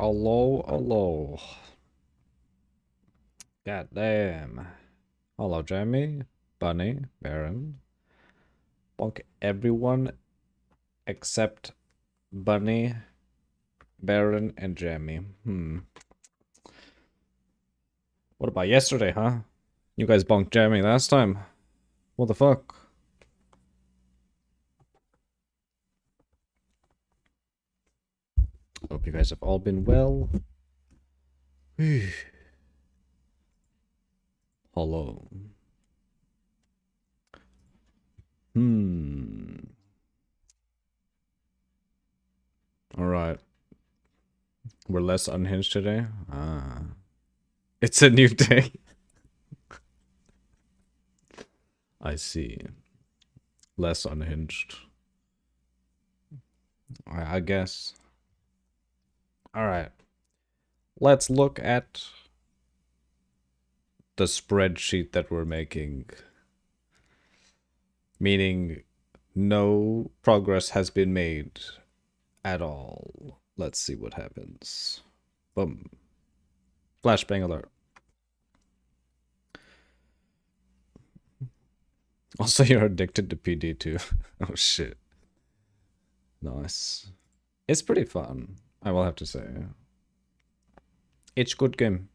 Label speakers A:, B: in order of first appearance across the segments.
A: Hello, hello. God damn. Hello, Jamie, Bunny, Baron. Bonk everyone except Bunny, Baron, and Jamie. What about yesterday, huh? You guys bonked Jamie last time. What the fuck? Hope you guys have all been well. Hello. Alright. We're less unhinged today. Ah. It's a new day. I see. Less unhinged. I guess. Alright. Let's look at the spreadsheet that we're making. Meaning, no progress has been made at all. Let's see what happens. Boom. Flashbang alert. Also, you're addicted to PD too. Oh shit. Nice. It's pretty fun, I will have to say. It's good game.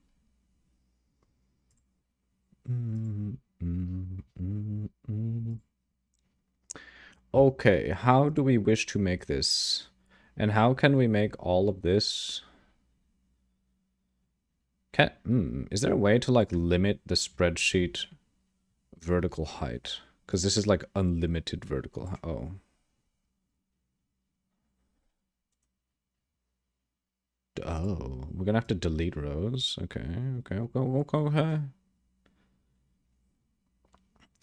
A: Okay, how do we wish to make this? And how can we make all of this? Is there a way to like limit the spreadsheet vertical height? Because this is like unlimited vertical. Oh. Oh, we're gonna have to delete rows. Okay.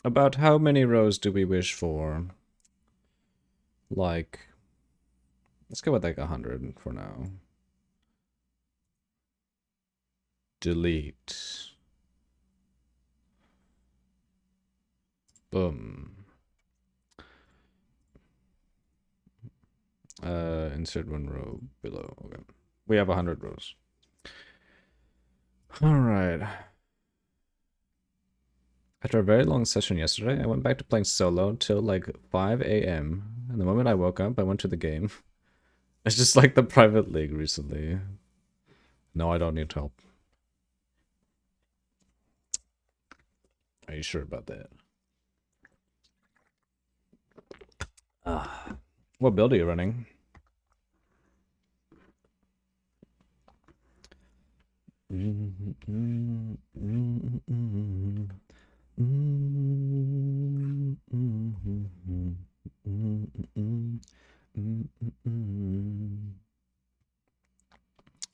A: About how many rows do we wish for? Like, let's go with like 100 for now. Delete. Boom. Insert one row below. Okay. We have 100 rows. All right. After a very long session yesterday, I went back to playing solo till like 5 a.m. And the moment I woke up, I went to the game. It's just like the private league recently. No, I don't need help. Are you sure about that? What build are you running?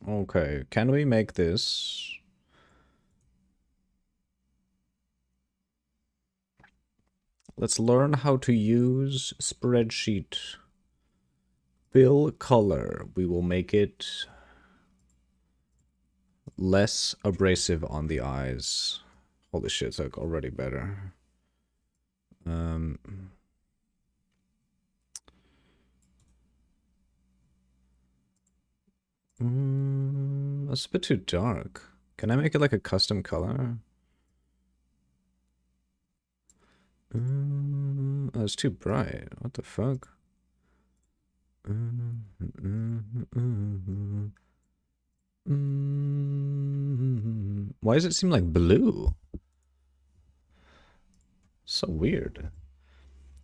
A: Okay, can we make this? Let's learn how to use spreadsheet. Fill color. We will make it less abrasive on the eyes. Holy shit, it's like already better. That's a bit too dark. Can I make it like a custom color? Oh, it's too bright. What the fuck? Why does it seem like blue? So weird.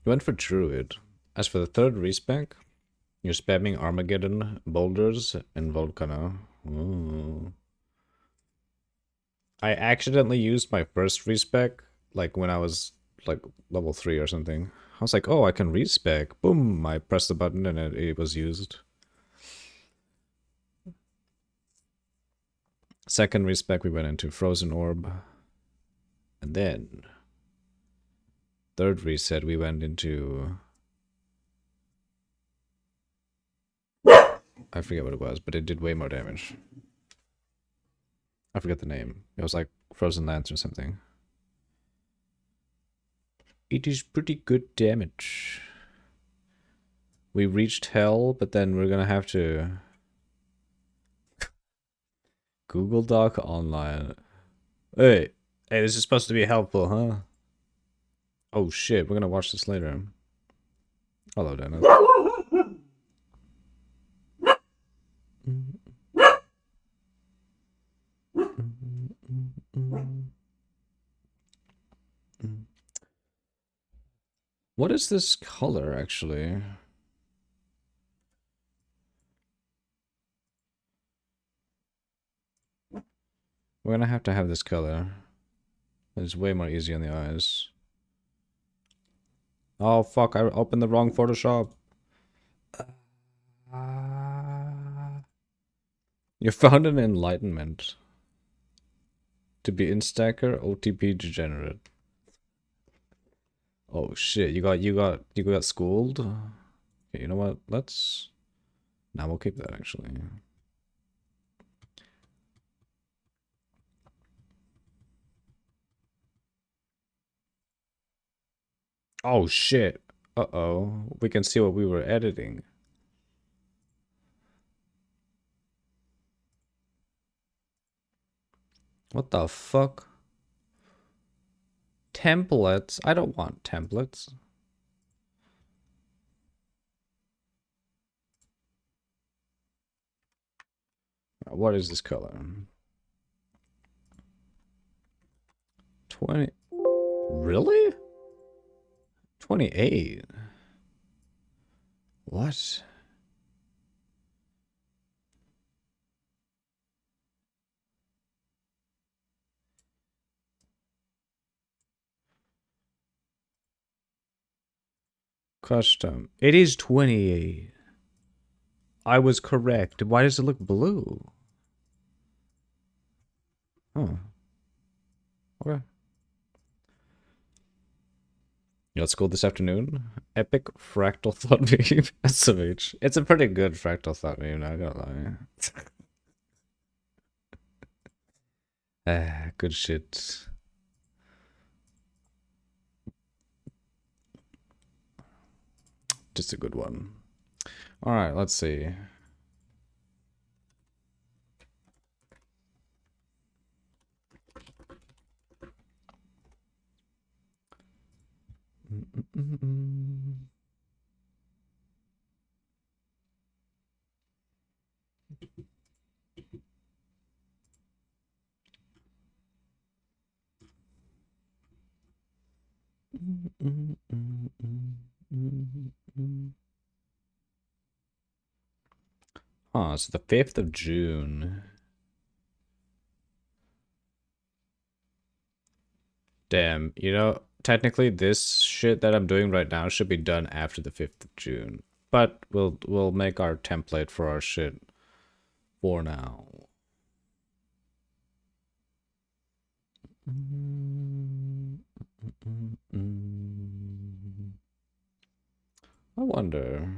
A: You went for Druid. As for the third respec, you're spamming Armageddon, Boulders, and Volcano. Ooh. I accidentally used my first respec, like when I was like level 3 or something. I was like, oh, I can respec. Boom, I pressed the button and it was used. Second respec, we went into Frozen Orb. And then, third reset, we went into... I forget what it was, but it did way more damage. I forget the name. It was like Frozen Lance or something. It is pretty good damage. We reached hell, but then we're gonna have to... Google Doc online. Hey, hey, this is supposed to be helpful, huh? Oh shit, we're gonna watch this later. Hello, Dennis. What is this color, actually? We're gonna have to have this color. It's way more easy on the eyes. Oh fuck, I opened the wrong Photoshop. You found an enlightenment. To be instacker, OTP degenerate. Oh shit, you got schooled? Okay, you know what? Let's now we'll keep that actually. Oh shit. Uh-oh. We can see what we were editing. What the fuck? Templates? I don't want templates. What is this color? 20. Really? 28. What? Custom. It is 28. I was correct. Why does it look blue? Oh. Okay. You at school this afternoon? Epic fractal thought meme. SMH. It's a pretty good fractal thought meme, not gonna lie. Ah, good shit. Just a good one. Alright, let's see. Oh, it's the 5th of June. Damn, you know, technically this shit that I'm doing right now should be done after the 5th of June. But we'll make our template for our shit for now. I wonder.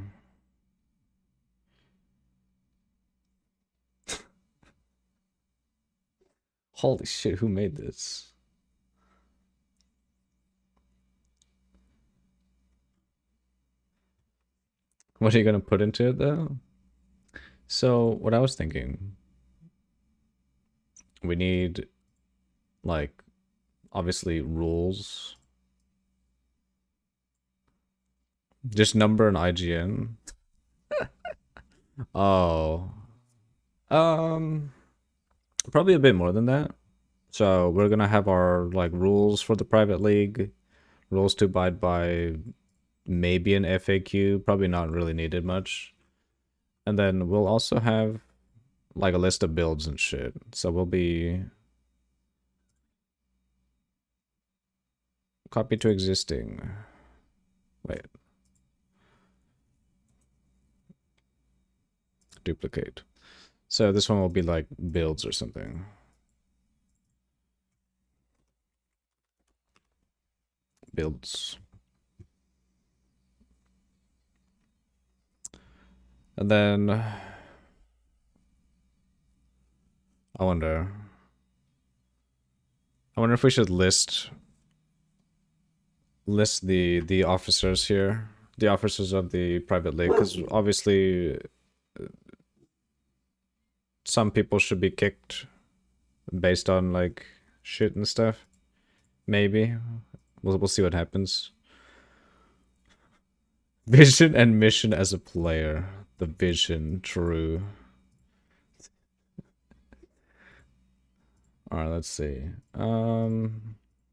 A: Holy shit, who made this? What are you gonna put into it though? So, what I was thinking, we need, like, obviously rules. Just number and IGN. Oh. Probably a bit more than that. So we're gonna have our like rules for the private league, rules to abide by, maybe an FAQ, probably not really needed much. And then we'll also have like a list of builds and shit. So we'll be copy to existing. Wait. Duplicate. So this one will be like builds or something. Builds. And then I wonder if we should list the officers here, the officers of the private league, because obviously some people should be kicked based on like shit and stuff. Maybe we'll see what happens. Vision and mission as a player. The vision, true. All right, let's see.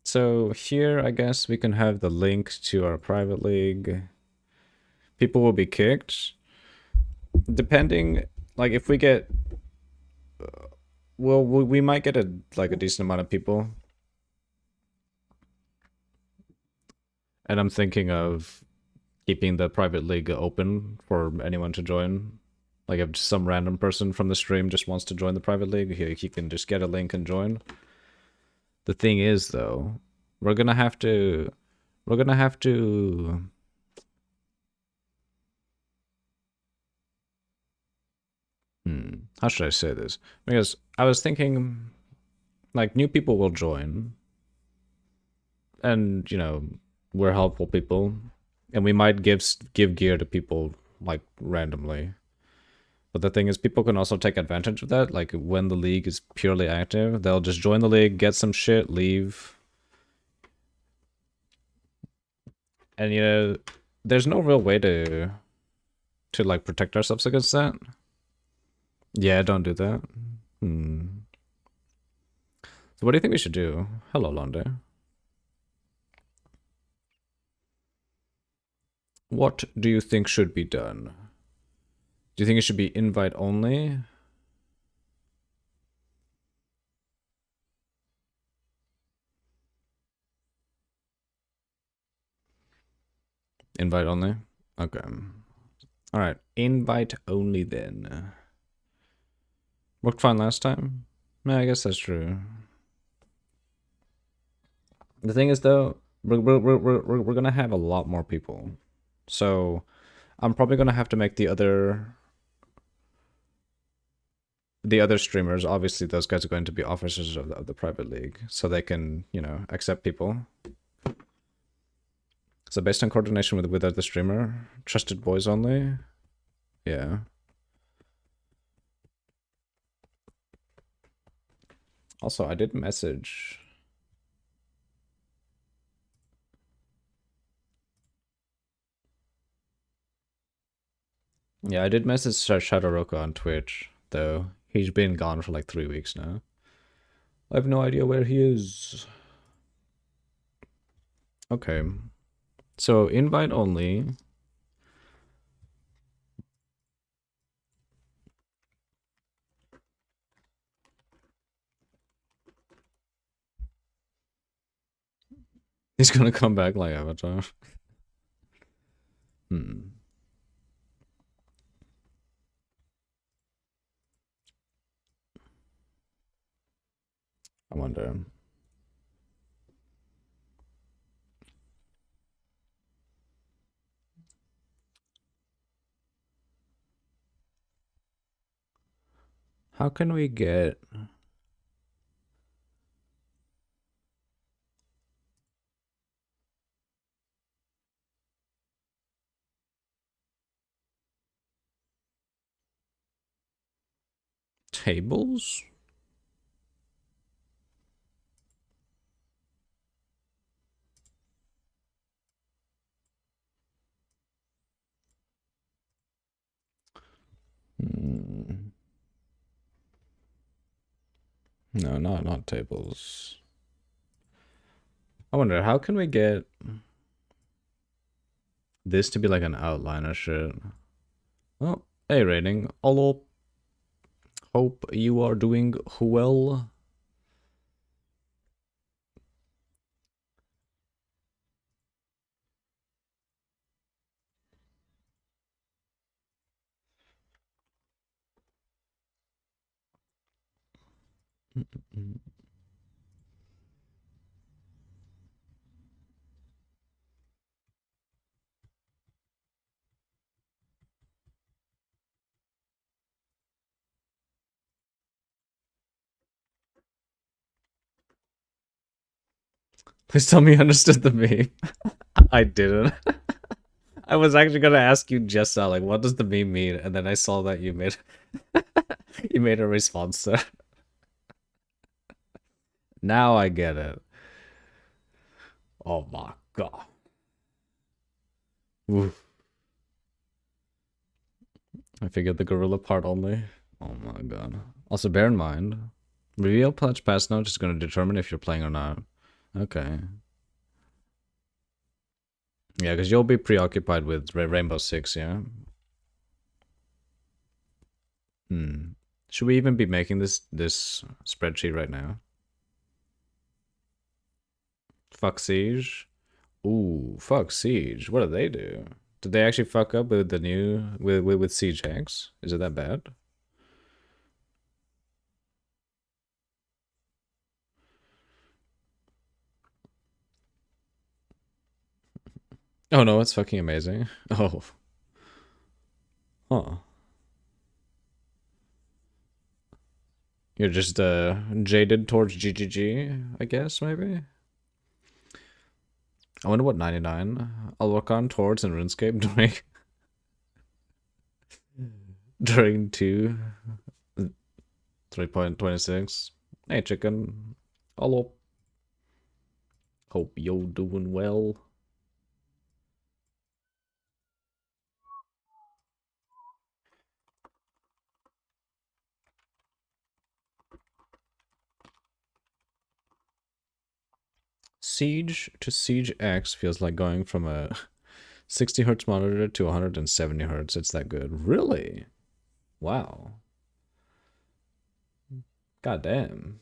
A: So here I guess we can have the link to our private league. People will be kicked. Depending, like if we get, well, we might get a decent amount of people. And I'm thinking of keeping the private league open for anyone to join. Like if some random person from the stream just wants to join the private league, he can just get a link and join. The thing is, though, we're gonna have to how should I say this? Because I was thinking, like, new people will join, and you know, we're helpful people, and we might give gear to people like randomly. But the thing is, people can also take advantage of that. Like when the league is purely active, they'll just join the league, get some shit, leave. And you know, there's no real way to like protect ourselves against that. Yeah, don't do that. So what do you think we should do? Hello, Londe. What do you think should be done? Do you think it should be invite only? Invite only? Okay. Alright, invite only then. Worked fine last time? Yeah, I guess that's true. The thing is, though, we're gonna have a lot more people. So, I'm probably gonna have to make the other streamers, obviously those guys are going to be officers of the private league, so they can, you know, accept people. So based on coordination with other streamer, trusted boys only. Yeah. Also, I did message. Yeah, I did message Shadowroka on Twitch, though. He's been gone for like 3 weeks now. I have no idea where he is. Okay. So, invite only. He's gonna come back like Avatar. I wonder. How can we get... tables? No, not tables. I wonder, how can we get this to be like an outline or shit? Oh, hey, rating. Hello. Hope you are doing well. Please tell me you understood the meme. I didn't. I was actually gonna ask you just now, like, what does the meme mean? And then I saw that you made you made a response there. Now I get it. Oh my god. Oof. I figured the gorilla part only. Oh my god. Also, bear in mind, reveal pledge pass note is going to determine if you're playing or not. Okay. Yeah, because you'll be preoccupied with Rainbow Six, yeah? Hmm. Should we even be making this spreadsheet right now? Fuck Siege? Ooh, fuck Siege. What do they do? Did they actually fuck up with the new with Siege X? Is it that bad? Oh no, it's fucking amazing. Oh. Huh. You're just jaded towards GGG, I guess, maybe? I wonder what 99 I'll work on towards in RuneScape during 3.26. Hey chicken. Hello. Hope you're doing well. Siege to Siege X feels like going from a 60 hertz monitor to 170 hertz. It's that good. Really? Wow. God damn.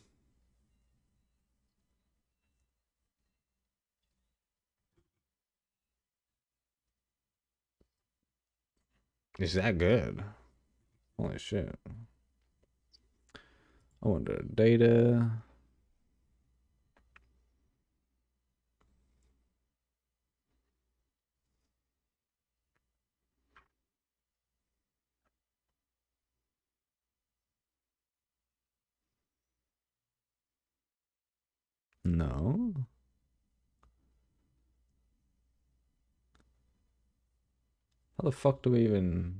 A: Is that good? Holy shit. I wonder data. No. How the fuck do we even...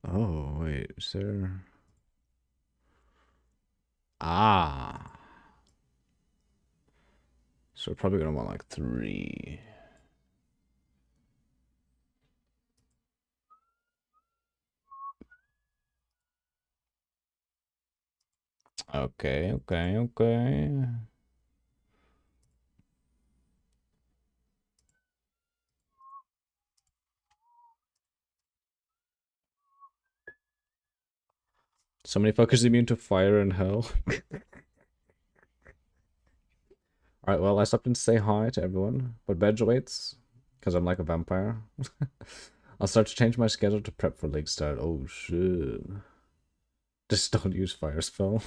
A: Oh, wait, is there... Ah. So we're probably gonna want like 3. Okay, okay, okay. So many fuckers immune to fire and hell. Alright, well, I stopped in to say hi to everyone, but bed waits, because I'm like a vampire. I'll start to change my schedule to prep for league start. Oh, shit. Just don't use fire spell.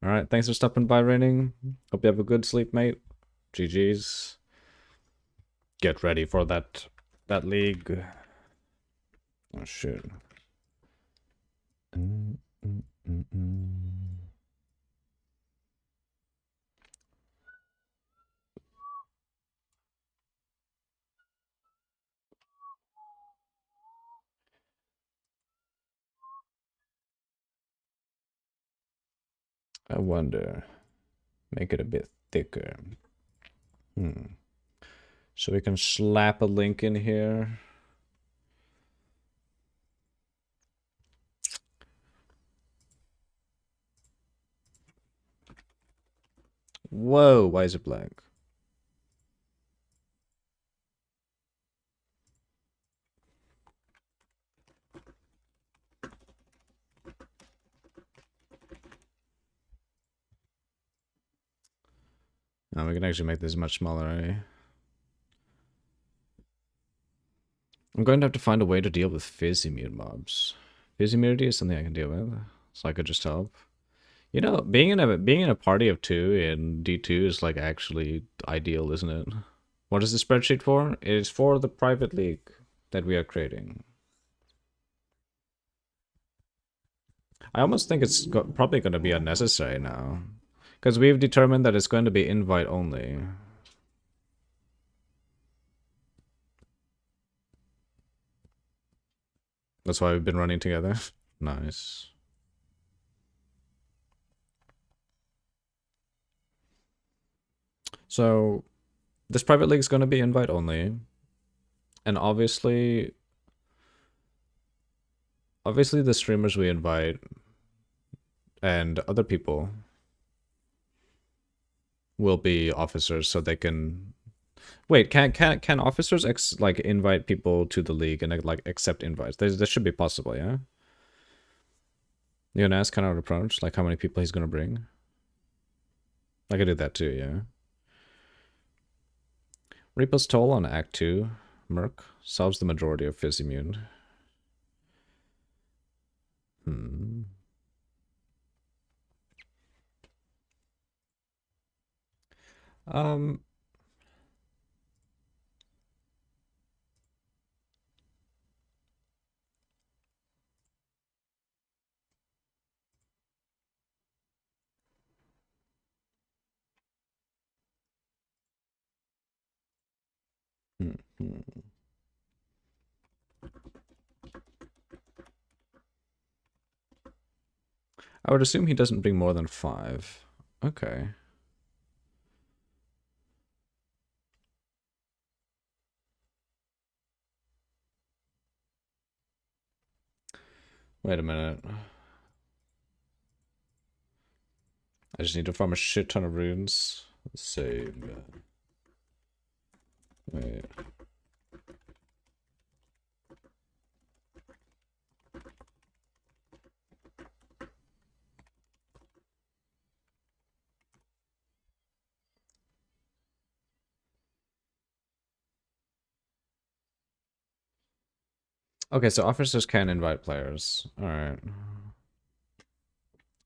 A: Alright, thanks for stopping by, Raining. Hope you have a good sleep, mate. GG's. Get ready for that league. Oh, shit. I wonder. Make it a bit thicker. So we can slap a link in here. Whoa, why is it black? Now we can actually make this much smaller, eh? I'm going to have to find a way to deal with fizzy mute mobs. Fizzy immunity is something I can deal with, so I could just help. You know, being in a party of 2 in D2 is like actually ideal, isn't it? What is the spreadsheet for? It is for the private league that we are creating. I almost think it's probably going to be unnecessary now. Because we've determined that it's going to be invite only. That's why we've been running together. Nice. So, this private league is going to be invite only. And obviously the streamers we invite and other people will be officers, so they can wait. Can officers like invite people to the league and like accept invites? This should be possible, yeah. You gonna ask kind of approach like how many people he's gonna bring? I could do that too, yeah. Reaper's Toll on Act 2. Merc solves the majority of Fizz immune. Hmm. Um. Hmm. I would assume he doesn't bring more than 5. Okay. Wait a minute. I just need to farm a shit ton of runes. Save. Wait. Okay, so officers can invite players. Alright.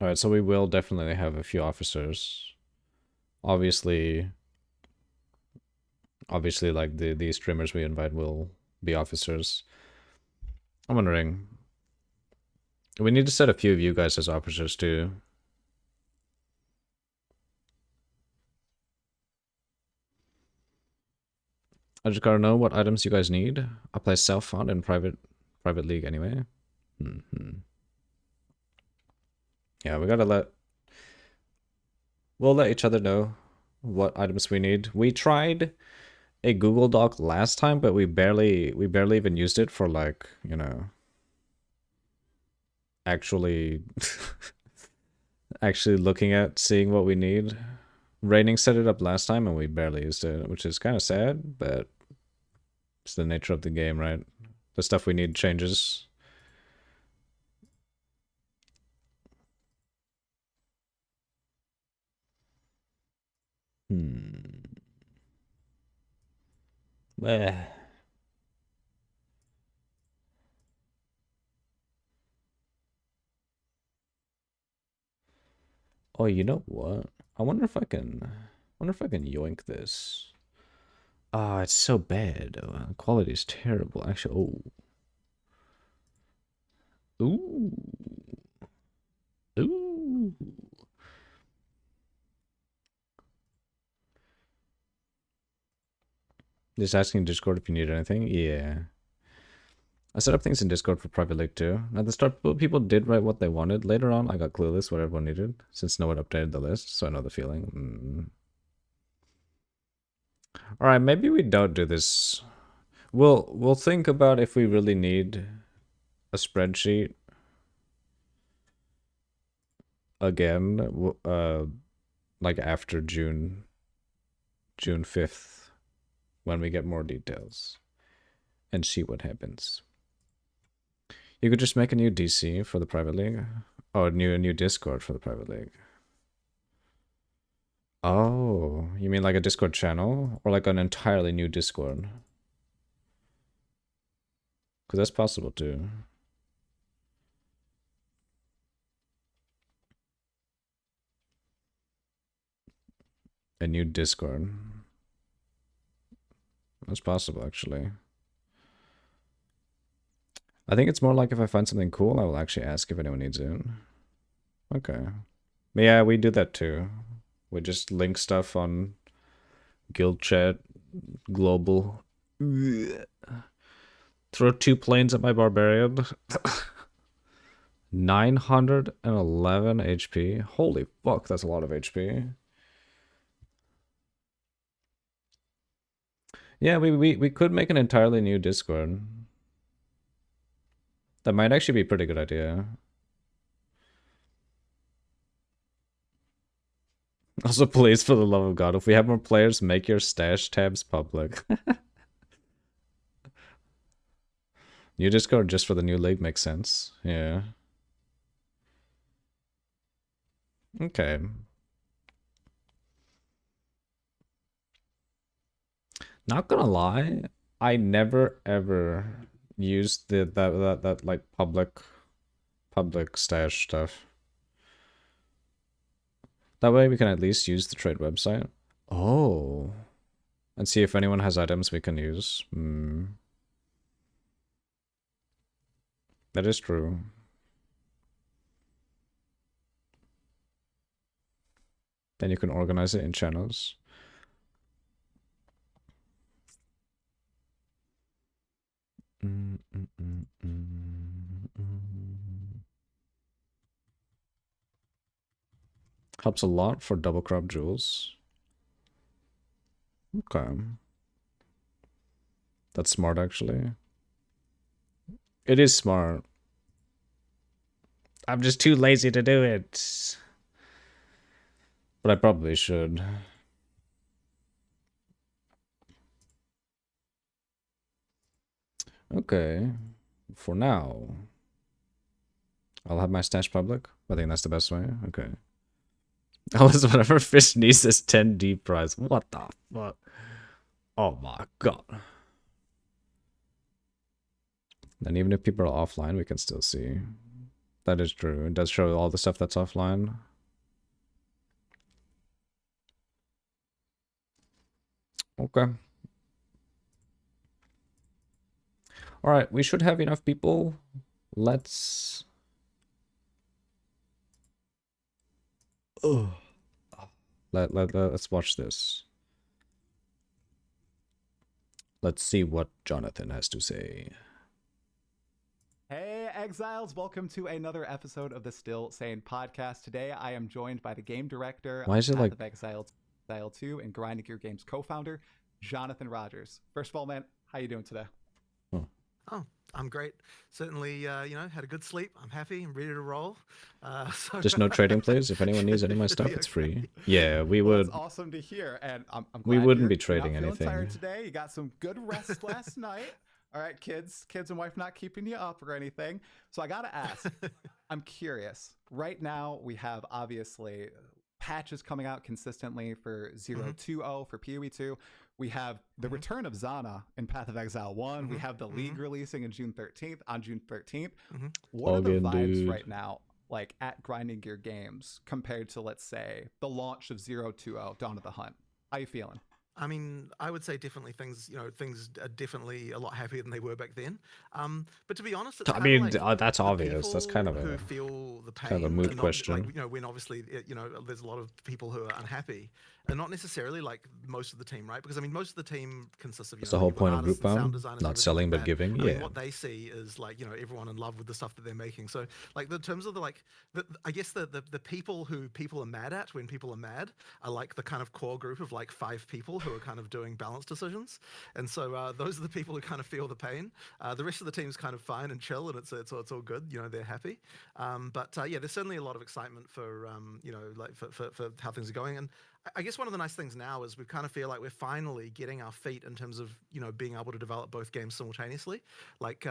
A: Alright, so we will definitely have a few officers. Obviously, like the streamers we invite will be officers. I'm wondering. We need to set a few of you guys as officers too. I just gotta know what items you guys need. I play self-fund in private league anyway. Yeah, we'll let each other know what items we need. We tried a Google Doc last time, but we barely even used it for like, you know, actually actually looking at seeing what we need. Raining set it up last time and we barely used it, which is kind of sad, but it's the nature of the game, right? The stuff we need changes. Eh. Oh, you know what? I wonder if I can yoink this. Ah, it's so bad. Quality is terrible. Actually, ooh, ooh. Just asking Discord if you need anything. Yeah. I set up things in Discord for private league too. At the start, people did write what they wanted. Later on, I got clueless what everyone needed, since no one updated the list, so I know the feeling. Alright, maybe we don't do this. We'll think about if we really need a spreadsheet again, like after June 5th, when we get more details, and see what happens. You could just make a new DC for the private league. Oh, a new Discord for the private league. Oh, you mean like a Discord channel? Or like an entirely new Discord? Because that's possible too. A new Discord. That's possible, actually. I think it's more like if I find something cool, I will actually ask if anyone needs it. Okay. But yeah, we do that too. We just link stuff on guild chat, global. Throw 2 planes at my barbarian. 911 HP. Holy fuck, that's a lot of HP. Yeah, we could make an entirely new Discord. That might actually be a pretty good idea. Also, please, for the love of God, if we have more players, make your stash tabs public. New Discord just for the new league makes sense. Yeah. Okay. Not gonna lie, I never ever used that like public stash stuff. That way we can at least use the trade website. Oh. And see if anyone has items we can use. That is true. Then you can organize it in channels. Helps a lot for double crop jewels. Okay. That's smart, actually. It is smart. I'm just too lazy to do it. But I probably should. Okay. For now, I'll have my stash public. I think that's the best way. Okay. Unless whatever fish needs this 10D prize. What the fuck? Oh my god. And even if people are offline, we can still see. That is true. It does show all the stuff that's offline. Okay. Alright, we should have enough people. Let's... Ugh. Let's watch this. Let's see what Jonathan has to say.
B: Hey Exiles, welcome to another episode of the Still Sane podcast. Today I am joined by the game director
A: Why is it
B: Path
A: like
B: of Exile 2 and Grinding Gear Games co-founder, Jonathan Rogers. First of all, man, how you doing today?
C: Oh, I'm great. Certainly, had a good sleep. I'm happy. I'm ready to roll.
A: Just no trading, please. If anyone needs any of my stuff, it's free. Yeah, we would.
B: That's awesome to hear, and I'm glad
A: We wouldn't be
B: you're
A: trading
B: not feeling
A: anything.
B: tired today. You got some good rest last night. All right, kids and wife not keeping you up or anything. So I gotta ask. I'm curious. Right now, we have obviously patches coming out consistently for 0.20 for PoE 2. We have the return of Zana in Path of Exile 1. We have the League releasing on June 13th. What are the vibes right now, like at Grinding Gear Games, compared to, let's say, the launch of 0.20 Dawn of the Hunt? How you feeling?
C: I mean, I would say definitely things are definitely a lot happier than they were back then. But to be honest, it's
A: I mean,
C: like
A: that's obvious. That's kind of
C: who
A: a
C: feel the pain,
A: kind of a moot question.
C: Like, when obviously there's a lot of people who are unhappy, and not necessarily like most of the team, right? Because I mean, most of the team consists of
A: That's the whole point of group bound. Not selling but giving.
C: I
A: Yeah.
C: mean, what they see is like everyone in love with the stuff that they're making. So like in terms of I guess the people who people are mad at when people are mad are like the kind of core group of like 5 people who are kind of doing balance decisions, and so those are the people who kind of feel the pain. The rest of the team's kind of fine and chill, and it's all good. They're happy. But there's certainly a lot of excitement for for how things are going. And I guess one of the nice things now is we kind of feel like we're finally getting our feet in terms of being able to develop both games simultaneously. Like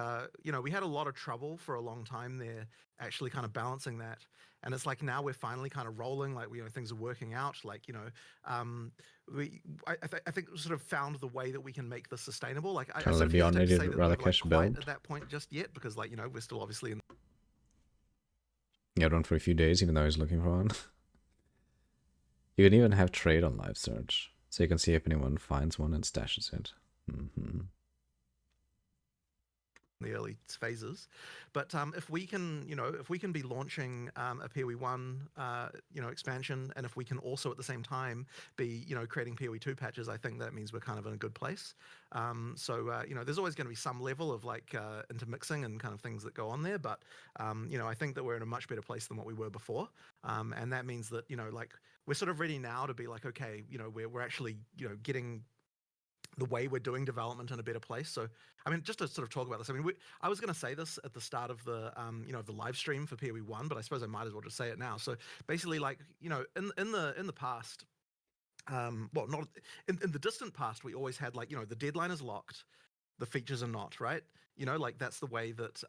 C: we had a lot of trouble for a long time there, actually kind of balancing that. And it's like now we're finally kind of rolling, like things are working out. Like I think we sort of found the way that we can make this sustainable. Like I sort of hesitate to say that we're like quite at that point just yet, because like we're still obviously in.
A: Yeah, run for a few days, even though he's looking for one. You can even have trade on live search, so you can see if anyone finds one and stashes it.
C: The early phases, but if we can, if we can be launching a PoE 1, expansion, and if we can also at the same time be, creating PoE 2 patches, I think that means we're kind of in a good place. There's always going to be some level of like intermixing and kind of things that go on there, but I think that we're in a much better place than what we were before, and that means that like we're sort of ready now to be like, okay, we're actually getting the way we're doing development in a better place. So, I mean, just to sort of talk about this, I mean, I was going to say this at the start of the, the live stream for PoE 1, but I suppose I might as well just say it now. So basically, like, in the past, well, not in the distant past, we always had like, the deadline is locked, the features are not, right? Like that's the way that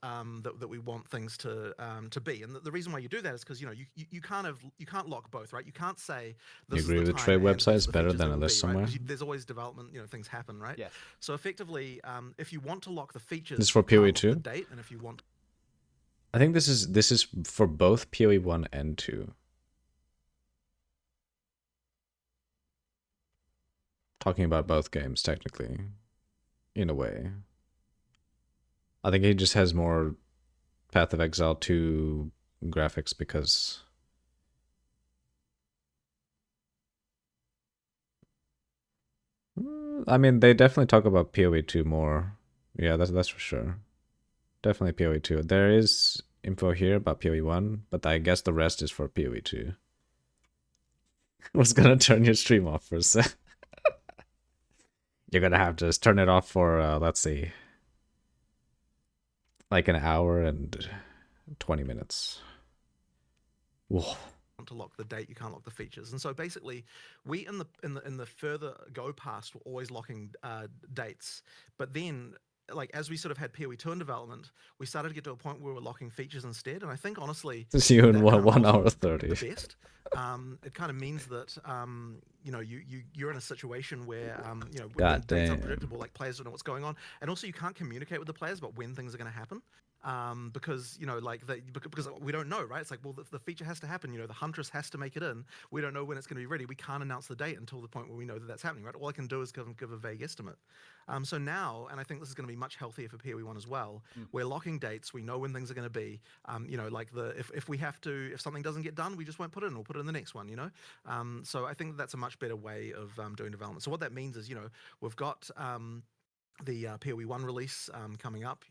C: that we want things to be. And the reason why you do that is because you can't lock both, right? You can't say
A: You
C: this is
A: agree
C: the
A: with the
C: time
A: trade
C: and
A: website
C: these
A: is
C: are the
A: better
C: features
A: than
C: there
A: a
C: will
A: list
C: be, right?
A: somewhere?
C: Because there's always development, things happen, right?
B: Yes.
C: So effectively, if you want to lock the features,
A: This is for
C: you can't
A: PoE
C: lock
A: 2?
C: the date, and if you want,
A: I think this is for both PoE 1 and 2. Talking about both games, technically. In a way. I think he just has more Path of Exile 2 graphics because... I mean, they definitely talk about PoE 2 more. Yeah, that's for sure. Definitely PoE 2. There is info here about PoE 1, but I guess the rest is for PoE 2. I was gonna turn your stream off for a sec. You're gonna have to just turn it off for, let's see, like an hour and 20 minutes. Whoa.
C: to lock the date, you can't lock the features. And so basically, we in the further go past were always locking dates, but then like as we sort of had PoE 2 in development, we started to get to a point where we were locking features instead. And I think honestly,
A: See you in
C: that kind of
A: 1 hour
C: wasn't
A: 30.
C: the best. It kind of means that you're in a situation where when
A: God
C: dates
A: damn.
C: unpredictable, like players don't know what's going on, and also you can't communicate with the players about when things are going to happen. Because because we don't know, right? It's like, well, the feature has to happen. The huntress has to make it in. We don't know when it's going to be ready. We can't announce the date until the point where we know that that's happening, right? All I can do is give a vague estimate. So now, and I think this is going to be much healthier for PoE 1 as well. We're locking dates. We know when things are going to be. If we have to, if something doesn't get done, we just won't put it in. We'll put it in the next one. So I think that's a much better way of doing development. So what that means is, we've got the PoE 1 release coming up,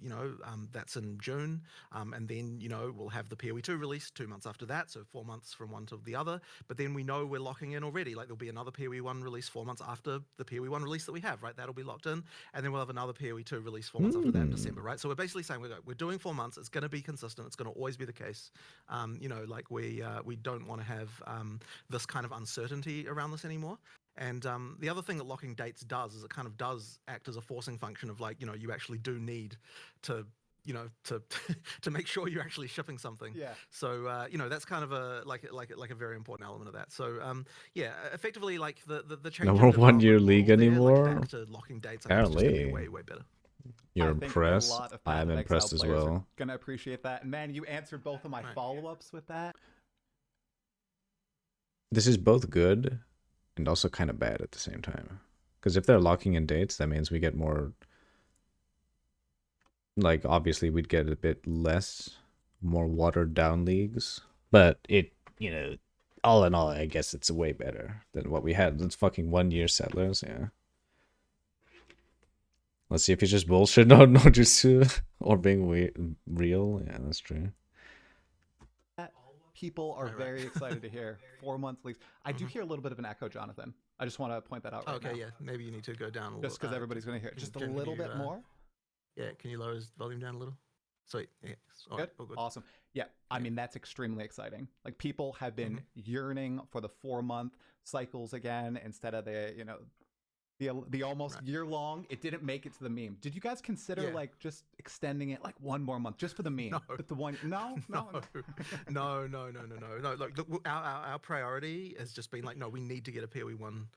C: that's in June, and then we'll have the PoE 2 release 2 months after that, so 4 months from one to the other. But then we know we're locking in already, like there'll be another PoE 1 release 4 months after the PoE 1 release that we have, right? That'll be locked in, and then we'll have another PoE 2 release 4 months after that in December, right? So we're basically saying we're doing 4 months. It's going to be consistent. It's going to always be the case. We don't want to have this kind of uncertainty around this anymore. And the other thing that locking dates does is it kind of does act as a forcing function of like, you actually do need to, to make sure you're actually shipping something.
B: Yeah.
C: So, that's kind of a very important element of that. So, effectively like the change
A: No
C: in
A: more
C: development
A: one-year league
C: model there,
A: anymore?
C: like back to locking dates, I think it's just going to be
A: Apparently.
C: way better.
A: You're
B: I think
A: impressed?
B: a lot of
A: I'm
B: Path of Exile
A: impressed as
B: players are
A: well.
B: gonna appreciate that. And man, you answered both of my
C: Right.
B: follow-ups with that.
A: This is both good and also kind of bad at the same time. Because if they're locking in dates, that means we get more... Like, obviously, we'd get a bit less, more watered-down leagues. But it, all in all, I guess it's way better than what we had. It's fucking 1 year settlers, yeah. Let's see if it's just bullshit, no jutsu, or being real. Yeah, that's true.
B: People are
C: Right.
B: very excited to hear 4 month leagues. I do hear a little bit of an echo, Jonathan. I just want to point that out right now.
C: Okay, yeah, maybe you need to go down a little.
B: Just because everybody's going to hear it just a
C: can
B: little
C: you,
B: bit more.
C: Yeah, can you lower his volume down a little? Sweet. Yeah. All
B: Good.
C: right, all good.
B: Awesome. Yeah, I mean, that's extremely exciting. Like, people have been yearning for the 4 month cycles again instead of the almost year long. It didn't make it to the meme. Did you guys consider like just extending it like 1 more month just for the meme?
C: No.
B: But the one no.
C: No. Look, our priority has just been like, no, we need to get a PoE 1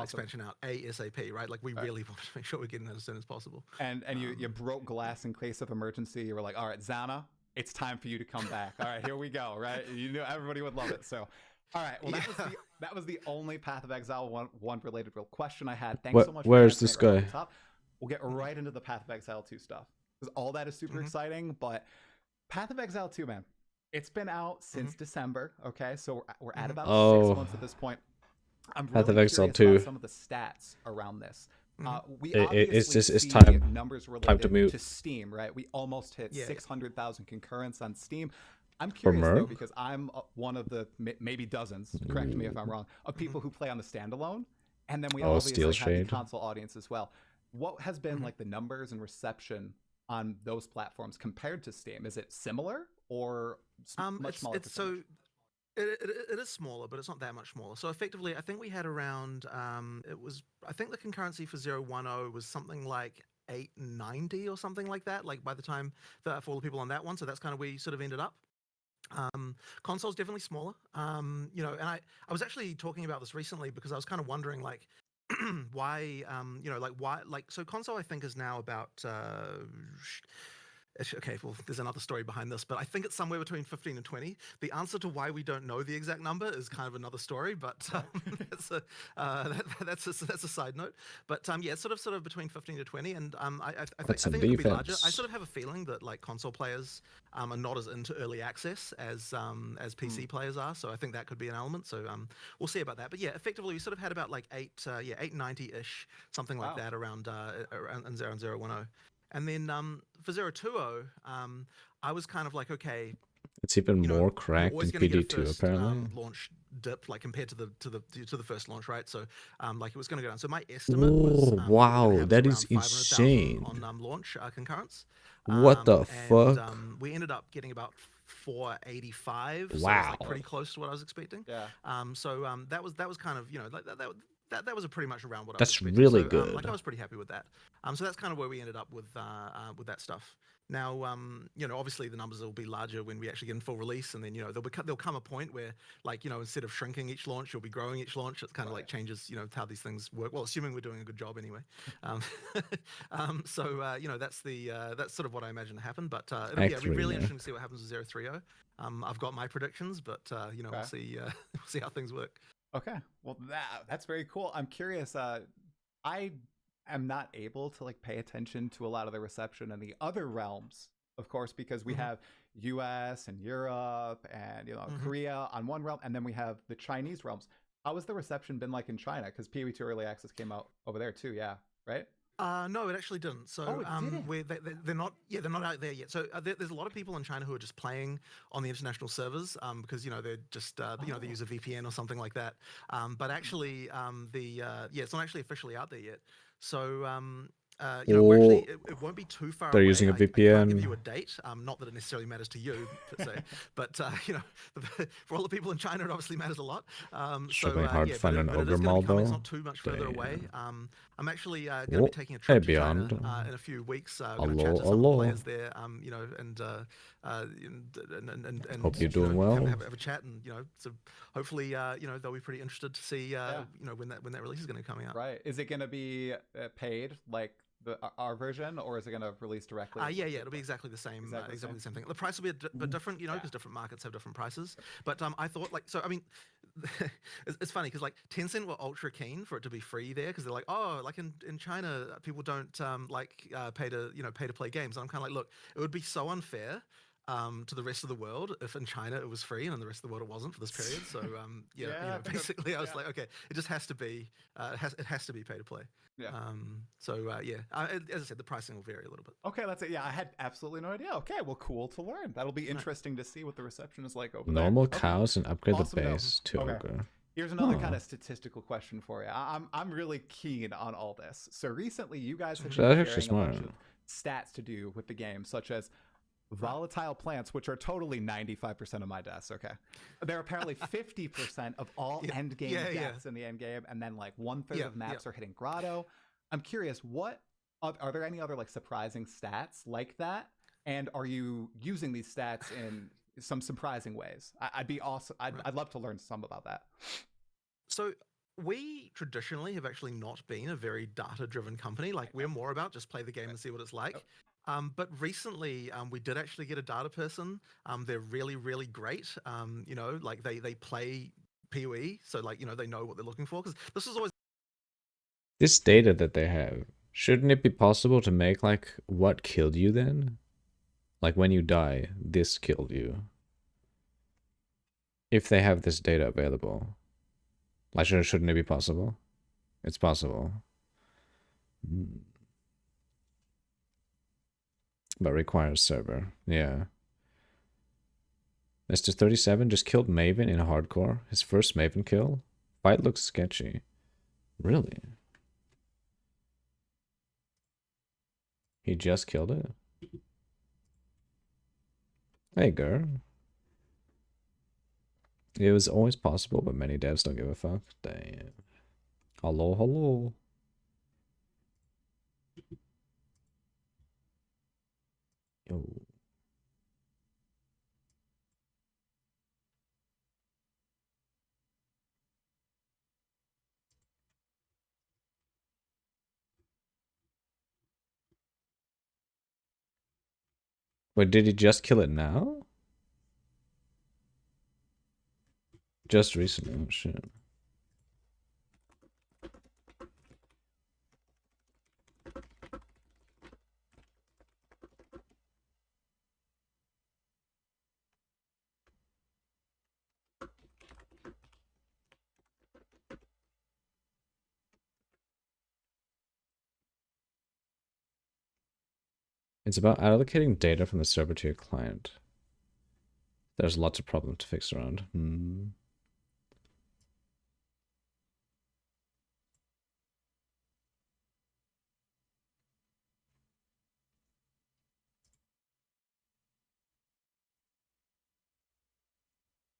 C: expansion out ASAP, right? Like we really want to make sure we're getting that as soon as possible.
B: And you broke glass in case of emergency. You were like, all right, Zana, it's time for you to come back. All right, here we go. Right? You knew everybody would love it. So All right. Well,
C: Yeah.
B: that was the only Path of Exile one related real question I had. Thanks so much for
A: Where's
B: answering
A: this
B: it right off
A: guy?
B: the top. We'll get right into the Path of Exile 2 stuff because all that is super
C: Mhm.
B: exciting. But Path of Exile 2, man, it's been out
C: Mhm.
B: since December. Okay, so we're at
C: Mhm.
B: about 6 months
A: Oh,
B: at this point. I'm
A: Path of
B: really
A: Exile
B: curious about
A: 2.
B: some of the stats around this.
C: Mhm.
B: We
A: It's
B: obviously
A: just it's
B: see numbers
A: time to
B: related
A: mute
B: to Steam, right? We almost hit
C: Yeah.
B: 600,000 concurrents on Steam. I'm
A: for
B: curious though
A: Merc.
B: because I'm one of the maybe dozens, correct me if I'm wrong, of
C: Mhm.
B: people who play on the standalone, and then we
A: Oh, Steel
B: obviously have the
A: Shade.
B: console audience as well. What has been
C: Mhm.
B: like the numbers and reception on those platforms compared to Steam? Is it similar or much smaller
C: It's
B: percentage?
C: so it is smaller, but it's not that much smaller. So effectively, I think we had around it was I think the concurrency for 010 was something like 890 or something like that. Like by the time that for all the people on that one, so that's kind of where you sort of ended up. Console's definitely smaller. And I was actually talking about this recently because I was kind of wondering like why why so console I think is now about okay, well, there's another story behind this, but I think it's somewhere between 15 and 20. The answer to why we don't know the exact number is kind of another story, but that's a side note. But yeah, it's sort of between 15 to 20, and
A: That's
C: I
A: some
C: think it could be larger. I
A: defense.
C: sort of have a feeling that like console players are not as into early access as
B: Hmm.
C: PC players are, so I think that could be an element. So we'll see about that. But yeah, effectively, we sort of had about like 890 ish, something like
B: Wow.
C: that around 010. And then for 020, I was kind of like, okay,
A: It's even
C: you know,
A: more
C: you're
A: cracked
C: always
A: in
C: going to get a
A: PD2
C: first
A: apparently.
C: launch dip, like compared to the first launch, right? So like it was going to go down. So my estimate was
A: Oh,
C: we were going to
A: wow,
C: have
A: that is
C: around 500,000
A: insane.
C: on launch concurrents,
A: What the
C: and
A: fuck?
C: we ended up getting about 485. So it was like
A: Wow.
C: pretty close to what I was expecting.
B: Yeah.
C: That was kind of like that was pretty much around what I was
A: That's
C: expecting.
A: really
C: So like I
A: good.
C: was pretty happy with that. So that's kind of where we ended up with that stuff. Now, obviously the numbers will be larger when we actually get in full release, and then there'll come a point where, like, instead of shrinking each launch, you'll be growing each launch. It kind of like changes, how these things work. Well, assuming we're doing a good job anyway. Um, that's sort of what I imagine to happen. But it'll be really
A: Accurate.
C: interesting to see what happens with 030. I've got my predictions, but we'll
B: Okay.
C: see we'll see how things work.
B: Okay. Well, that's very cool. I'm curious. I am not able to like pay attention to a lot of the reception in the other realms, of course, because we
C: Hmm.
B: have U.S. and Europe and
C: Hmm.
B: Korea on one realm, and then we have the Chinese realms. How has the reception been like in China? Because PoE2 Early Access came out over there too. Yeah. Right.
C: No, it actually didn't.
B: Oh,
C: So,
B: it didn't.
C: they're not, yeah, they're not out there yet. So there's a lot of people in China who are just playing on the international servers, because they're just, they
B: Oh.
C: use a VPN or something like that. But actually, it's not actually officially out there yet. So, we're actually,
A: Oh,
C: it won't be too far
A: they're
C: away.
A: using a
C: I can't give
A: VPN.
C: you a date. Not that it necessarily matters to you per se, but for all the people in China, it obviously matters a lot.
A: Struggling hard to
C: But
A: find an
C: it
A: ogre
C: is going to be coming. It's
A: model.
C: not too much further away.
A: Damn.
C: I'm actually going to be
A: Oh,
C: taking a
A: hey,
C: trip to China
A: Beyond.
C: in a few weeks. Going to chat
A: Hello,
C: to some of the
A: hello.
C: players there, and
A: Hope you're doing well.
C: have a chat, and so hopefully they'll be pretty interested to see
B: Yeah.
C: when that release is going to be coming out.
B: Right. Is it going to be paid like our version, or is it going to release directly?
C: It'll be exactly the same,
B: Exactly the
C: exactly
B: same?
C: the same thing. The price will be bit different,
B: Yeah.
C: because different markets have different prices. But I thought like, so I mean, it's funny because like Tencent were ultra keen for it to be free there because they're like, oh, like in China people don't pay to play games. And I'm kind of like, look, it would be so unfair. To the rest of the world, if in China it was free and in the rest of the world it wasn't for this period. So
B: Yeah, I think
C: basically I was
B: yeah.
C: like, okay, it just has to be, it has to be pay to play.
B: Yeah.
C: As I said, the pricing will vary a little bit.
B: Okay, that's it. Yeah, I had absolutely no idea. Okay, well, cool to learn. That'll be
C: Right.
B: interesting to see what the reception is like over there.
A: Normal
B: Okay,
A: cows and upgrade the
B: awesome to know.
A: base to
B: Okay,
A: ogre.
B: here's another
A: Huh.
B: kind of statistical question for you. I'm really keen on all this. So recently, you guys have
C: Mhm.
B: been
A: That's actually
B: sharing a bunch
A: smart.
B: of stats to do with the game, such as
C: Right.
B: volatile plants, which are totally 95% of my deaths. Okay, they're apparently 50% of all
C: Yeah.
B: end game
C: Yeah.
B: deaths in the end game, and then like 1/3
C: Yeah.
B: of
C: Yeah.
B: maps are hitting grotto. I'm curious, what are there any other like surprising stats like that? And are you using these stats in some surprising ways? I'd be awesome.
C: Right.
B: I'd love to learn some about that.
C: So we traditionally have actually not been a very data-driven company. Like we're more about just play the game and see what it's like. But recently, we did actually get a data person. They're really, really great. Like they play PoE, so like they know what they're looking for, because this is always
A: This data that they have, shouldn't it be possible to make like what killed you then? Like when you die, this killed you. If they have this data available. Like shouldn't it be possible? It's possible. But requires server. Yeah. Mr. 37 just killed Maven in hardcore. His first Maven kill. Fight looks sketchy. Really? He just killed it? Hey, girl. It was always possible, but many devs don't give a fuck. Damn. Hello, hello. Yo. Wait, did he just kill it now? Just recently. Oh, shit. It's about allocating data from the server to your client. There's lots of problems to fix around.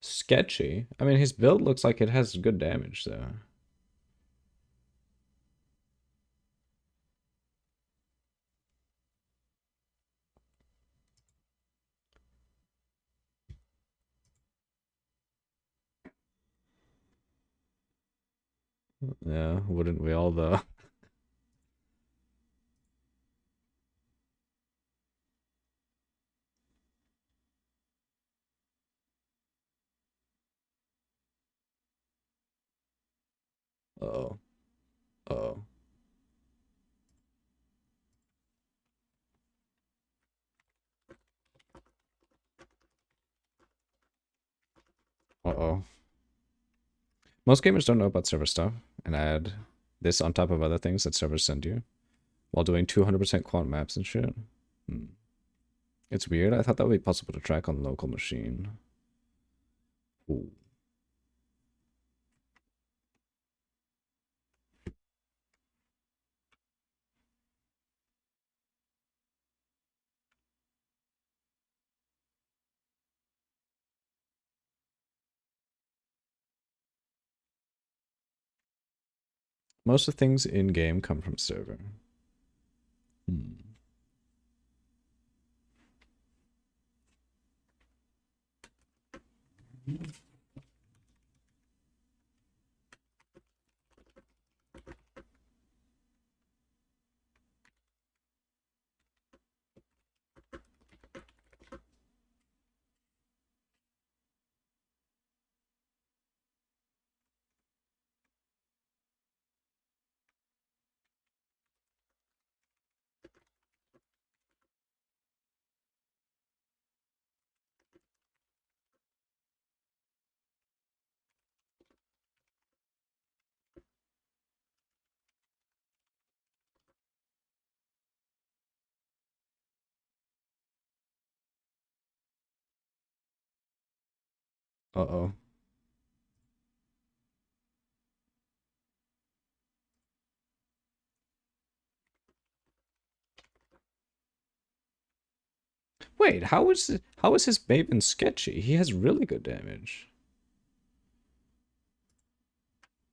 A: Sketchy. I mean, his build looks like it has good damage, though. Yeah, wouldn't we all, though? Uh-oh. Uh-oh. Uh-oh. Most gamers don't know about server stuff and add this on top of other things that servers send you while doing 200% quant maps and shit. It's weird. I thought that would be possible to track on local machine. Ooh. Most of the things in game come from server. Uh-oh. Wait, how is his Maven sketchy? He has really good damage.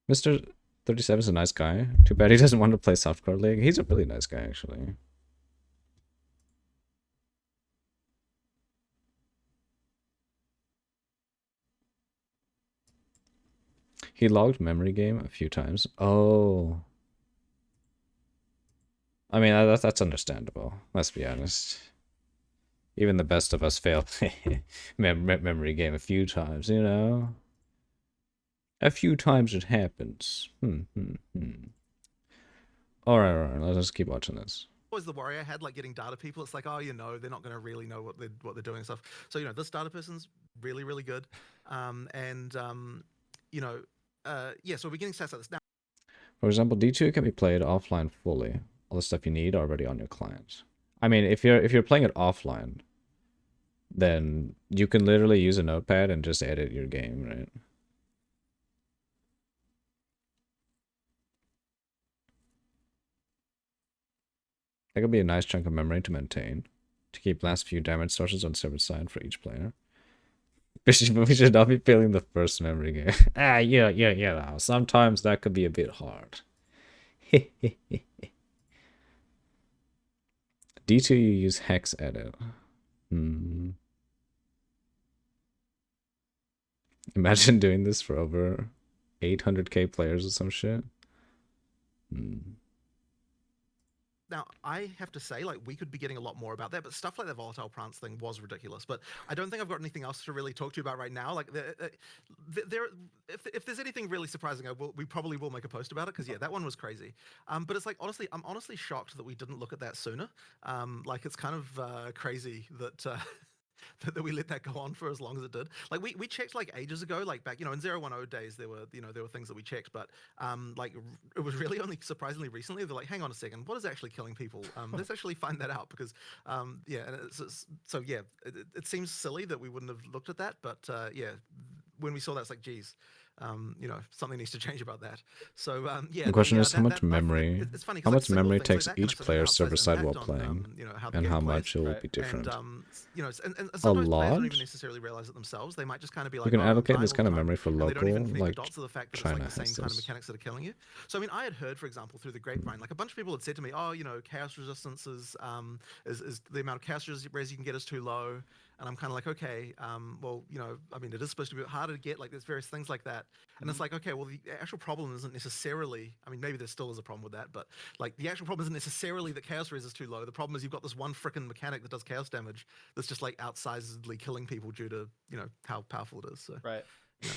A: Mr. 37 is a nice guy. Too bad he doesn't want to play softcore league. He's a really nice guy, actually. He logged memory game a few times. Oh. I mean, that's understandable. Let's be honest. Even the best of us failed memory game a few times, you know? A few times it happens. Alright, let's just keep watching this.
C: Was the worry I had, like getting data people. It's like, oh, they're not going to really know what they're doing and stuff. So this data person's really really good, and yeah. So we're getting stats like this now.
A: For example, D2 can be played offline fully. All the stuff you need already on your client. I mean, if you're playing it offline, then you can literally use a notepad and just edit your game, right? That could be a nice chunk of memory to maintain, to keep last few damage sources on server side for each player. We should not be failing the first memory game. Yeah. Sometimes that could be a bit hard. D2 you use hex edit. Imagine doing this for over 800k players or some shit.
C: Now, I have to say, like, we could be getting a lot more about that, but stuff like that volatile prance thing was ridiculous. But I don't think I've got anything else to really talk to you about right now. Like, if there's anything really surprising, we probably will make a post about it, because yeah, that one was crazy. But it's like, honestly, I'm honestly shocked that we didn't look at that sooner. Like, it's kind of crazy that that we let that go on for as long as it did. Like we checked like ages ago, like back, in 010 days, there were things that we checked, but like it was really only surprisingly recently they're like, hang on a second, what is actually killing people? Let's actually find that out, because yeah, and so yeah, it seems silly that we wouldn't have looked at that, but yeah, when we saw that, it's like, geez, something needs to change about that. So yeah,
A: the question is
C: that,
A: how much
C: that,
A: memory,
C: it's funny,
A: how
C: like
A: much
C: simple
A: memory
C: things like
A: takes
C: that can
A: each
C: have such an
A: player
C: outsized
A: server side while
C: impact on,
A: playing,
C: how the
A: and
C: game
A: how
C: plays.
A: much it will
B: Right.
A: be different.
C: And and sometimes players don't even
A: lot?
C: necessarily realize it themselves. They might just kind of be
A: You
C: like,
A: can
C: "Oh, I'm
A: allocate
C: dying
A: this
C: all
A: kind
C: the
A: of
C: time,"
A: memory for
C: and they don't even
A: local,
C: connect the
A: like
C: dots to the fact that it's
A: China
C: like the same
A: has
C: kind of
A: this.
C: mechanics that are killing you. So I mean, I had heard, for example, through the grapevine, like a bunch of people had said to me, "Oh, chaos resistance is the amount of chaos res you can get is too low," and I'm kind of like, okay, well, I mean, it is supposed to be harder to get. Like, there's various things like that, and it's like, okay, well, the actual problem isn't necessarily. I mean, maybe there still is a problem with that, but like the actual problem isn't necessarily that chaos res is too low. The problem is you've got this one frickin' mechanic that does chaos damage that's just like outsizedly killing people due to how powerful it is. So
B: Right.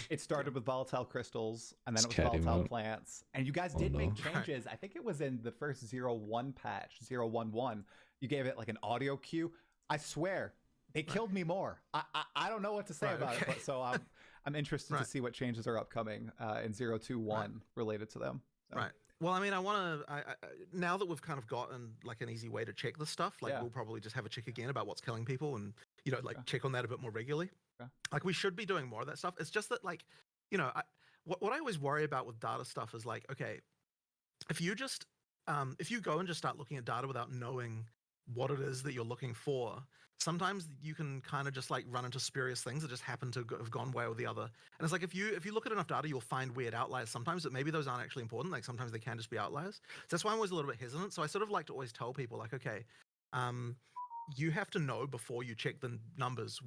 B: It started with volatile crystals, and then
A: It's
B: it was
A: cat
B: volatile
A: emote.
B: plants. And you guys
A: Oh
B: did make
A: no.
B: changes. I think it was in the first 01 patch, 011. You gave it like an audio cue. I swear, they killed me more. I don't know what to say
C: Right,
B: about it,
C: okay.
B: but so I'm interested to
C: Right.
B: see what changes are upcoming in 021 related to them. So,
C: Right. Well, I mean, I want to. Now that we've kind of gotten like an easy way to check this stuff, like
B: Yeah.
C: we'll probably just have a check again about what's killing people, and like
B: Okay.
C: check on that a bit more regularly.
B: Okay.
C: Like we should be doing more of that stuff. It's just that, like, what I always worry about with data stuff is like, okay, if you just if you go and just start looking at data without knowing what it is that you're looking for, sometimes you can kind of just like run into spurious things that just happen to have gone one way or the other. And it's like, if you look at enough data, you'll find weird outliers sometimes, but maybe those aren't actually important. Like sometimes they can just be outliers. So that's why I'm always a little bit hesitant. So I sort of like to always tell people, like, okay, you have to know before you check the numbers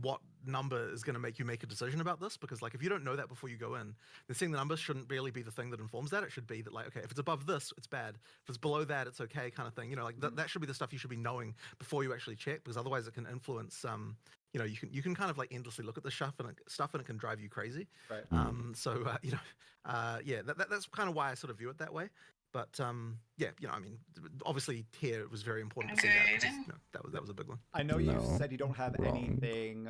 C: what number is going to make you make a decision about this, because like if you don't know that before you go in, then seeing the numbers shouldn't really be the thing that informs that. It should be that, like, okay, if it's above this, it's bad. If it's below that, it's okay, kind of thing. Like that should be the stuff you should be knowing before you actually check, because otherwise it can influence you can kind of like endlessly look at the stuff and it can drive you crazy.
B: Right.
C: So yeah, that's kind of why I sort of view it that way. But yeah, I mean, obviously here it was very important to see that, because that was a big one.
B: I know you
A: No,
B: said you don't have
A: wrong.
B: anything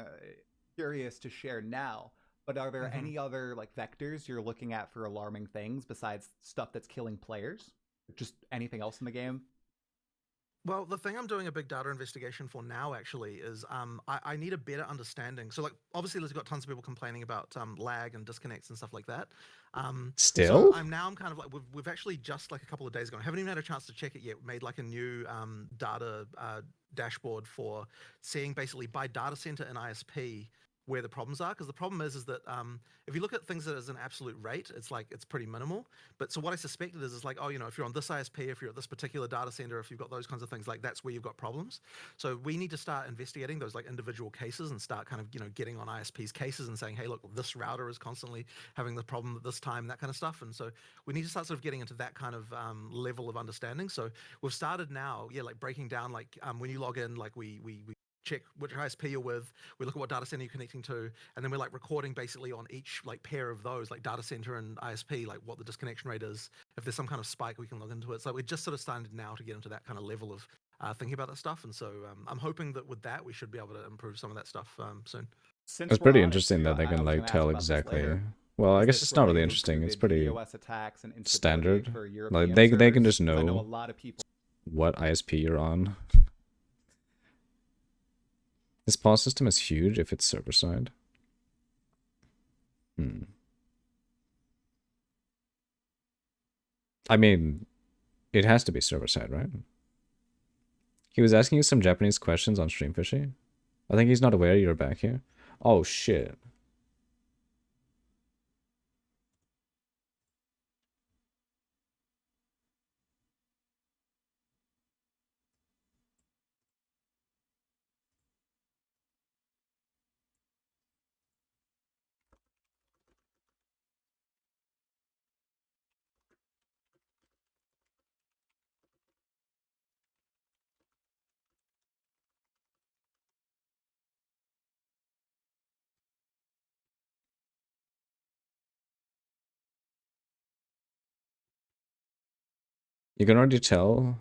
B: curious to share now, but are there any other like vectors you're looking at for alarming things besides stuff that's killing players? Just anything else in the game?
C: Well, the thing I'm doing a big data investigation for now actually is I need a better understanding. So like obviously there's got tons of people complaining about lag and disconnects and stuff like that.
A: Still?
C: So I'm kind of like we've actually just like a couple of days ago, I haven't even had a chance to check it yet, made like a new data dashboard for seeing basically by data center and ISP where the problems are, because the problem is that if you look at things that as an absolute rate, it's like it's pretty minimal. But so what I suspected is like, oh, if you're on this ISP, if you're at this particular data center, if you've got those kinds of things, like that's where you've got problems. So we need to start investigating those like individual cases and start kind of getting on ISP's cases and saying, hey, look, this router is constantly having the problem at this time, that kind of stuff. And so we need to start sort of getting into that kind of level of understanding. So we've started now, yeah, like breaking down like when you log in, like we check which ISP you're with, we look at what data center you're connecting to, and then we're like recording basically on each like pair of those, like data center and ISP, like what the disconnection rate is. If there's some kind of spike, we can log into it. So we're just sort of starting now to get into that kind of level of thinking about that stuff. And so I'm hoping that with that, we should be able to improve some of that stuff soon.
B: Since
A: It's
B: we're
A: pretty
B: on it
A: interesting
B: too,
A: that they
B: I
A: can
B: was
A: like
B: going to ask
A: tell
B: about this
A: exactly.
B: later.
A: Well, I
B: Is
A: guess
B: this
A: it's not really
B: related
A: interesting.
B: to
A: It's
B: the
A: pretty
B: DDoS attacks and instability
A: standard.
B: for
A: Like
B: European
A: they can just
B: servers? 'Cause I know a
A: know
B: lot of people.
A: what ISP you're on. This pause system is huge if it's server side. I mean, it has to be server side, right? He was asking you some Japanese questions on Streamfishy. I think he's not aware you're back here. Oh shit. You can already tell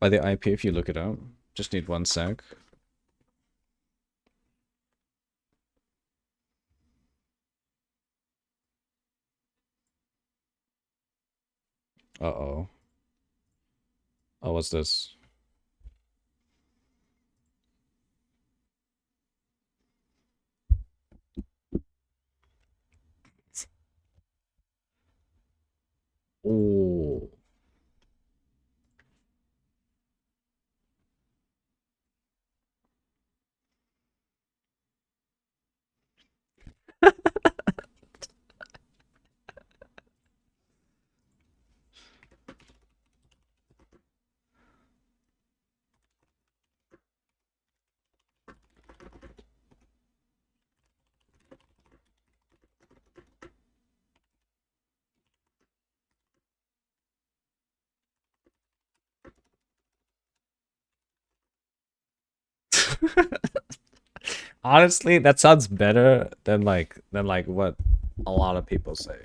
A: by the IP if you look it up. Just need 1 sec. Uh-oh. Oh, what's this? Oh. Honestly, that sounds better than like what a lot of people say.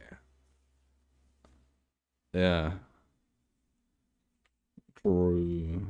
A: Yeah. True.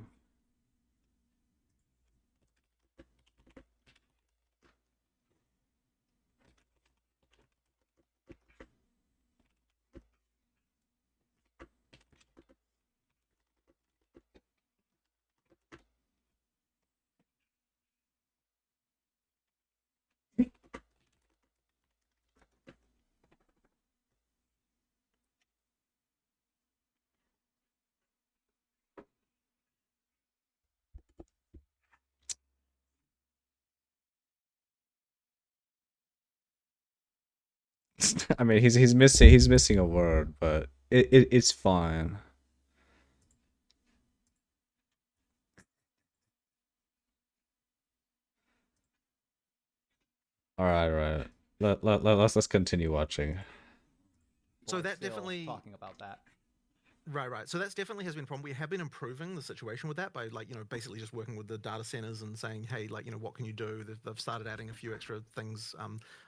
A: I mean, he's missing a word, but it's fine. All right. Let's continue watching.
C: So
B: Are
C: that
B: still
C: definitely
B: talking about that.
C: Right. So that's definitely has been a problem. We have been improving the situation with that by like, basically just working with the data centers and saying, hey, like, what can you do? They've started adding a few extra things.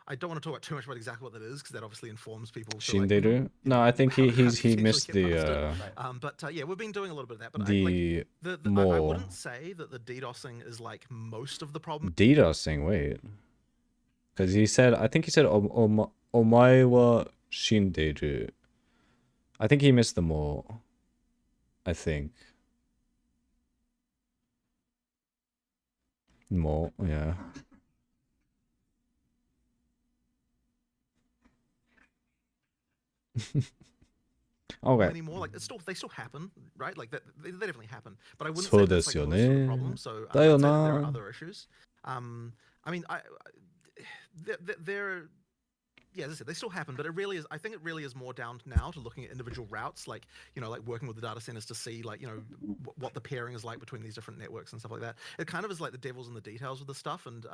C: I don't want to talk about too much about exactly what that is because that obviously informs people. So like,
A: Shinderu? No, I think
C: how
A: he
C: to
A: he
C: potentially
A: missed
C: get past it.
B: Right.
C: But yeah, we've been doing a little bit of that. But
A: the
C: I
A: more
C: wouldn't say that the DDoSing is like most of the problem.
A: DDoSing. Wait, because I think he said omae wa shinderu. I think he missed the more. I think more. Yeah. Okay.
C: Anymore. Like they still happen, right? Like that they definitely happen. But I wouldn't say
A: そう
C: that's
A: です
C: like
A: よ
C: most of the
A: ね。
C: problem. So
A: だよ
C: I'd say that there are
A: な。
C: other issues. I mean, they're yeah, as I said, they still happen, but it really is. I think it really is more down now to looking at individual routes, like like working with the data centers to see like what the pairing is like between these different networks and stuff like that. It kind of is like the devil's in the details with the stuff. And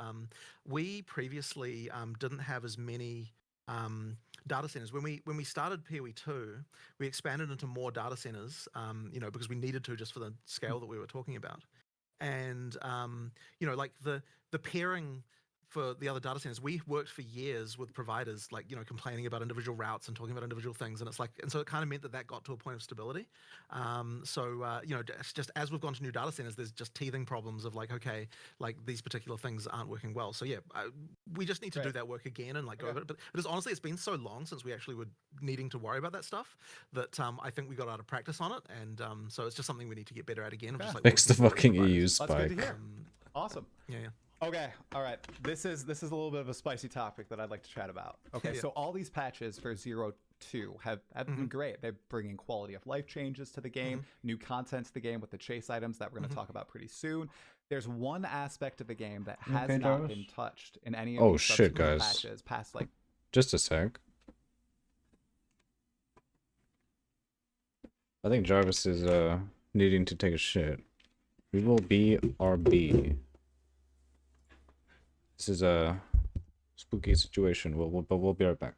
C: we previously didn't have as many data centers when we started PoE2. We expanded into more data centers, because we needed to just for the scale that we were talking about. and you know, like the pairing for the other data centers, we worked for years with providers, like, you know, complaining about individual routes and talking about individual things, and it's like, and so it kind of meant that that got to a point of stability. You know, just as we've gone to new data centers, there's just teething problems of like, okay, like these particular things aren't working well. So yeah, we just need to do
B: Right.
C: that work again and like go
B: Okay.
C: over it. But it's honestly, it's been so long since we actually were needing to worry about that stuff that I think we got out of practice on it, and so it's just something we need to get better at again. Of
B: Okay.
C: just like
A: Fix the
C: working with
A: fucking
C: providers.
A: EU
B: That's good to
A: spike.
B: hear. Awesome.
C: Yeah, yeah.
B: Okay, all right. This is a little bit of a spicy topic that I'd like to chat about. Okay,
C: Yeah.
B: so all these patches for 0.2 have been great. They're bringing quality of life changes to the game, new content to the game with the chase items that we're going to talk about pretty soon. There's one aspect of the game that has
A: Okay,
B: not
A: Jarvis?
B: been touched in any of
A: Oh
B: these
A: shit,
B: subsequent
A: guys.
B: patches past like.
A: Just a sec. I think Jarvis is needing to take a shit. We will be RB. This is a spooky situation. But we'll be right back.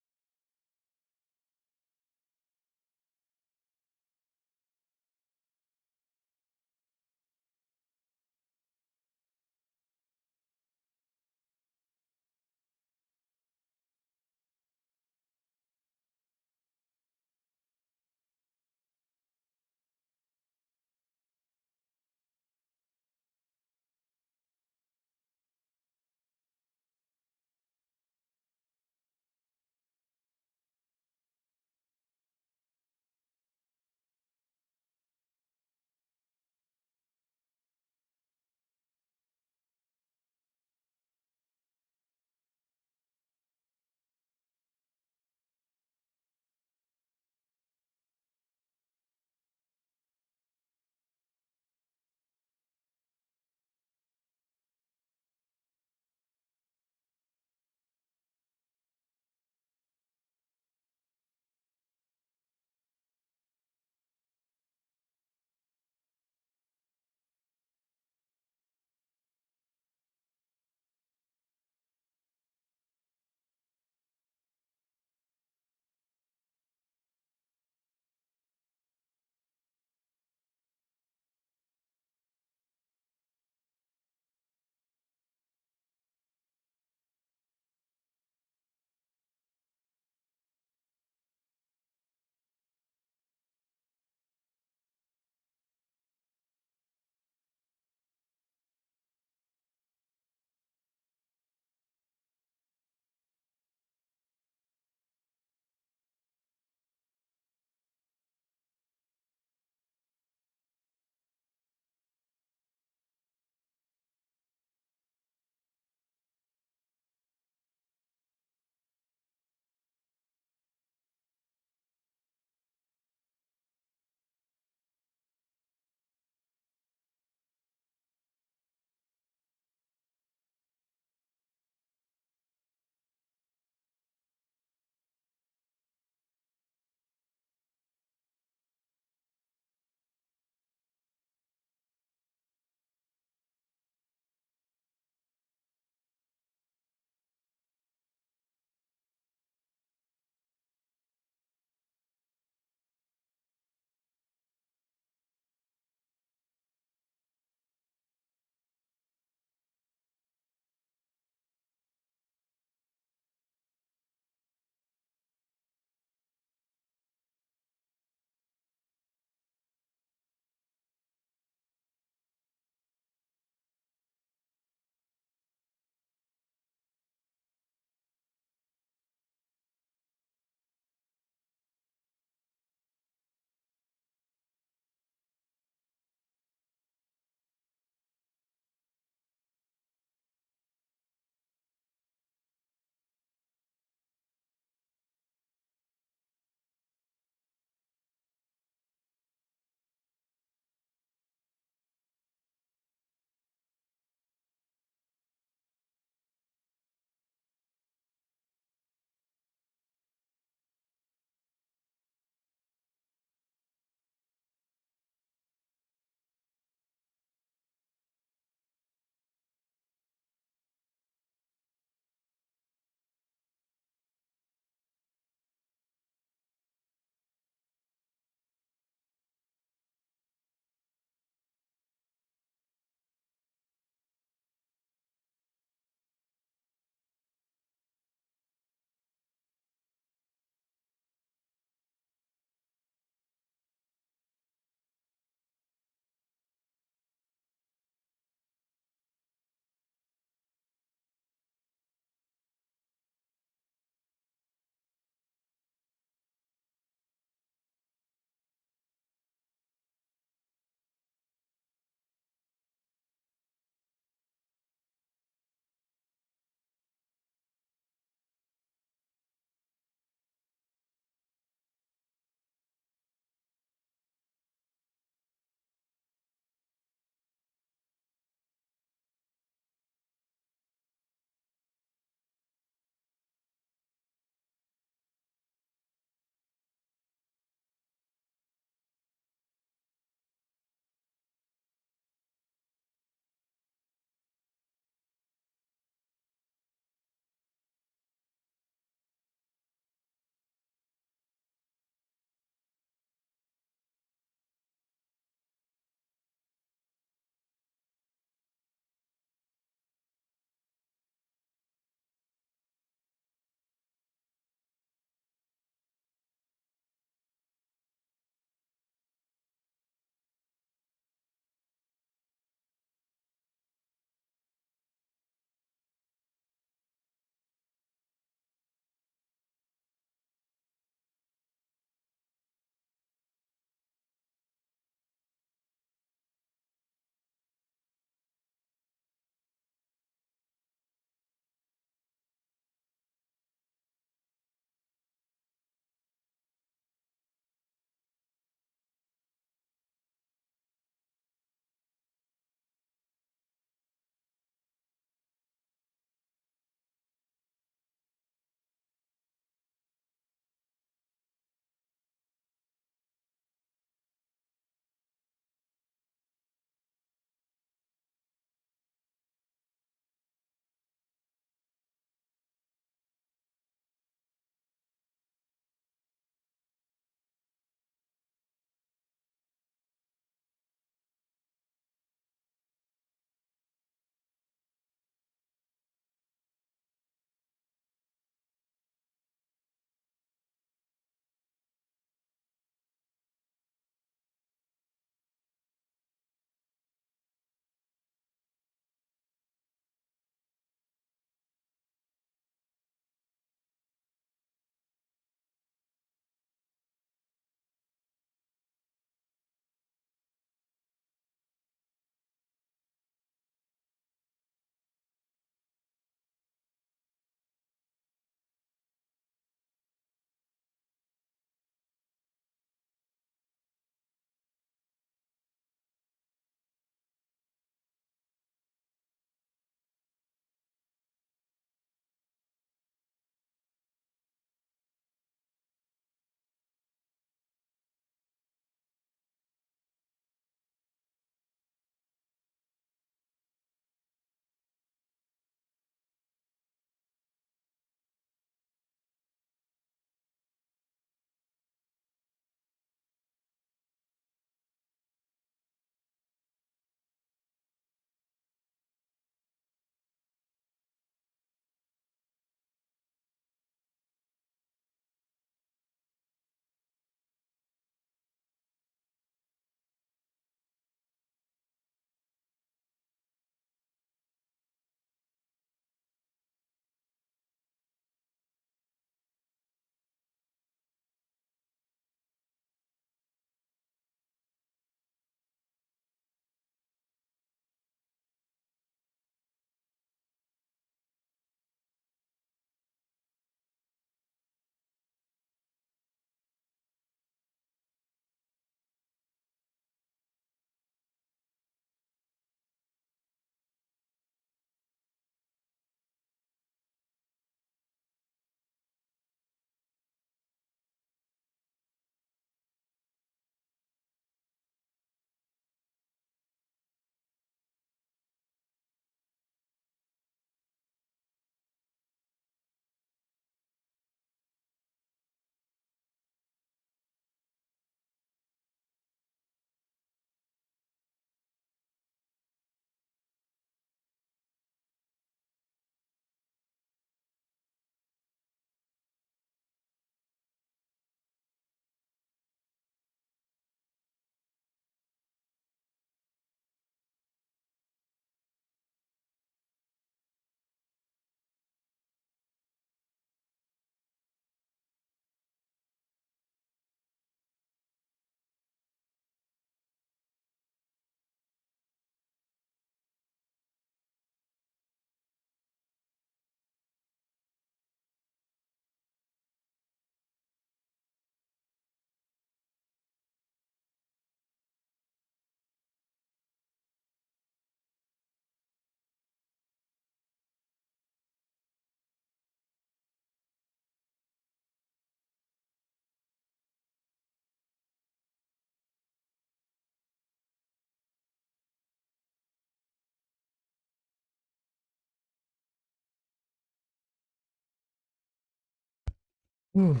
A: Whew.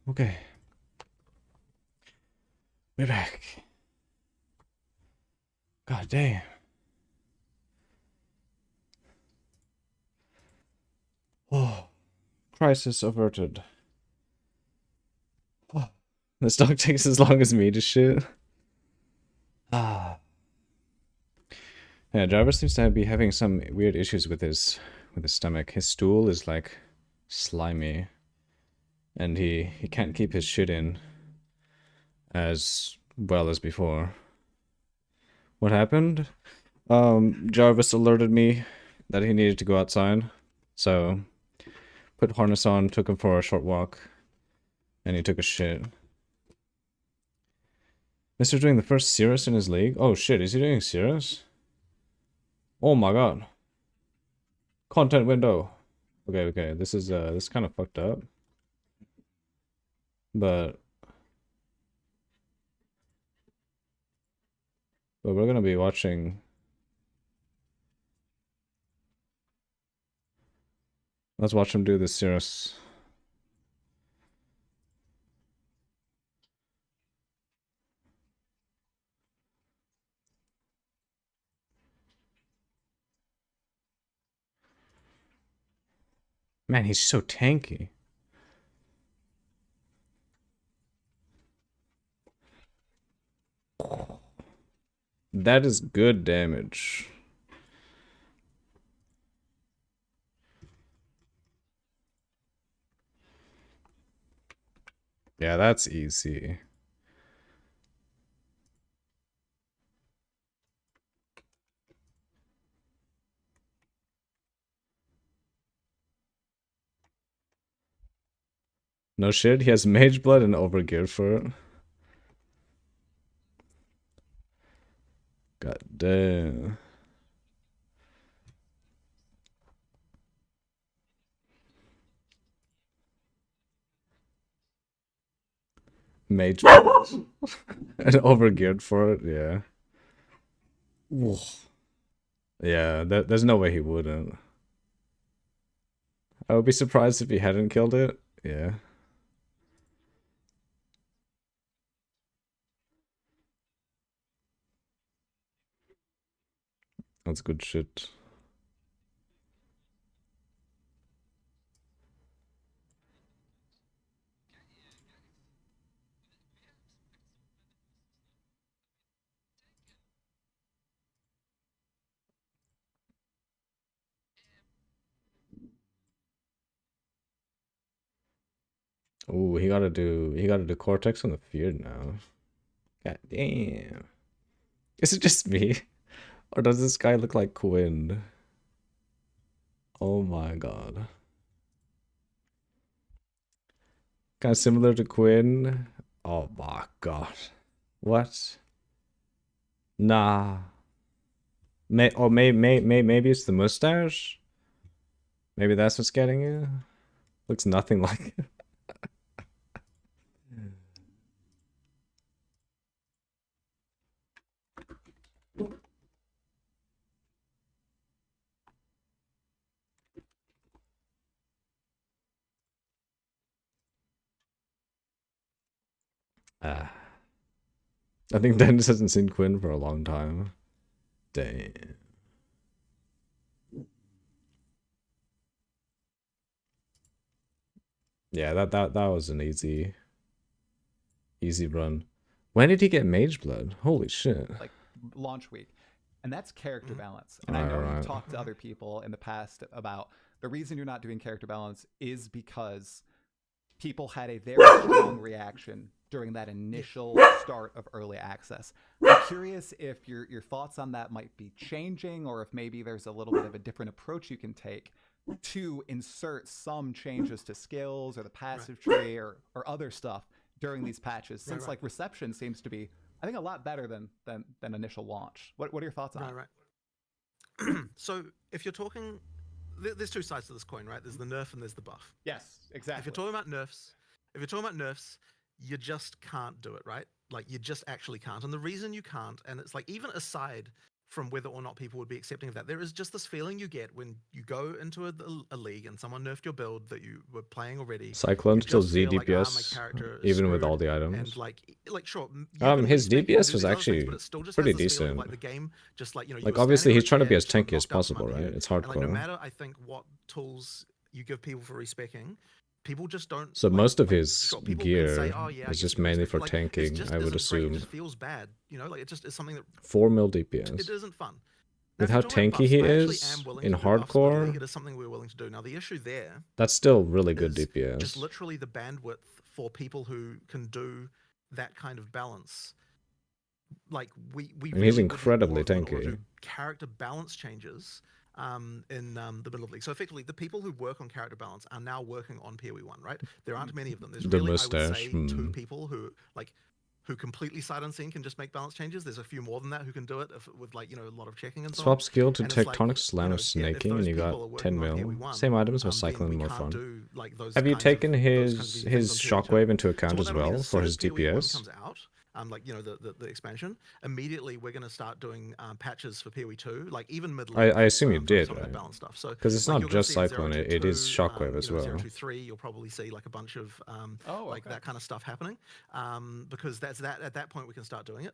A: Okay. We're back. God damn. Oh. Crisis averted. Oh. This dog takes as long as me to shit. Ah. Yeah, Jarvis seems to be having some weird issues with his stomach. His stool is like slimy. And he can't keep his shit in as well as before. What happened? Jarvis alerted me that he needed to go outside. So put harness on, took him for a short walk, and he took a shit. Mr. doing the first Cirrus in his league? Oh shit, is he doing Cirrus? Oh my god. Content window. Okay, this is kind of fucked up. But we're gonna be watching. Let's watch him do the Cirrus. Man, he's so tanky. That is good damage. Yeah, that's easy. No shit, he has Mage Blood and Overgeared for it. God damn. Mage Blood. And Overgeared for it, yeah. Yeah, there's no way he wouldn't. I would be surprised if he hadn't killed it. Yeah. That's good shit. Ooh, he gotta do Cortex on the Feared now. God damn. Is it just me? Or does this guy look like Quinn? Oh my god. Kind of similar to Quinn. Oh my god. What? Nah. Maybe it's the mustache? Maybe that's what's getting you? Looks nothing like it. Ah. I think Dennis hasn't seen Quinn for a long time. Damn. Yeah, that was an easy run. When did he get Mage Blood? Holy shit.
B: Like launch week. And that's character balance. And I know you've talked to other people in the past about the reason you're not doing character balance is because people had a very strong reaction during that initial start of early access. I'm curious if your thoughts on that might be changing, or if maybe there's a little bit of a different approach you can take to insert some changes to skills or the passive tree or other stuff during these patches, since like reception seems to be, I think, a lot better than initial launch. What are your thoughts on it?
C: Right. So if you're talking, there's two sides to this coin, right? There's the nerf and there's the buff.
B: Yes, exactly.
C: If you're talking about nerfs, you just can't do it, right? Like you just actually can't. And the reason you can't, and it's like even aside from whether or not people would be accepting of that. There is just this feeling you get when you go into a league and someone nerfed your build that you were playing already.
A: Cyclone
C: You
A: still
C: just
A: Z
C: feel like, my
A: DPS,
C: character is
A: even with all
C: screwed.
A: the
C: And
A: items.
C: like sure, you can
A: His
C: respec, you can
A: DPS
C: do
A: was
C: these other things,
A: actually
C: but it still just
A: pretty
C: has this feeling of,
A: decent.
C: like, the game just like, you
A: Like,
C: were
A: obviously
C: standing
A: he's
C: on a
A: trying to be
C: chair,
A: as
C: just, like,
A: tanky as
C: knocked out from
A: possible,
C: under
A: right?
C: you.
A: It's
C: And like, no
A: hardcore.
C: matter I think what tools you give people for respecing, people just don't.
A: So
C: like,
A: most of
C: like,
A: his
C: sure, people
A: gear
C: can say, oh yeah, I
A: is
C: give
A: just
C: people
A: mainly
C: respect,
A: for
C: but, like, it
A: tanking,
C: just
A: I would
C: isn't great. It
A: assume.
C: just feels bad, like it just is something that
A: 4 mil
C: it
A: DPS.
C: isn't fun. Now,
A: With
C: if
A: how
C: you're talking about
A: tanky
C: buffs,
A: he
C: I actually
A: is
C: am willing
A: in
C: to do buffs mid league.
A: hardcore,
C: It is something we're willing to do. Now, the issue there
A: that's still really good
C: is just
A: DPS.
C: literally the bandwidth for people who can do that kind of balance. Like, we
A: And he's
C: really would need more
A: incredibly
C: of them in order to
A: tanky.
C: do character balance changes in the middle of league. So effectively, the people who work on character balance are now working on PoE 1, right? There aren't many of them. There's
A: The
C: really, I would
A: mustache.
C: say, 2 people who completely sight unseen can just make balance changes. There's a few more than that who can do it with, like, a lot of checking and so on.
A: Swap skill to
C: And it's
A: tectonic
C: like,
A: slam of
C: if
A: snaking and
C: those
A: you got
C: people are
A: 10
C: working on
A: mil.
C: PoE 1,
A: Same items, but
C: then
A: cycling
C: we
A: more
C: can't
A: fun.
C: do, like, those
A: Have you
C: kinds of
A: taken
C: those
A: his
C: kinds of easy things on PoE 2.
A: shockwave into
C: So
A: account
C: what
A: as
C: that'll mean
A: well
C: is, as
A: for
C: soon
A: his
C: as PoE 1
A: DPS?
C: comes out, like, the expansion, immediately we're going to start doing patches for PoE 2, like even mid league.
A: I assume you
C: for
A: did,
C: some of that
A: right?
C: balance stuff. So
A: Because it's
C: like,
A: not
C: you're going to
A: just
C: see in
A: cyclone, it
C: 022,
A: is shockwave as well.
C: 023, you'll probably see like a bunch of
B: Oh,
C: like
B: okay.
C: that kind of stuff happening, because that's at that point we can start doing it.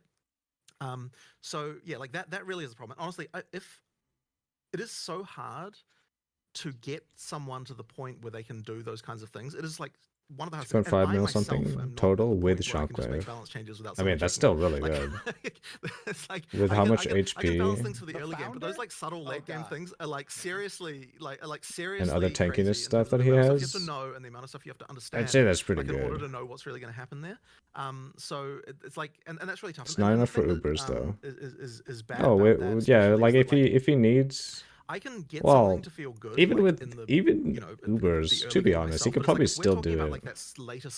C: So yeah, like that really is a problem. Honestly, if it is so hard to get someone to the point where they can do those kinds of things, it is like one of the hardest things. And
A: 2.5
C: I
A: mil
C: myself
A: something
C: am not at the
A: total with
C: point where I can just make
A: shockwave.
C: balance changes without
A: I mean,
C: someone
A: that's
C: checking
A: still
C: it.
A: really
C: Like,
A: good.
C: it's like
A: With
C: I
A: how
C: can,
A: much
C: I can balance
A: HP
C: things for the
B: The
C: early game, but those
B: founder?
C: like subtle
B: Oh,
C: late game
B: God.
C: things are like seriously
A: and other
C: seriously
A: tankiness
C: crazy in
A: stuff
C: terms of
A: that
C: the
A: he
C: amount of stuff you have
A: has,
C: to know and the amount of stuff you have to understand.
A: I'd say that's pretty
C: like, in order
A: good.
C: to know what's really going to happen there. So it's like, and that's really tough.
A: It's
C: And
A: not
C: the
A: enough for
C: thing that
A: Ubers though.
C: is bad
A: Oh,
C: about that,
A: yeah,
C: especially,
A: like
C: is that,
A: if he needs,
C: I can get
A: well,
C: something to feel good,
A: even
C: like,
A: with
C: in the
A: even
C: the
A: Ubers,
C: early
A: to be
C: game
A: honest,
C: myself,
A: he could
C: but it's
A: probably
C: like, if we're
A: still
C: talking
A: do
C: about
A: it.
C: like that later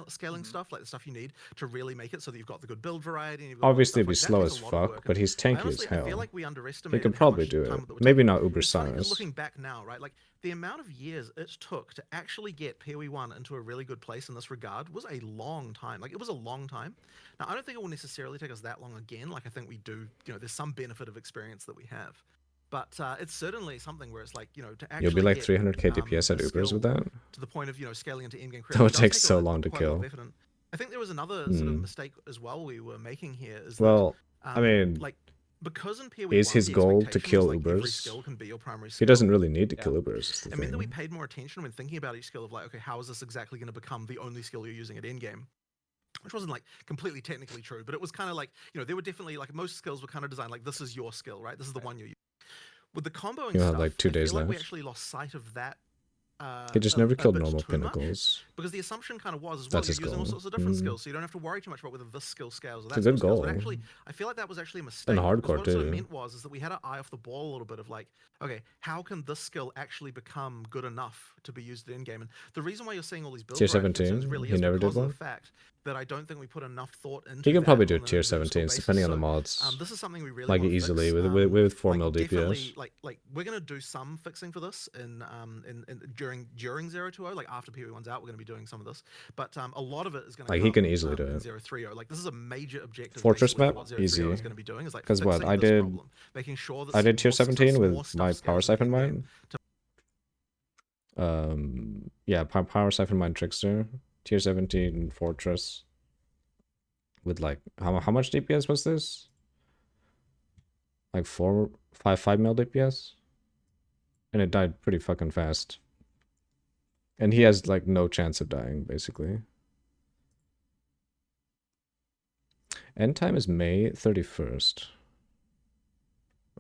C: scaling stuff, like the stuff you need to really make it so that you've got the good build variety and you've got all that
A: Obviously,
C: stuff,
A: it'd be
C: like, that
A: slow
C: takes
A: as
C: a lot of
A: fuck,
C: work.
A: but
C: And
A: he's
C: I
A: tanky as
C: honestly, I feel
A: hell.
C: like we
A: He
C: underestimated
A: could
C: how
A: probably
C: much
A: do
C: time
A: it.
C: that would
A: Maybe
C: take.
A: not Uber
C: It's funny, just
A: size.
C: looking back now, right? Like, the amount of years it took to actually get PoE 1 into a really good place in this regard was a long time. Like, it was a long time. Now, I don't think it will necessarily take us that long again. Like, I think we do, there's some benefit of experience that we have. But it's certainly something where it's like, to actually
A: You'll be like
C: get
A: 300k DPS at
C: a
A: Ubers with
C: skill
A: that?
C: to the point of, scaling into in-game
A: That
C: crit,
A: would
C: does
A: take
C: take
A: so long to
C: quite a lot of
A: kill.
C: effort. And I think there was another sort of mistake as well we were making here, is that,
A: Well, I mean,
C: like, because in PoE
A: is
C: 1,
A: his
C: the
A: goal to
C: expectation
A: kill
C: was, like, every
A: Ubers?
C: skill can be your primary
A: He
C: skill.
A: doesn't really need to
B: Yeah.
A: kill Ubers, is the
C: It meant that we
A: thing.
C: paid more attention when thinking about each skill of, like, okay, how is this exactly going to become the only skill you're using at endgame? Which wasn't, like, completely technically true, but it was kind of like, there were definitely, like, most skills were kind of designed like, this is your skill, right? This is the one you're using. With the comboing
A: You have
C: stuff,
A: like 2
C: I
A: days
C: feel like we
A: left.
C: actually lost sight of that
A: He just
C: a
A: never killed
C: bit
A: normal
C: too much,
A: pinnacles.
C: because the assumption kind of was, as well,
A: That's
C: you're
A: his
C: using all
A: goal.
C: sorts of different skills, so you don't have to worry too much about whether this skill scales or that
A: It's a
C: skill
A: good
C: scales. But
A: goal.
C: actually, I feel like that was actually a mistake.
A: And
C: because
A: hardcore
C: what it sort of
A: too.
C: meant was that we had our eye off the ball a little bit of, like, okay, how can this skill actually become good enough to be used in game? And the reason why you're seeing all these build
A: Tier
C: variety
A: 17,
C: concerns really
A: he
C: is
A: never did
C: because of
A: one?
C: the fact that I don't think we put enough thought into
A: He could
C: that
A: probably do
C: on an
A: tier
C: individual
A: 17s
C: basis.
A: depending on the
C: So,
A: mods.
C: this is something we really
A: Like
C: want to
A: easily
C: fix.
A: with 4
C: Like,
A: mil
C: definitely,
A: DPS.
C: like we're gonna do some fixing for this in during 020, like after PoE 1's out, we're gonna be doing some of this. But a lot of it is gonna
A: Like,
C: come
A: he can easily do
C: in
A: it.
C: 030. Like, this is a major objective.
A: Fortress
C: basically,
A: map,
C: for what 030
A: easy.
C: is gonna be doing is, like,
A: Because what
C: fixing
A: I
C: this
A: did,
C: problem, making sure that
A: I did tier
C: more
A: 17 with
C: stuff
A: my power
C: scales in
A: siphon
C: in-game.
A: mine. Yeah, power siphon mine trickster, tier 17 fortress. With like how much DPS was this? Like 5 mil DPS, and it died pretty fucking fast. And he has like no chance of dying basically. End time is May 31st.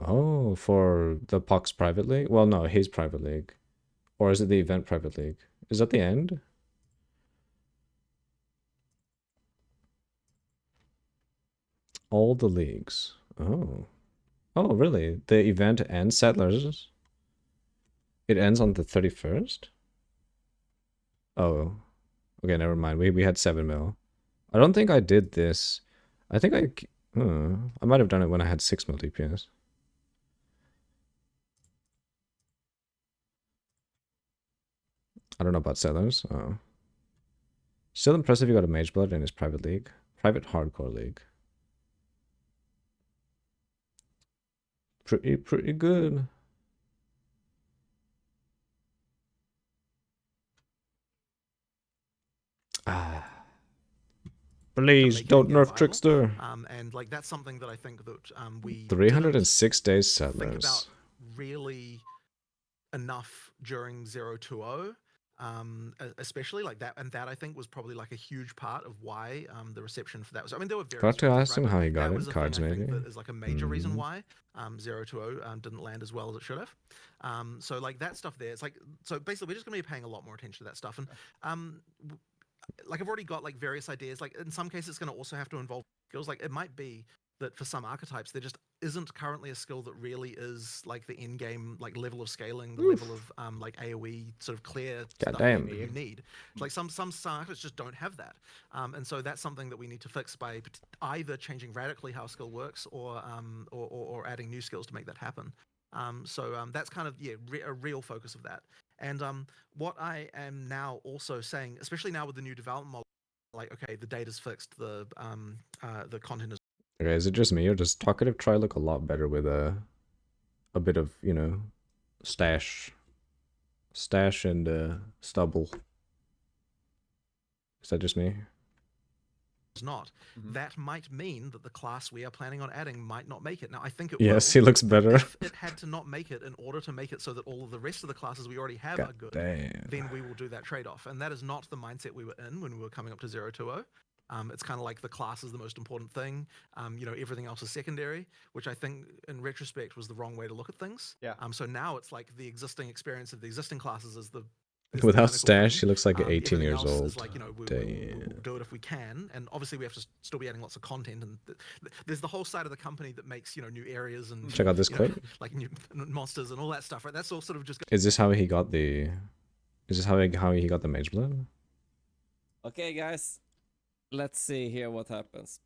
A: Oh, for the Puck's private league? Well, no, his private league. Or is it the event private league? Is that the end? All the leagues. Oh. Oh, really? The event and Settlers? It ends on the 31st? Oh. Okay, never mind. We had 7 mil. I don't think I did this. I think I might have done it when I had 6 mil DPS. I don't know about Settlers. Oh. Still impressive you got a Mage Blood in his private league. Private hardcore league. pretty good. Ah. Please
C: making
A: don't
C: it
A: nerf
C: viable.
A: Trickster.
C: And like that's something that I think that we
A: 306 days
C: didn't think
A: settlers.
C: about really enough during 020, especially like that, and that I think was probably like a huge part of why the reception for that was. I mean, there were various
A: Got to
C: reasons,
A: ask
C: right?
A: him
C: But
A: how he got
C: that
A: it.
C: was a
A: Cards,
C: thing I
A: maybe.
C: think that is like a major reason why 020 didn't land as well as it should have. So like that stuff there, it's like, so basically we're just gonna be paying a lot more attention to that stuff. And like I've already got like various ideas. Like in some cases, it's going to also have to involve skills. Like it might be that for some archetypes, there just isn't currently a skill that really is like the in-game like level of scaling, the level of like AOE sort of clear stuff that you need. Like some archetypes just don't have that, and so that's something that we need to fix by either changing radically how a skill works or adding new skills to make that happen. So that's kind of a real focus of that. And what I am now also saying, especially now with the new development model, like okay, the data's fixed, the content is.
A: Okay, is it just me or does Talkative Tri look a lot better with a bit of, you know, stash and stubble? Is that just me?
C: Not. That might mean that the class we are planning on adding might not make it. Now I think it
A: yes,
C: will.
A: He looks better.
C: If it had to not make it in order to make it so that all of the rest of the classes we already have are good, then we will do that trade-off. And that is not the mindset we were in when we were coming up to 020. It's kind of like the class is the most important thing. You know, everything else is secondary, which I think in retrospect was the wrong way to look at things.
B: Yeah.
C: So now it's like the existing experience of the existing classes is the
A: without stash, he looks like 18 years
C: else
A: old.
C: is like, you know, we'll do it if we can, and obviously we have to still be adding lots of content. And there's the whole side of the company that makes, you know, new areas and
A: check out this clip,
C: like new monsters and all that stuff, right? That's all sort of just.
A: Is this how he got the? Is this how he got the mage blood?
D: Okay, guys, let's see here what happens.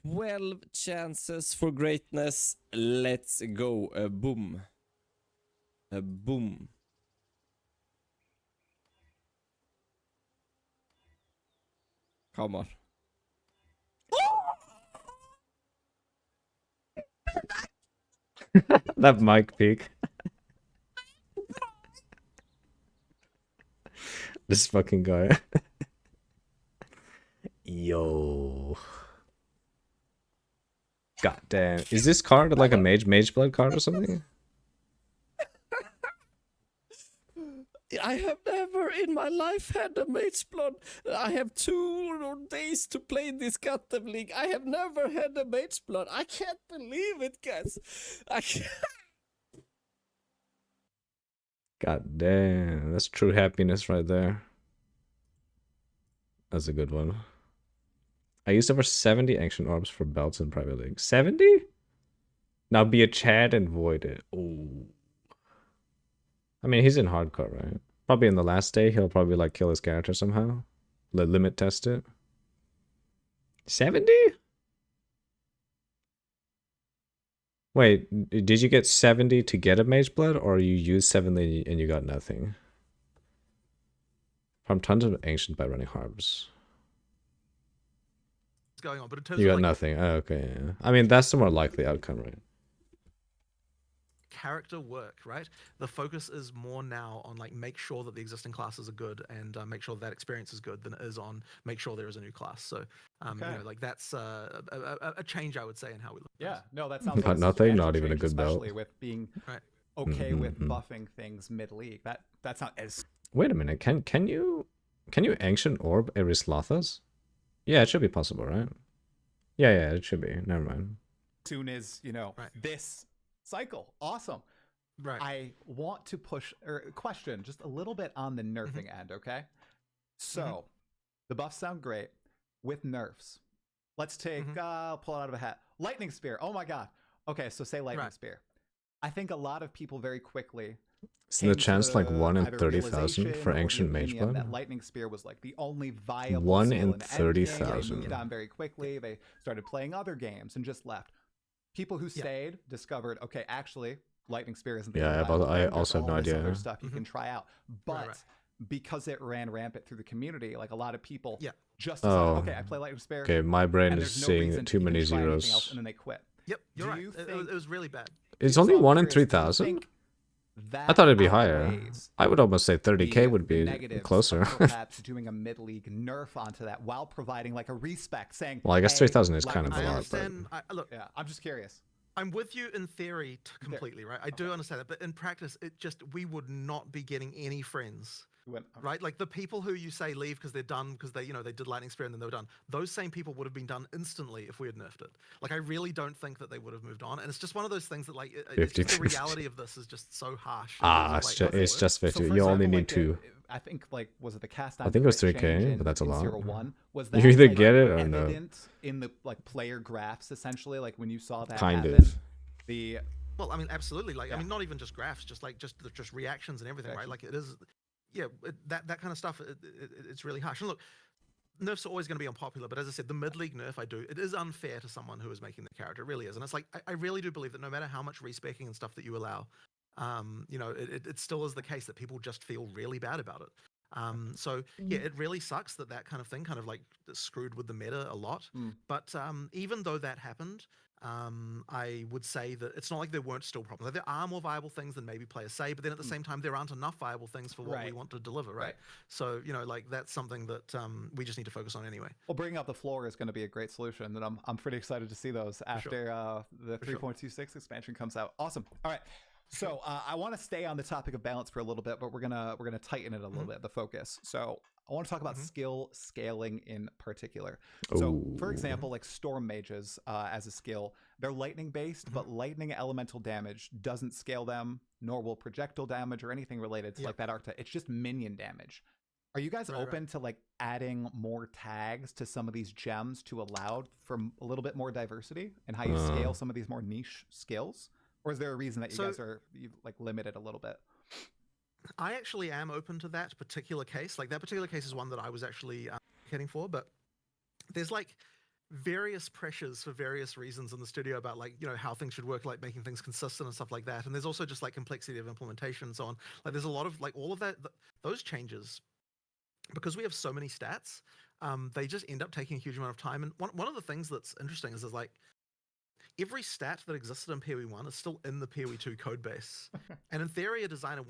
D: 12 chances for greatness. Let's go. Boom. Boom. Come on.
A: That mic peak. This fucking guy. Yo. God damn. Is this card like a mage blood card or something?
D: I have never in my life had a mage blood. I have 2 days to play this Custom League. I have never had a mage blood. I can't believe it, guys. I can't.
A: God damn. That's true happiness right there. That's a good one. I used over 70 ancient orbs for belts in private league. 70? Now be a Chad and void it. Ooh. I mean, he's in hardcore, right? Probably in the last day, he'll probably like kill his character somehow. Limit test it. 70? Wait, did you get 70 to get a mage blood, or you used 70 and you got nothing? From tons of ancient by running harbs.
C: Going on, but in terms
A: You
C: of
A: got
C: like,
A: nothing. Oh, okay, yeah. I mean, that's the more likely outcome, right?
C: character work, right? The focus is more now on like make sure that the existing classes are good and make sure that experience is good than it is on make sure there is a new class. So you know, like that's a change, I would say, in how we look at things.
B: No, that sounds
A: Not nothing, not even a good belt.
B: especially with being okay with buffing things mid-league. That's not as.
A: Wait a minute, can you ancient orb Erislothas? Yeah, it should be possible, right? Yeah, it should be. Never mind.
B: Soon as, you know, this cycle. Awesome.
C: Right.
B: I want to push or question just a little bit on the nerfing end, okay? So the buffs sound great with nerfs. Let's take I'll pull it out of a hat. Lightning Spear. Oh my god. Okay, so say Lightning Spear. I think a lot of people very quickly
A: So the chance like 1 in
B: either
A: 30,000
B: realization
A: for
B: or the
A: ancient mage
B: opinion
A: blood?
B: that Lightning Spear was like the only viable
A: 1
B: skill
A: in
B: endgame.
A: 30,000.
B: They moved on very quickly. They started playing other games and just left. People who stayed discovered, okay, actually, Lightning Spear isn't the only viable
A: I
B: thing.
A: also
B: There's
A: have no
B: all this
A: idea.
B: other stuff you can try out. But because it ran rampant through the community, like a lot of people just decided, okay, I play Lightning Spear.
A: Okay, my brain
B: and
A: is
B: there's no
A: seeing
B: reason
A: too
B: to
A: many
B: even try anything else,
A: zeros.
B: and then they quit.
C: Yep, you're
B: Do
C: right.
B: you
C: It
B: think
C: was really bad.
A: It's
B: so
A: only
B: I'm
A: 1 in
B: curious, do you
A: 3,000?
B: think
A: I
B: that
A: thought it'd be higher.
B: outweighs
A: I would almost say 30k would
B: the
A: be
B: negatives
A: closer.
B: of perhaps doing a mid-league nerf onto that while providing like a respec saying,
A: Well, I guess
B: hey,
A: 3,000 is
B: like,
A: kind of a
C: I
A: lot,
C: understand. Look,
B: yeah, I'm just curious.
C: I'm with you in theory completely, right? I do understand that, but in practice, we would not be getting any friends, right? Like the people who you say leave because they're done because they did Lightning Spear and then they were done. Those same people would have been done instantly if we had nerfed it. Like I really don't think that they would have moved on, and it's just one of those things that like it's just the reality of this is just so harsh.
A: It's just 50.
B: for
A: You only
B: example,
A: need
B: like
A: 2.
B: I think like was it the cast
A: I
B: on
A: think it was
B: crit
A: 3K,
B: change
A: but that's a
B: in
A: lot.
B: 0-1? Was
A: You
B: that
A: either
B: like,
A: get it or no.
B: evident in the like player graphs essentially, like when you saw that
A: Kind
B: happen?
A: of.
C: Well, I mean, absolutely. Like, I mean, not even just graphs, just reactions and everything, right? Like, it is, that kind of stuff. It's really harsh. And look, nerfs are always going to be unpopular, but as I said, the mid-league nerf it is unfair to someone who is making the character. It really is, and it's like I really do believe that no matter how much respecing and stuff that you allow, it still is the case that people just feel really bad about it. So yeah, it really sucks that kind of thing kind of like screwed with the meta a lot. But even though that happened, I would say that it's not like there weren't still problems. Like, there are more viable things than maybe players say, but then at the same time, there aren't enough viable things for what we want to deliver, right? So like that's something that we just need to focus on anyway.
B: Well, bringing up the floor is going to be a great solution, and I'm pretty excited to see those after the 3.26 expansion comes out. Awesome. All right. So I want to stay on the topic of balance for a little bit, but we're gonna tighten it a little bit, the focus. So I want to talk about skill scaling in particular. So for example, like storm mages as a skill, they're lightning based, but lightning elemental damage doesn't scale them, nor will projectile damage or anything related to like that archetype. It's just minion damage. Are you guys open to like adding more tags to some of these gems to allow for a little bit more diversity in how you scale some of these more niche skills? Or is there a reason that you guys are like limited a little bit?
C: I actually am open to that particular case. Like that particular case is one that I was actually heading for, but there's like various pressures for various reasons in the studio about like how things should work, like making things consistent and stuff like that. And there's also just like complexity of implementation and so on. Like there's a lot of like all of that those changes, because we have so many stats, they just end up taking a huge amount of time. And one of the things that's interesting is like every stat that existed in PoE 1 is still in the PoE 2 code base. And in theory, a designer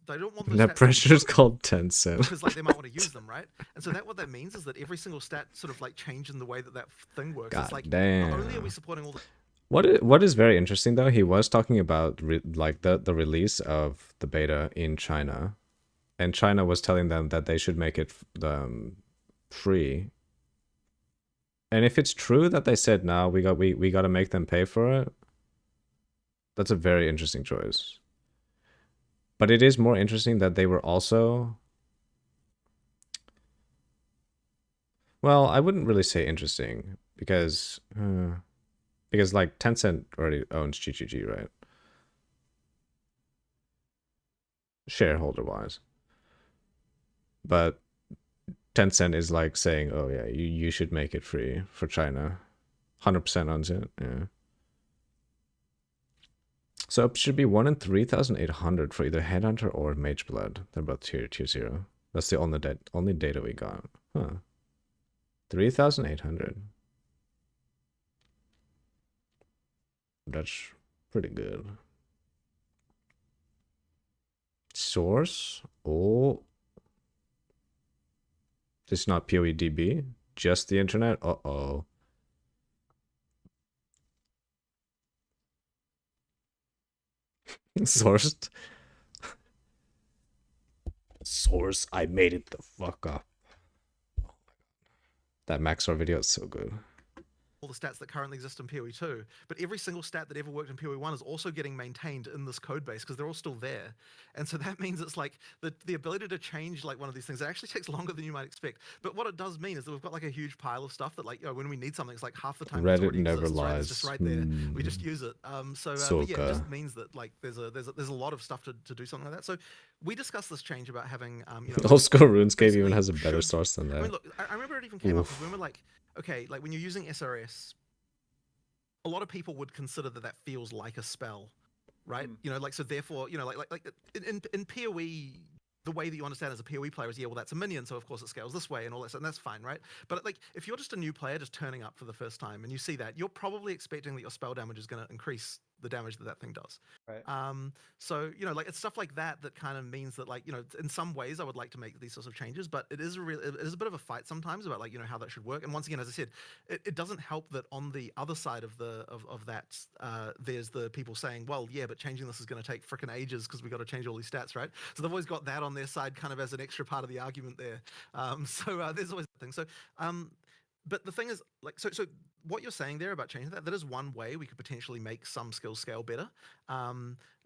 C: they don't want those
A: That
C: stats
A: pressure is called Tencent.
C: because like they might want to use them, right? And so what that means is that every single stat sort of like changed in the way that thing works.
A: God
C: it's like
A: damn.
C: not only are we supporting all the
A: What is very interesting though, he was talking about like the release of the beta in China, and China was telling them that they should make it free. And if it's true that they said no, we got to make them pay for it, that's a very interesting choice. But it is more interesting that they were also, well, I wouldn't really say interesting because like Tencent already owns GGG, right? Shareholder wise. But Tencent is like saying, oh yeah, you should make it free for China. 100% owns it, yeah. So it should be 1 in 3,800 for either Headhunter or Mageblood. They're both tier 0. That's the only data we got. Huh. 3,800. That's pretty good. Source? Oh. This is not PoEDB, just the internet. Uh-oh. Sourced. Source. I made it the fuck up. Oh my god. That Maxor video is so good.
C: all the stats that currently exist in PoE 2, but every single stat that ever worked in PoE 1 is also getting maintained in this code base because they're all still there. And so that means it's like the ability to change like one of these things, it actually takes longer than you might expect. But what it does mean is that we've got like a huge pile of stuff that like, when we need something, it's like half the time
A: Reddit never
C: exists,
A: lies.
C: right? It's just right there. We just use it. But yeah, it just means that like there's a lot of stuff to do something like that. So we discussed this change about having
A: Old school RuneScape even has a better source than that.
C: I mean, look, I remember it even came up because we were like, okay, like when you're using SRS, a lot of people would consider that feels like a spell, right? So therefore, like in PoE, the way that you understand as a PoE player is, yeah, well, that's a minion, so of course it scales this way and all that, and that's fine, right? But like, if you're just a new player just turning up for the first time and you see that, you're probably expecting that your spell damage is going to increase the damage that thing does.
B: Right.
C: So like it's stuff like that that kind of means that, like, in some ways I would like to make these sorts of changes, but it is a bit of a fight sometimes about, like, how that should work. And once again, as I said, it doesn't help that on the other side of that, there's the people saying, well, yeah, but changing this is going to take frickin' ages because we got to change all these stats, right? So they've always got that on their side, kind of as an extra part of the argument there. So there's always that thing. So but the thing is, like, so what you're saying there about changing that is one way we could potentially make some skills scale better.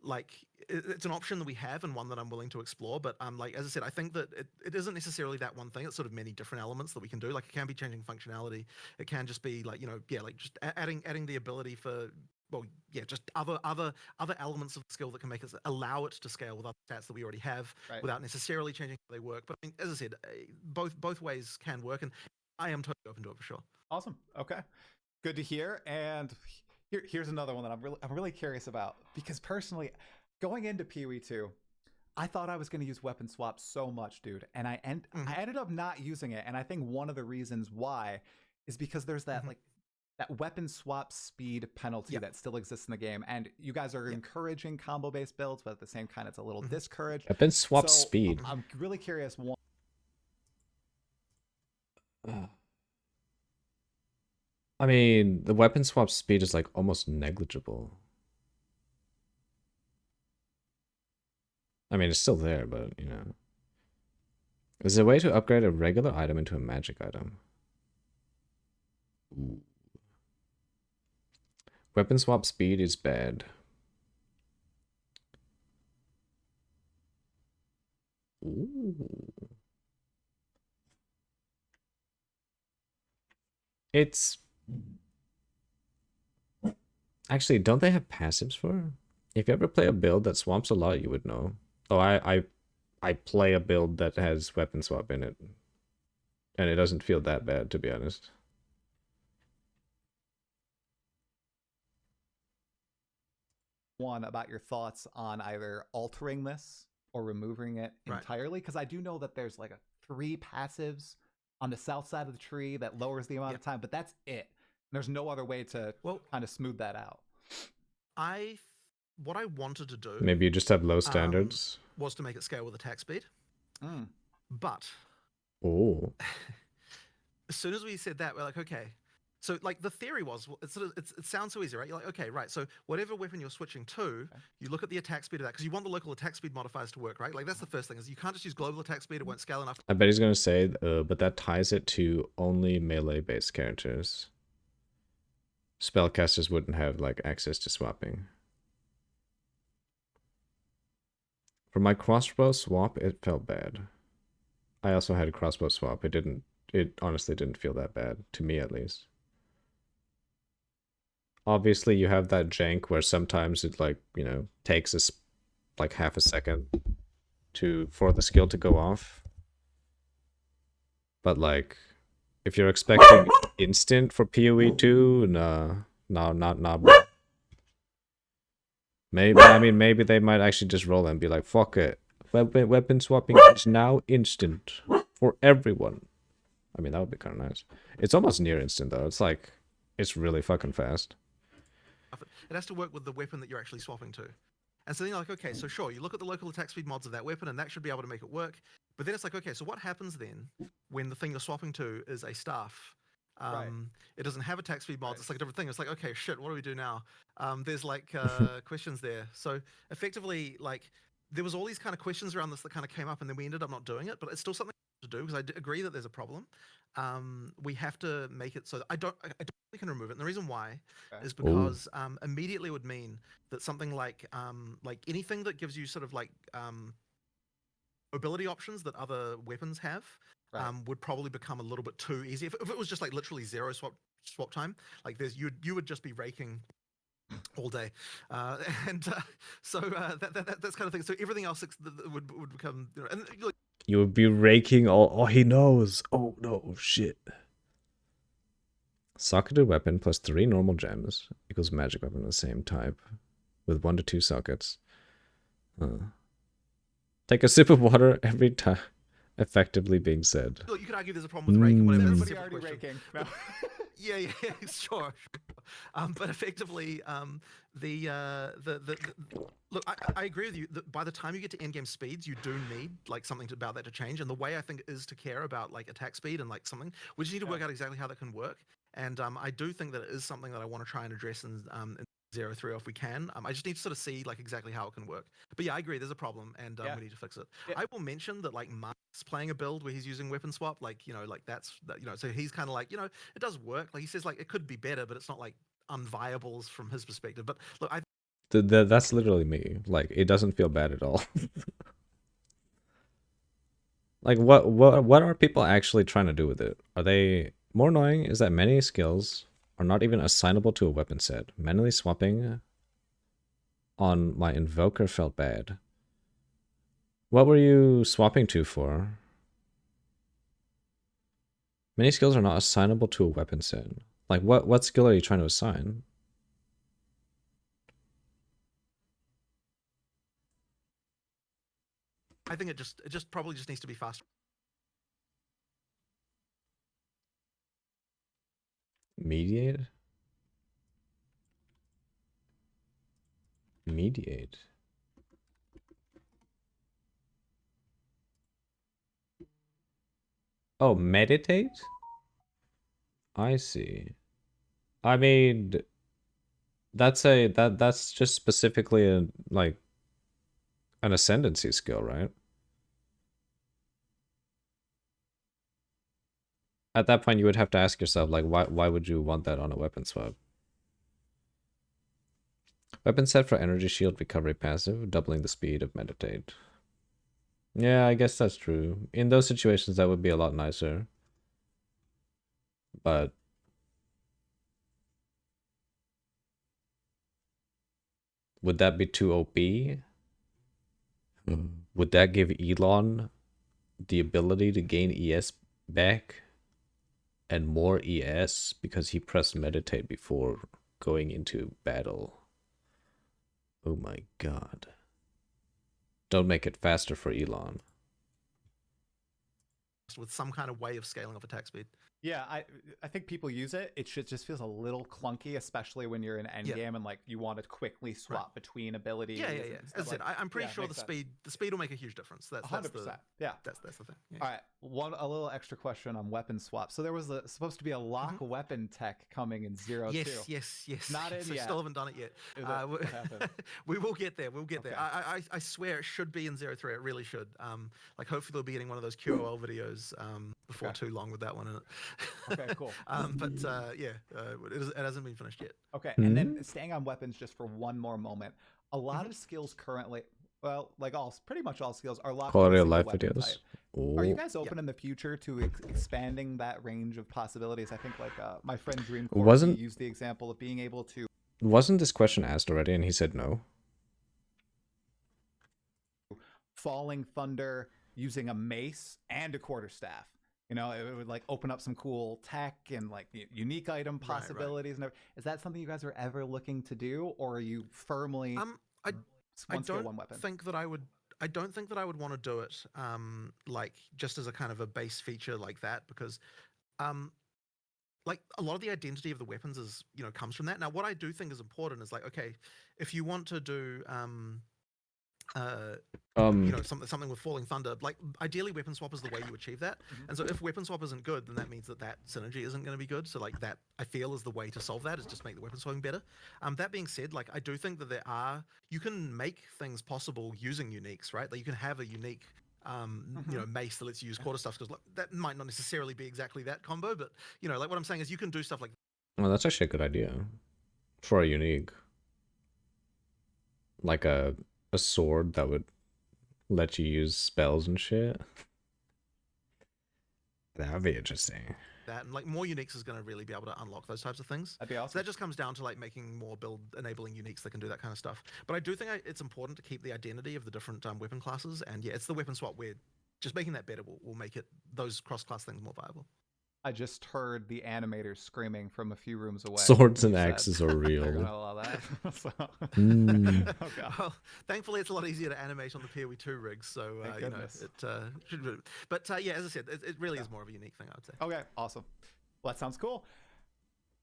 C: Like, it's an option that we have and one that I'm willing to explore. But like, as I said, I think that it isn't necessarily that one thing. It's sort of many different elements that we can do. Like, it can be changing functionality. It can just be like, like just adding the ability for, well, yeah, just other elements of the skill that can make us allow it to scale with other stats that we already have,
B: Right.
C: without necessarily changing how they work. But I mean, as I said, both ways can work, and I am totally open to it for sure.
B: Awesome. Okay. Good to hear. And here's another one that I'm really curious about, because personally, going into PoE 2, I thought I was going to use weapon swap so much, dude, and I ended up not using it. And I think one of the reasons why is because there's that like that weapon swap speed penalty that still exists in the game, and you guys are encouraging combo based builds, but at the same time, it's a little discouraged.
A: Weapon swap
B: So,
A: speed.
B: I'm really curious. One,
A: I mean, the weapon swap speed is like almost negligible. I mean, it's still there, but is there a way to upgrade a regular item into a magic item? Ooh. Weapon swap speed is bad. Ooh. It's actually, don't they have passives for it? If you ever play a build that swamps a lot, you would know. Oh, I play a build that has weapon swap in it, and it doesn't feel that bad, to be honest.
B: one about your thoughts on either altering this or removing it entirely, because I do know that there's like 3 passives on the south side of the tree that lowers the amount of time, but that's it. There's no other way to kind of smooth that out.
C: What I wanted to do,
A: maybe you just have low standards,
C: was to make it scale with attack speed. But as soon as we said that, we're like, okay. So like the theory was, it sounds so easy, right? You're like, okay, right. So whatever weapon you're switching to, you look at the attack speed of that, because you want the local attack speed modifiers to work, right? Like that's the first thing, is you can't just use global attack speed; it won't scale enough.
A: I bet he's gonna say, but that ties it to only melee-based characters. Spellcasters wouldn't have like access to swapping. For my crossbow swap, it felt bad. I also had a crossbow swap. It honestly didn't feel that bad, to me at least. Obviously, you have that jank where sometimes it like, takes us like half a second for the skill to go off. But like, if you're expecting instant for PoE 2, no, not bro. Maybe they might actually just roll and be like, fuck it. Weapon swapping is now instant for everyone. I mean, that would be kind of nice. It's almost near instant though. It's like, it's really fucking fast.
C: It has to work with the weapon that you're actually swapping to. And so then you're like, okay, so sure, you look at the local attack speed mods of that weapon, and that should be able to make it work. But then it's like, okay, so what happens then when the thing you're swapping to is a staff? It doesn't have attack speed mods. It's like a different thing. It's like, okay, shit, what do we do now? There's like questions there. So effectively, like, there was all these kind of questions around this that kind of came up, and then we ended up not doing it. But it's still something to do, because I agree that there's a problem. We have to make it so that I don't think we can remove it. And the reason why is because immediately would mean that something like anything that gives you sort of like ability options that other weapons have would probably become a little bit too easy. If it was just like literally 0 swap time, like you would just be raking all day, so that's kind of thing. So everything else would become, and
A: you would be raking all he knows. Oh no, shit. Socketed weapon plus 3 normal gems equals magic weapon of the same type with 1 to 2 sockets. Take a sip of water every time. Effectively being said.
C: Look, you could argue there's a problem with rake and whatever. That's a
B: Everybody
C: separate
B: already
C: question.
B: raking. No.
C: Yeah, sure. But effectively, the look, I agree with you. That by the time you get to end game speeds, you do need like something about that to change. And the way I think is to care about like attack speed and like something. We just need to work out exactly how that can work. And I do think that it is something that I want to try and address in 0.3 if we can. I just need to sort of see like exactly how it can work. But yeah, I agree. There's a problem, and we need to fix it.
B: Yeah.
C: I will mention that like Mark's playing a build where he's using weapon swap, like like that's so he's kind of like it does work. Like he says like it could be better, but it's not like unviable from his perspective. But look,
A: That's literally me. Like, it doesn't feel bad at all. Like, what are people actually trying to do with it? Are they more annoying? Is that many skills are not even assignable to a weapon set. Manually swapping on my invoker felt bad. What were you swapping to for? Many skills are not assignable to a weapon set. Like, what skill are you trying to assign?
C: I think it just probably just needs to be faster.
A: Mediate? Mediate. Oh, meditate? I see. I mean, that's just specifically a like an ascendancy skill, right? At that point, you would have to ask yourself, like, why would you want that on a weapon swap? Weapon set for energy shield recovery passive, doubling the speed of meditate. Yeah, I guess that's true. In those situations, that would be a lot nicer. But would that be too OP? Would that give Elon the ability to gain ES back and more ES because he pressed meditate before going into battle? Oh my god. Don't make it faster for Elon.
C: With some kind of way of scaling off attack speed.
B: Yeah, I think people use it. It just feels a little clunky, especially when you're in endgame and like you want to quickly swap between abilities.
C: Yeah. As I said, I'm pretty sure the speed will make a huge difference. That's 100%. That's the thing. Yeah.
B: All right, a little extra question on weapon swap. So there was supposed to be a lock weapon tech coming in 0.2.
C: Yes.
B: Not in yet.
C: Still haven't done it yet. We will get there. We'll get there. I swear it should be in 0.3. It really should. Like hopefully we'll be getting one of those QOL videos before too long with that one in it.
B: Okay, cool.
C: It hasn't been finished yet.
B: Okay, and then staying on weapons just for one more moment. A lot of skills currently, well, like pretty much all skills are locked.
A: Quality
B: to a
A: of life
B: weapon
A: videos.
B: type. Are you guys open in the future to expanding that range of possibilities? I think like my friend Dreamcore used the example of being able to.
A: Wasn't this question asked already and he said no?
B: Falling Thunder using a mace and a quarterstaff. You know, it would like open up some cool tech and like unique item possibilities. Right. And is that something you guys are ever looking to do, or are you firmly?
C: I don't think that I would. I don't think that I would want to do it, like just as a kind of a base feature like that, because, like a lot of the identity of the weapons is comes from that. Now, what I do think is important is like, okay, if you want to do something with Falling Thunder, like ideally weapon swap is the way you achieve that. And so if weapon swap isn't good, then that means that synergy isn't going to be good. So like that, I feel, is the way to solve that, is just make the weapon swapping better. That being said, like I do think that you can make things possible using uniques, right? Like you can have a unique mace that lets you use quarter stuff, because that might not necessarily be exactly that combo, but like what I'm saying is you can do stuff like
A: well, that's actually a good idea for a unique, like a sword that would let you use spells and shit. That would be interesting.
C: That, and like more uniques is going to really be able to unlock those types of things.
B: That'd be awesome.
C: So that just comes down to like making more build enabling uniques that can do that kind of stuff. But I do think it's important to keep the identity of the different weapon classes, and yeah, it's the weapon swap where just making that better will make it those cross class things more viable.
B: I just heard the animators screaming from a few rooms away.
A: Swords
B: when
A: and
B: you said
A: axes are
B: They're
A: real.
B: gonna allow that. So, oh god,
C: Well, thankfully, it's a lot easier to animate on the PoE 2 rigs, so
B: Thank
C: you know
B: goodness.
C: it should. But yeah, as I said, it really is more of a unique thing, I would say.
B: okay, awesome. Well, that sounds cool.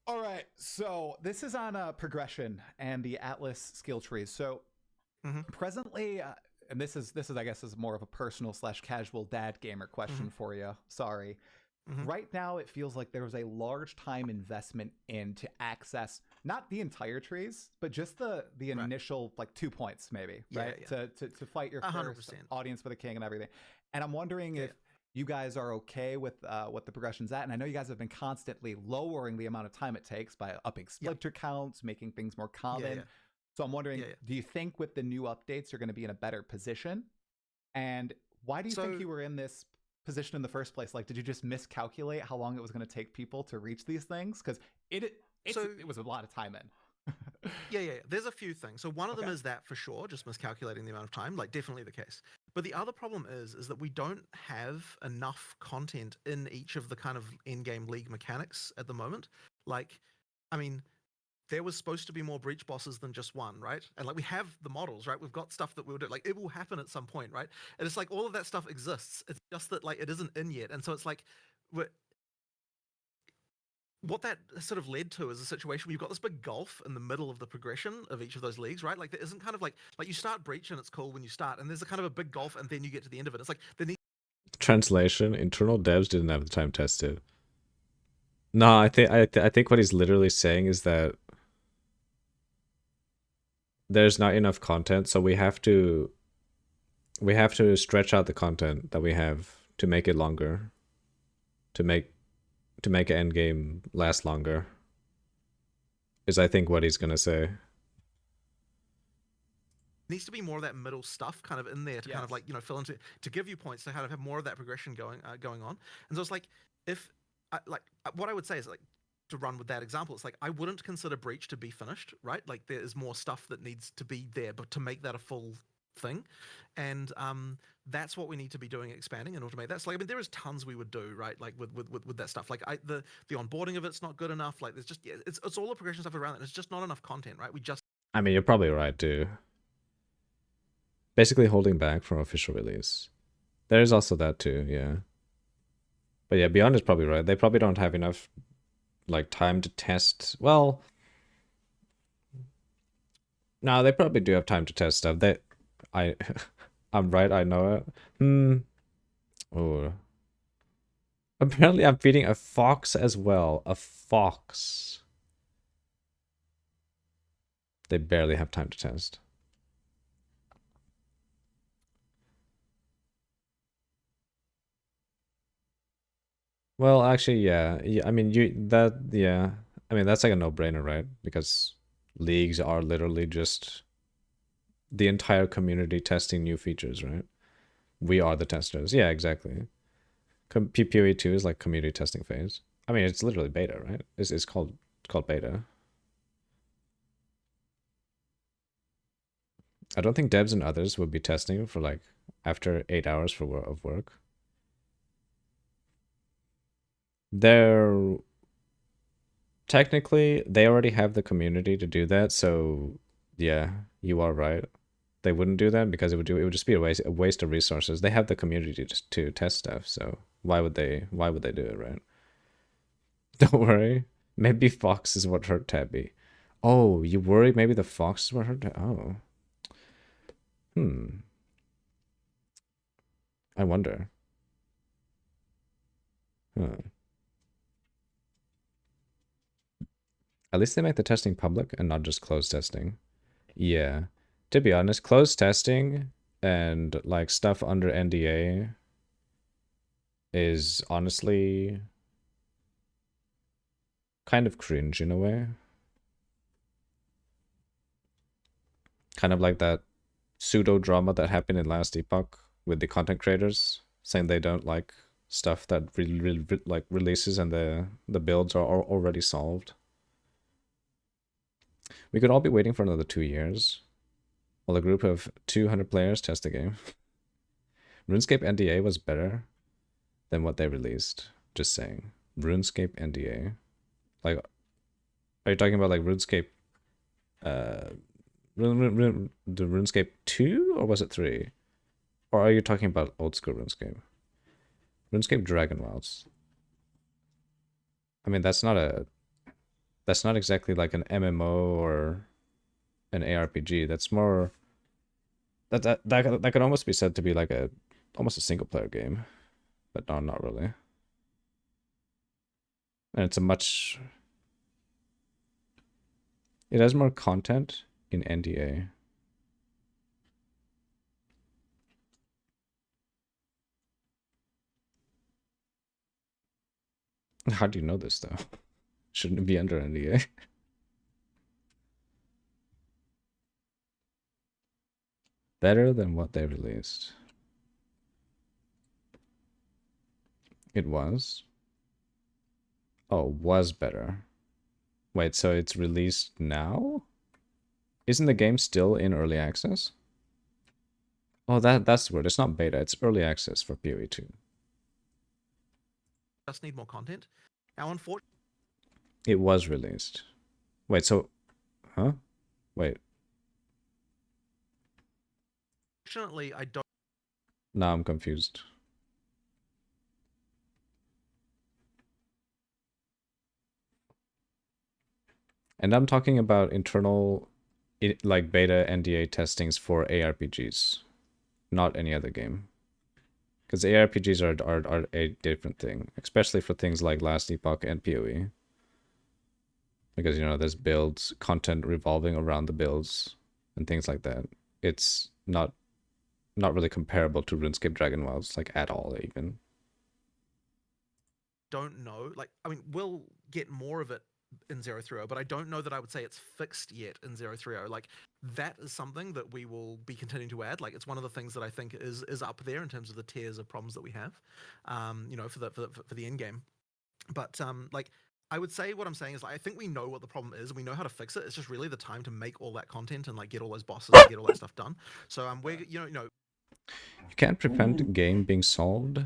B: All right, so this is on progression and the Atlas skill trees. So
C: Mhm.
B: presently, and this is I guess is more of a personal / casual dad gamer question for you. Sorry.
C: Mhm.
B: Right now, it feels like there was a large time investment in to access not the entire trees, but just the
C: Right.
B: initial like 2 points, maybe,
C: Yeah,
B: right?
C: yeah.
B: To fight your first
C: 100%.
B: audience for the king and everything. And I'm wondering
C: Yeah.
B: if you guys are okay with what the progression's at. And I know you guys have been constantly lowering the amount of time it takes by upping splinter counts, making things more common.
C: yeah.
B: So I'm wondering,
C: Yeah, yeah.
B: do you think with the new updates you're going to be in a better position? And why do you think
C: So-
B: you were in this position in the first place? Like, did you just miscalculate how long it was going to take people to reach these things? Because it was a lot of time in.
C: Yeah. There's a few things. So one of them
B: Okay.
C: is that for sure, just miscalculating the amount of time, like definitely the case. But the other problem is that we don't have enough content in each of the kind of in-game league mechanics at the moment. Like, I mean, there was supposed to be more breach bosses than just one, right? And like we have the models, right? We've got stuff that we'll do. Like it will happen at some point, right? And it's like all of that stuff exists. It's just that like it isn't in yet. And so it's like what that sort of led to is a situation where you've got this big gulf in the middle of the progression of each of those leagues, right? Like there isn't kind of like you start breach and it's cool when you start, and there's a kind of a big gulf, and then you get to the end of it. It's like there needs
A: Translation: internal devs didn't have the time tested. No, I think what he's literally saying is that there's not enough content, so we have to stretch out the content that we have to make it longer, to make an end game last longer. Is I think what he's gonna say.
C: needs to be more of that middle stuff kind of in there to kind of like fill into to give you points to kind of have more of that progression going on. And so it's like if what I would say is like to run with that example, it's like I wouldn't consider breach to be finished, right? Like there is more stuff that needs to be there, but to make that a full thing, and that's what we need to be doing, expanding and automate that. So like I mean there is tons we would do, right? Like with that stuff, like the onboarding of it's not good enough. Like there's just it's all the progression stuff around it. It's just not enough content, right? We just
A: I mean, you're probably right too. Basically holding back from official release. There is also that too, yeah. But yeah, Beyond is probably right. They probably don't have enough like time to test. Well, no, they probably do have time to test stuff. I'm right, I know it. Oh. Apparently I'm feeding a fox as well. A fox. They barely have time to test. Well, actually, yeah. I mean, yeah. I mean, that's like a no-brainer, right? Because leagues are literally just the entire community testing new features, right? We are the testers. Yeah, exactly. PoE 2 is like community testing phase. I mean, it's literally beta, right? It's called beta. I don't think devs and others would be testing for like after 8 hours of work. They're technically they already have the community to do that, so yeah, you are right. They wouldn't do that because it would just be a waste of resources. They have the community to test stuff, so why would they do it, right? Don't worry. Maybe Fox is what hurt Tabby. Oh, you worry maybe the Fox is what hurt Oh. I wonder. Huh. At least they make the testing public and not just closed testing. Yeah. To be honest, closed testing and like stuff under NDA is honestly kind of cringe in a way. Kind of like that pseudo drama that happened in last epoch with the content creators saying they don't like stuff that really like releases and the builds are already solved. We could all be waiting for another 2 years while a group of 200 players test the game. RuneScape NDA was better than what they released. Just saying. RuneScape NDA. Like, are you talking about like RuneScape, the RuneScape 2, or was it 3? Or are you talking about old school RuneScape? RuneScape Dragon Wilds. I mean, that's not exactly like an MMO or an ARPG. That's more that could almost be said to be like almost a single player game, but no, not really. And it has more content in NDA. How do you know this though? Shouldn't it be under NDA? Better than what they released. It was. Oh, was better. Wait, so it's released now? Isn't the game still in early access? Oh, that's the word. It's not beta. It's early access for PoE 2.
C: Just need more content. Now, unfortunately,
A: It was released. Wait, so... Huh? Wait.
C: I don't.
A: Now I'm confused. And I'm talking about internal, like beta NDA testings for ARPGs, not any other game. Because ARPGs are a different thing, especially for things like Last Epoch and PoE. Because, you know, there's builds, content revolving around the builds, and things like that. It's not really comparable to RuneScape Dragon Wilds, like at all, even.
C: Don't know. Like, I mean, we'll get more of it in 030, but I don't know that I would say it's fixed yet in 030. Like, that is something that we will be continuing to add. Like, it's one of the things that I think is up there in terms of the tiers of problems that we have, you know, for the end game. But like, I would say what I'm saying is, like, I think we know what the problem is and we know how to fix it. It's just really the time to make all that content and like get all those bosses and get all that stuff done. So we're you know.
A: You can't prevent a game being solved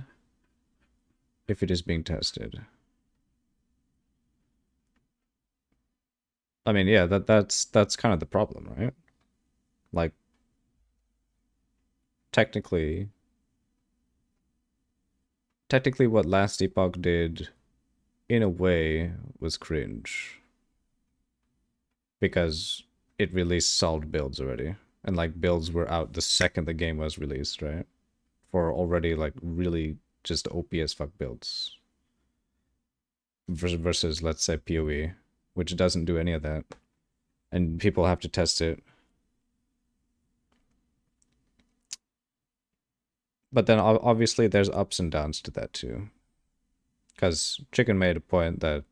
A: if it is being tested. I mean, yeah, that's kind of the problem, right? Like, technically what Last Epoch did, in a way, was cringe. Because it released solved builds already. And, like, builds were out the second the game was released, right? For already, like, really just OP as fuck builds. Versus, let's say, PoE, which doesn't do any of that. And people have to test it. But then, obviously, there's ups and downs to that, too. Because Chicken made a point that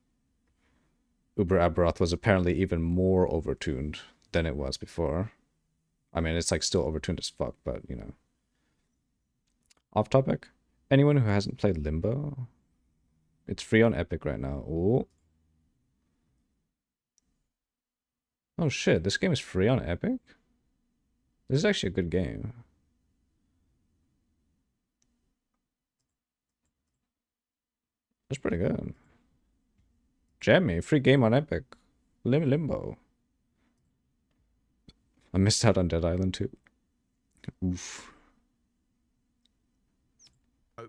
A: Uber Aberoth was apparently even more overtuned than it was before. I mean, it's like still overtuned as fuck, but you know. Off topic. Anyone who hasn't played Limbo? It's free on Epic right now. Ooh. Oh shit, this game is free on Epic? This is actually a good game. That's pretty good. Jammy, free game on Epic. Limbo. I missed out on Dead Island 2. Oof.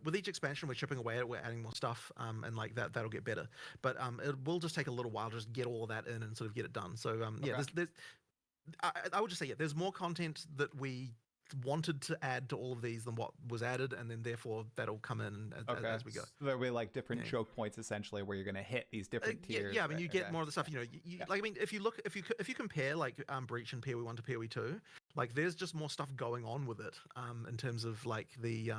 C: With each expansion, we're chipping away at it, we're adding more stuff, and like that'll get better. But it will just take a little while to just get all of that in and sort of get it done. So yeah,
B: Okay.
C: I would just say, yeah, there's more content that we wanted to add to all of these than what was added, and then therefore that'll come in as we go.
B: So there'll be like different
C: Yeah.
B: choke points essentially where you're gonna hit these different tiers.
C: Yeah, I mean,
B: right?
C: you get
B: Okay.
C: more of the stuff. You know, like, I mean, if you compare like Breach and PoE 1 to PoE 2, like there's just more stuff going on with it in terms of like the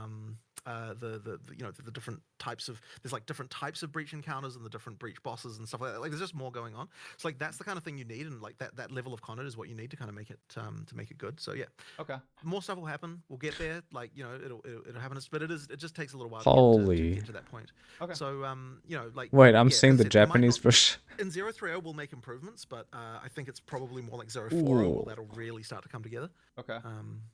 C: you know, the different types of, there's like different types of breach encounters and the different breach bosses and stuff like that. Like there's just more going on. So like that's the kind of thing you need, and like that level of content is what you need to kind of make it good. So yeah,
B: Okay.
C: more stuff will happen. We'll get there. Like, you know, it'll happen, but it just takes a little while to get to that point.
B: Okay.
C: So you know, like,
A: Wait, I'm
C: yeah,
A: seeing
C: as I
A: the
C: said, it might
A: Japanese
C: not-
A: version.
C: in 030 we'll make improvements, but I think it's probably more like 040
A: Ooh.
C: where that'll really start to come together.
B: Okay.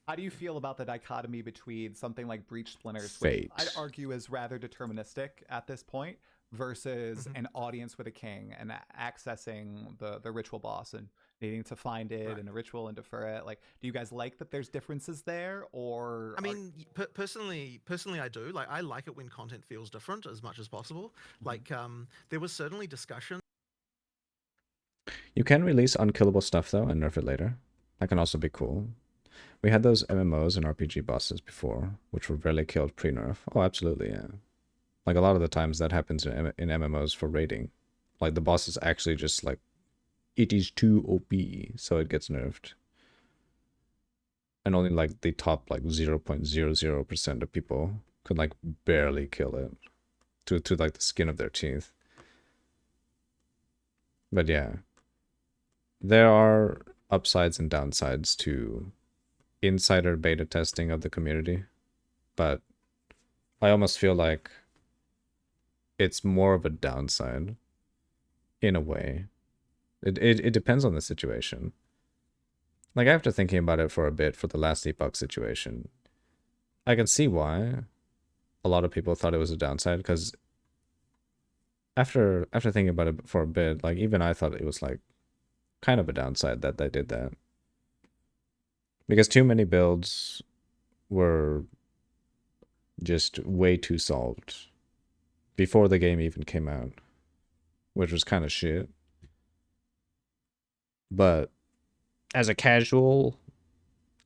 B: How do you feel about the dichotomy between something like Breach Splinters,
A: Fate.
B: which I'd argue is rather deterministic at this point, versus an audience with a king and accessing the ritual boss and needing to find it in a ritual and defer it? Like, do you guys like that there's differences there, or
C: I mean, personally, I do. Like, I like it when content feels different as much as possible. Like, there was certainly discussion.
A: You can release unkillable stuff though and nerf it later. That can also be cool. We had those MMOs and RPG bosses before, which were rarely killed pre-nerf. Oh, absolutely, yeah. Like a lot of the times that happens in MMOs for raiding. Like the boss is actually just like, it is too OP, so it gets nerfed. And only like the top like 0.00% of people could like barely kill it to like the skin of their teeth. But yeah, there are upsides and downsides to insider beta testing of the community, but I almost feel like it's more of a downside in a way. It depends on the situation. Like, after thinking about it for a bit for the last Epoch situation, I can see why a lot of people thought it was a downside, because after thinking about it for a bit, like, even I thought it was like kind of a downside that they did that. Because too many builds were just way too solved before the game even came out, which was kind of shit. But as a casual,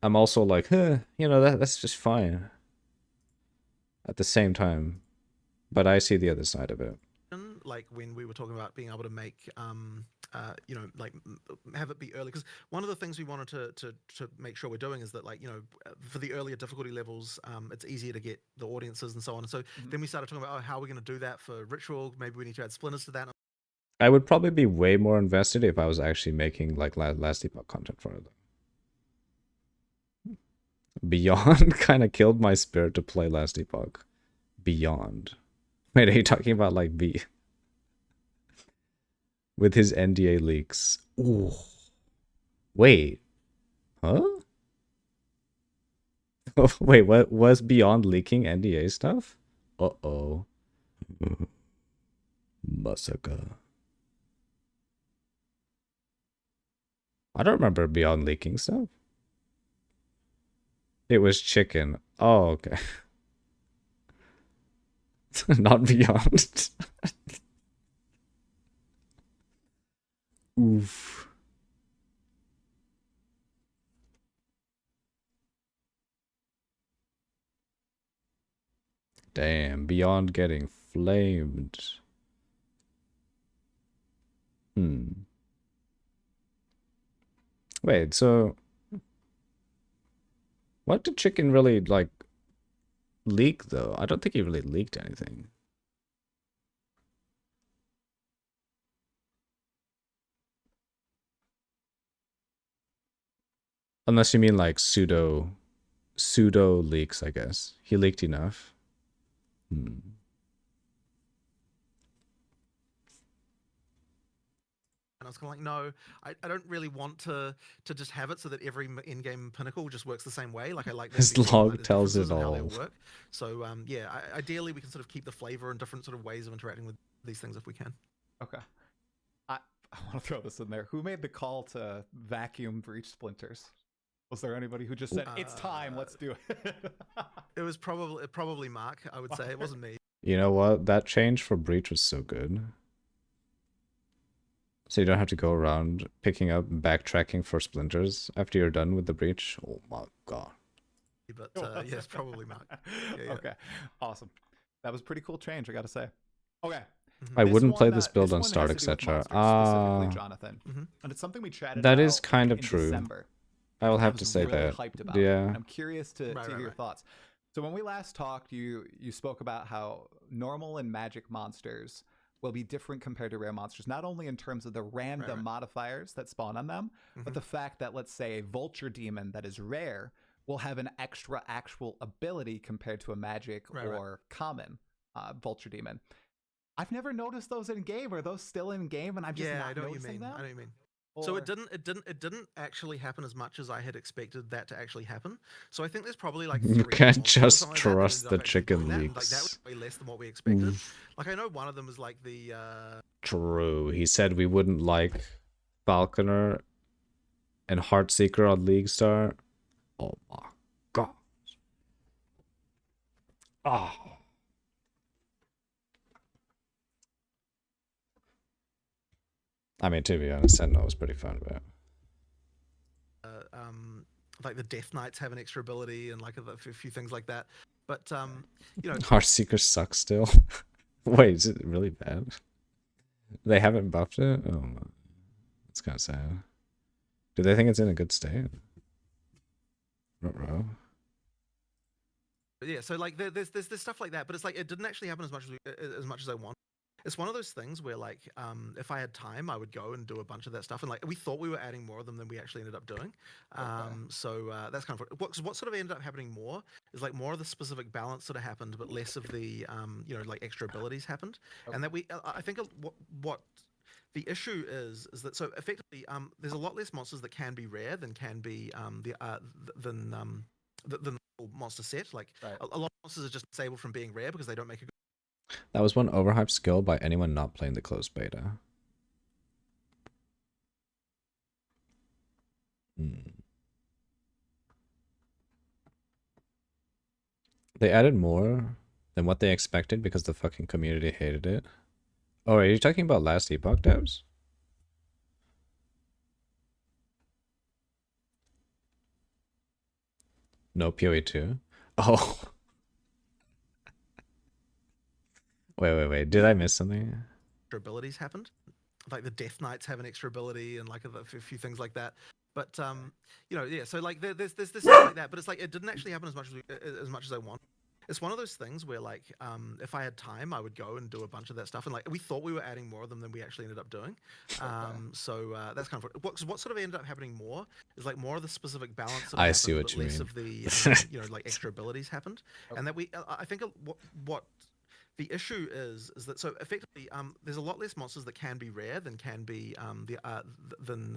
A: I'm also like, you know, that's just fine at the same time. But I see the other side of it.
C: Like when we were talking about being able to make, you know, like have it be early, because one of the things we wanted to make sure we're doing is that, like, you know, for the earlier difficulty levels, it's easier to get the audiences and so on. And so then we started talking about, oh, how are we going to do that for ritual? Maybe we need to add splinters to that.
A: I would probably be way more invested if I was actually making like last Epoch content for it. Beyond kind of killed my spirit to play last Epoch. Beyond. Wait, are you talking about like B? With his NDA leaks. Ooh. Wait. Huh? Wait, what was Beyond leaking NDA stuff? Uh-oh. Masaka. I don't remember Beyond leaking stuff. It was chicken. Oh, okay. Not Beyond. Oof. Damn, Beyond getting flamed. Wait, so what did Chicken really like leak though? I don't think he really leaked anything. Unless you mean like pseudo leaks, I guess. He leaked enough.
C: And I was kind of like, no, I don't really want to just have it so that every in-game pinnacle just works the same way. Like, I like that
A: His log tells it all.
C: Work. So yeah, ideally we can sort of keep the flavor and different sort of ways of interacting with these things if we can.
B: Okay. I want to throw this in there. Who made the call to vacuum breach splinters? Was there anybody who just said, it's time, let's do it?
C: It was probably Mark, I would say. It wasn't me.
A: You know what? That change for Breach was so good. So you don't have to go around picking up and backtracking for splinters after you're done with the breach. Oh my god.
C: But yes, probably Mark. Yeah.
B: Okay, awesome. That was a pretty cool change, I gotta say. Okay.
A: I wouldn't play this build on start, etc.
B: Specifically, Jonathan. And it's something we chatted
A: that
B: about
A: is kind of
B: in
A: true.
B: December.
A: I will have to say
B: really
A: that.
B: Hyped about
A: yeah.
B: I'm curious to hear your thoughts. So when we last talked, you spoke about how normal and magic monsters will be different compared to rare monsters, not only in terms of the random modifiers that spawn on them, but the fact that, let's say, a vulture demon that is rare will have an extra actual ability compared to a magic or common vulture demon. I've never noticed those in game. Are those still in game? And I'm just not noticing them.
C: I know what you mean. So
B: Or
C: it didn't actually happen as much as I had expected that to actually happen. So I think there's probably like
A: You
C: 3
A: can't
C: monsters or
A: just
C: something like that that
A: trust
C: ended
A: the
C: up actually doing
A: chicken
C: that, and like that was
A: leaks.
C: way less than what we expected.
A: Oof.
C: Like I know one of them is like the
A: True. He said we wouldn't like Falconer and Heartseeker on League Star. Oh my god. Oh. I mean, to be honest, Sentinel was pretty fun, but
C: uh, um like the Death Knights have an extra ability and like a few things like that. But you know,
A: Heartseeker sucks still. Wait, is it really bad? They haven't buffed it? Oh, that's kind of sad. Do they think it's in a good state? Ruh-roh.
C: yeah, so like there's stuff like that, but it's like it didn't actually happen as much as I want. It's one of those things where like if I had time, I would go and do a bunch of that stuff, and like we thought we were adding more of them than we actually ended up doing. So that's kind of what sort of ended up happening more is like more of the specific balance sort of happened, but less of the you know, like extra abilities happened, and that we I think what the issue is that so effectively there's a lot less monsters that can be rare than can be than the monster set. Like
B: right.
C: a lot of monsters are just disabled from being rare because they don't make a good.
A: That was one overhyped skill by anyone not playing the closed beta. They added more than what they expected because the fucking community hated it. Oh, are you talking about last Epoch devs? No PoE 2? Oh. Wait. Did I miss something?
C: Abilities happened. Like the Death Knights have an extra ability and like a few things like that. But you know, yeah. So like there's stuff like that, but it's like it didn't actually happen as much as I want. It's one of those things where like if I had time, I would go and do a bunch of that stuff, and like we thought we were adding more of them than we actually ended up doing. So that's kind of what sort of ended up happening more is like more of the specific balance sort of
A: I
C: happened,
A: see what
C: but
A: you
C: less
A: mean.
C: of the you know, like extra abilities happened, and that we I think what the issue is that so effectively there's a lot less monsters that can be rare than can be than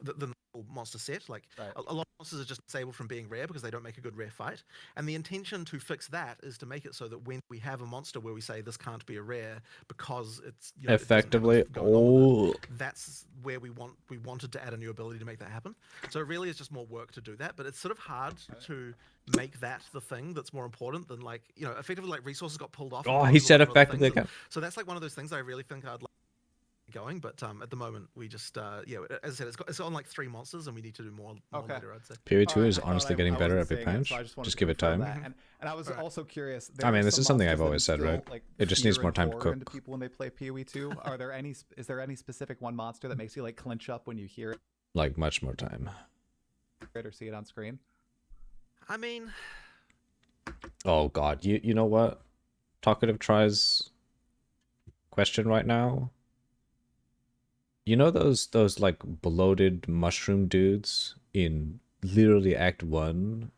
C: the monster set. Like
B: Right.
C: a lot of monsters are just disabled from being rare because they don't make a good rare fight. And the intention to fix that is to make it so that when we have a monster where we say this can't be a rare because it's, you know,
A: Effectively,
C: it going on with
A: oh.
C: it, that's where we wanted to add a new ability to make that happen. So it really is just more work to do that, but it's sort of hard to make that the thing that's more important than, like, you know, effectively like resources got pulled off.
A: Oh, he said effectively.
C: So that's like one of those things I really think I'd like going, but at the moment we just yeah, as I said, it's on like 3 monsters and we need to do more later, I'd say.
A: PoE 2
B: Alright,
A: is
B: I thought
A: honestly getting
B: I
A: better
B: wasn't
A: every
B: saying it,
A: patch.
B: so I just wanted
A: Just
B: to
A: give it
B: confirm
A: time.
B: that. And I was
C: Alright.
B: also curious.
A: I mean,
B: are
A: this
B: some
A: is something I've
B: monsters that
A: always said,
B: instill,
A: right?
B: like,
A: It just
B: fear
A: needs more
B: and
A: time to
B: horror into
A: cook.
B: people when they play PoE 2. Are there any? Is there any specific one monster that makes you like clench up when you hear
A: Like, much more time.
B: it or see it on screen?
C: I mean,
A: Oh god, you know what? Talkative Tri's question right now? You know those like bloated mushroom dudes in literally Act 1?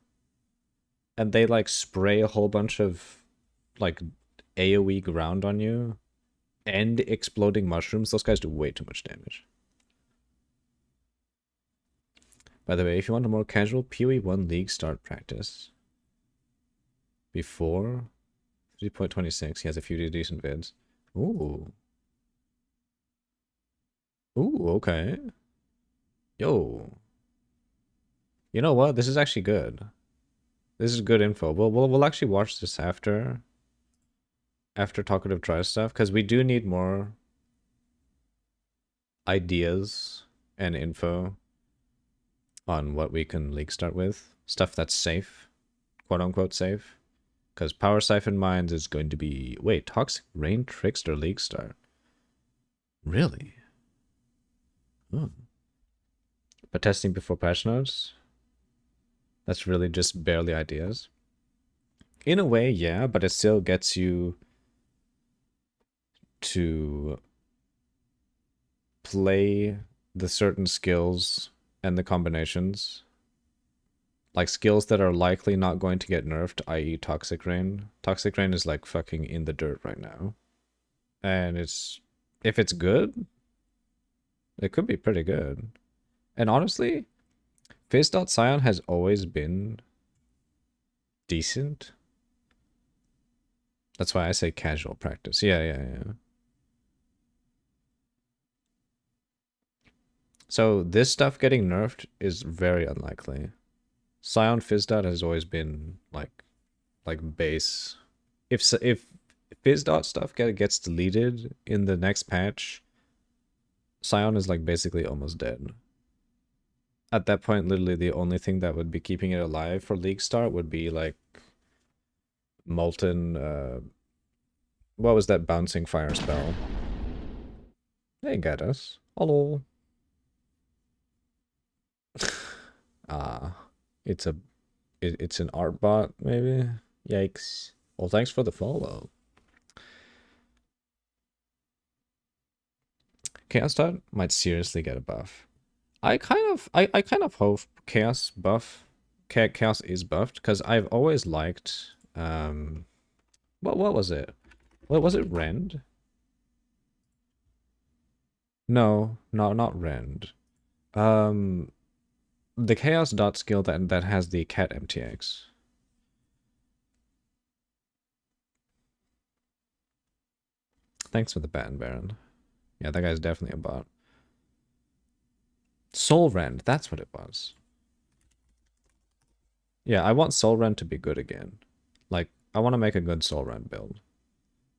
A: And they like spray a whole bunch of like AoE ground on you and exploding mushrooms. Those guys do way too much damage. By the way, if you want a more casual PoE 1 League start practice before 3.26, he has a few decent vids. Ooh. Ooh, okay. Yo. You know what? This is actually good. This is good info. We'll actually watch this after Talkative Tri stuff, because we do need more ideas and info on what we can league start with. Stuff that's safe. Quote unquote safe. Because Power Siphon Mines is going to be... Wait, Toxic Rain Trickster League Start. Really? Oh. But testing before patch notes? That's really just barely ideas. In a way, yeah, but it still gets you to play the certain skills and the combinations. Like skills that are likely not going to get nerfed, i.e. Toxic Rain. Toxic Rain is like fucking in the dirt right now. And it's... if it's good, It could be pretty good. And honestly, Fizz.Scion has always been decent. That's why I say casual practice. Yeah. So this stuff getting nerfed is very unlikely. Scion Fizz.Dot has always been like base. If Fizz.Dot stuff gets deleted in the next patch, Scion is like basically almost dead. At that point, literally the only thing that would be keeping it alive for League Start would be like Molten. What was that bouncing fire spell? They got us. Hello. It's a it's an art bot maybe. Yikes. Well, thanks for the follow. Chaos Dot might seriously get a buff. I kind of hope Chaos Chaos is buffed because I've always liked what was it? What was it? Rend? No, not Rend. The Chaos Dot skill that has the cat MTX. Thanks for the Baton Baron. Yeah, that guy's definitely a bot. Soul Rend, that's what it was. Yeah, I want Soul Rend to be good again. Like, I want to make a good Soul Rend build.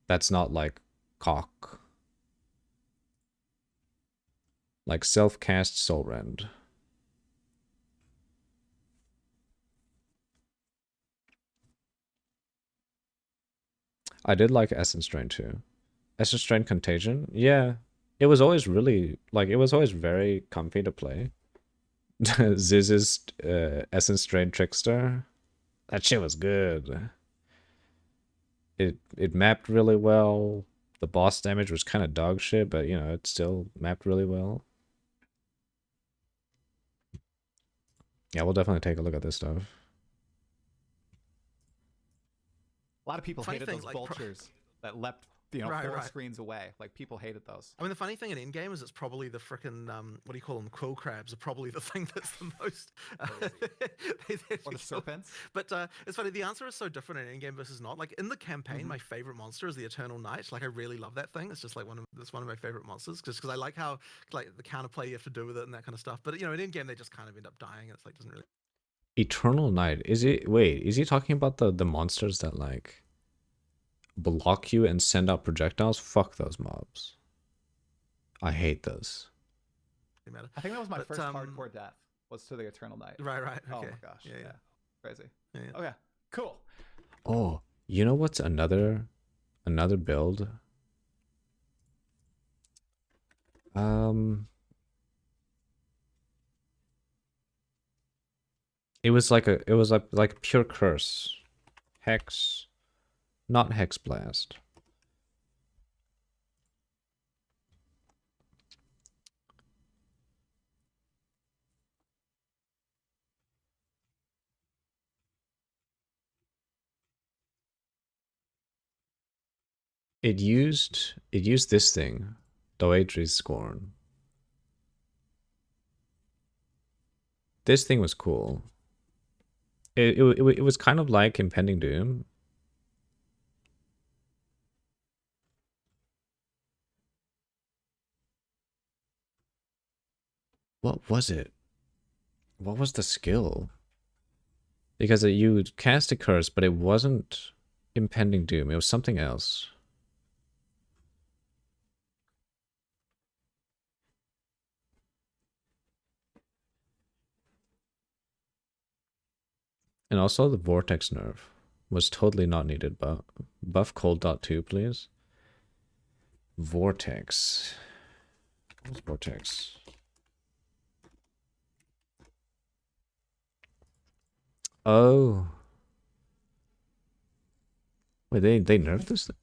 A: That's not like cock. Like self-cast Soul Rend. I did like Essence Drain too. Essence Drain Contagion? Yeah. It was always really, like, it was always very comfy to play. Ziz's Essence Drain Trickster. That shit was good. It mapped really well. The boss damage was kind of dog shit, but, you know, it still mapped really well. Yeah, we'll definitely take a look at this stuff.
B: A lot of people
C: Funny
B: hated
C: thing,
B: those
C: like,
B: vultures that leapt, you know,
C: Right,
B: four
C: right.
B: screens away. Like people hated those.
C: I mean, the funny thing in in-game is it's probably the frickin' what do you call them? Quill crabs are probably the thing that's the most.
B: Or the serpents.
C: But it's funny. The answer is so different in in-game versus not. Like in the campaign, my favorite monster is the Eternal Knight. Like I really love that thing. It's just like one of my favorite monsters, just because I like how like the counterplay you have to do with it and that kind of stuff. But you know, in in-game they just kind of end up dying. And it's like doesn't really.
A: Eternal Knight. Is it? Wait, is he talking about the monsters that like block you and send out projectiles? Fuck those mobs. I hate those.
C: Matter.
B: I think that was my
C: But,
B: first hardcore death. Was to the Eternal Knight.
C: Right. Okay.
B: Oh my gosh.
C: Yeah.
B: Crazy.
C: Yeah.
B: Okay. Cool.
A: Oh, you know what's another build? It was like pure curse. Hex, not Hex Blast. It used this thing, Doedri's Scorn. This thing was cool. It was kind of like Impending Doom. What was it? What was the skill? Because you cast a curse, but it wasn't Impending Doom. It was something else. And also the Vortex nerf was totally not needed, but buff Cold.2, please. Vortex. What's Vortex? Oh. Wait, they nerfed this thing?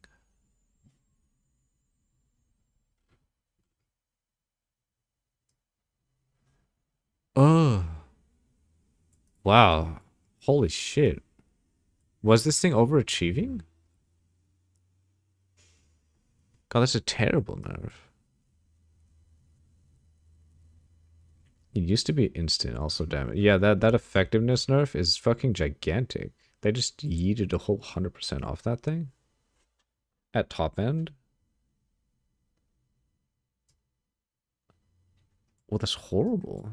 A: Oh. Wow. Holy shit. Was this thing overachieving? God, that's a terrible nerf. It used to be instant also damage. Yeah, that effectiveness nerf is fucking gigantic. They just yeeted a whole 100% off that thing at top end. Well, that's horrible.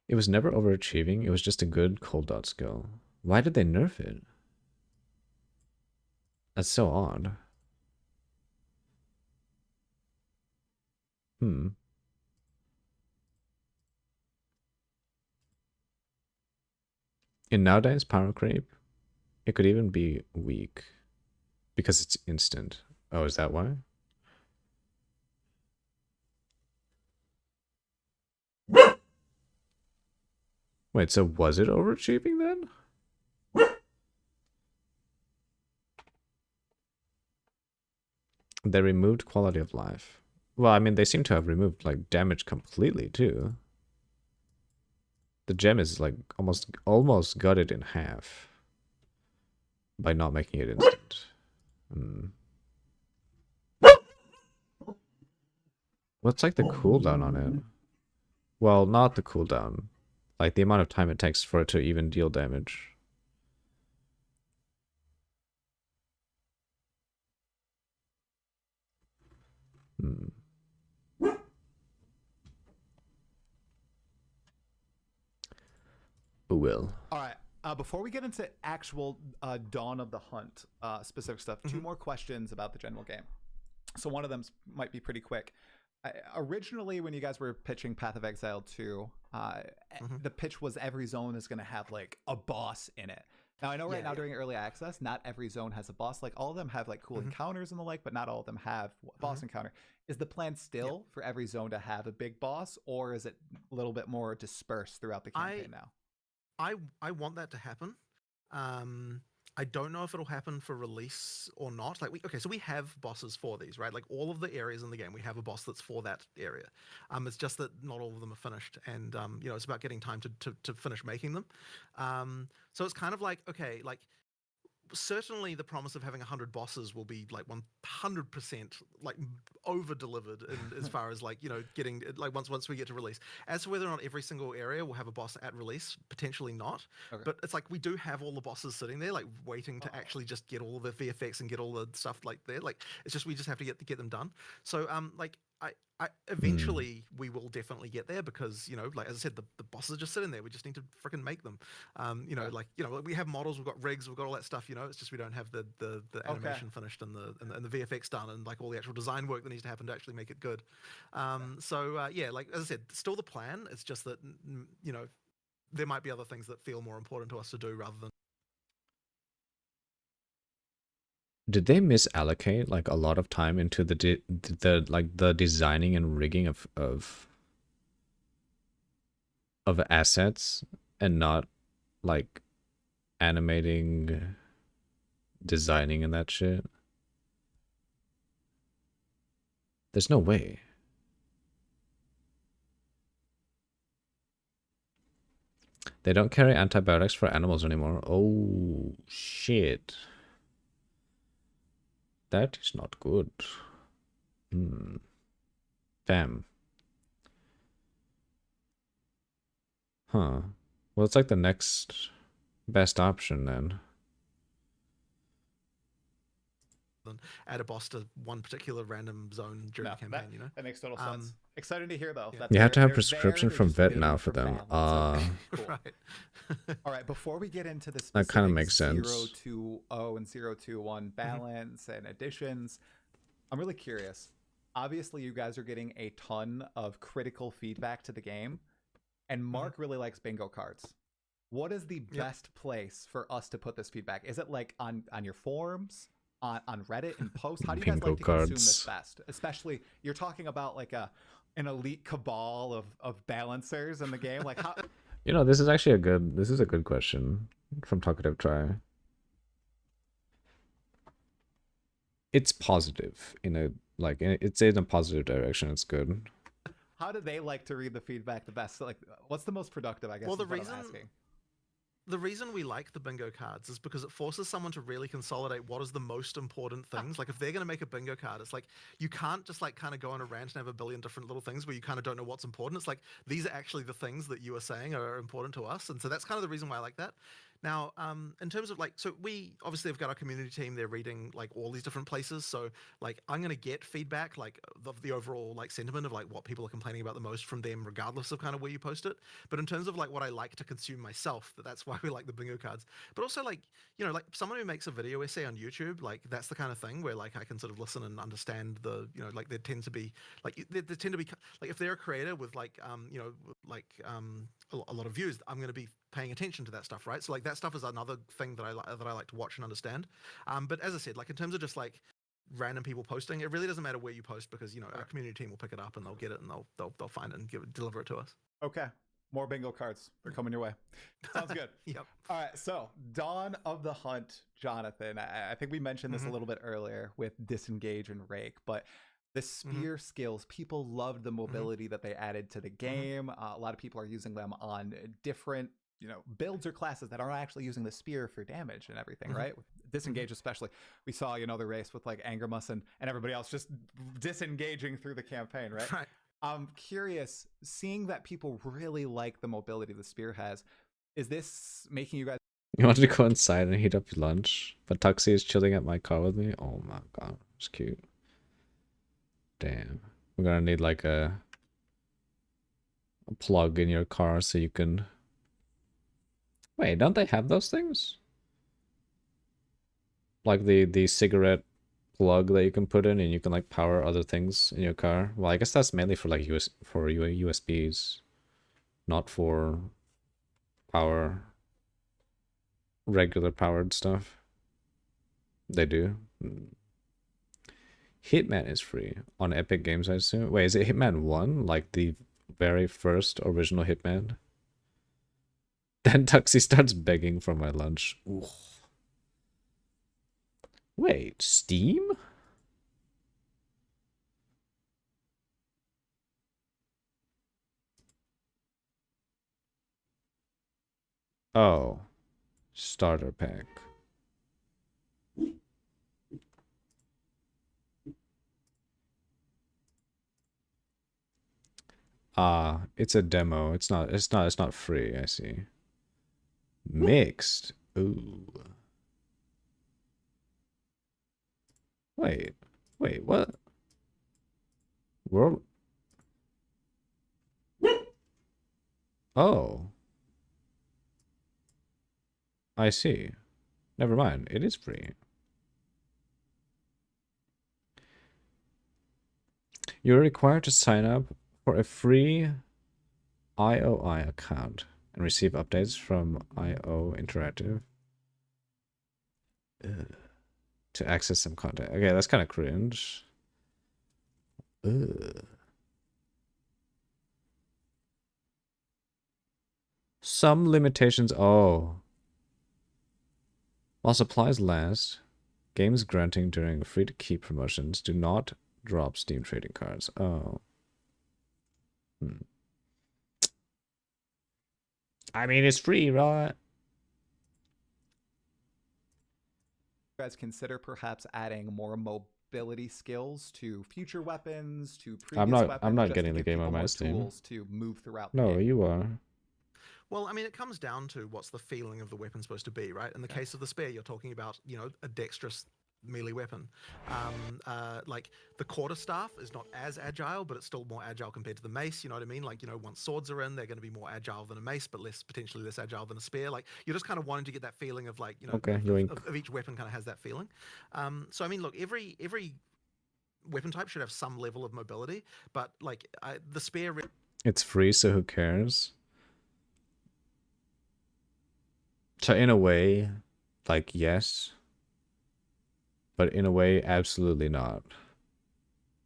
A: It was never overachieving. It was just a good cooldown skill. Why did they nerf it? That's so odd. Hmm. In nowadays power creep, it could even be weak because it's instant. Oh, is that why? Wait, so was it overachieving then? They removed quality of life. Well, I mean, they seem to have removed like damage completely too. The gem is like almost gutted in half by not making it instant. Hmm. What's like the cooldown on it? Well, not the cooldown. Like the amount of time it takes for it to even deal damage. Hmm. Will.
B: All right. Before we get into actual Dawn of the Hunt specific stuff, two more questions about the general game. So one of them might be pretty quick. Originally, when you guys were pitching Path of Exile 2, the pitch was every zone is going to have like a boss in it. Now, I know right now during early access, not every zone has a boss. Like all of them have like cool encounters and the like, but not all of them have a boss encounter. Is the plan still for every zone to have a big boss, or is it a little bit more dispersed throughout the campaign now?
C: I want that to happen. I don't know if it'll happen for release or not. Like so we have bosses for these, right? Like all of the areas in the game, we have a boss that's for that area. It's just that not all of them are finished, and it's about getting time to finish making them. So it's kind of like, okay, like certainly the promise of having 100 bosses will be like 100% like over delivered as far as like getting like once we get to release. As to whether or not every single area will have a boss at release, potentially not. But it's like we do have all the bosses sitting there like waiting to actually just get all the VFX and get all the stuff like there. Like it's just we just have to get them done. So like I eventually we will definitely get there because like as I said, the bosses are just sitting there. We just need to freaking make them. Like we have models, we've got rigs, we've got all that stuff. It's just we don't have the animation finished and the VFX done and like all the actual design work that needs to happen to actually make it good. Yeah, like as I said, still the plan. It's just that there might be other things that feel more important to us to do rather than.
A: Did they misallocate like a lot of time into the designing and rigging of assets and not like animating, designing and that shit? There's no way. They don't carry antibiotics for animals anymore. Oh shit. That is not good. Damn. Huh. Well, it's like the next best option then.
C: Add a boss to one particular random zone during the campaign.
B: That makes total sense. Excited to hear though.
C: Yeah.
B: That
A: You have to have prescription from vet now for them.
B: Cool.
C: Right.
B: All right, before we get into the specific
A: That kind of makes sense.
B: 020 and 021 balance and additions, I'm really curious. Obviously, you guys are getting a ton of critical feedback to the game, and Mark really likes bingo cards. What is the best place for us to put this feedback? Is it like on your forums, on Reddit, in posts? How do you guys like to consume this best? Especially, you're talking about like an elite cabal of balancers in the game. Like how?
A: This is actually a good question from Talkative Tri. It's positive in a Like it's in a positive direction. It's good.
B: How do they like to read the feedback the best? Like, what's the most productive? I guess.
C: Well,
B: Is what I'm asking.
C: the reason we like the bingo cards is because it forces someone to really consolidate what is the most important things. Like if they're going to make a bingo card, it's like you can't just like kind of go on a rant and have a billion different little things where you kind of don't know what's important. It's like these are actually the things that you are saying are important to us, and so that's kind of the reason why I like that. Now, in terms of like, so we obviously have got our community team. They're reading like all these different places. So like, I'm gonna get feedback like of the overall like sentiment of like what people are complaining about the most from them, regardless of kind of where you post it. But in terms of like what I like to consume myself, that's why we like the bingo cards. But also like, you know, like someone who makes a video essay on YouTube, like that's the kind of thing where like I can sort of listen and understand the, you know, like there tend to be like there tend to be like if they're a creator with like you know like a lot of views, I'm going to be paying attention to that stuff, right? So like that stuff is another thing that I like to watch and understand. But as I said, like in terms of just like random people posting, it really doesn't matter where you post because you know our community team will pick it up and they'll get it and they'll find it and deliver it to us.
B: Okay. More bingo cards. They're coming your way. Sounds good.
C: Yep.
B: All right. So, Dawn of the Hunt, Jonathan. I think we mentioned this a little bit earlier with Disengage and Rake, but the spear skills, people loved the mobility that they added to the game. A lot of people are using them on different, you know, builds or classes that aren't actually using the spear for damage and everything, right? With Disengage, especially. We saw, you know, the race with like Angermus and everybody else just disengaging through the campaign, right?
C: Right.
B: I'm curious, seeing that people really like the mobility the spear has, is this making you guys?
A: You wanted to go inside and heat up your lunch, but Tuxie is chilling at my car with me. Oh my god, it's cute. Damn, we're gonna need like a plug in your car so you can. Wait, don't they have those things? Like the cigarette plug that you can put in and you can like power other things in your car. Well, I guess that's mainly for like USBs, not for power regular powered stuff. They do. Hitman is free on Epic Games, I assume. Wait, is it Hitman 1? Like the very first original Hitman? Then Tuxie starts begging for my lunch. Ooh. Wait, Steam? Oh. Starter pack. Ah, it's a demo. It's not free, I see. Mixed. Ooh. Wait, what? World. Oh. I see. Never mind. It is free. You're required to sign up for a free IOI account and receive updates from IO Interactive to access some content. Okay, that's kind of cringe. Some limitations. Oh. While supplies last, games granting during free-to-keep promotions do not drop Steam trading cards. Oh. I mean, it's free, right?
B: You guys consider perhaps adding more mobility skills to future weapons, to previous weapons?
A: I'm not
B: just
A: getting
B: to
A: the
B: give
A: game on
B: people
A: my
B: more
A: Steam.
B: tools to move throughout the
A: No,
B: game.
A: you are.
C: Well, I mean, it comes down to what's the feeling of the weapon supposed to be, right? In the case of the spear, you're talking about, you know, a dexterous melee weapon. Like the quarterstaff is not as agile, but it's still more agile compared to the mace. You know what I mean? Like, you know, once swords are in, they're going to be more agile than a mace, but potentially less agile than a spear. Like, you're just kind of wanting to get that feeling of like, you know,
A: Okay,
C: of each weapon kind of has that feeling. So I mean, look, every weapon type should have some level of mobility, but like the spear.
A: It's free, so who cares? So in a way, like yes, but in a way, absolutely not.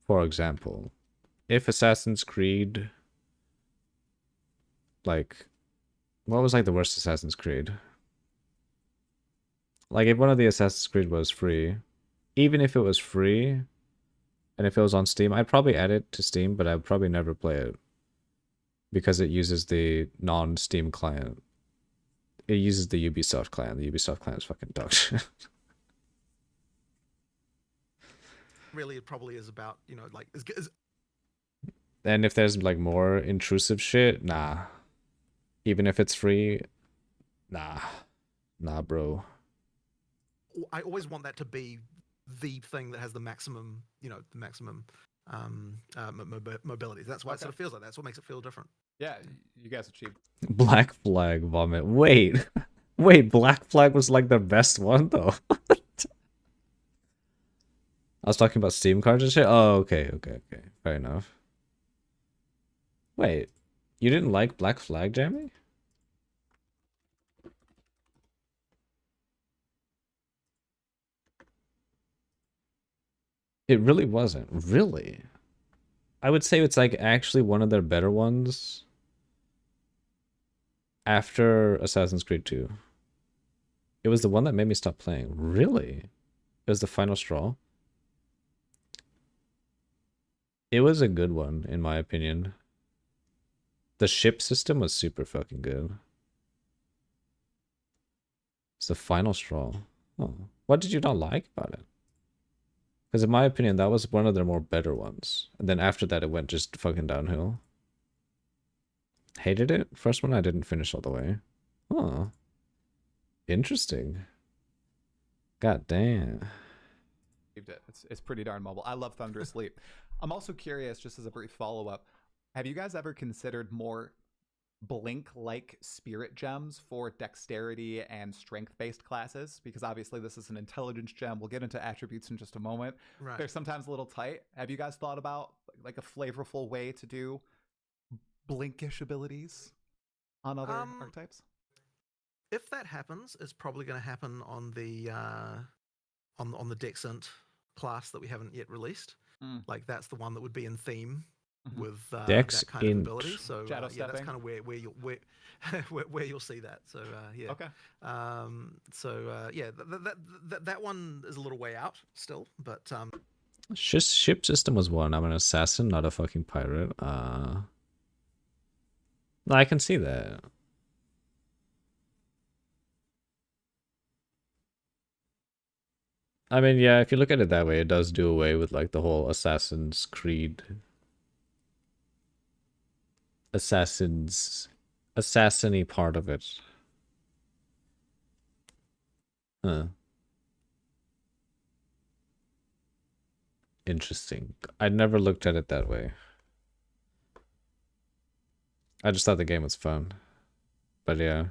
A: For example, if Assassin's Creed, like, what was like the worst Assassin's Creed? Like if one of the Assassin's Creed was free, even if it was free, And if it was on Steam, I'd probably add it to Steam, but I'd probably never play it. Because it uses the non-Steam client. It uses the Ubisoft client. The Ubisoft client is fucking dog shit.
C: Really, it probably is about, you know, like
A: And if there's like more intrusive shit, nah. Even if it's free, nah. Nah, bro.
C: I always want that to be the thing that has the maximum, you know, the maximum mobility. That's why it sort of feels like that. That's what makes it feel different.
B: Yeah, you guys achieved.
A: Black Flag vomit. Wait. Wait, Black Flag was like the best one though. I was talking about Steam cards and shit. Oh, okay. Fair enough. Wait, you didn't like Black Flag, Jamie? It really wasn't. Really? I would say it's like actually one of their better ones after Assassin's Creed 2. It was the one that made me stop playing. Really? It was the final straw. It was a good one, in my opinion. The ship system was super fucking good. It's the final straw. Oh. What did you not like about it? Because in my opinion, that was one of their more better ones. And then after that, it went just fucking downhill. Hated it? First one I didn't finish all the way. Huh. Interesting. God damn.
B: It's pretty darn mobile. I love Thunderous Leap. I'm also curious, just as a brief follow-up, have you guys ever considered more Blink-like spirit gems for dexterity and strength-based classes? Because obviously this is an intelligence gem. We'll get into attributes in just a moment.
C: Right.
B: They're sometimes a little tight. Have you guys thought about like a flavorful way to do Blinkish abilities on other archetypes?
C: If that happens, it's probably going to happen on the on the Dexant class that we haven't yet released. Like that's the one that would be in theme with that kind of ability. So yeah, that's kind of where you'll where you'll see that. So yeah.
B: Okay.
C: Yeah, that one is a little way out still, but
A: Ship system was one. I'm an assassin, not a fucking pirate. No, I can see that. I mean, yeah, if you look at it that way, it does do away with like the whole Assassin's Creed assassiny part of it. Huh. Interesting. I never looked at it that way. I just thought the game was fun. But yeah.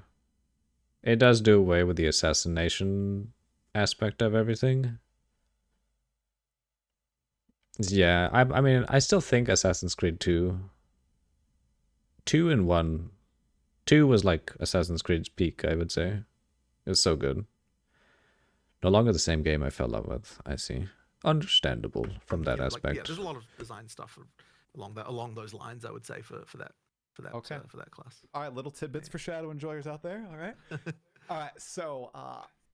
A: It does do away with the assassination aspect of everything. Yeah, I mean, I still think Assassin's Creed 2 and 1. 2 was like Assassin's Creed's peak, I would say. It was so good. No longer the same game I fell in love with, I see. Understandable from that aspect.
C: Like, yeah, there's a lot of design stuff along those lines, I would say, for that class.
B: All right, little tidbits for Shadow enjoyers out there. All right. All right. So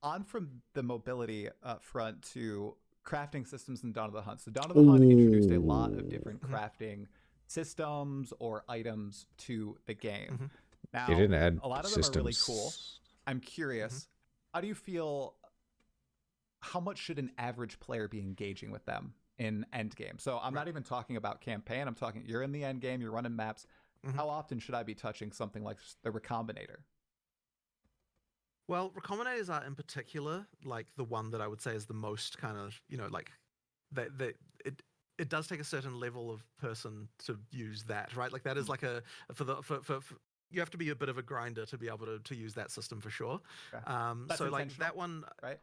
B: on from the mobility front to crafting systems in Dawn of the Hunt. So Dawn of the Hunt introduced a lot of different crafting systems or items to the game. Now,
A: they didn't add
B: a lot of
A: systems.
B: them are really cool. I'm curious, how do you feel? How much should an average player be engaging with them in endgame? So I'm not even talking about campaign. I'm talking you're in the endgame, you're running maps. How often should I be touching something like the Recombinator?
C: Well, Recombinators are in particular like the one that I would say is the most kind of, you know, like that it does take a certain level of person to use that, right? Like that is like a for you have to be a bit of a grinder to be able to use that system for sure.
B: Okay.
C: So like that one,
B: right?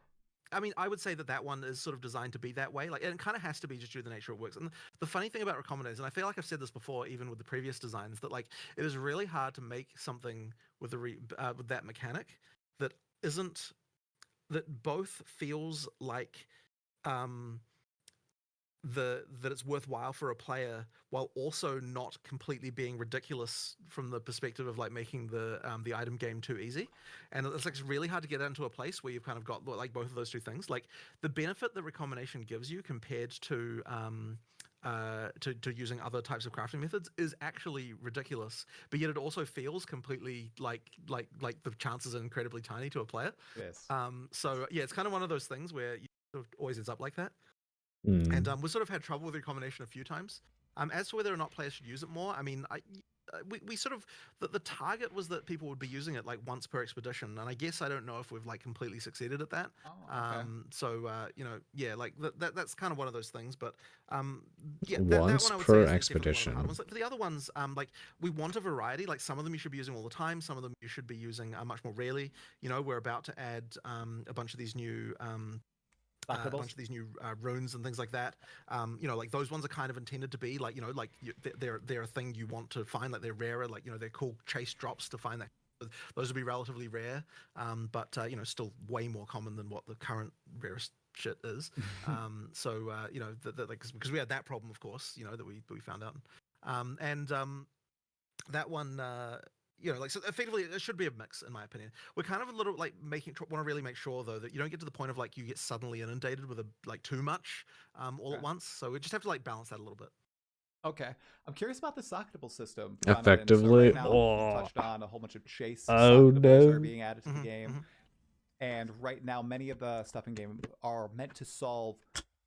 C: I mean, I would say that one is sort of designed to be that way. Like, and it kind of has to be just due to the nature it works. And the funny thing about Recombinators, and I feel like I've said this before, even with the previous designs, that like it is really hard to make something with with that mechanic that both feels like that it's worthwhile for a player while also not completely being ridiculous from the perspective of like making the item game too easy. And it's like it's really hard to get into a place where you've kind of got like both of those two things. Like the benefit that recombination gives you compared to to using other types of crafting methods is actually ridiculous. But yet it also feels completely like the chances are incredibly tiny to a player.
B: Yes.
C: So yeah, it's kind of one of those things where you sort of always ends up like that.
A: Mm.
C: And we sort of had trouble with the recombination a few times. As to whether or not players should use it more, I mean, we sort of the target was that people would be using it like once per expedition, and I guess I don't know if we've like completely succeeded at that.
B: Oh, okay.
C: So you know, yeah, like that's kind of one of those things. But yeah, that
A: Once
C: one I would
A: per
C: say is definitely one of the hard
A: expedition.
C: ones. Like for the other ones, like we want a variety. Like some of them you should be using all the time. Some of them you should be using much more rarely. You know, we're about to add a bunch of these new a bunch of these new runes and things like that. You know, like those ones are kind of intended to be like, you know, like they're a thing you want to find. Like they're rarer. Like, you know, they're cool chase drops to find that. Those would be relatively rare, but you know, still way more common than what the current rarest shit is. So you know, because we had that problem, of course, you know, that we found out, and that one. You know, like so effectively, it should be a mix, in my opinion. We're kind of a little like want to really make sure though that you don't get to the point of like you get suddenly inundated with like too much all at once. So we just have to like balance that a little bit.
B: Okay. I'm curious about the socketable system for on items. So
A: Effectively,
B: right now, you
A: oh.
B: touched on a whole bunch of chase
A: Oh,
B: socketables
A: no.
B: are being added to the game. And right now, many of the stuff in game are meant to solve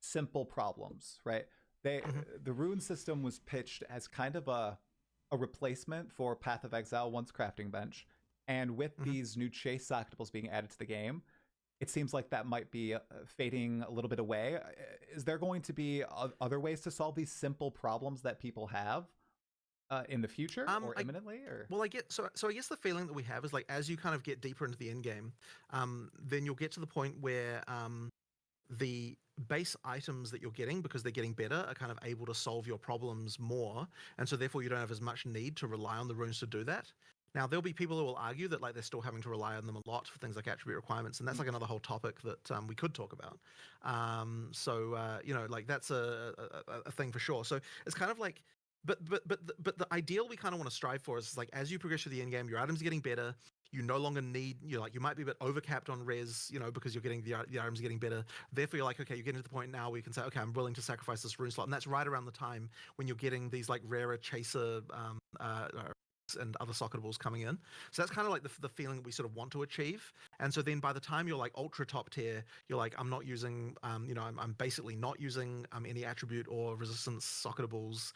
B: simple problems, right? The rune system was pitched as kind of a replacement for Path of Exile once crafting bench. And with these new chase socketables being added to the game, it seems like that might be fading a little bit away. Is there going to be other ways to solve these simple problems that people have in the future or imminently? Or
C: well, I get so I guess the feeling that we have is like as you kind of get deeper into the end game, then you'll get to the point where the base items that you're getting, because they're getting better, are kind of able to solve your problems more, and so therefore you don't have as much need to rely on the runes to do that. Now there'll be people who will argue that like they're still having to rely on them a lot for things like attribute requirements, and that's like another whole topic that we could talk about. So you know, like that's a thing for sure. So it's kind of like, but the ideal we kind of want to strive for is like as you progress through the end game, your items are getting better. You no longer need, you know, like you might be a bit overcapped on res, you know, because you're getting the items are getting better. Therefore, you're like, okay, you're getting to the point now where you can say, okay, I'm willing to sacrifice this rune slot, and that's right around the time when you're getting these like rarer chaser and other socketables coming in. So that's kind of like the feeling that we sort of want to achieve. And so then by the time you're like ultra top tier, you're like, I'm not using, you know, I'm basically not using any attribute or resistance socketables.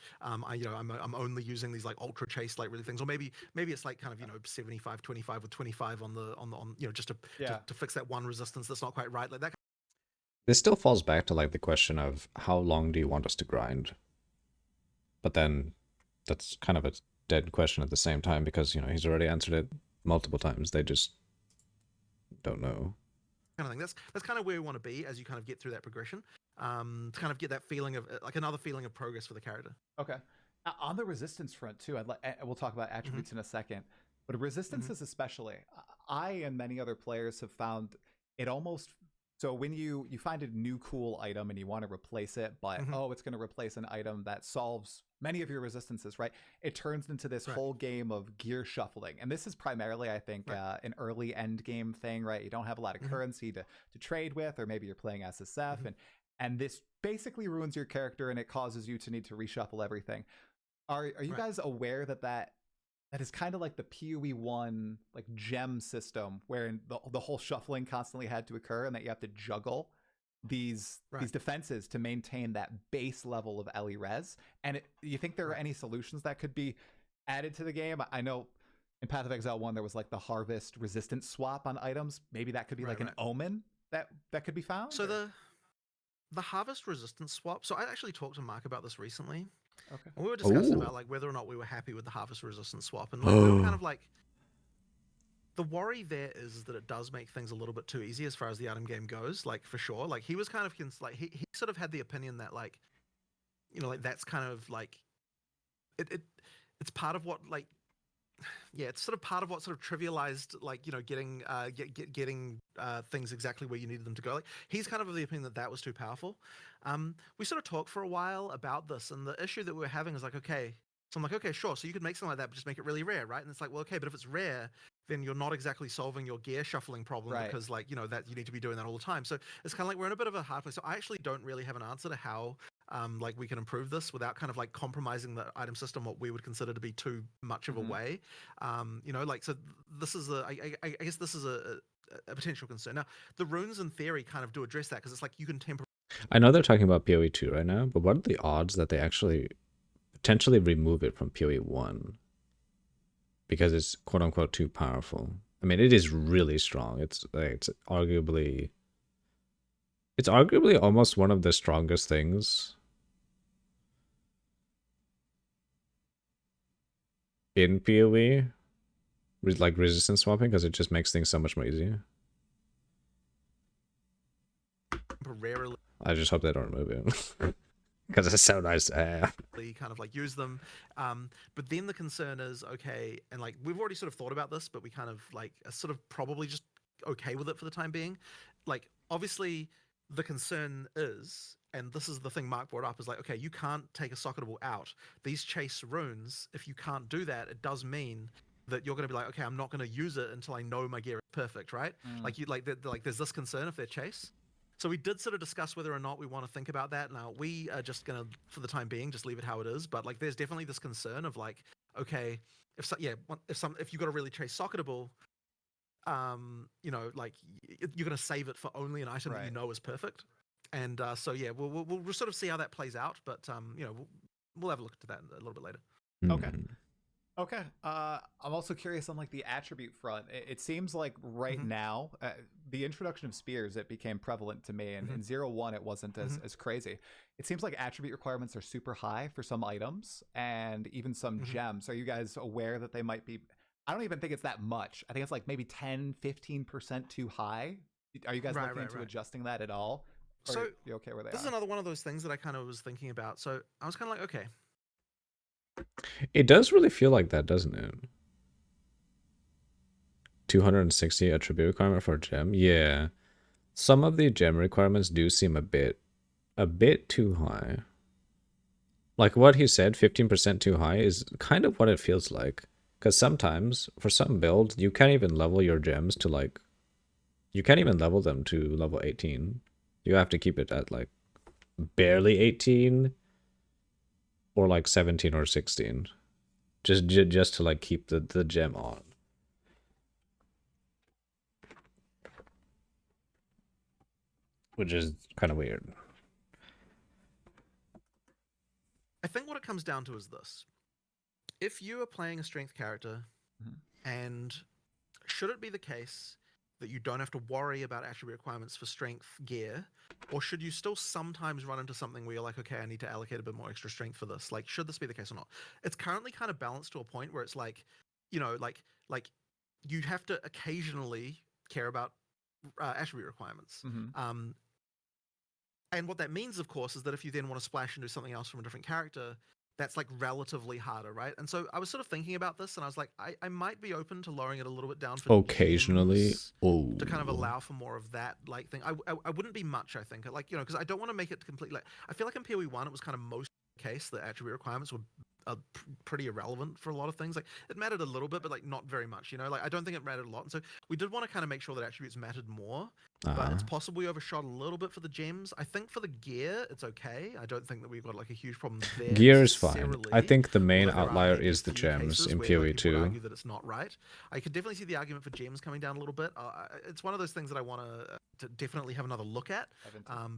C: You know, I'm only using these like ultra chase like really things, or maybe it's like kind of, you know, 75-25 with 25 on you know, just to fix that one resistance that's not quite right, like that.
A: This still falls back to like the question of how long do you want us to grind? But then that's kind of a dead question at the same time, because, you know, he's already answered it multiple times. They just don't know.
C: Kind of thing. That's kind of where we want to be as you kind of get through that progression. To kind of get that feeling of like another feeling of progress for the character.
B: Okay. On the resistance front too, we'll talk about attributes in a second, but resistances especially, I and many other players have found it almost. So when you find a new cool item and you want to replace it, but it's going to replace an item that solves many of your resistances, right? It turns into this whole game of gear shuffling. And this is primarily, I think, an early end game thing, right? You don't have a lot of currency to trade with, or maybe you're playing SSF, and this basically ruins your character and it causes you to need to reshuffle everything. Are you guys aware that is kind of like the PoE 1 like gem system, where the whole shuffling constantly had to occur, and that you have to juggle these defenses to maintain that base level of LE res? And you think there are any solutions that could be added to the game? I know in Path of Exile 1 there was like the harvest resistance swap on items. Maybe that could be like an omen that could be found.
C: So the harvest resistance swap. So I actually talked to Mark about this recently.
B: Okay.
C: And we were discussing about like whether or not we were happy with the harvest resistance swap, and like, we were kind of like, the worry there is that it does make things a little bit too easy as far as the item game goes. Like for sure, like he was kind of like he sort of had the opinion that like, you know, like that's kind of like it's part of what like. Yeah, it's sort of part of what sort of trivialized, like, you know, getting things exactly where you needed them to go. Like, he's kind of the opinion that that was too powerful. We sort of talked for a while about this, and the issue that we were having is like, okay, so I'm like, okay, sure, so you could make something like that, but just make it really rare, right? And it's like, well, okay, but if it's rare, then you're not exactly solving your gear shuffling problem, because, like, you know, that you need to be doing that all the time. So it's kind of like we're in a bit of a hard place. So I actually don't really have an answer to how like we can improve this without kind of like compromising the item system, what we would consider to be too much of a way. You know, like, so this is I guess this is a potential concern. Now, the runes in theory kind of do address that, because it's like you can
A: I know they're talking about PoE 2 right now, but what are the odds that they actually potentially remove it from PoE 1? Because it's quote unquote too powerful. I mean, it is really strong. It's arguably almost one of the strongest things in PoE, like resistance swapping, because it just makes things so much more easier.
C: temporarily
A: I just hope they don't remove it. Because it's so nice to have.
C: kind of like use them. But then the concern is, okay, and like we've already sort of thought about this, but we kind of like are sort of probably just okay with it for the time being. Like, obviously, the concern is, and this is the thing Mark brought up, is like, okay, you can't take a socketable out. These chase runes, if you can't do that, it does mean that you're going to be like, okay, I'm not going to use it until I know my gear is perfect, right? Like, you like there's this concern if they're chase. So we did sort of discuss whether or not we want to think about that. Now, we are just going to, for the time being, just leave it how it is. But like, there's definitely this concern of like, okay, if you got to really chase socketable, you know, like you're going to save it for only an item that you know is perfect. And so yeah, we'll sort of see how that plays out. But you know, we'll have a look at that a little bit later.
B: Okay. Okay. I'm also curious on like the attribute front. It seems like right now, the introduction of spears, it became prevalent to me, and in 0-1 it wasn't as crazy. It seems like attribute requirements are super high for some items and even some gems. Are you guys aware that they might be? I don't even think it's that much. I think it's like maybe 10-15% too high. Are you guys looking into adjusting that at all? Or
C: So
B: you okay where they
C: this
B: are?
C: is another one of those things that I kind of was thinking about. So I was kind of like, okay,
A: It does really feel like that, doesn't it? 260 attribute requirement for a gem? Yeah. Some of the gem requirements do seem a bit too high. Like what he said, 15% too high is kind of what it feels like. Because sometimes, for some builds, you can't even level your gems to like... You can't even level them to level 18. You have to keep it at like barely 18 or like 17 or 16. Just to like keep the gem on. Which is kind of weird.
C: I think what it comes down to is this. If you are playing a strength character, and should it be the case that you don't have to worry about attribute requirements for strength gear, or should you still sometimes run into something where you're like, okay, I need to allocate a bit more extra strength for this? Like, should this be the case or not? It's currently kind of balanced to a point where it's like, you know, like you have to occasionally care about attribute requirements. And what that means, of course, is that if you then want to splash and do something else from a different character, that's like relatively harder, right? And so I was sort of thinking about this, and I was like, I might be open to lowering it a little bit down for
A: occasionally
C: gems, to kind of allow for more of that like thing. I wouldn't be much, I think, like, you know, because I don't want to make it completely. Like, I feel like in PoE 1 it was kind of most case the attribute requirements were pretty irrelevant for a lot of things. Like, it mattered a little bit, but like not very much, you know. Like, I don't think it mattered a lot, and so we did want to kind of make sure that attributes mattered more. But it's possible we overshot a little bit for the gems. I think for the gear it's okay. I don't think that we've got like a huge problem there.
A: Gear is fine. I
C: necessarily,
A: think the main
C: although there are
A: outlier
C: maybe a
A: is the
C: few
A: gems
C: cases
A: in
C: where,
A: PoE
C: like, people would
A: 2.
C: argue that it's not right. I could definitely see the argument for gems coming down a little bit. It's one of those things that I want to definitely have another look at,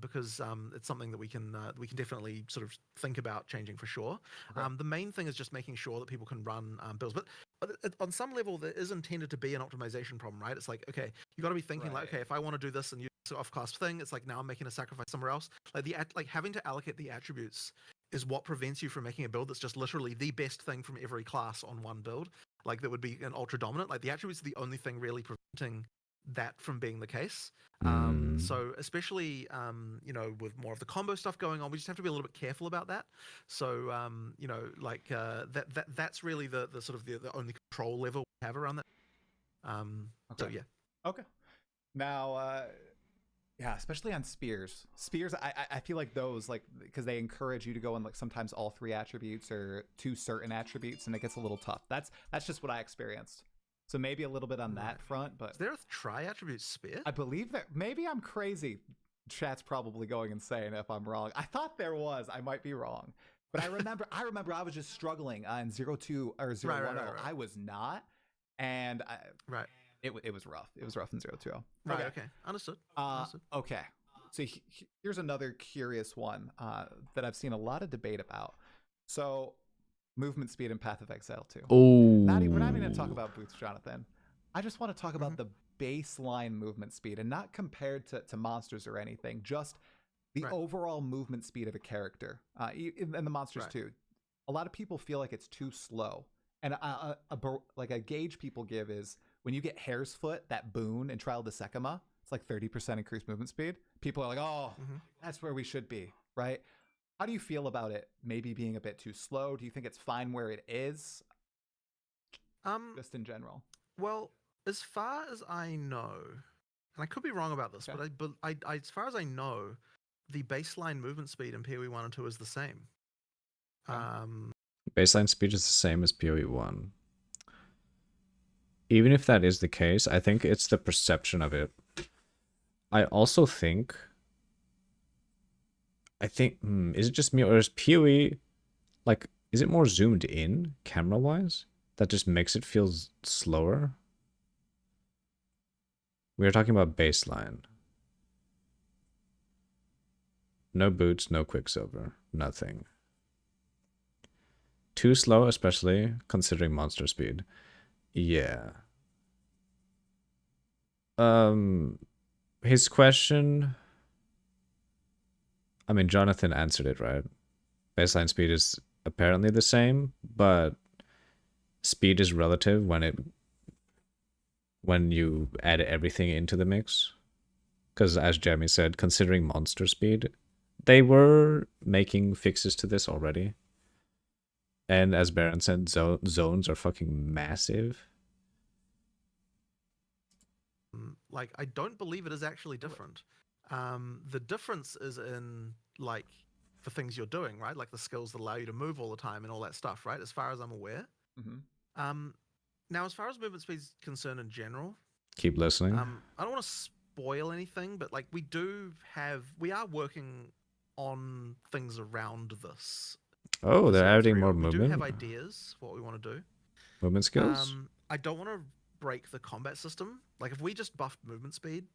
C: because it's something that we can definitely sort of think about changing for sure. The main thing is just making sure that people can run builds, but on some level there is intended to be an optimization problem, right? It's like, okay, you got to be thinking like, okay, if I want to do this and use an off-cost thing, it's like now I'm making a sacrifice somewhere else. Like having to allocate the attributes is what prevents you from making a build that's just literally the best thing from every class on one build. Like, that would be an ultra dominant. Like, the attributes are the only thing really preventing that from being the case. So especially, you know, with more of the combo stuff going on, we just have to be a little bit careful about that. So, you know, like that's really the sort of the only control level we have around that. So yeah.
B: Okay. Now, yeah, especially on spears. Spears, I feel like those, like, because they encourage you to go in like sometimes all 3 attributes or 2 certain attributes, and it gets a little tough. That's just what I experienced. So maybe a little bit on that front, but
C: Is there a tri-attribute spear?
B: I believe that maybe I'm crazy. Chat's probably going insane if I'm wrong. I thought there was. I might be wrong. But I remember I was just struggling in 02 or 010.
C: Right.
B: I was not. And
C: Right.
B: it was rough. It was rough in 020.
C: Right.
B: Okay.
C: Okay. Understood.
B: Okay. So here's another curious one that I've seen a lot of debate about. So movement speed in Path of Exile 2.
A: Oh,
B: We're not even going to talk about boots, Jonathan. I just want to talk about the baseline movement speed, and not compared to monsters or anything, just the overall movement speed of a character. In the monsters too, a lot of people feel like it's too slow, and like a gauge people give is when you get Hare's Foot, that boon in Trial of the Sekima, it's like 30% increased movement speed. People are like, oh, that's where we should be, right? How do you feel about it maybe being a bit too slow? Do you think it's fine where it is? Just in general.
C: Well, as far as I know, and I could be wrong about this, but as far as I know, the baseline movement speed in PoE 1 and 2 is the same.
A: Baseline speed is the same as PoE 1. Even if that is the case, I think it's the perception of it. I also think... is it just me, or is PoE, like, is it more zoomed in, camera-wise? That just makes it feel slower? We are talking about baseline. No boots, no Quicksilver, nothing. Too slow, especially considering monster speed. Yeah. His question... I mean, Jonathan answered it, right? Baseline speed is apparently the same, but speed is relative when you add everything into the mix. Because as Jeremy said, considering monster speed, they were making fixes to this already. And as Baron said, zones are fucking massive.
C: Like, I don't believe it is actually different. The difference is in, like, the things you're doing, right? Like the skills that allow you to move all the time and all that stuff, right? As far as I'm aware. Now, as far as movement speed is concerned in general,
A: keep listening.
C: I don't want to spoil anything, but like we are working on things around this.
A: Oh, they're adding more
C: We
A: movement.
C: do have ideas for what we want to do.
A: Movement skills.
C: I don't want to break the combat system. Like if we just buffed movement speed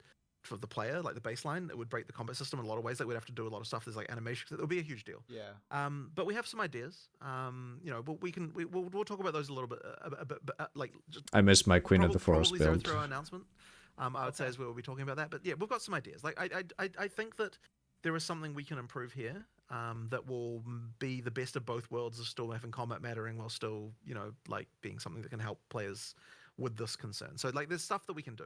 C: for the player, like the baseline, it would break the combat system in a lot of ways. Like we'd have to do a lot of stuff. There's like animations. It would be a huge deal.
B: Yeah.
C: But we have some ideas. You know, but we'll talk about those a little bit. Like just
A: I missed my Queen of the Forest
C: probably
A: build.
C: Zero announcement. I would say as well, we'll be talking about that. But yeah, we've got some ideas. Like I think that there is something we can improve here. That will be the best of both worlds of still having combat mattering while still, you know, like being something that can help players with this concern. So like there's stuff that we can do.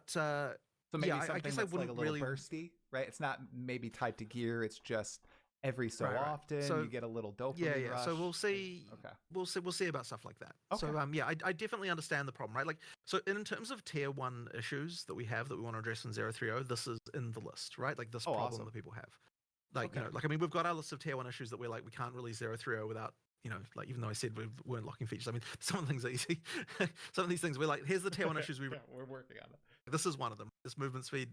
C: So
B: maybe
C: yeah,
B: something
C: I guess
B: that's
C: I wouldn't
B: like a little
C: really
B: bursty, right? It's not maybe tied to gear. It's just every so often
C: so,
B: you get a little dopamine rush.
C: So we'll see.
B: Okay.
C: We'll see about stuff like that.
B: Okay.
C: So yeah, I definitely understand the problem, right? Like so in terms of tier 1 issues that we have that we want to address in 030, this is in the list, right? Like this problem that people have. Like you know, like I mean, we've got our list of tier 1 issues that we're like we can't release 030 without, you know, like even though I said we weren't locking features. I mean, some of the things that you see, some of these things we're like, here's the tier 1 issues we're
B: working on it.
C: This is one of them. This movement speed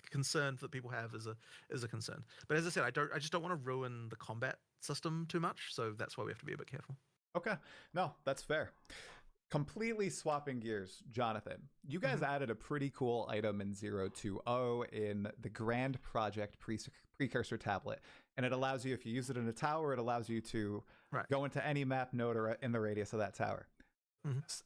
C: concern that people have is a concern. But as I said, I just don't want to ruin the combat system too much. So that's why we have to be a bit careful.
B: Okay, no, that's fair. Completely swapping gears, Jonathan, you guys added a pretty cool item in 020 in the Grand Project Precursor tablet. And it allows you, if you use it in a tower, it allows you to go into any map node or in the radius of that tower.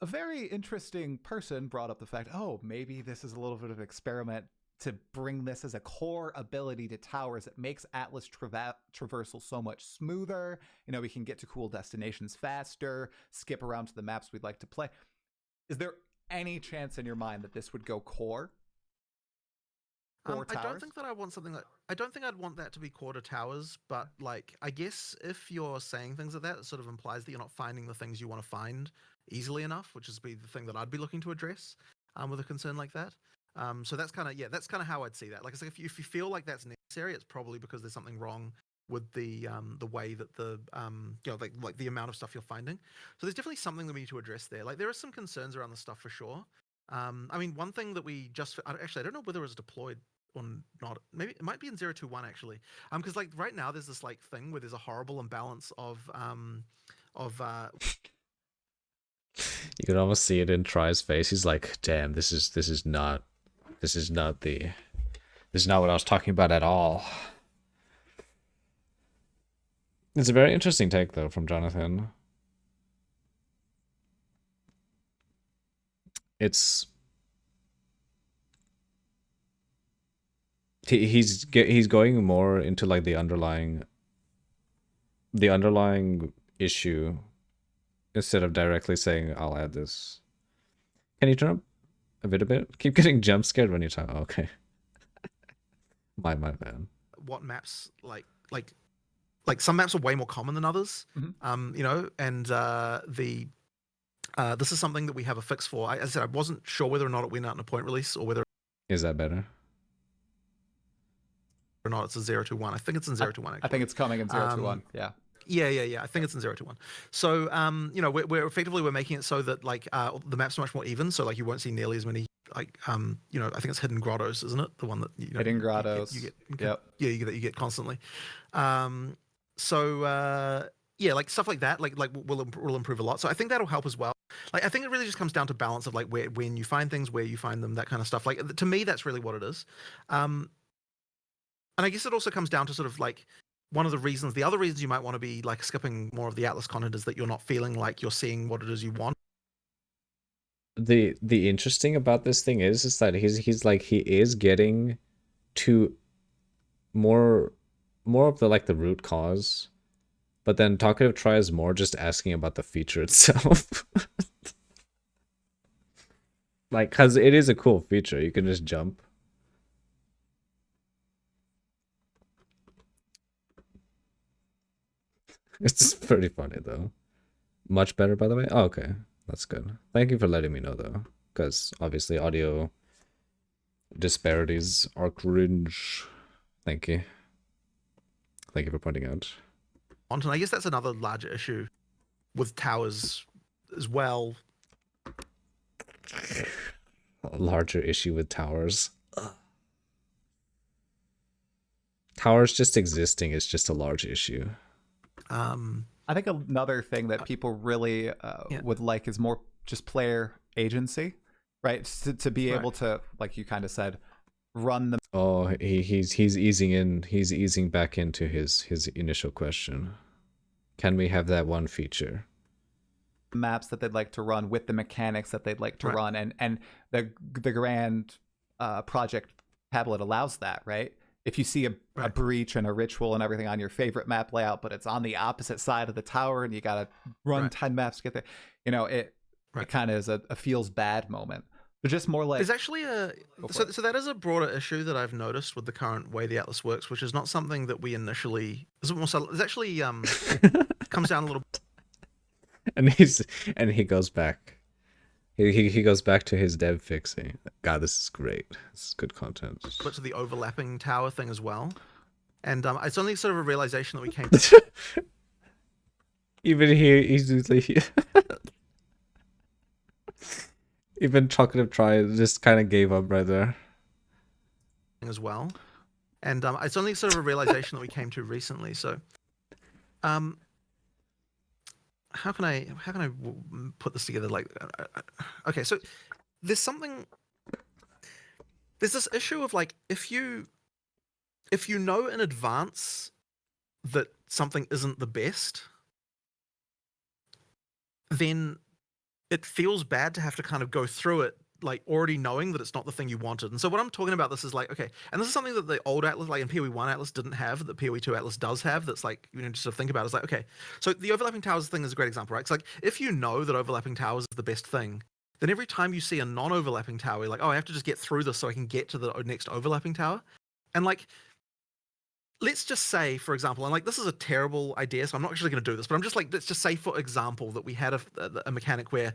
B: A very interesting person brought up the fact, oh, maybe this is a little bit of an experiment to bring this as a core ability to towers. It makes Atlas traversal so much smoother. You know, we can get to cool destinations faster, skip around to the maps we'd like to play. Is there any chance in your mind that this would go core?
C: I don't think that I want something like... I don't think I'd want that to be core to towers, but like, I guess if you're saying things like that, it sort of implies that you're not finding the things you want to find easily enough, which is the thing that I'd be looking to address with a concern like that. So that's kind of how I'd see that. Like I said, if you feel like that's necessary, it's probably because there's something wrong with the way that the you know, like the amount of stuff you're finding. So there's definitely something that we need to address there. Like there are some concerns around the stuff for sure. I mean, one thing that we just actually I don't know whether it was deployed or not. Maybe it might be in 021 actually. Because like right now there's this like thing where there's a horrible imbalance of
A: You can almost see it in Try's face. He's like, "Damn, this is not what I was talking about at all." It's a very interesting take though from Jonathan. It's he's going more into like the underlying issue instead of directly saying I'll add this. Can you turn up a bit? Keep getting jump scared when you talk. Oh, okay. my bad.
C: what maps like some maps are way more common than others. You know, and this is something that we have a fix for. As I said, I wasn't sure whether or not it went out in a point release or whether
A: Is that better?
C: or not it's a 021. I think it's in 021 actually.
B: I think it's coming in 021. Yeah.
C: Yeah. I think it's in 021. So, you know, we're effectively making it so that like the maps are much more even. So like you won't see nearly as many like you know, I think it's hidden grottos, isn't it? The one that you know,
B: Hidden grottos.
C: You get
B: Yep.
C: yeah, you get constantly. So yeah, like stuff like that, like will improve a lot. So I think that'll help as well. Like I think it really just comes down to balance of like when you find things, where you find them, that kind of stuff. Like to me, that's really what it is. And I guess it also comes down to sort of like one of the reasons, the other reasons you might want to be like skipping more of the Atlas content is that you're not feeling like you're seeing what it is you want.
A: The interesting about this thing is that he's like he is getting to more of the like the root cause, but then Talkative Tri is more just asking about the feature itself. Like, cause it is a cool feature. You can just jump. It's pretty funny though. Much better, by the way. Oh, okay, that's good. Thank you for letting me know though, because obviously audio disparities are cringe. Thank you. Thank you for pointing out.
C: And I guess that's another larger issue with towers as well.
A: A larger issue with towers. Towers just existing is just a large issue.
B: I think another thing that people really would like is more just player agency, right? To be able to, like you kind of said, run the.
A: Oh, he's easing in. He's easing back into his initial question. Can we have that one feature?
B: Maps that they'd like to run with the mechanics that they'd like to run, and the grand project tablet allows that, right? If you see a breach and a ritual and everything on your favorite map layout, but it's on the opposite side of the tower and you got to run 10 maps to get there, you know, it kind of is a feels bad moment. But just more like...
C: There's actually so that is a broader issue that I've noticed with the current way the Atlas works, which is not something that we initially... It's actually comes down a little...
A: And he goes back. He goes back to his dev fixing. God, this is great. This is good content.
C: But to the overlapping tower thing as well. And it's only sort of a realization that we came
A: Even he's even Talkative Tri just kind of gave up right there.
C: As well. And it's only sort of a realization that we came to recently. So how can I put this together? Like, okay, so there's this issue of like, if you know in advance that something isn't the best, then it feels bad to have to kind of go through it like already knowing that it's not the thing you wanted. And so what I'm talking about this is like, okay, and this is something that the old Atlas, like in PoE 1 Atlas didn't have, that PoE 2 Atlas does have, that's like, you know, just sort of think about it, it's like, okay, so the overlapping towers thing is a great example, right? It's like, if you know that overlapping towers is the best thing, then every time you see a non-overlapping tower, you're like, oh, I have to just get through this so I can get to the next overlapping tower. And like, let's just say, for example, and like this is a terrible idea, so I'm not actually going to do this, but I'm just like, let's just say, for example, that we had a mechanic where,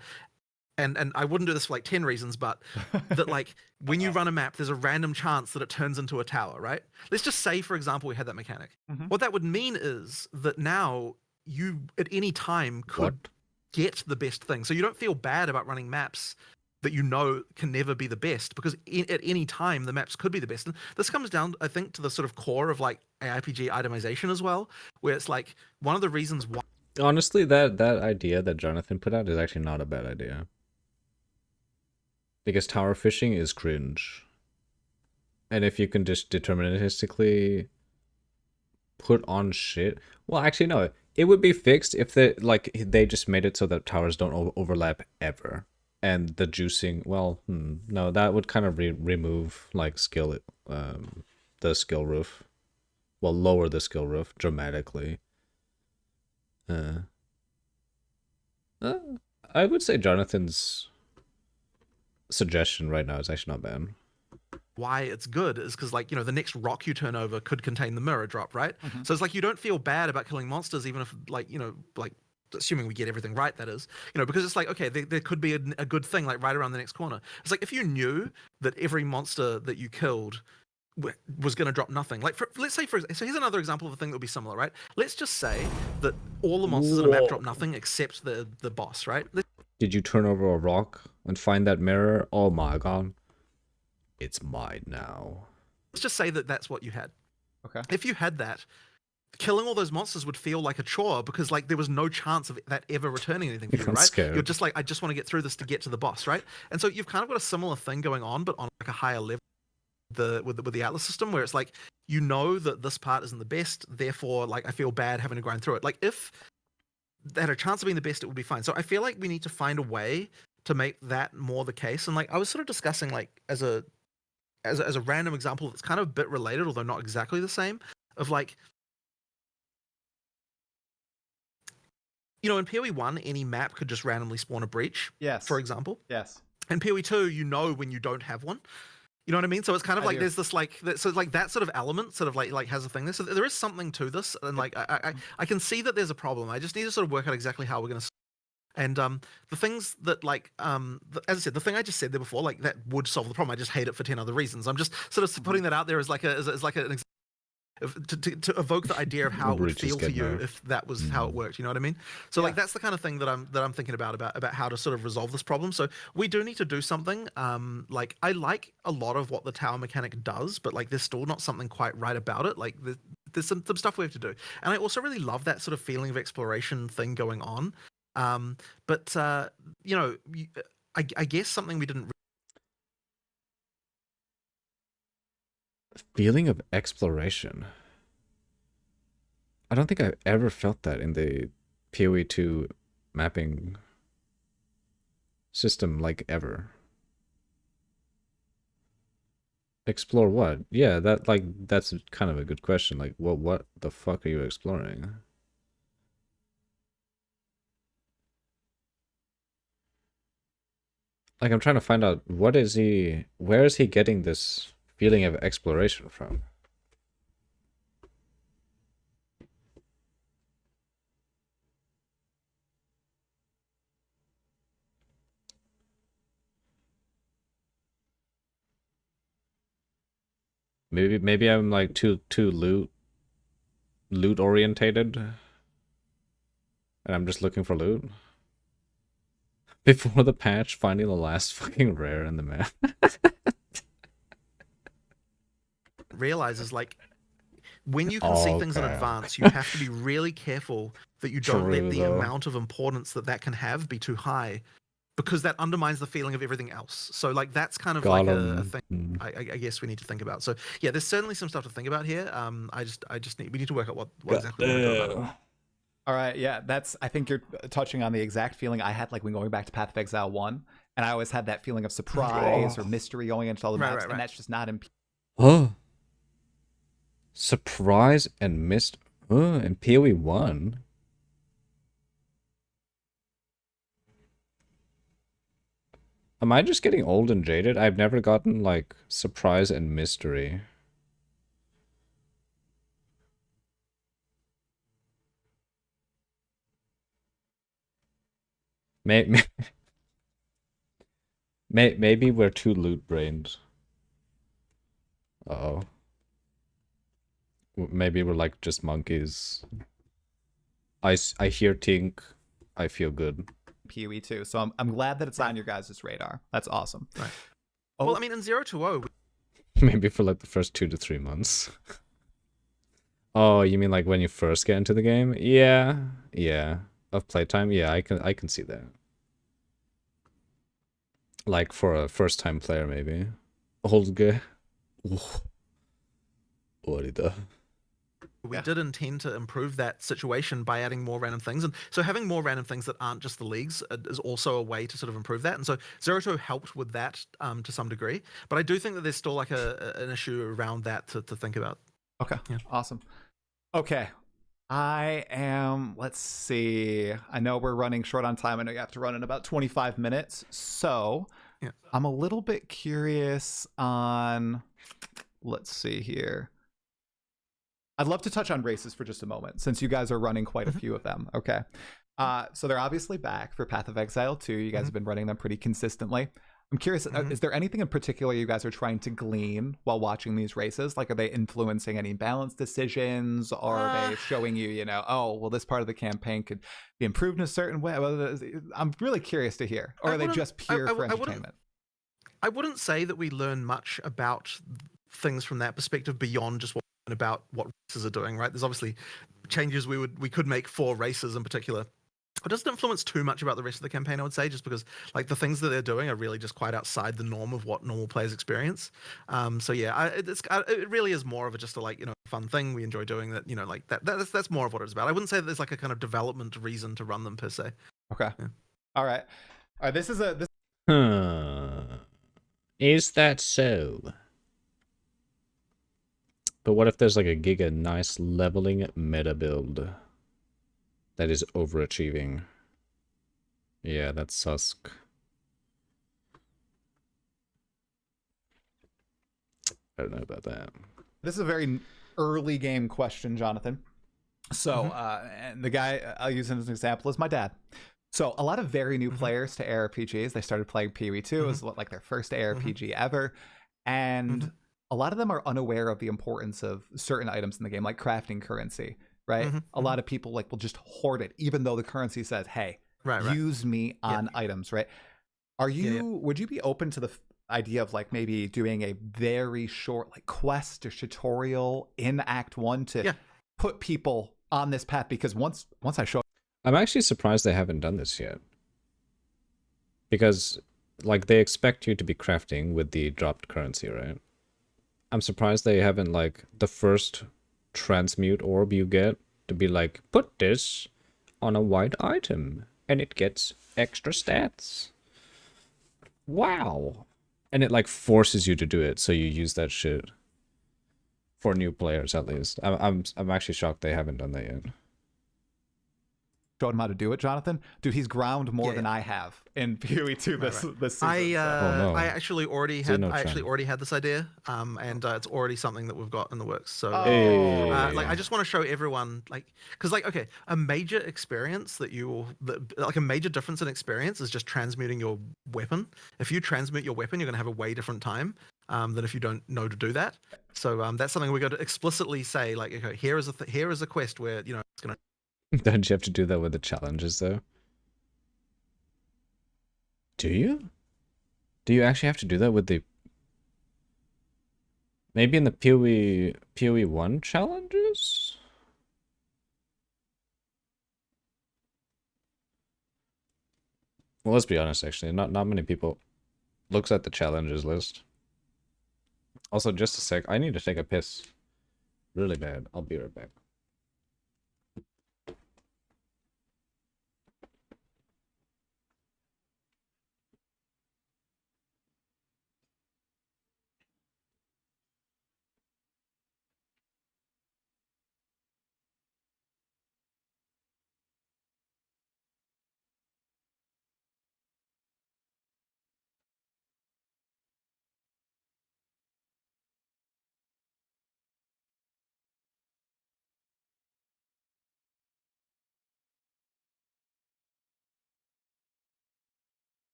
C: and I wouldn't do this for like 10 reasons, but that like when you run a map, there's a random chance that it turns into a tower, right? Let's just say, for example, we had that mechanic. What that would mean is that now you at any time could get the best thing. So you don't feel bad about running maps that you know can never be the best, because at any time the maps could be the best. And this comes down, I think, to the sort of core of like AIPG itemization as well, where it's like one of the reasons why
A: Honestly, that idea that Jonathan put out is actually not a bad idea. Because tower fishing is cringe. And if you can just deterministically put on shit, well, actually no, it would be fixed if they just made it so that towers don't overlap ever, and the juicing. Well, no, that would kind of remove like the skill roof. Well, lower the skill roof dramatically. I would say Jonathan's suggestion right now is actually not bad.
C: why it's good is because, like, the next rock you turn over could contain the mirror drop, right? So it's like you don't feel bad about killing monsters, even if, like, like, assuming we get everything right, that is, because it's like, okay, there could be a good thing like right around the next corner. It's like if you knew that every monster that you killed was going to drop nothing. Like, let's say, so here's another example of a thing that would be similar, right? Let's just say that all the monsters in a map drop nothing except the boss, right?
A: Did you turn over a rock and find that mirror? Oh my god. It's mine now.
C: Let's just say that that's what you had.
B: Okay.
C: If you had that, killing all those monsters would feel like a chore, because like there was no chance of that ever returning anything for you, right?
A: Scared.
C: You're just like, I just want to get through this to get to the boss, right? And so you've kind of got a similar thing going on, but on like a higher level with the Atlas system, where it's like, that this part isn't the best, therefore like I feel bad having to grind through it. Like if they had a chance of being the best, it would be fine. So I feel like we need to find a way to make that more the case. And like I was sort of discussing, like, as a random example that's kind of a bit related, although not exactly the same, of like, in PoE 1, any map could just randomly spawn a breach,
B: Yes.
C: for example.
B: Yes.
C: And PoE 2, when you don't have one. You know what I mean? So it's kind of like there's this like so like that sort of element sort of like has a thing there. So there is something to this, and like I can see that there's a problem. I just need to sort of work out exactly how we're going to. And the things that like as I said, the thing I just said there before, like that would solve the problem. I just hate it for 10 other reasons. I'm just sort of putting that out there as like an example. To evoke the idea of how it would feel to you if that was how it worked. You know what I mean? So like that's the kind of thing that I'm thinking about how to sort of resolve this problem. So we do need to do something. Like I like a lot of what the tower mechanic does, but like there's still not something quite right about it. Like there's some stuff we have to do, and I also really love that sort of feeling of exploration thing going on. But I guess something we didn't.
A: Feeling of exploration. I don't think I've ever felt that in the PoE 2 mapping system, like, ever. Explore what? Yeah, that's kind of a good question. Like, what the fuck are you exploring? Like, I'm trying to find out where is he getting this feeling of exploration from? Maybe I'm like too loot orientated, and I'm just looking for loot. Before the patch, finding the last fucking rare in the map.
C: Realizes like when you can see things in advance, you have to be really careful that you don't let the amount of importance that can have be too high, because that undermines the feeling of everything else. So like that's kind of like a thing I guess we need to think about. So yeah, there's certainly some stuff to think about here. We need to work out what exactly we want to do about it.
B: All right, yeah, I think you're touching on the exact feeling I had like when going back to Path of Exile 1, and I always had that feeling of surprise or mystery going into all the maps, and that's just not in
A: surprise and mist in PoE 1. Am I just getting old and jaded? I've never gotten like surprise and mystery. Maybe we're too loot brained. Uh-oh. Maybe we're like just monkeys. I hear Tink, I feel good.
B: PoE too. So I'm glad that it's
C: Right.
B: on your guys' radar. That's awesome.
C: Right.
B: Oh,
C: Well, I mean, in 0-0,
A: Maybe for like the first 2 to 3 months. Oh, you mean like when you first get into the game? Yeah, yeah. Of playtime, yeah, I can see that. Like for a first time player, maybe. Olga. Orida.
C: we
B: Yeah.
C: did intend to improve that situation by adding more random things. And so having more random things that aren't just the leagues is also a way to sort of improve that. And so 0-2 helped with that to some degree. But I do think that there's still like an issue around that to think about.
B: Okay.
C: Yeah.
B: Awesome. Okay. Let's see. I know we're running short on time. I know you have to run in about 25 minutes. So
C: Yeah.
B: I'm a little bit curious on, let's see here. I'd love to touch on races for just a moment, since you guys are running quite a few of them. Okay. So they're obviously back for Path of Exile 2. You guys have been running them pretty consistently. I'm curious, is there anything in particular you guys are trying to glean while watching these races? Like, are they influencing any balance decisions? Or are they showing you, oh, well, this part of the campaign could be improved in a certain way? I'm really curious to hear. Or are they just pure for entertainment?
C: I wouldn't say that we learn much about things from that perspective beyond just what about what races are doing, right? There's obviously changes we could make for races in particular. It doesn't influence too much about the rest of the campaign, I would say, just because like the things that they're doing are really just quite outside the norm of what normal players experience. So yeah, it really is more of a just a fun thing we enjoy doing that. Like that's more of what it's about. I wouldn't say that there's like a kind of development reason to run them per se.
B: Okay. Yeah. All right. This is a.
A: Is that so? But what if there's like a giga nice leveling meta build that is overachieving? Yeah, that's Susk. I don't know about that.
B: This is a very early game question, Jonathan. So, and the guy I'll use as an example is my dad. So, a lot of very new players to ARPGs, they started playing PoE 2. It was like their first ARPG ever. And a lot of them are unaware of the importance of certain items in the game, like crafting currency, right? A lot of people will just hoard it, even though the currency says, hey, use me on items, right? Would you be open to the idea of maybe doing a very short quest or tutorial in Act 1 to put people on this path? Because once I show,
A: I'm actually surprised they haven't done this yet. Because they expect you to be crafting with the dropped currency, right? I'm surprised they haven't the first transmute orb you get to be put this on a white item and it gets extra stats. Wow. And it forces you to do it, so you use that shit. For new players at least. I'm actually shocked they haven't done that yet.
B: Showed him how to do it, Jonathan. Dude, he's ground more than I have in PoE 2 this season.
C: I actually already had this idea, and it's already something that we've got in the works. So I just want to show everyone because okay, a major experience a major difference in experience is just transmuting your weapon. If you transmute your weapon, you're gonna have a way different time than if you don't know to do that. So that's something we're going to explicitly say okay, here is a quest where it's gonna.
A: Don't you have to do that with the challenges, though? Do you? Do you actually have to do that with the... Maybe in the PoE 1 challenges? Well, let's be honest, actually. Not many people looks at the challenges list. Also, just a sec. I need to take a piss. Really bad. I'll be right back.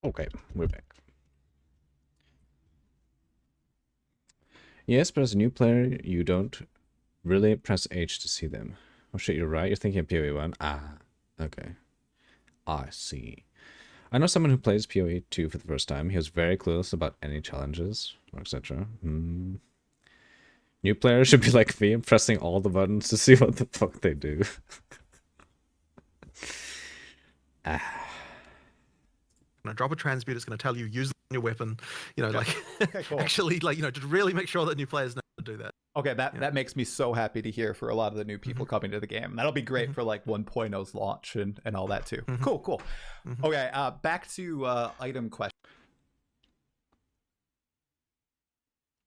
A: Okay, we're back. Yes, but as a new player, you don't really press H to see them. Oh shit, you're right. You're thinking of PoE 1. Ah, okay. I see. I know someone who plays PoE 2 for the first time. He was very clueless about any challenges, or etc. New players should be like me, pressing all the buttons to see what the fuck they do.
C: Drop a transmute. It's going to tell you use your weapon. You know, like
B: Okay, cool.
C: actually, like to really make sure that new players know how to do that.
B: Okay, that makes me so happy to hear for a lot of the new people coming to the game. That'll be great for like 1.0's launch and all that too. Cool. Okay, back to item question.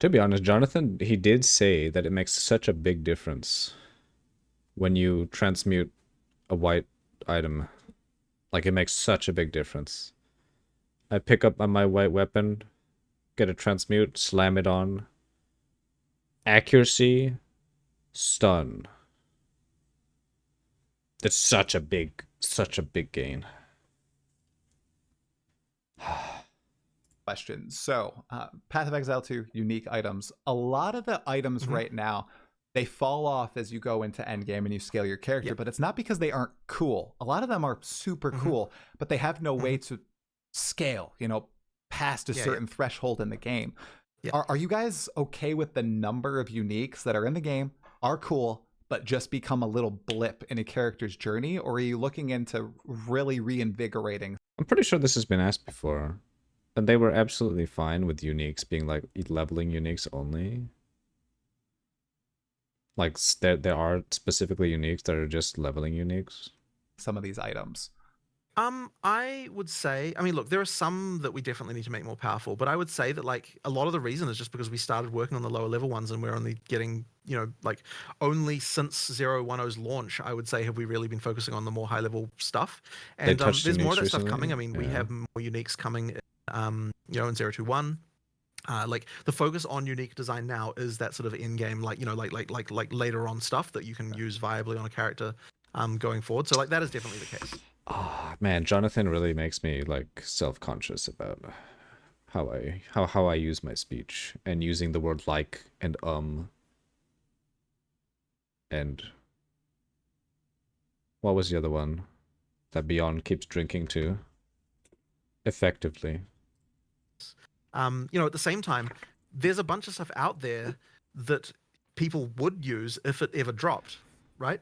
A: To be honest, Jonathan, he did say that it makes such a big difference when you transmute a white item. Like, it makes such a big difference. I pick up on my white weapon, get a transmute, slam it on. Accuracy, stun. It's such a big gain.
B: Question. So, Path of Exile 2, unique items. A lot of the items right now, they fall off as you go into endgame and you scale your character, but it's not because they aren't cool. A lot of them are super cool, but they have no way to scale, past a certain threshold in the game. Are you guys okay with the number of uniques that are in the game, are cool, but just become a little blip in a character's journey? Or are you looking into really reinvigorating?
A: I'm pretty sure this has been asked before. And they were absolutely fine with uniques being like leveling uniques only. Like there are specifically uniques that are just leveling uniques.
B: Some of these items.
C: I would say, I mean, look, there are some that we definitely need to make more powerful, but I would say that like a lot of the reason is just because we started working on the lower level ones and we're only getting, like only since 010's launch, I would say, have we really been focusing on the more high level stuff. And there's more of that stuff coming. I mean, we have more uniques coming, in 021. Like the focus on unique design now is that sort of in-game, like like later on stuff that you can use viably on a character going forward. So like that is definitely the case.
A: Oh man, Jonathan really makes me like self-conscious about how I use my speech and using the word like and and what was the other one that Beyond keeps drinking to effectively.
C: At the same time, there's a bunch of stuff out there that people would use if it ever dropped, right?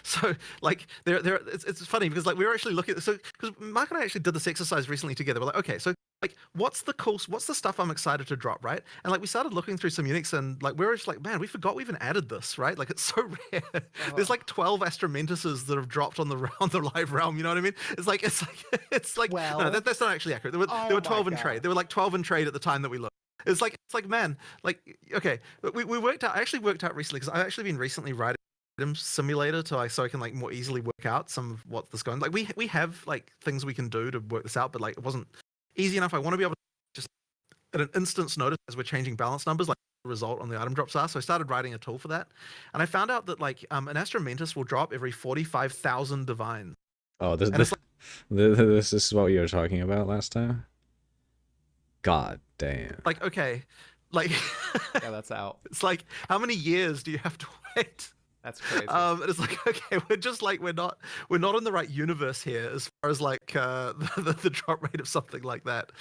C: So like it's funny because like we were actually looking because Mark and I actually did this exercise recently together. We're like, okay, so like what's the stuff I'm excited to drop, right? And like we started looking through some uniques and like we were just like, man, we forgot we even added this, right? Like it's so rare. There's like 12 Astramentuses that have dropped on the live realm, you know what I mean? It's like
B: Well,
C: no, that's not actually accurate. There were 12 in trade. There were like 12 in trade at the time that we looked. It's like man, like okay, we worked out. I actually worked out recently because I've actually been recently writing simulator so I can like more easily work out some of what this going. Like we have like things we can do to work this out, but like it wasn't easy enough. I want to be able to just at an instant's notice as we're changing balance numbers, like the result on the item drops are. So I started writing a tool for that, and I found out that like an Astramentus will drop every 45,000 divines.
A: Oh, this is what you were talking about last time. God damn.
C: Like okay, like
B: yeah, that's out.
C: It's like how many years do you have to wait?
B: That's crazy.
C: And it's like, okay, we're not in the right universe here as far as like the drop rate of something like that.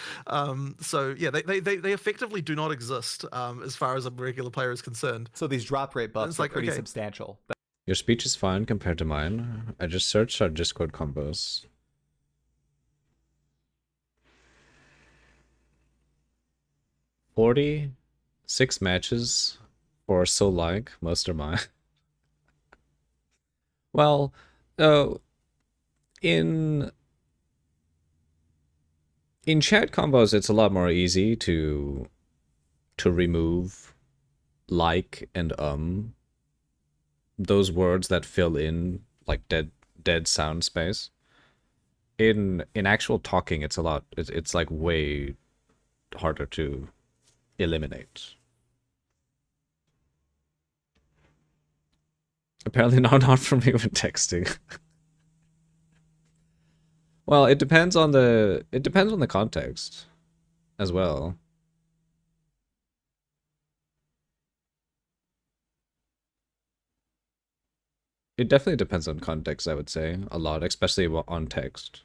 C: So yeah, they effectively do not exist as far as a regular player is concerned.
B: So these drop rate buffs are pretty substantial.
A: Your speech is fine compared to mine. I just searched our Discord combos. "46 matches for so like most are mine." Well, in chat combos, it's a lot more easy to remove like and those words that fill in like dead sound space. In actual talking, it's it's like way harder to eliminate. Apparently not for me when texting. Well, it depends on the context as well. It definitely depends on context, I would say, a lot, especially on text.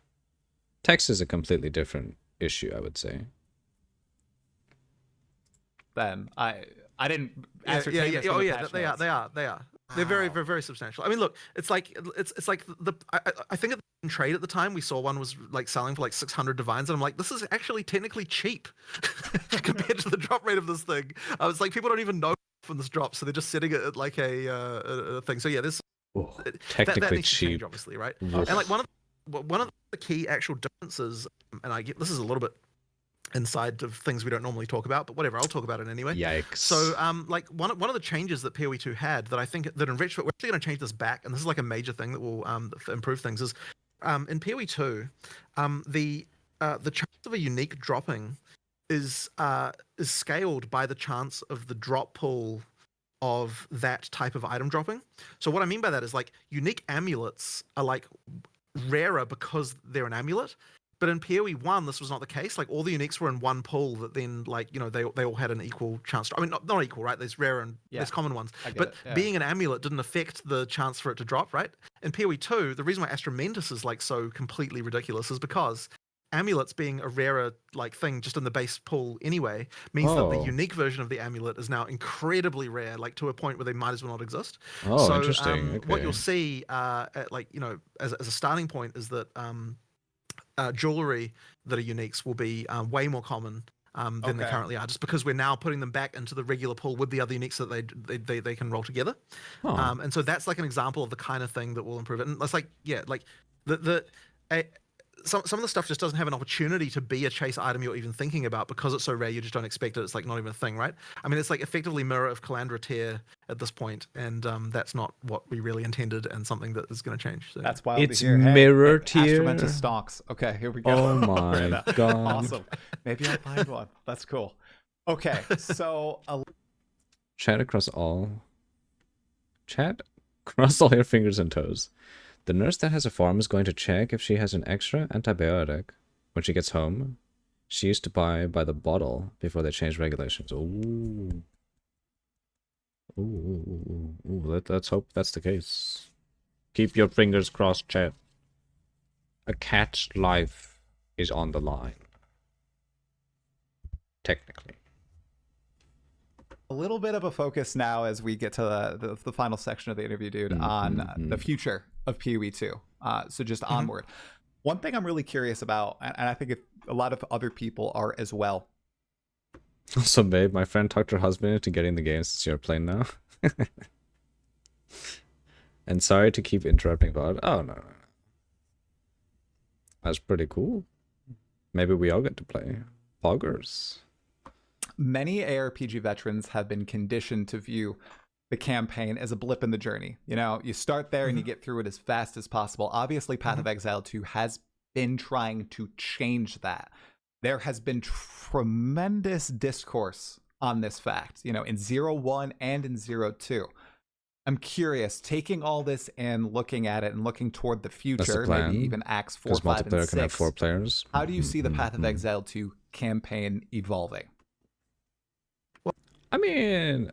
A: Text is a completely different issue, I would say.
B: Then I didn't
C: Yeah,
B: ascertain this from
C: Oh
B: the
C: yeah,
B: patch
C: they are.
B: notes.
C: They are. They are. They're very,
B: Wow.
C: very, very substantial. I mean, look, it's like I think at the trade at the time we saw one was like selling for like 600 divines, and I'm like, this is actually technically cheap compared to the drop rate of this thing. I was like, people don't even know when this drops, so they're just setting it at like a thing. So yeah, this
A: Oh,
C: that
A: technically
C: needs to change,
A: cheap.
C: obviously, right?
A: Oof.
C: And like one of the key actual differences, and I get this is a little bit inside of things we don't normally talk about, but whatever, I'll talk about it anyway.
A: Yikes.
C: So, like one of the changes that PoE 2 had that I think that in Retrofit we're actually going to change this back, and this is like a major thing that will improve things. Is in PoE 2, the chance of a unique dropping is scaled by the chance of the drop pool of that type of item dropping. So what I mean by that is like unique amulets are like rarer because they're an amulet. But in PoE 1, this was not the case. Like all the uniques were in one pool that then like, they all had an equal chance. I mean, not equal, right? There's rare and there's common ones.
B: I get
C: But
B: it, yeah.
C: being an amulet didn't affect the chance for it to drop, right? In PoE 2, the reason why Astromentus is like so completely ridiculous is because amulets being a rarer like thing just in the base pool anyway means that the
A: Oh.
C: unique version of the amulet is now incredibly rare, like to a point where they might as well not exist.
A: Oh,
C: So
A: interesting.
C: what
A: Okay.
C: you'll see at, like, as a starting point is that jewelry that are uniques will be way more common than they
B: Okay.
C: currently are, just because we're now putting them back into the regular pool with the other uniques so that they can roll together.
A: Huh.
C: And so that's like an example of the kind of thing that will improve it. And it's like, yeah, like the uh, some of the stuff just doesn't have an opportunity to be a chase item you're even thinking about because it's so rare. You just don't expect it. It's like not even a thing, right? I mean, it's like effectively Mirror of Calandra Tear at this point, and that's not what we really intended, and something that is going to change. So.
B: That's wild
A: It's
B: to hear. Hey,
A: mirror tier?
B: Astromentus stonks. Okay, here we go.
A: Oh my
B: Random.
A: God.
B: Awesome. Maybe I'll find one. That's cool. Okay, so
A: Chat across your fingers and toes. The nurse that has a farm is going to check if she has an extra antibiotic when she gets home. She used to buy by the bottle before they changed regulations. Ooh. Ooh. Let's hope that's the case. Keep your fingers crossed, chat. A cat's life is on the line. Technically.
B: a little bit of a focus now as we get to the final section of the interview, dude, on the future of PoE 2. So just onward. One thing I'm really curious about, and I think a lot of other people are as well.
A: Also, babe, my friend talked her husband into getting the game since you're playing now. And sorry to keep interrupting, but oh no. That's pretty cool. Maybe we all get to play Poggers.
B: Many ARPG veterans have been conditioned to view the campaign as a blip in the journey. You know, you start there and you get through it as fast as possible. Obviously, Path of Exile 2 has been trying to change that. There has been tremendous discourse on this fact, you know, in 0.1 and in 0.2. I'm curious, taking all this and looking at it and looking toward the future, maybe even Acts 4, 5, and 6.
A: Can have 4 players.
B: How do you see the Path of Exile 2 campaign evolving?
A: I mean,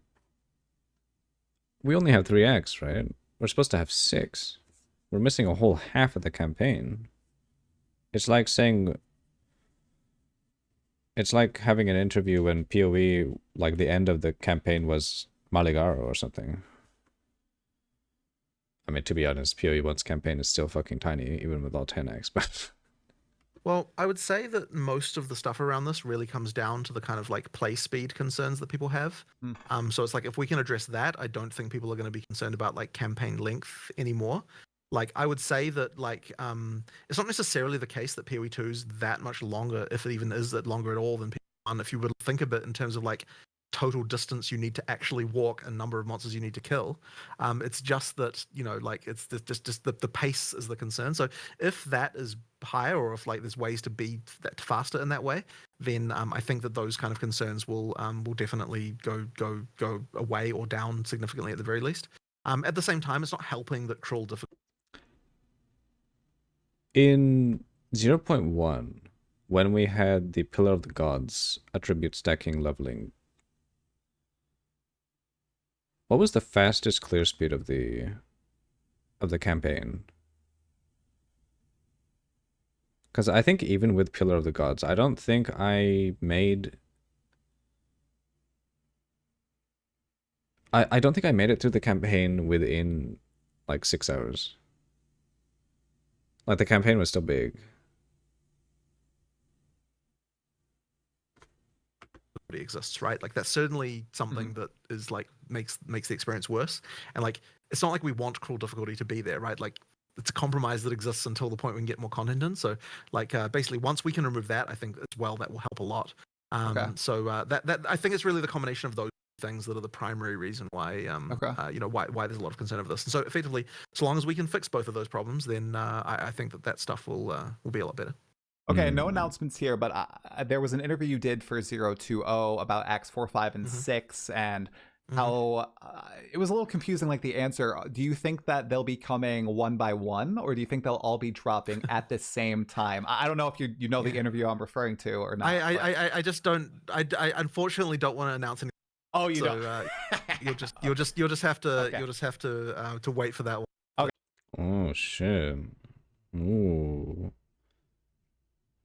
A: we only have 3 acts, right? We're supposed to have 6. We're missing a whole half of the campaign. It's like saying... It's like having an interview when PoE, like the end of the campaign was Maligaro or something. I mean, to be honest, PoE 1's campaign is still fucking tiny, even with all 10 acts, but...
C: Well, I would say that most of the stuff around this really comes down to the kind of like play speed concerns that people have. So it's like if we can address that, I don't think people are going to be concerned about like campaign length anymore. Like I would say that like it's not necessarily the case that PoE 2 is that much longer, if it even is that longer at all than PoE 1. If you would think of it in terms of like total distance you need to actually walk and number of monsters you need to kill, it's just that, you know, like it's just the pace is the concern. So if that is higher, or if like there's ways to be that faster in that way, then I think that those kind of concerns will definitely go away or down significantly at the very least. At the same time, it's not helping that cruel difficulty.
A: In 0.1, when we had the Pillar of the Gods attribute stacking leveling. What was the fastest clear speed of the campaign? Because I think even with Pillar of the Gods, I don't think I made... I don't think I made it through the campaign within, like, 6 hours. Like, the campaign was still big.
C: Exists, right? Like that's certainly something that is like makes the experience worse. And like it's not like we want cruel difficulty to be there, right? Like it's a compromise that exists until the point we can get more content in. So like basically once we can remove that, I think as well that will help a lot. So that I think it's really the combination of those things that are the primary reason why you know why there's a lot of concern over this. And so effectively, so long as we can fix both of those problems, then I think that stuff will be a lot better.
B: Okay, no announcements here, but there was an interview you did for 020 about Acts 4, 5, and 6, and how it was a little confusing, like the answer. Do you think that they'll be coming one by one, or do you think they'll all be dropping at the same time? I don't know if you know the interview I'm referring to or not.
C: I just don't. I unfortunately don't want to announce anything.
B: Oh, you
C: so,
B: don't.
C: You'll just have to wait for that one.
B: Okay.
A: Oh shit. Ooh.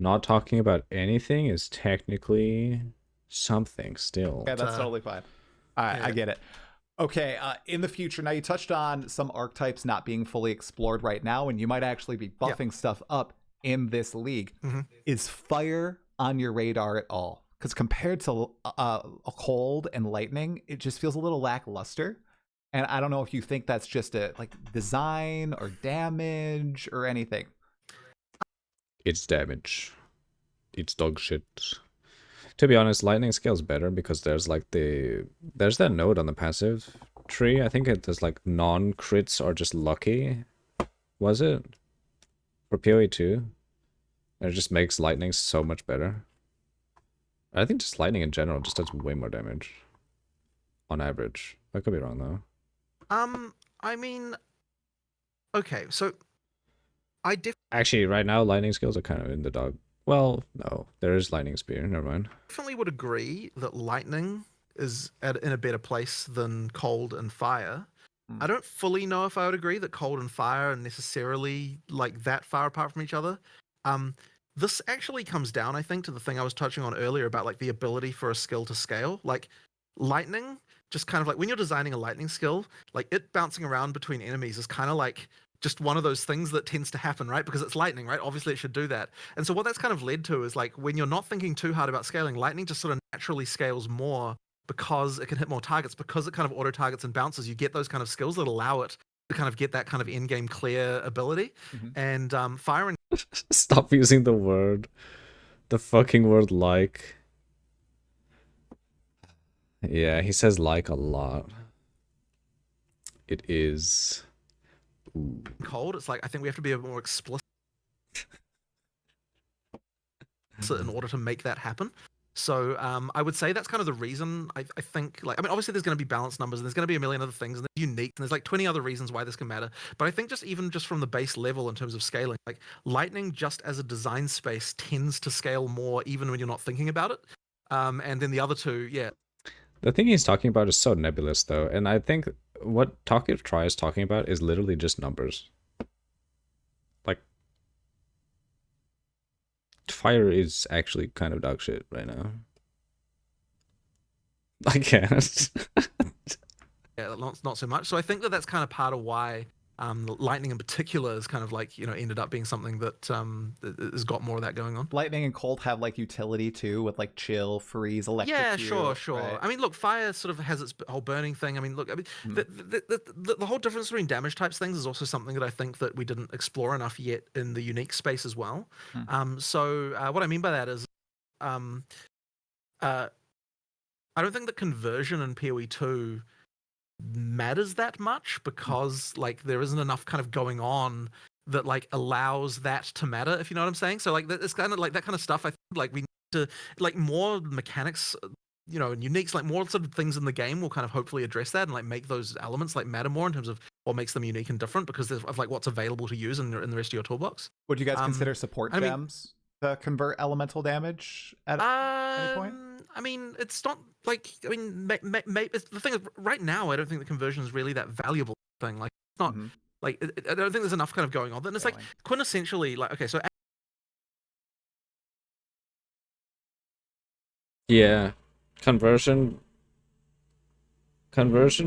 A: Not talking about anything is technically something still.
B: Okay, that's totally fine. All right, I get it. Okay, in the future, now you touched on some archetypes not being fully explored right now, and you might actually be buffing stuff up in this league. Is fire on your radar at all? Because compared to a cold and lightning, it just feels a little lackluster. And I don't know if you think that's just a like design or damage or anything.
A: It's damage. It's dog shit. To be honest, lightning scales better because there's like there's that node on the passive tree. I think it does like non-crits are just lucky. Was it? For PoE 2? And it just makes lightning so much better. I think just lightning in general just does way more damage. On average. I could be wrong though.
C: I mean, okay, so
A: actually right now lightning skills are kind of in the dog. Well, no, there is lightning spear. Never mind.
C: Definitely would agree that lightning is in a better place than cold and fire. I don't fully know if I would agree that cold and fire are necessarily like that far apart from each other. This actually comes down, I think, to the thing I was touching on earlier about like the ability for a skill to scale. Like lightning, just kind of like when you're designing a lightning skill, like it bouncing around between enemies is kind of like just one of those things that tends to happen, right? Because it's lightning, right? Obviously it should do that. And so what that's kind of led to is like when you're not thinking too hard about scaling, lightning just sort of naturally scales more because it can hit more targets, because it kind of auto targets and bounces. You get those kind of skills that allow it to kind of get that kind of in-game clear ability. And fire and
A: stop using the fucking word like. Yeah, he says like a lot. It is
C: cold. It's like I think we have to be a bit more explicit in order to make that happen. So I would say that's kind of the reason. I think, like, I mean, obviously there's going to be balanced numbers and there's going to be a million other things and they're unique and there's like 20 other reasons why this can matter. But I think even just from the base level in terms of scaling, like lightning just as a design space tends to scale more even when you're not thinking about it. And then the other two, yeah.
A: The thing he's talking about is so nebulous though, and I think what Talkative Tri is talking about is literally just numbers. Like, fire is actually kind of dog shit right now. I guess.
C: Yeah, not so much. So I think that's kind of part of why lightning in particular is kind of like, you know, ended up being something that has got more of that going on.
B: Lightning and cold have like utility too, with like chill, freeze, electrocute.
C: Yeah, sure.
B: Right?
C: I mean, look, fire sort of has its whole burning thing. I mean, look, I mean, the whole difference between damage types things is also something that I think that we didn't explore enough yet in the unique space as well. So what I mean by that is, I don't think that conversion in PoE 2 matters that much because like there isn't enough kind of going on that like allows that to matter, if you know what I'm saying. So like it's kind of like that kind of stuff. I think like we need to like more mechanics and uniques, like more sort of things in the game will kind of hopefully address that and like make those elements like matter more in terms of what makes them unique and different because of like what's available to use in the rest of your toolbox.
B: Would you guys consider support
C: I mean-
B: gems to convert elemental damage at any point?
C: I mean, it's not like the thing is right now I don't think the conversion is really that valuable thing. Like it's not like I don't think there's enough kind of going on. And it's like quintessentially like okay, so
A: Yeah, conversion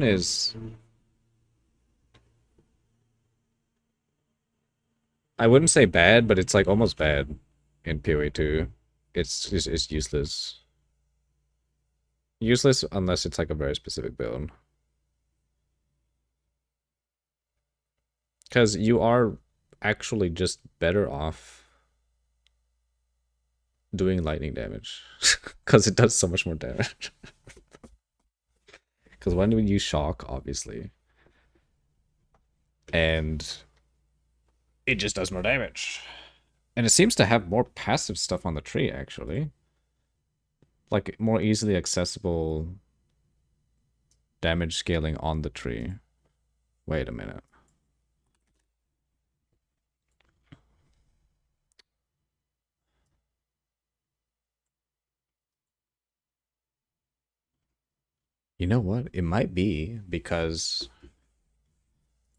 A: is, I wouldn't say bad, but it's like almost bad in PoE 2. It's useless. Useless unless it's like a very specific build. Because you are actually just better off doing lightning damage. Because it does so much more damage. Because when we use shock, obviously. And it just does more damage. And it seems to have more passive stuff on the tree, actually. Like, more easily accessible damage scaling on the tree. Wait a minute. You know what? It might be because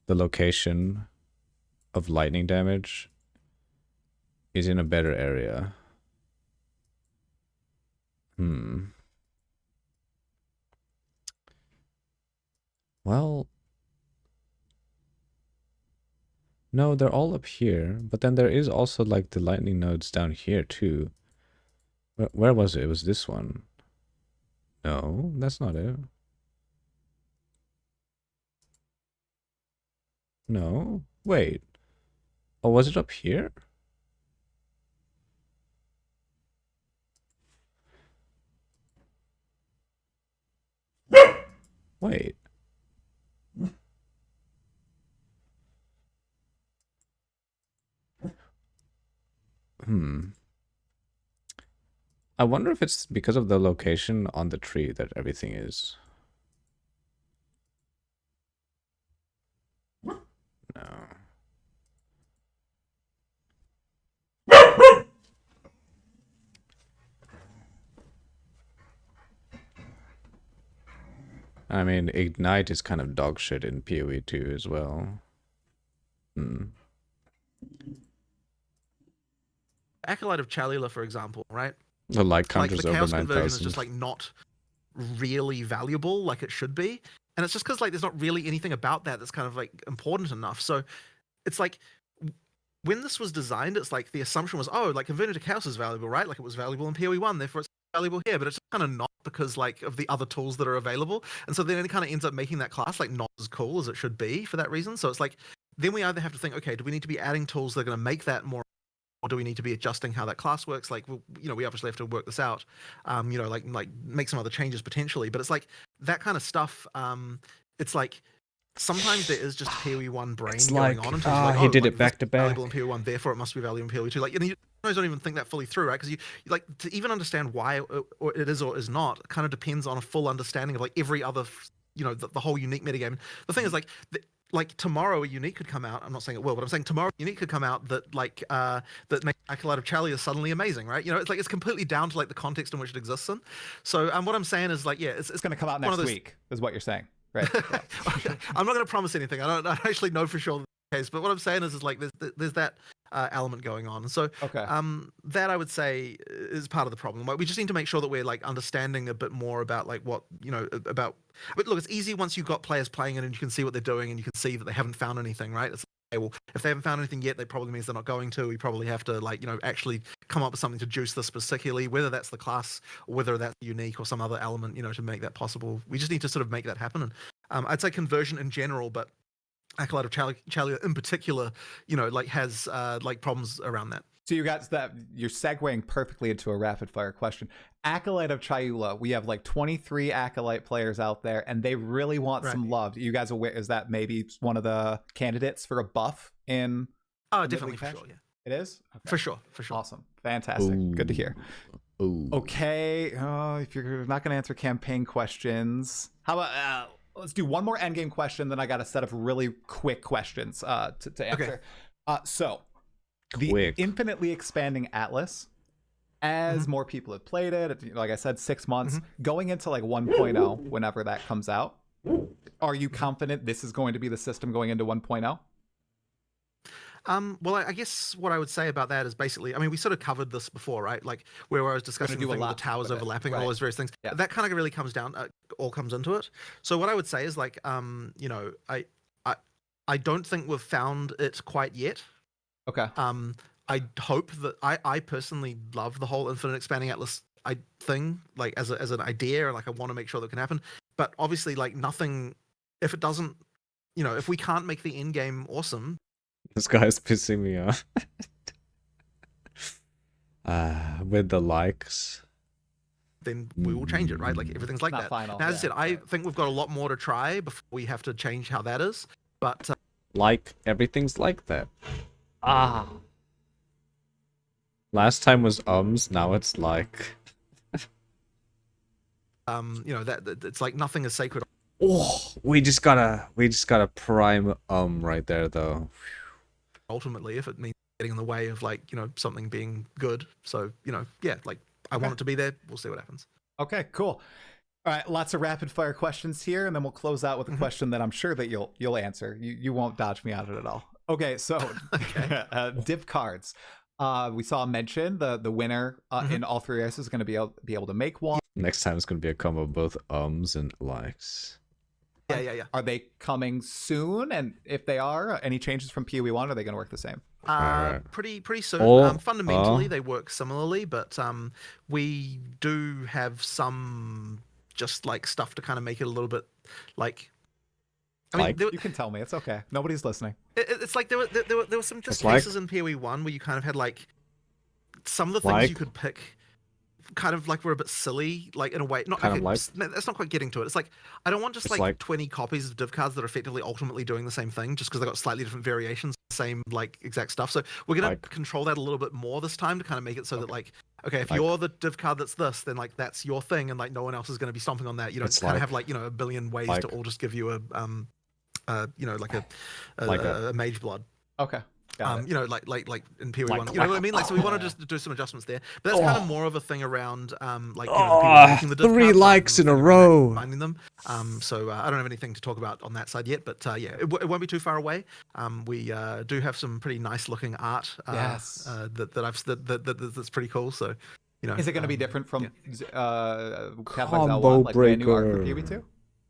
A: the location of lightning damage is in a better area. Well, no, they're all up here, but then there is also like the lightning nodes down here too. Where was it? It was this one. No, that's not it. No, wait. Oh, was it up here? Wait. I wonder if it's because of the location on the tree that everything is. No. I mean, Ignite is kind of dog shit in PoE 2 as well.
C: Acolyte of Chalula, for example, right?
A: The light
C: Like
A: counters
C: the
A: over
C: chaos conversion is
A: 9,000.
C: just like not really valuable like it should be. And it's just because like there's not really anything about that that's kind of like important enough. So it's like when this was designed, it's like the assumption was, oh, like converting to chaos is valuable, right? Like it was valuable in PoE 1, therefore it's valuable here, but it's kind of not because like of the other tools that are available. And so then it kind of ends up making that class like not as cool as it should be for that reason. So it's like then we either have to think, okay, do we need to be adding tools that are going to make that more, or do we need to be adjusting how that class works? Like, we obviously have to work this out, like make some other changes potentially. But it's like that kind of stuff. It's like sometimes there is just PoE 1 brain
A: It's
C: going
A: like,
C: on in terms of like,
A: he did
C: like,
A: it back to back.
C: valuable in PoE 1, therefore it must be valuable in PoE 2. Like, and you don't even think that fully through, right? Because you like to even understand why or it is or is not kind of depends on a full understanding of like every other, the whole unique metagame. The thing is like tomorrow a unique could come out. I'm not saying it will, but I'm saying tomorrow a unique could come out that like that makes Acolyte of Chalia suddenly amazing, right? It's like it's completely down to like the context in which it exists in. So what I'm saying is like, yeah, it's
B: going to come out next week, is what you're saying, right? Yeah.
C: I'm not going to promise anything. I don't actually know for sure the case, but what I'm saying is like there's that element going on. So
B: okay.
C: That I would say is part of the problem. Like we just need to make sure that we're like understanding a bit more about like what about. But look, it's easy once you've got players playing it and you can see what they're doing and you can see that they haven't found anything, right? It's like, okay, well, if they haven't found anything yet, that probably means they're not going to. We probably have to like actually come up with something to juice this particularly, whether that's the class or whether that's unique or some other element, to make that possible. We just need to sort of make that happen. And I'd say conversion in general, but Acolyte of Chalia in particular, like has like problems around that.
B: So you got that. You're segueing perfectly into a rapid fire question. Acolyte of Chalula, we have like 23 Acolyte players out there, and they really want some love. You guys aware? Is that maybe one of the candidates for a buff in?
C: Oh, definitely for sure. Yeah,
B: it is
C: for sure.
B: Awesome, fantastic, good to hear.
A: Ooh.
B: Okay, if you're not going to answer campaign questions, how about let's do one more endgame question, then I got a set of really quick questions to answer. So, the
A: Quick.
B: infinitely expanding Atlas, as more people have played it, like I said, 6 months, going into like 1.0, whenever that comes out, are you confident this is going to be the system going into 1.0?
C: Well, I guess what I would say about that is basically, I mean, we sort of covered this before, right? Like where I was discussing the
B: do a
C: thing with the
B: lot
C: towers
B: with it,
C: overlapping and all
B: right.
C: those various things.
B: Yeah.
C: That kind of really comes down, all comes into it. So what I would say is like, you know, I don't think we've found it quite yet.
B: Okay.
C: I hope that I personally love the whole infinite expanding Atlas thing, like as an idea, and like I want to make sure that can happen. But obviously, like nothing, if it doesn't, you know, if we can't make the end game awesome,
A: This guy's pissing me off. With the likes.
C: then we will change it, right? Like everything's like
B: Not
C: that.
B: final,
C: Now, as I
B: yeah,
C: said, I
B: right.
C: think we've got a lot more to try before we have to change how that is. But
A: Like, everything's like that. Last time was ums, now it's like.
C: you know, that it's like nothing is sacred.
A: Oh, we just got a prime right there though.
C: Ultimately, if it means getting in the way of like, you know, something being good. So, you know, yeah, like I want it to be there. We'll see what happens.
B: Okay, cool. All right, lots of rapid fire questions here, and then we'll close out with a question that I'm sure that you'll answer. You won't dodge me out of it at all. Okay, so div cards. We saw mention the winner in all three races is going to be able to make one.
A: Next time it's gonna be a combo of both ums and likes.
C: Yeah.
B: Are they coming soon? And if they are, any changes from PoE 1, are they going to work the same?
C: Pretty soon.
A: Oh,
C: Fundamentally, they work similarly, but we do have some just like stuff to kind of make it a little bit like. I mean,
A: Like?
B: You can tell me. It's okay. Nobody's listening.
C: it's like there were some just
A: It's like-
C: cases in PoE 1 where you kind of had like some of the things you
A: Like?
C: could pick kind of like were a bit silly, like in a way. Not
A: Kind of
C: okay,
A: like?
C: that's not quite getting to it. It's like I don't want just
A: It's
C: like,
A: like-
C: 20 copies of div cards that are effectively ultimately doing the same thing, just because they got slightly different variations, same like exact stuff. So we're gonna
A: Like-
C: control that a little bit more this time to kind of make it so that like, okay, if
A: Like-
C: you're the div card that's this, then like that's your thing, and like no one else is gonna be stomping on that. You don't
A: It's
C: kind of
A: like-
C: have like, you know, a billion ways to
A: like-
C: all just give you a you know, like
A: Like
C: a mage blood.
B: Okay. Got it.
C: You know, like in PoE
A: Like-
C: 1, you know what I mean? Like, so we want to just do some adjustments there. But that's kind of more of a thing around, like, you know, people making the div
A: 3
C: cards,
A: likes in a
C: thing around
A: row.
C: finding them. So I don't have anything to talk about on that side yet, but yeah, it won't be too far away. We do have some pretty nice looking art.
B: Yes.
C: That's pretty cool. So, you know,
B: Is it going to be different from Pathfinder
A: Combo
B: L1, like brand new art for
A: breaker.
B: PoE 2?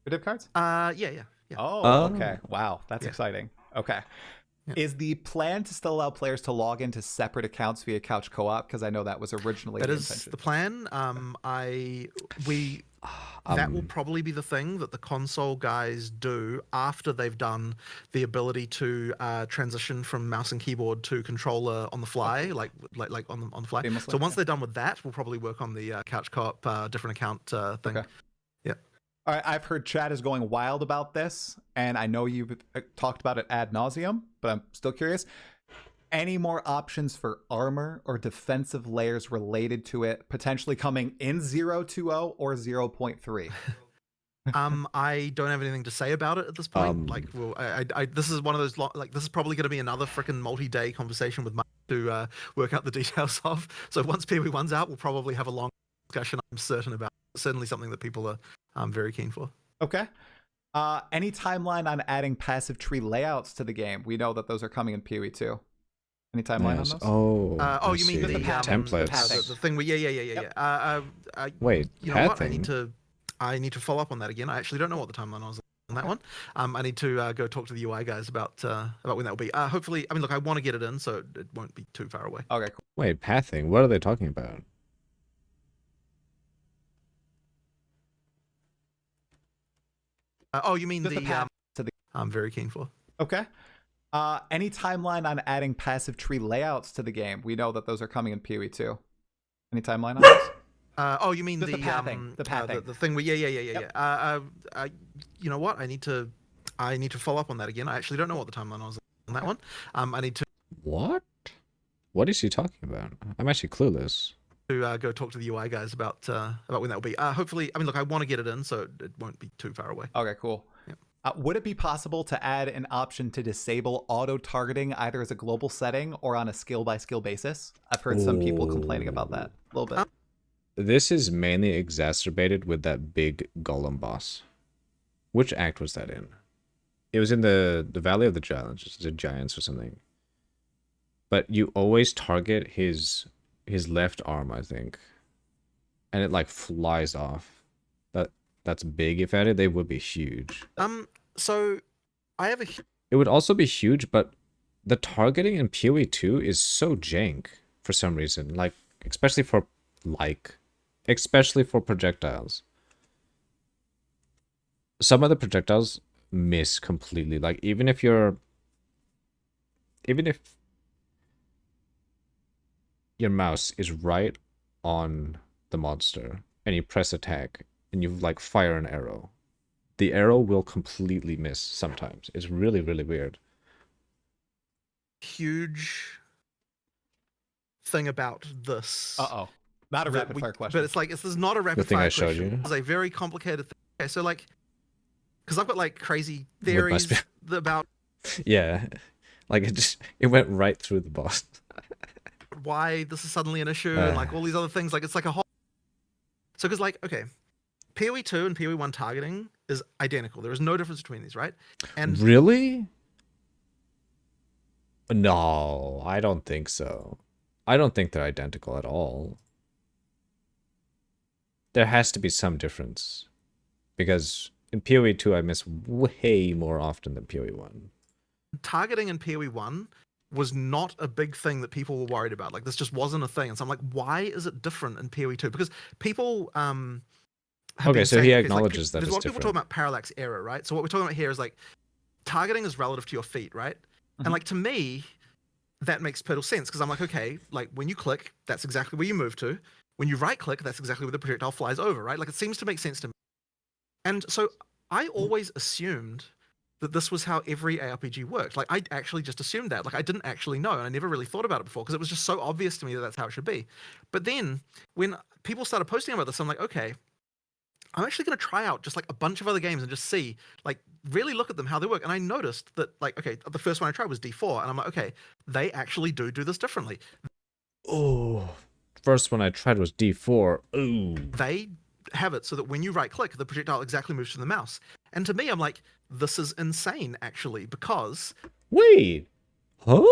B: For div cards?
C: Yeah.
B: Oh, okay. Wow, that's
C: Yeah.
B: exciting. Okay.
C: Yeah.
B: Is the plan to still allow players to log into separate accounts via couch co-op? Because I know that was originally
C: That
B: the
C: is
B: intention.
C: the plan. That will probably be the thing that the console guys do after they've done the ability to transition from mouse and keyboard to controller on the fly, like on the fly.
B: Seamlessly,
C: So once
B: yeah.
C: they're done with that, we'll probably work on the couch co-op different account thing.
B: Okay.
C: Yeah.
B: All right, I've heard chat is going wild about this, and I know you've talked about it ad nauseum, but I'm still curious. Any more options for armor or defensive layers related to it potentially coming in 0.20 or 0.3?
C: I don't have anything to say about it at this point. Like, well, this is one of those like this is probably going to be another freaking multi-day conversation with Mike to work out the details of. So once PoE 1's out, we'll probably have a long discussion. I'm certain about. Certainly something that people are very keen for.
B: Okay. Any timeline on adding passive tree layouts to the game? We know that those are coming in PoE 2. Any timeline
A: Yes.
B: on those?
A: Oh.
C: Oh,
A: I
C: you mean
A: see.
C: the
A: templates?
C: the thing where yeah.
A: Wait,
C: You know what?
A: pathing?
C: I need to follow up on that again. I actually don't know what the timeline was on that one. I need to go talk to the UI guys about when that will be. Hopefully, I mean, look, I want to get it in, so it won't be too far away.
B: Okay, cool.
A: Wait, pathing? What are they talking about?
C: Oh, you mean
B: Just the path to the.
C: I'm very keen for.
B: Okay. Any timeline on adding passive tree layouts to the game? We know that those are coming in PoE 2. Any timeline on those?
C: Oh, you mean
B: Just
C: the
B: the pathing, the pathing.
C: the thing where yeah.
B: Yep.
C: You know what? I need to follow up on that again. I actually don't know what the timeline was on that one. I need to.
A: What? What is he talking about? I'm actually clueless.
C: to go talk to the UI guys about when that will be. Hopefully, I mean, look, I want to get it in, so it won't be too far away.
B: Okay, cool.
C: Yep.
B: Would it be possible to add an option to disable auto-targeting either as a global setting or on a skill-by-skill basis? I've heard some people complaining about that a little bit.
A: This is mainly exacerbated with that big golem boss. Which act was that in? It was in the Valley of the Giants or something. But you always target his left arm, I think. And it like flies off. That's big. If added, they would be huge.
C: So I have a
A: It would also be huge, but the targeting in PoE 2 is so jank for some reason. Like, especially for projectiles. Some of the projectiles miss completely. Like, even if your mouse is right on the monster and you press attack and you like fire an arrow, the arrow will completely miss sometimes. It's really, really weird.
C: huge thing about this.
B: Uh-oh. Not a
C: that
B: rapid
C: we-
B: fire question.
C: But it's like, this is not a rapid
A: thing
C: fire
A: I showed
C: question.
A: you.
C: It's a very complicated thing. Okay, so like, because I've got like crazy
A: With my
C: theories
A: spe-
C: about
A: Yeah. Like, it went right through the boss.
C: why this is suddenly an issue and like all these other things. Like, it's like a whole. So, because like, okay, PoE 2 and PoE 1 targeting is identical. There is no difference between these, right? And
A: Really? No, I don't think so. I don't think they're identical at all. There has to be some difference. Because in PoE 2, I miss way more often than PoE 1.
C: targeting in PoE 1 was not a big thing that people were worried about. Like, this just wasn't a thing. And so I'm like, why is it different in PoE 2? Because people have
A: Okay,
C: been
A: so
C: saying,
A: he
C: okay, it's
A: acknowledges that
C: there's a
A: it's
C: lot of people talking
A: different.
C: about parallax error, right? So what we're talking about here is like, targeting is relative to your feet, right?
B: Mhm.
C: And like, to me, that makes total sense, because I'm like, okay, like when you click, that's exactly where you move to. When you right click, that's exactly where the projectile flies over, right? Like, it seems to make sense to me. And so I always assumed that this was how every ARPG worked. Like, I actually just assumed that. Like, I didn't actually know, and I never really thought about it before because it was just so obvious to me that that's how it should be. But then when people started posting about this, I'm like, okay, I'm actually going to try out just like a bunch of other games and just see, like, really look at them, how they work. And I noticed that, like, okay, the first one I tried was D4, and I'm like, okay, they actually do this differently.
A: Oh, first one I tried was D4. Ooh.
C: They have it so that when you right click, the projectile exactly moves to the mouse. And to me, I'm like, this is insane, actually, because
A: Wait. Huh?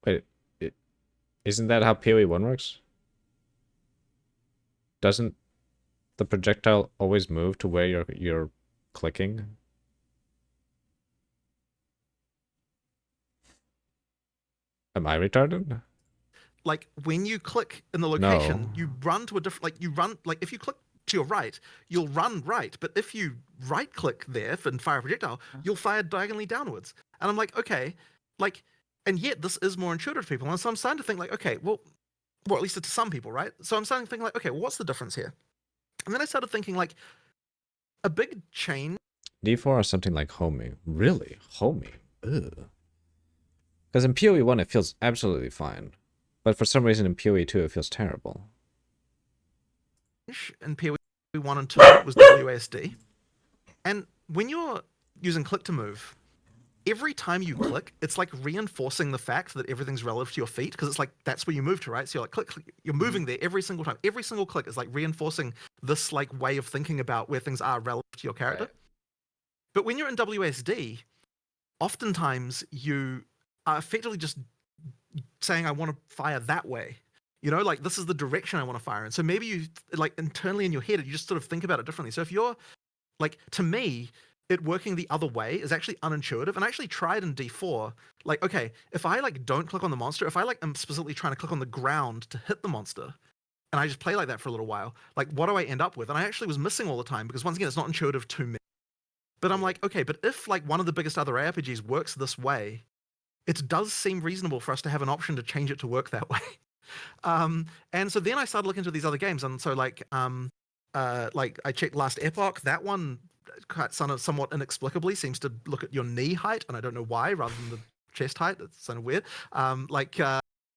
A: Wait, isn't that how PoE 1 works? Doesn't the projectile always move to where you're clicking? Am I retarded?
C: like when you click in the location,
A: No.
C: you run to a different, like, you run, like, if you click to your right, you'll run right. But if you right click there and fire a projectile, you'll fire diagonally downwards. And I'm like, okay, like, and yet this is more intuitive to people. And so I'm starting to think, like, okay, well, at least to some people, right? So I'm starting to think, like, okay, well, what's the difference here? And then I started thinking, like, a big change.
A: D4 or something like homing. Really? Homing? Ugh. Because in PoE 1 it feels absolutely fine. But for some reason in PoE 2 it feels terrible.
C: In PoE 1 and 2 was WASD. And when you're using click to move, every time you click, it's like reinforcing the fact that everything's relative to your feet, because it's like that's where you move to, right? So you're like click, you're moving there every single time. Every single click is like reinforcing this like way of thinking about where things are relative to your character.
B: Right.
C: But when you're in WASD, oftentimes you are effectively just saying, I want to fire that way. You know, like, this is the direction I want to fire in. So maybe you, like, internally in your head, you just sort of think about it differently. So if you're, like, to me, it working the other way is actually unintuitive. And I actually tried in D4, like, okay, if I, like, don't click on the monster, if I, like, am specifically trying to click on the ground to hit the monster, and I just play like that for a little while, like, what do I end up with? And I actually was missing all the time, because once again, it's not intuitive to me. But I'm like, okay, but if, like, one of the biggest other RPGs works this way, it does seem reasonable for us to have an option to change it to work that way. And so then I started looking into these other games, and so like I checked Last Epoch. That one somewhat inexplicably seems to look at your knee height, and I don't know why, rather than the chest height. It's kind of weird.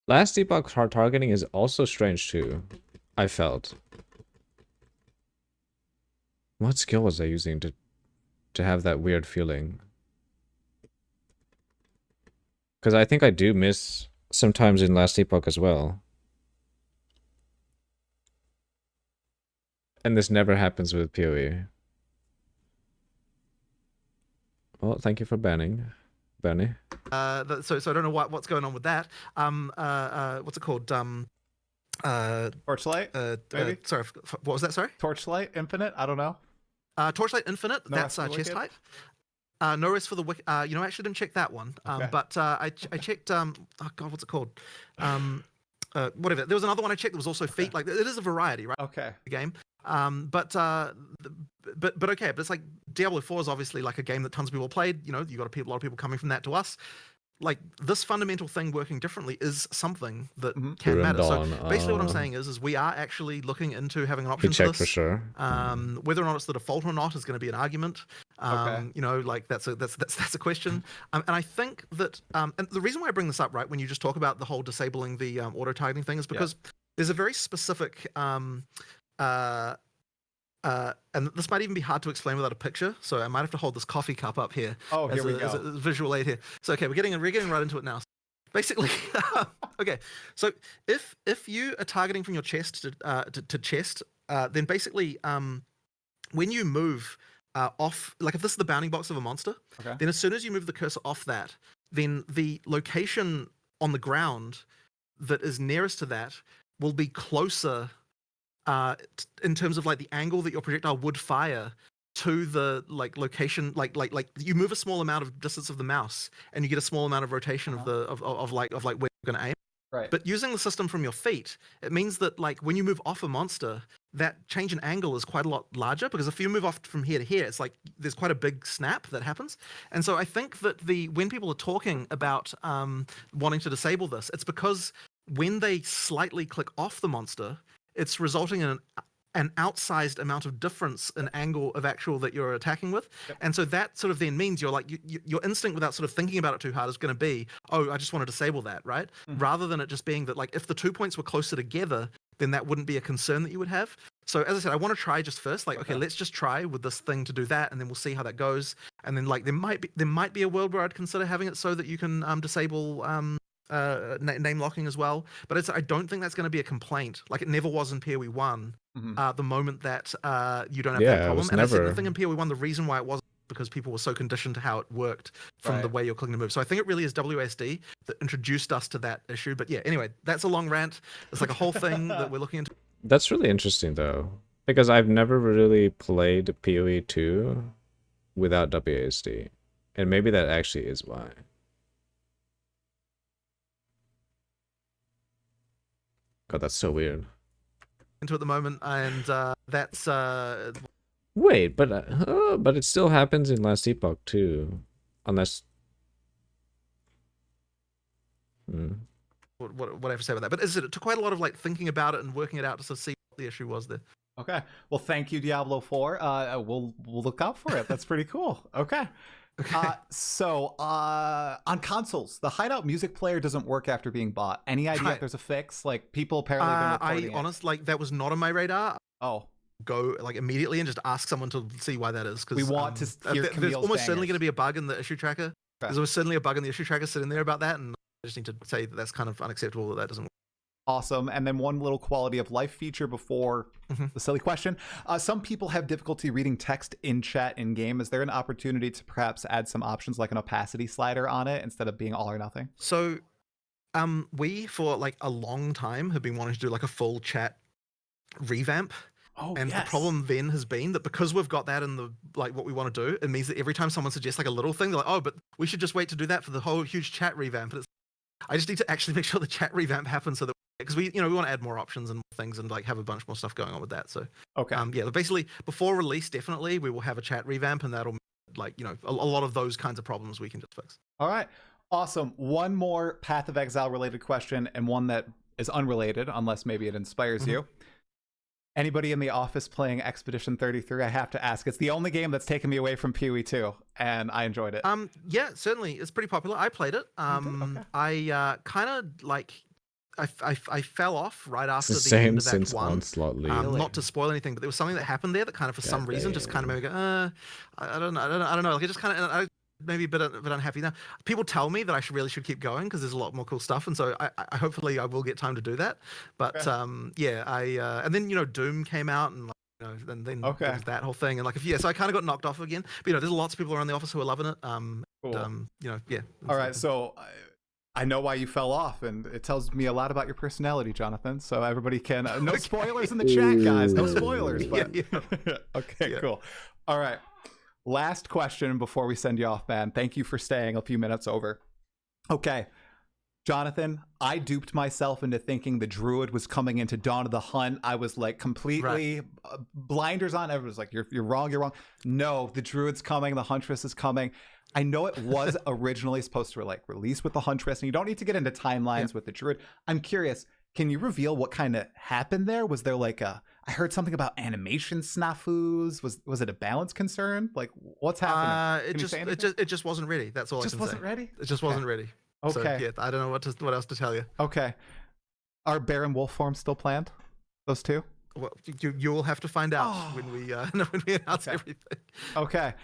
A: Last epoch hard targeting is also strange too, I felt. What skill was I using to have that weird feeling? Because I think I do miss sometimes in last epoch as well. And this never happens with PoE. Well, thank you for banning, Bernie.
C: So I don't know what's going on with that. What's it called?
B: Torchlight, maybe.
C: Sorry, what was that? Sorry.
B: Torchlight Infinite. I don't know.
C: Torchlight Infinite.
B: No
C: That's
B: Rest for the
C: chest
B: Wicked?
C: height. No rest for the wicked. I actually didn't check that one.
B: Okay.
C: But I checked. Oh God, what's it called? Whatever. There was another one I checked that was also feet. Like it is a variety, right?
B: Okay.
C: The game. But okay. But it's like Diablo 4 is obviously like a game that tons of people played. You know, you got a lot of people coming from that to us. Like this fundamental thing working differently is something that can matter. So basically, what I'm saying is we are actually looking into having an option
A: We
C: for
A: checked
C: this.
A: for sure.
C: Whether or not it's the default or not is going to be an argument.
B: Okay.
C: You know, like that's a question. And I think that and the reason why I bring this up, right, when you just talk about the whole disabling the auto targeting thing, is because there's a very specific and this might even be hard to explain without a picture, so I might have to hold this coffee cup up here.
B: Oh, here we go.
C: As a visual aid here. So okay, we're getting right into it now. Basically, okay. So if you are targeting from your chest to chest, then basically when you move off, like if this is the bounding box of a monster, then as soon as you move the cursor off that, then the location on the ground that is nearest to that will be closer in terms of like the angle that your projectile would fire to the like location, like you move a small amount of distance of the mouse and you get a small amount of rotation of the of like where you're going to aim.
B: Right.
C: But using the system from your feet, it means that like when you move off a monster, that change in angle is quite a lot larger, because if you move off from here to here, it's like there's quite a big snap that happens. And so I think that when people are talking about wanting to disable this, it's because when they slightly click off the monster, it's resulting in an outsized amount of difference in angle of actual that you're attacking with. And so that sort of then means you're like, your instinct without sort of thinking about it too hard is going to be, oh, I just want to disable that, right? Rather than it just being that, like, if the 2 points were closer together, then that wouldn't be a concern that you would have. So as I said, I want to try just first, like, okay, let's just try with this thing to do that, and then we'll see how that goes. And then like there might be a world where I'd consider having it so that you can disable name locking as well, but I don't think that's going to be a complaint. Like it never was in PoE 1. The moment that you don't have that problem, and I said the thing in PoE 1, the reason why it wasn't because people were so conditioned to how it worked from the way you're clicking to move. So I think it really is WASD that introduced us to that issue. But yeah, anyway, that's a long rant. It's like a whole thing that we're looking into.
A: That's really interesting though, because I've never really played PoE 2 without WASD, and maybe that actually is why. God, that's so weird.
C: Into at the moment, and that's
A: wait, but it still happens in last epoch too, unless
C: what I have to say about that. But it took quite a lot of like thinking about it and working it out to sort of see what the issue was there.
B: Okay, well, thank you, Diablo 4. We'll look out for it. That's pretty cool. Okay. So on consoles, the Hideout music player doesn't work after being bought. Any idea if there's a fix? Like people apparently have been reporting
C: I honestly, like, that was not on my radar.
B: Oh,
C: go like immediately and just ask someone to see why that is, because
B: we want to hear
C: there's almost certainly
B: bangers.
C: going to be a bug in the issue tracker. There's almost certainly a bug in the issue tracker sitting there about that, and I just need to say that that's kind of unacceptable that doesn't work.
B: Awesome. And then one little quality of life feature before the silly question. Some people have difficulty reading text in chat in game. Is there an opportunity to perhaps add some options like an opacity slider on it instead of being all or nothing?
C: So we for like a long time have been wanting to do like a full chat revamp. And the problem then has been that because we've got that in the like what we want to do, it means that every time someone suggests like a little thing, they're like, oh, but we should just wait to do that for the whole huge chat revamp. And I just need to actually make sure the chat revamp happens, so that because we want to add more options and things and like have a bunch more stuff going on with that. So yeah, basically before release, definitely we will have a chat revamp, and that'll like a lot of those kinds of problems we can just fix.
B: All right, awesome. One more Path of Exile related question, and one that is unrelated unless maybe it inspires you. Anybody in the office playing Expedition 33? I have to ask. It's the only game that's taken me away from PoE 2, and I enjoyed it.
C: Yeah, certainly, it's pretty popular. I played it.
B: Okay.
C: I kind of like. I fell off right
A: It's
C: after
A: the
C: the end
A: same
C: of Act
A: since
C: 1.
A: Onslaught League.
B: Really?
C: Not to spoil anything, but there was something that happened there that kind of, for some reason, just kind of made me go, I don't know. Like, it just kind of, maybe a bit unhappy now. People tell me that I really should keep going because there's a lot more cool stuff, and so I hopefully I will get time to do that. But yeah, and then Doom came out, and like, then there was that whole thing, and like so I kind of got knocked off again. But there's lots of people around the office who are loving it.
B: Cool.
C: Yeah.
B: All right, so I know why you fell off, and it tells me a lot about your personality, Jonathan. So everybody can no spoilers in the chat, guys. No spoilers. But okay, cool. All right. Last question before we send you off, man. Thank you for staying a few minutes over. Okay. Jonathan, I duped myself into thinking the druid was coming into Dawn of the Hunt. I was like completely blinders on. Everyone was like, you're wrong, you're wrong. No, the druid's coming. The huntress is coming. I know it was originally supposed to like release with the huntress, and you don't need to get into timelines with the druid. I'm curious, can you reveal what kind of happened there? Was there like I heard something about animation snafus. Was it a balance concern? Like, what's happening?
C: It just wasn't ready. That's all I can say.
B: Just wasn't ready?
C: It just wasn't ready.
B: Okay.
C: So, yeah, I don't know what else to tell you.
B: Okay. Are bear and wolf forms still planned? Those two?
C: Well, you will have to find out when we announce everything.
B: Okay.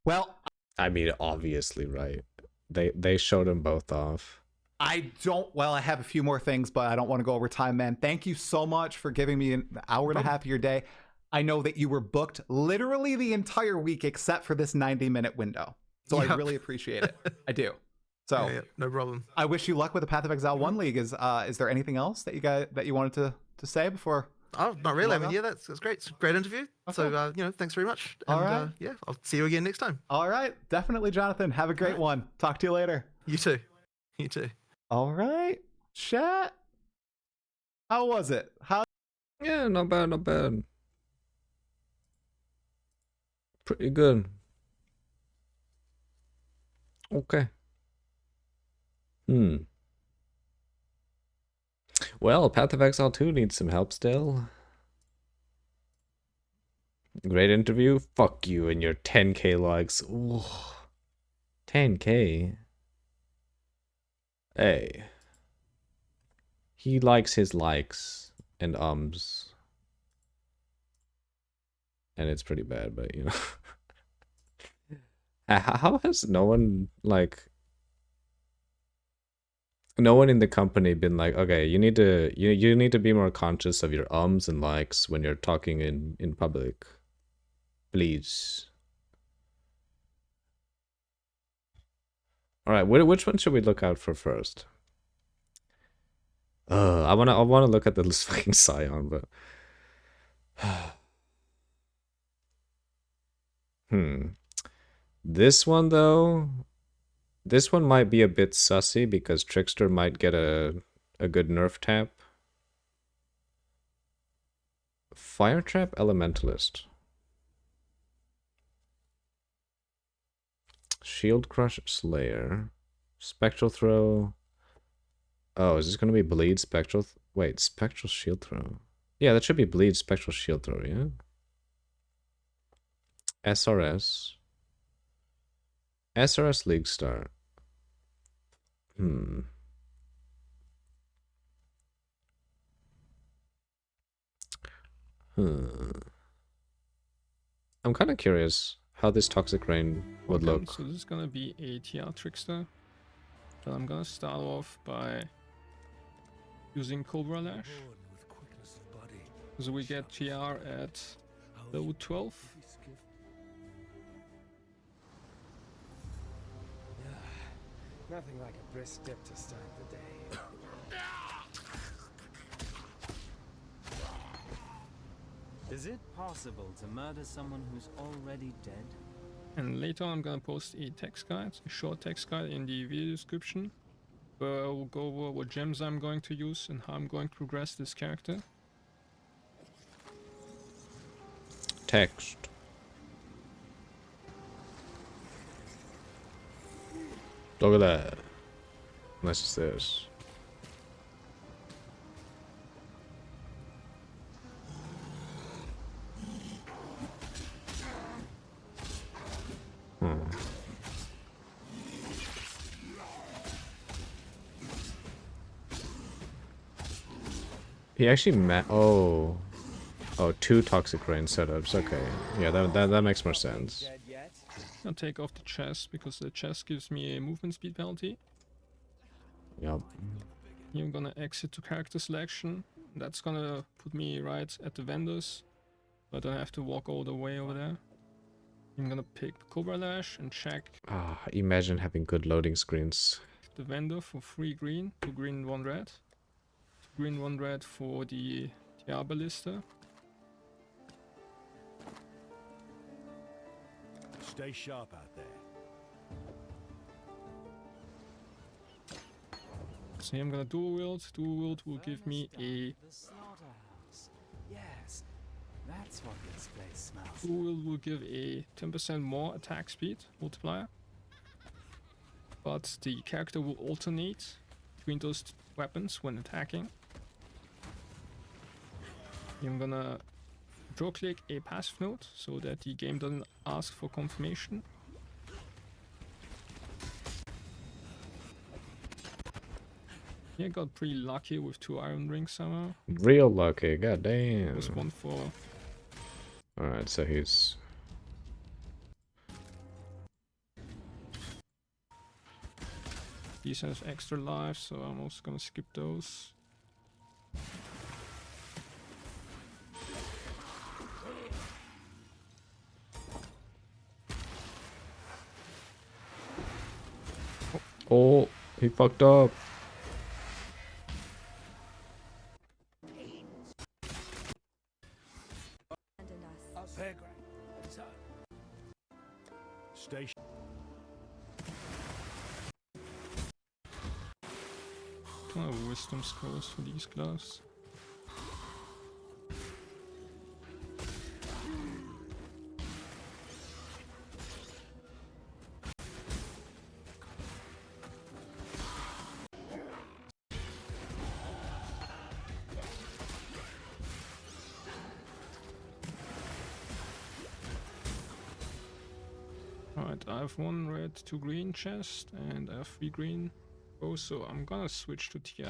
B: Well,
A: I mean, obviously, right? They showed them both off.
B: I have a few more things, but I don't want to go over time, man. Thank you so much for giving me an hour and a half of your day. I know that you were booked literally the entire week except for this 90-minute window. So I really appreciate it. I do. So
C: no problem.
B: I wish you luck with the Path of Exile 1 League. Is there anything else that you wanted to say before?
C: Oh, not really. I mean, yeah, that's great. It's a great interview. Okay. So, thanks very much. And,
B: all right.
C: Yeah, I'll see you again next time.
B: All right. Definitely, Jonathan. Have a great one. Talk to you later.
C: You too. You too.
B: All right. Chat. How was it?
A: Yeah, not bad, not bad. Pretty good. Okay. Well, Path of Exile 2 needs some help still. Great interview. Fuck you and your 10k likes. Ooh. 10k? Hey. He likes his likes and ums. And it's pretty bad, but How has no one, like... No one in the company been like, okay, you need to be more conscious of your ums and likes when you're talking in public. Please. All right, which one should we look out for first? I wanna look at the fucking Scion, but this one though. This one might be a bit sussy because Trickster might get a good nerf tap. Fire Trap Elementalist. Shield Crush Slayer. Spectral Throw. Oh, is this going to be Bleed Spectral? Wait, Spectral Shield Throw. Yeah, that should be Bleed Spectral Shield Throw, yeah? SRS. SRS League Start. I'm kind of curious how this Toxic Rain would look.
E: So this is gonna be a TR Trickster. But I'm gonna start off by using Cobra Lash. So we get TR at level 12.
F: Nothing like a brisk dip to start the day. Is it possible to murder someone who's already dead?
E: And later I'm gonna post a text guide, a short text guide in the video description, where I will go over what gems I'm going to use and how I'm going to progress this character.
A: Text. Look at that. Nice as this. He actually oh. Oh, 2 Toxic Rain setups. Okay. Yeah, that makes more sense.
E: I'll take off the chest because the chest gives me a movement speed penalty.
A: Yep.
E: Here I'm gonna exit to character selection. That's gonna put me right at the vendors. I don't have to walk all the way over there. I'm gonna pick Cobra Lash and check
A: Ah, imagine having good loading screens.
E: the vendor for 3 green, 2 green, 1 red. 2 green, 1 red for the TR Ballista.
G: Stay sharp out there.
E: So here I'm gonna dual wield. Dual wield will give me a
F: The slaughterhouse. Yes, that's what this place smells.
E: dual wield will give a 10% more attack speed multiplier. But the character will alternate between those weapons when attacking. I'm gonna draw click a passive note so that the game doesn't ask for confirmation. Yeah, got pretty lucky with 2 iron rings somehow.
A: Real lucky, goddamn.
E: Just one for
A: Alright, so he's...
E: these have extra life, so I'm also gonna skip those.
A: Oh, he fucked up.
G: Stay
E: Wisdom scrolls for these gloves. Alright, I have 1 red, 2 green chest, and I have 3 green. Oh, so I'm gonna switch to TR.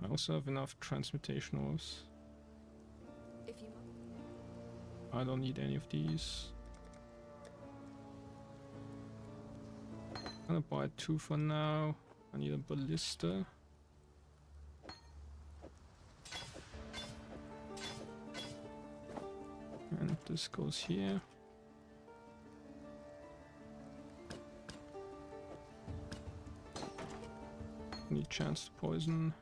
E: I also have enough transmutation orbs. I don't need any of these. I'm gonna buy 2 for now. I need a ballista. And this goes here. Need chance to poison.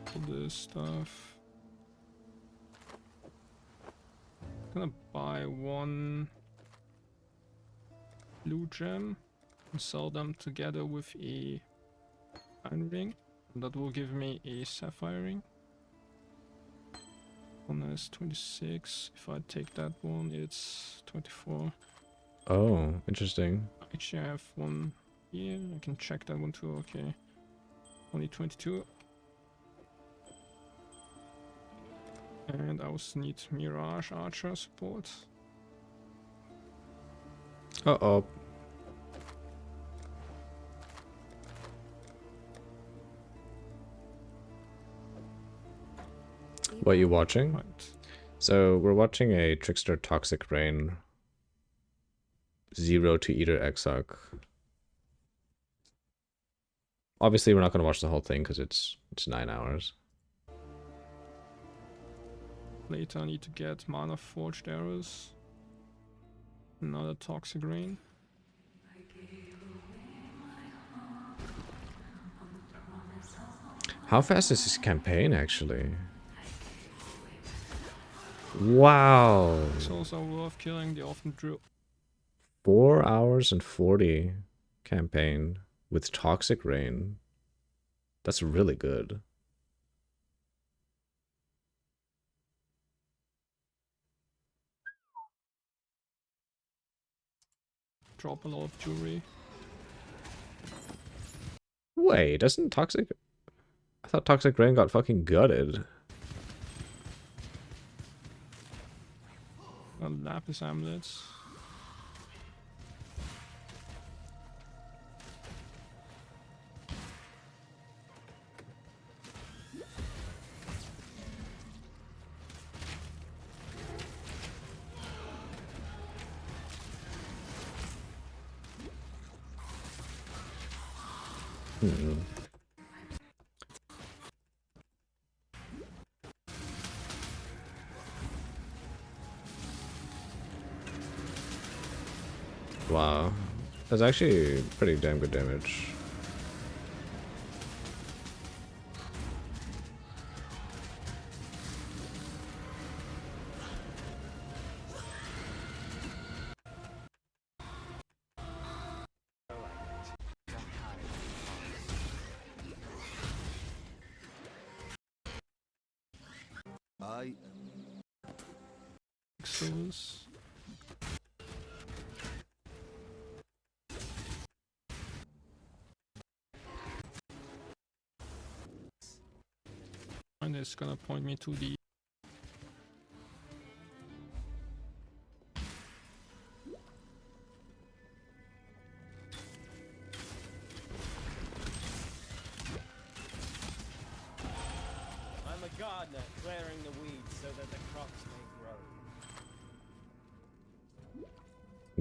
E: All this stuff. Gonna buy 1 blue gem and sell them together with a iron ring. And that will give me a sapphire ring. One is 26. If I take that one, it's 24.
A: Oh, interesting.
E: Actually, I have 1 here. I can check that one too. Okay. Only 22. And I also need Mirage Archer support.
A: Uh-oh. What are you watching?
E: Right.
A: So we're watching a Trickster Toxic Rain 0 to Eater Exarch. Obviously, we're not going to watch the whole thing because it's 9 hours.
E: Later, I need to get Mana Forged Arrows. Another Toxic Rain.
A: How fast is this campaign, actually? Wow.
E: Souls are worth killing. They often drill.
A: 4 hours and 40 campaign with Toxic Rain. That's really good.
E: Drop a lot of jewelry.
A: Wait, doesn't Toxic... I thought Toxic Rain got fucking gutted.
E: Lapis amulets.
A: Wow. That's actually pretty damn good damage.
G: I
E: Pixels. And it's gonna point me to the
F: I'm a gardener, clearing the weeds so that the crops may grow.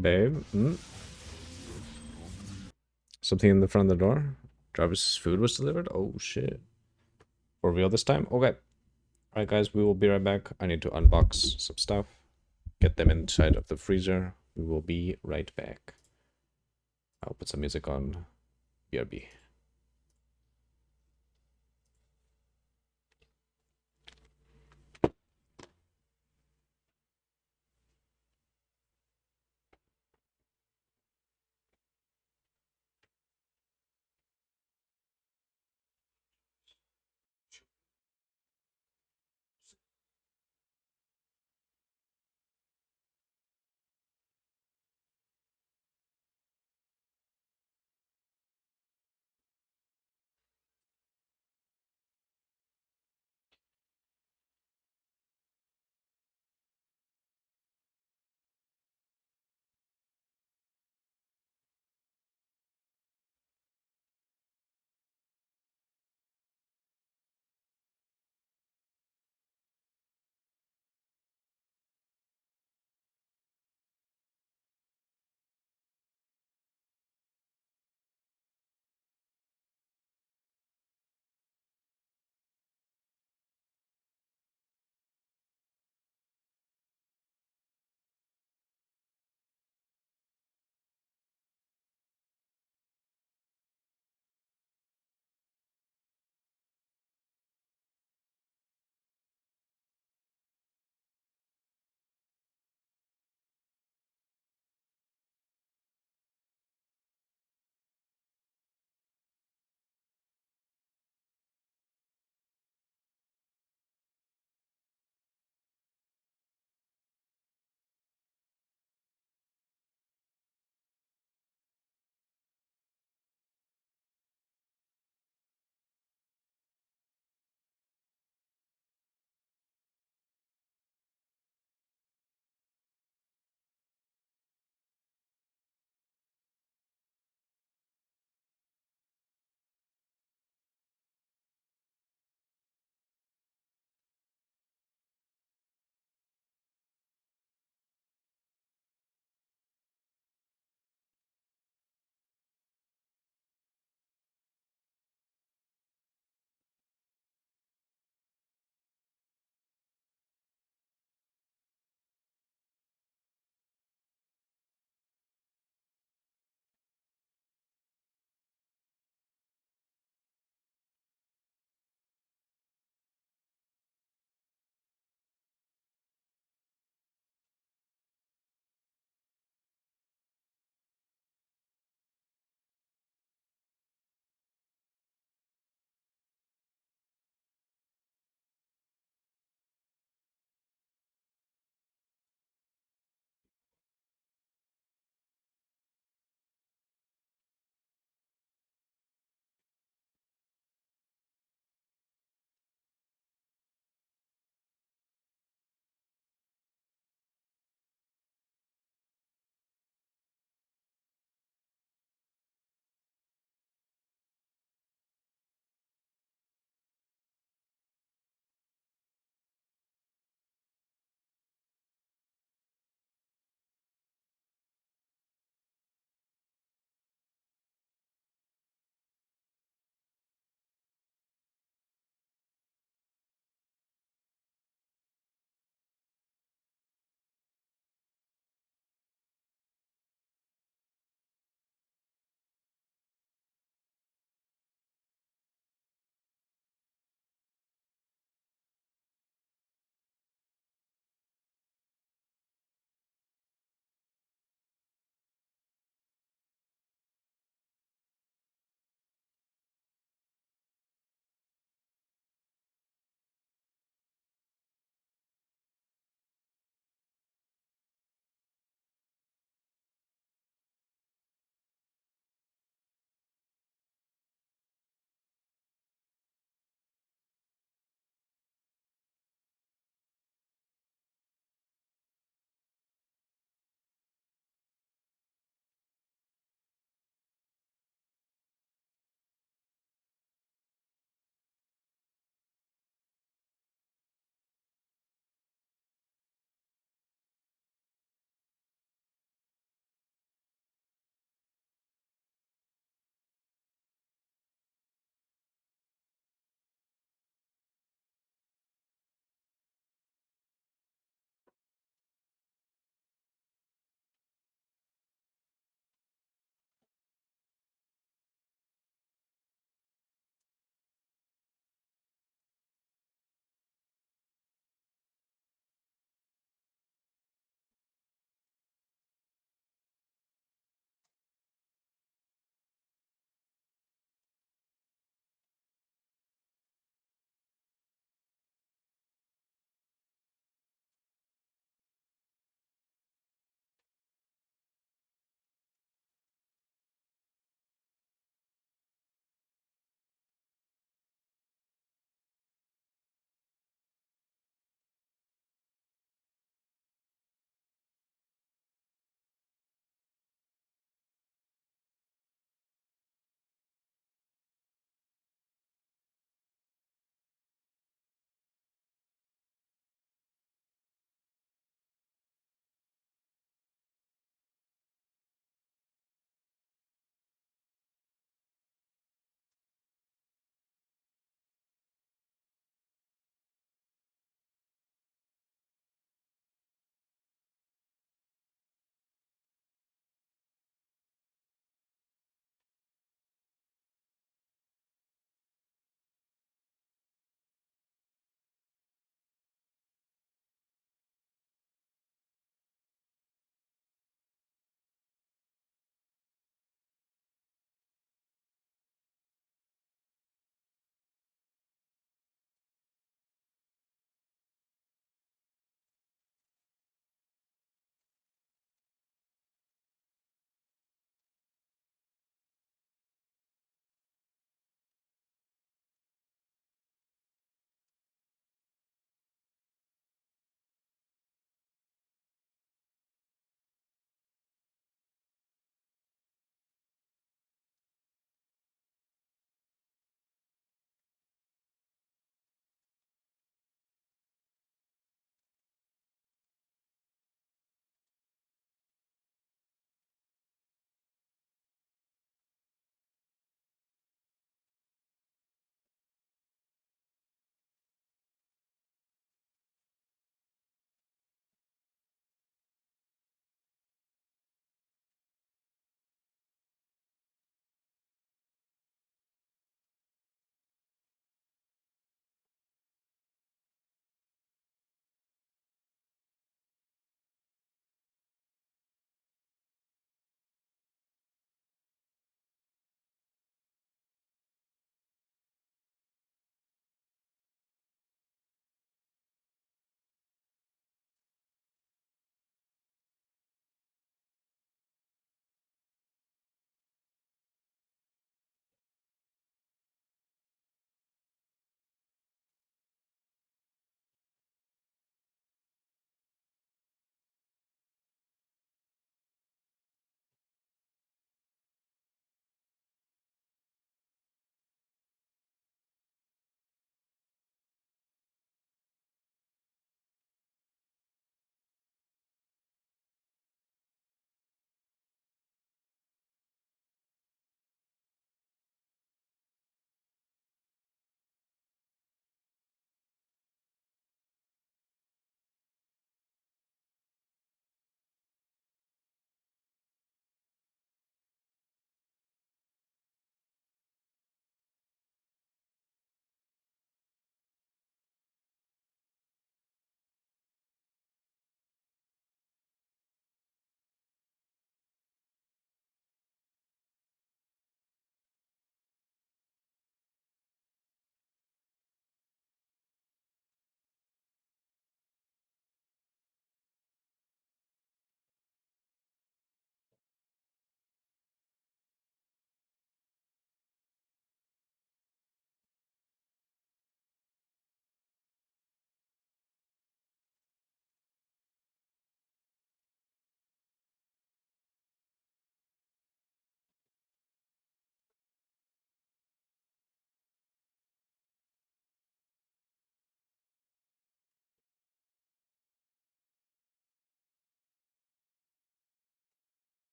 A: Babe? Something in the front of the door? Jarvis' food was delivered? Oh shit. For real this time? Okay. Alright guys, we will be right back. I need to unbox some stuff. Get them inside of the freezer. We will be right back. I'll put some music on. BRB.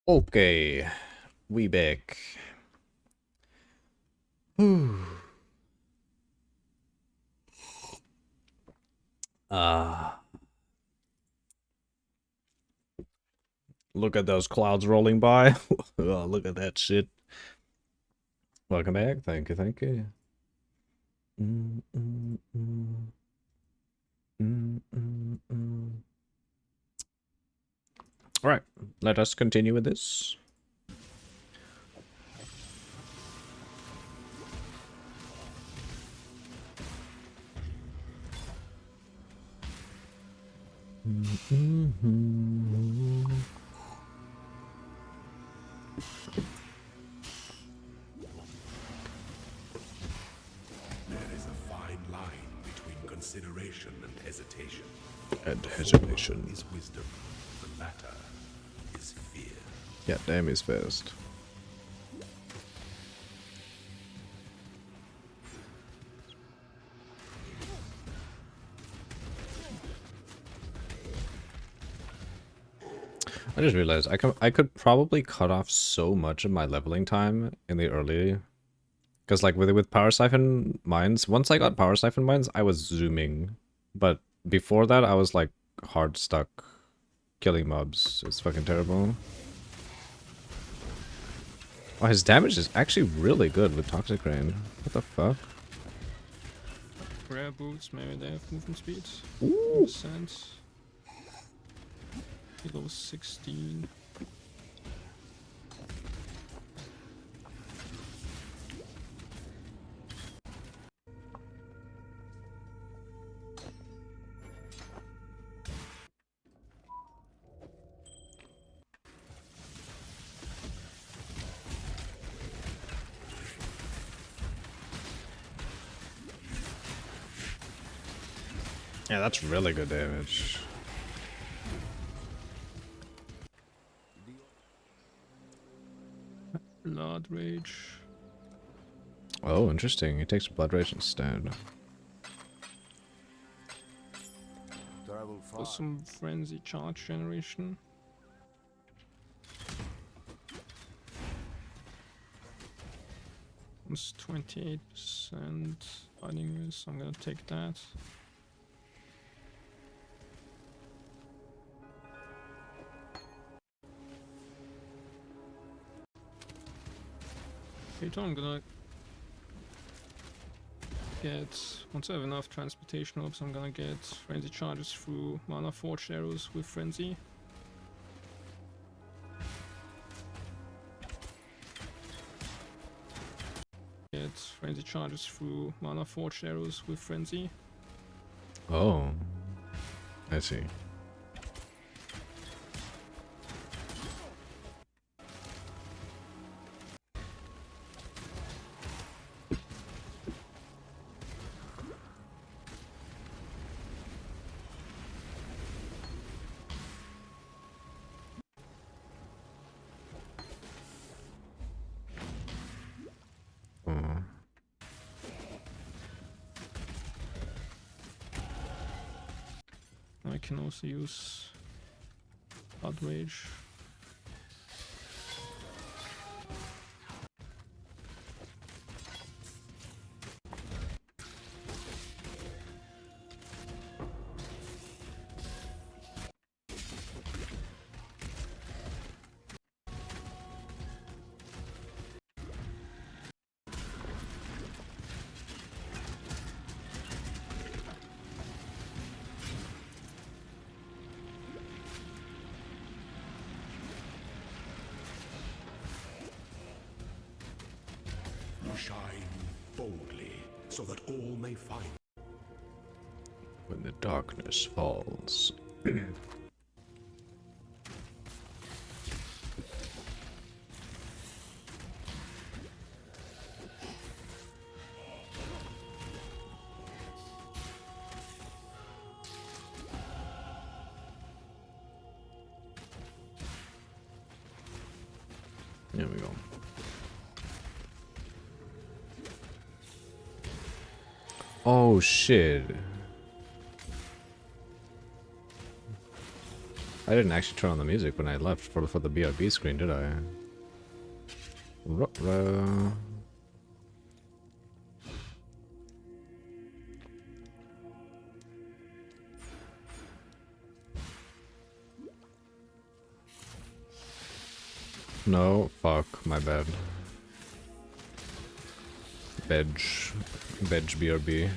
A: Okay, we back. Whew. Look at those clouds rolling by. Oh, look at that shit. Welcome back. Thank you, thank you. All right, let us continue with this.
H: There is a fine line between consideration and hesitation.
A: And
H: The
A: hesitation.
H: former is wisdom. The latter is fear.
A: Yeah, damn is fast. I just realized I could probably cut off so much of my leveling time in the early, because like with Power Siphon Mines, once I got Power Siphon Mines, I was zooming, but before that I was like hard stuck killing mobs. It's fucking terrible. Oh, his damage is actually really good with Toxic Rain. What the fuck?
E: Rare boots, maybe they have movement speed.
A: Ooh.
E: Sense. Below 16.
A: Yeah, that's really good damage.
E: Blood Rage.
A: Oh, interesting. He takes Blood Rage instead.
G: Travel far.
E: For some Frenzy charge generation. It's 28% fighting with, so I'm gonna take that. Okay, so I'm gonna get, once I have enough transportation orbs, I'm gonna get frenzy charges through mana forged arrows with frenzy. Get frenzy charges through mana forged arrows with frenzy.
A: Oh, I see. Oh.
E: I can also use Blood Rage.
H: Shine boldly, so that all may find.
A: When the darkness falls. There we go. Oh shit. I didn't actually turn on the music when I left for the BRB screen, did I? Ruh-roh. No, fuck, my bad. Veg BRB.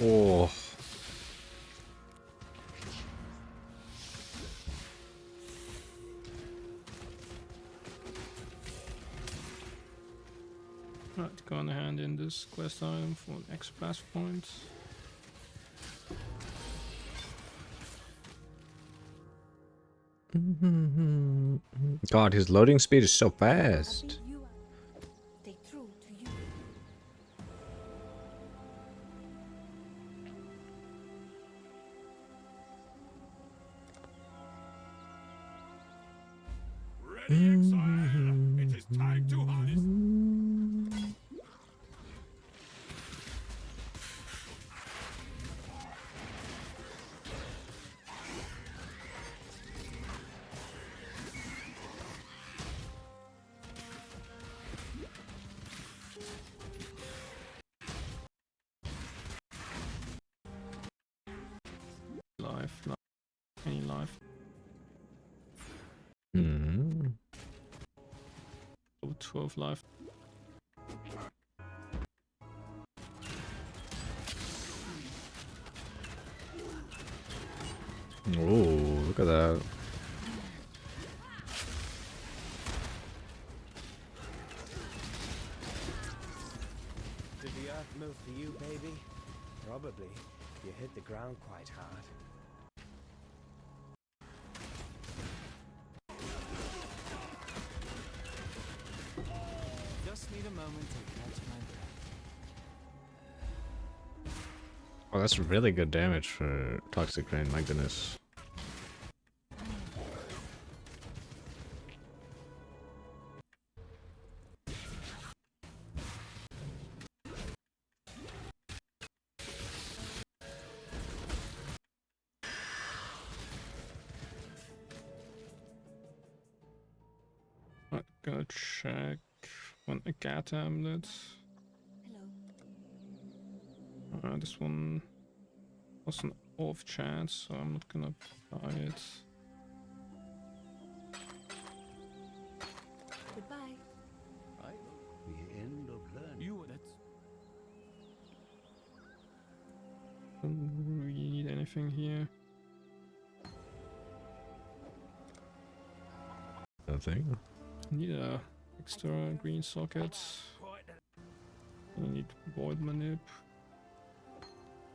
A: Oh.
E: Right, gonna hand in this quest item for an extra pass point.
A: God, his loading speed is so fast.
I: Stay true to you.
H: Ready, exile! It is time to harness.
E: Life, any life.
A: Hmm.
E: Over 12 life.
A: Oh, look at that.
J: Did the earth move for you, baby? Probably. You hit the ground quite hard.
F: Just need a moment to catch my breath.
A: Oh, that's really good damage for Toxic Rain, my goodness.
E: Right, gotta check one Agatha amulet.
I: Hello.
E: This one was an off chance, so I'm not gonna buy it.
I: Goodbye.
G: The end of learning.
F: You, that's...
E: Don't really need anything here.
A: Nothing.
E: Need a extra green socket. I need void manip.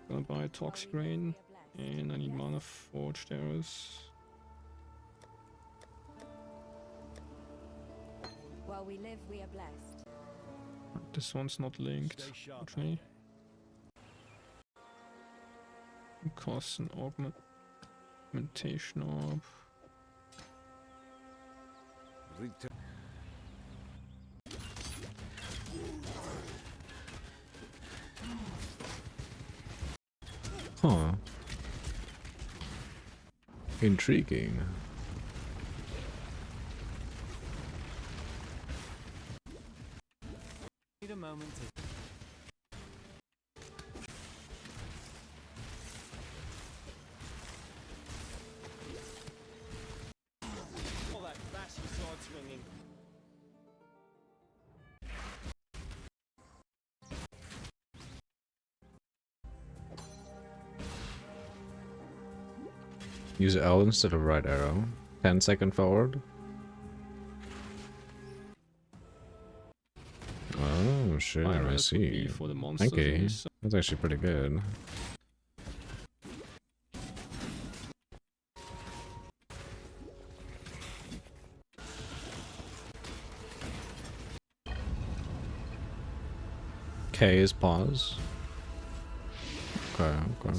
E: Gonna buy toxic rain, and I need mana forged arrows.
I: While we live, we are blessed.
E: This one's not linked,
J: Stay sharp.
E: actually. Costs an augmentation orb.
G: Return.
A: Huh. Intriguing.
F: Need a moment to...
J: All that flashy sword swinging.
A: Use L instead of right arrow. 10-second forward. Oh shit,
E: Fire
A: I
E: arrows would be
A: see.
E: for the monsters.
A: Okay,
E: only, so
A: that's actually pretty good. K is pause. Okay, okay.
J: Shadow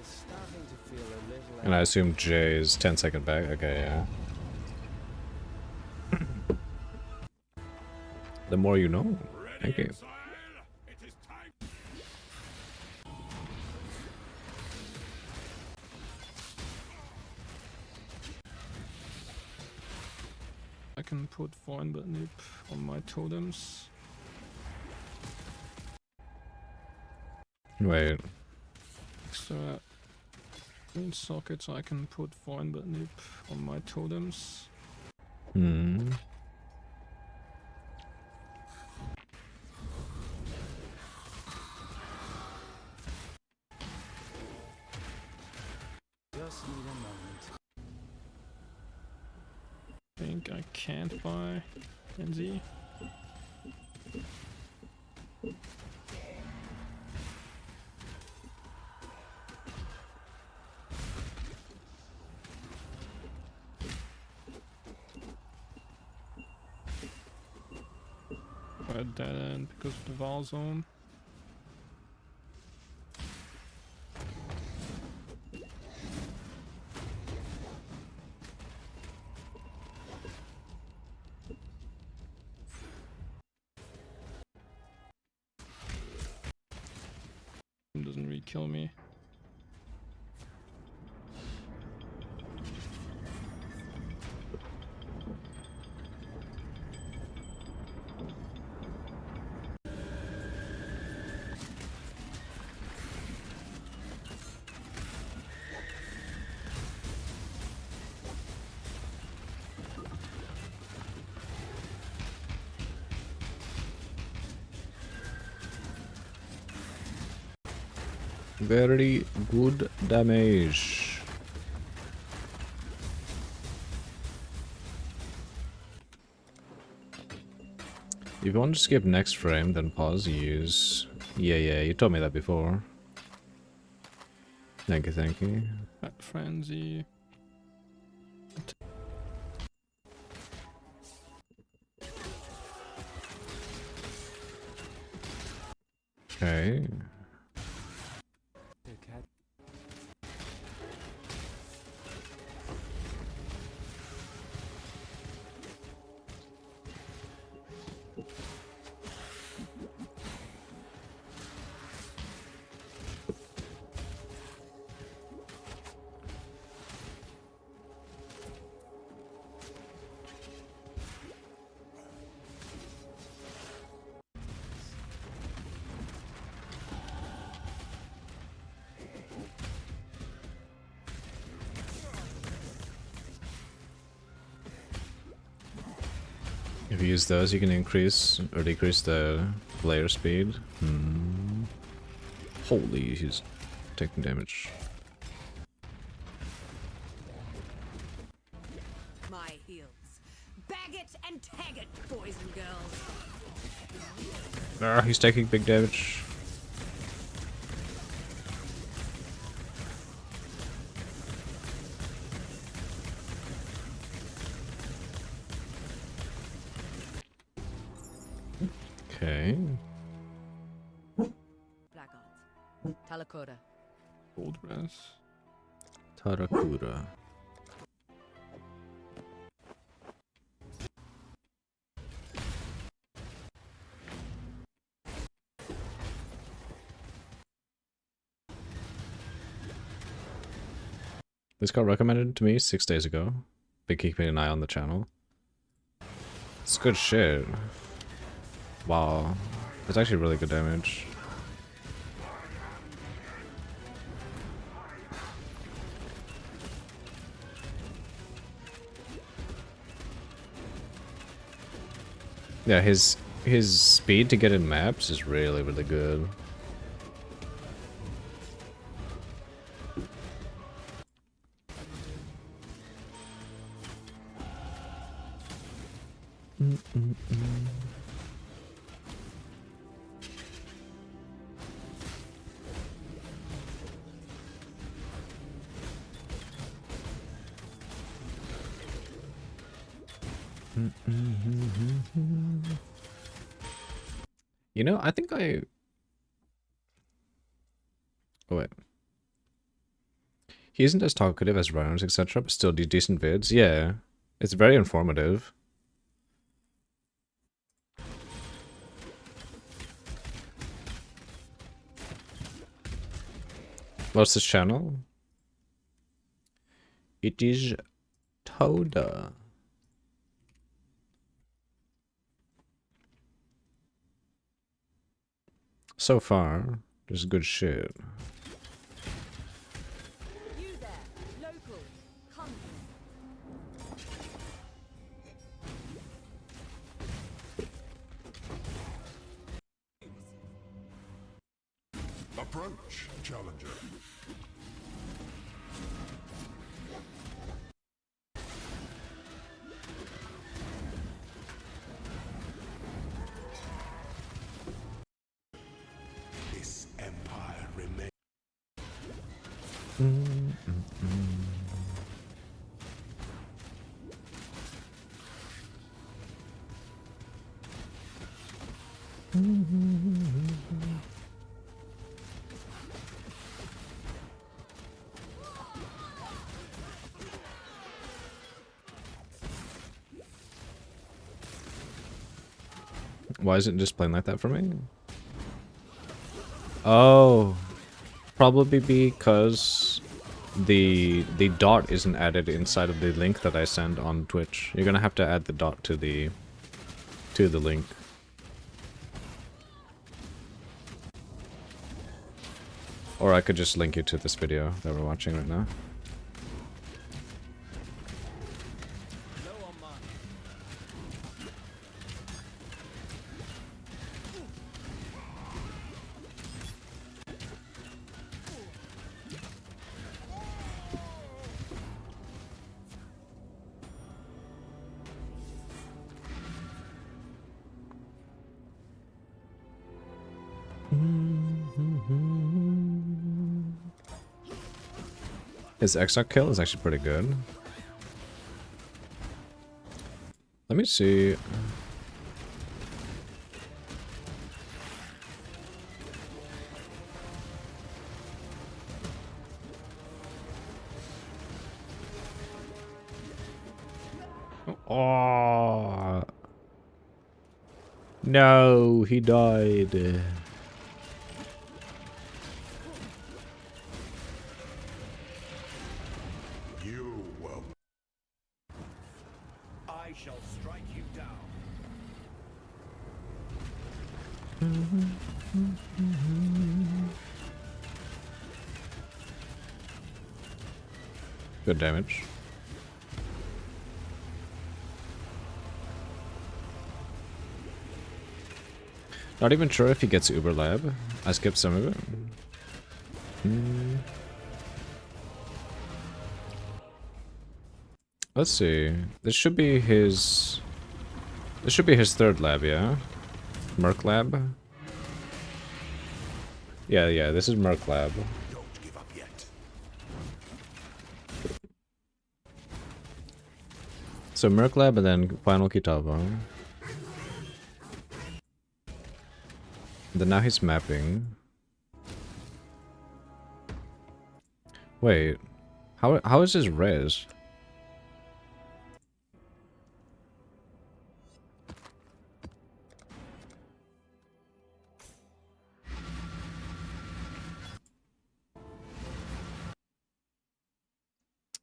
J: is starting to feel a little.
A: And I assume J is 10-second back. Okay, yeah. The more you know. Thank you.
E: I can put Void Nip on my totems.
A: Wait.
E: Extra green sockets, I can put Void Nip on my totems.
A: Hmm.
F: Just need a moment.
E: I think I can't buy NZ. We're at dead end because of the Val zone. Doesn't really kill me.
A: Very good damage. If you want to skip next frame, then pause, use... Yeah, you told me that before. Thank you, thank you.
E: Fat Frenzy.
A: Okay. If you use those, you can increase or decrease the player speed. Holy, he's taking damage.
I: My heels. Bag it and tag it, boys and girls.
A: Ah, he's taking big damage. Okay.
I: Black odds. Talakota.
E: Gold brass.
A: Tarakura. This got recommended to me 6 days ago. Been keeping an eye on the channel. It's good shit. Wow. It's actually really good damage. Yeah, his speed to get in maps is really, really good. You know, I think I... Oh, wait. He isn't as talkative as rounds, etc., but still do decent vids. Yeah, it's very informative. What's this channel? It is Toda. So far, there's good shit.
I: You there, local, come.
H: Approach, challenger. This empire remains.
A: Why is it just playing like that for me? Oh, probably because the dot isn't added inside of the link that I send on Twitch. You're gonna have to add the dot to the link. Or I could just link you to this video that we're watching right now. His exoc kill is actually pretty good. Let me see. Oh. No, he died.
H: You will.
G: I shall strike you down.
A: Good damage. Not even sure if he gets Uber Lab. I skipped some of it. Let's see. This should be his... This should be his third lab, yeah? Merc Lab? Yeah, this is Merc Lab.
H: Don't give up yet.
A: So Merc Lab and then Final Kitava. Then now he's mapping. Wait. How is his res?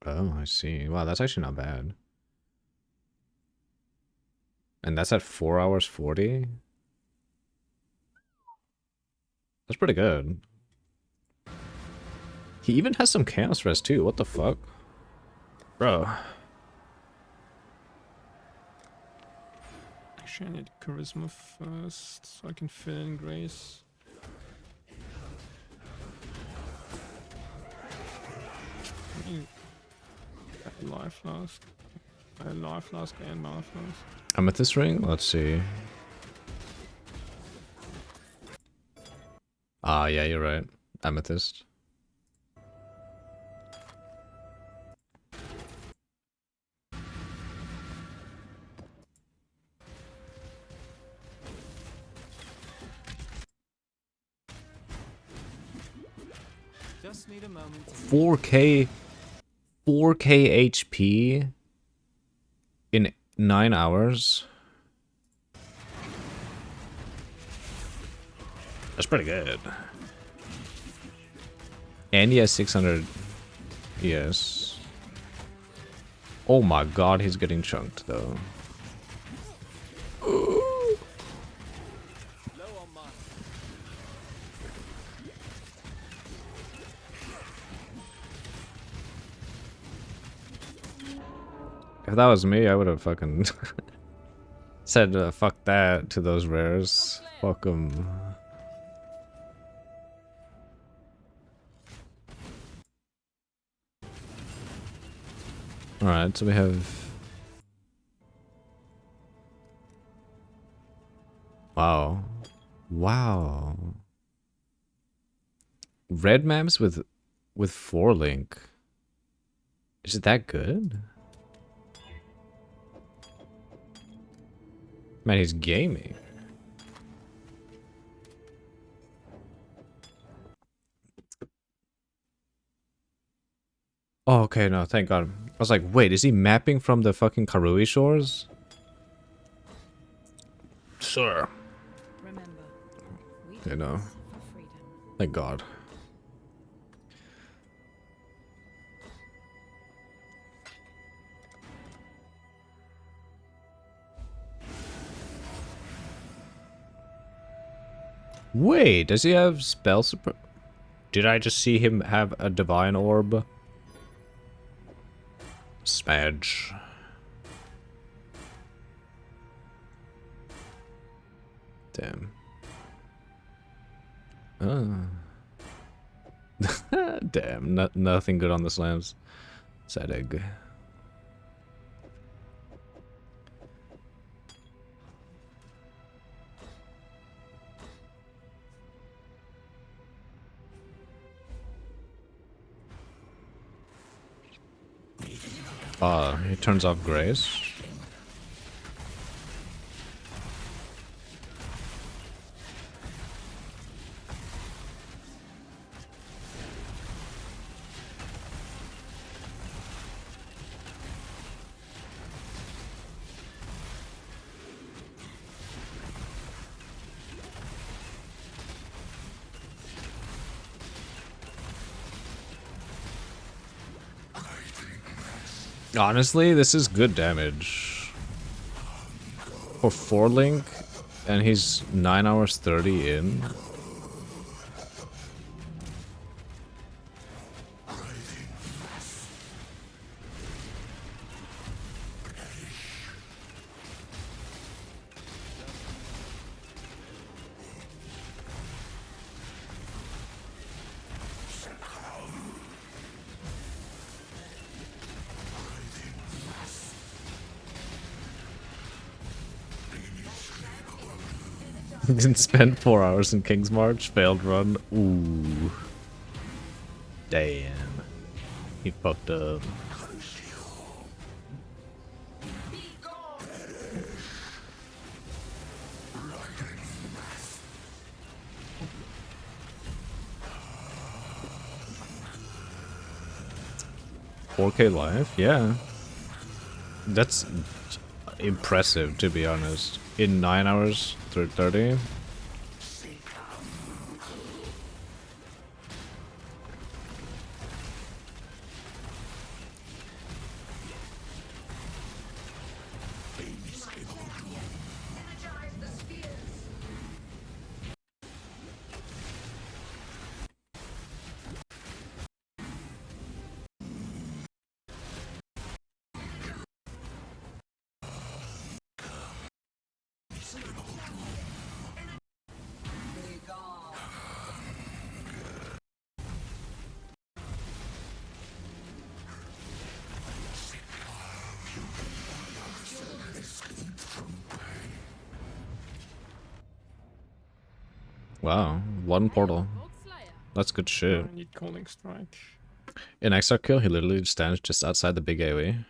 A: Oh, I see. Wow, that's actually not bad. And that's at 4 hours 40? That's pretty good. He even has some chaos res too. What the fuck? Bro.
E: Actually, I need charisma first, so I can fill in grace. I mean, life flask. Life flask and mana flask.
A: Amethyst ring? Let's see. Ah, yeah, you're right. Amethyst.
F: Just need a moment to
A: 4k HP in 9 hours. That's pretty good. And he has 600 ES. Oh my god, he's getting chunked though. If that was me, I would have fucking said fuck that to those rares. Fuck them. Alright, so we have... Wow. Wow. Red maps with 4-link. Is it that good? Man, he's gaming. Oh, okay, no, thank god. I was like, wait, is he mapping from the fucking Karui shores? Sure.
I: Remember, we
A: You know.
I: for freedom.
A: Thank god. Wait, does he have spell support? Did I just see him have a divine orb? Smudge. Damn. Damn, nothing good on the slams. Sad egg. He turns off Grace. Honestly, this is good damage. For 4-link, and he's 9 hours 30 in. Didn't spend 4 hours in King's March. Failed run. Ooh. Damn. He fucked up. $4K life? Yeah. That's impressive, to be honest. In 9 hours, 30. Wow, one portal. That's good shit.
E: I need calling strike.
A: In extra kill, he literally stands just outside the big AoE.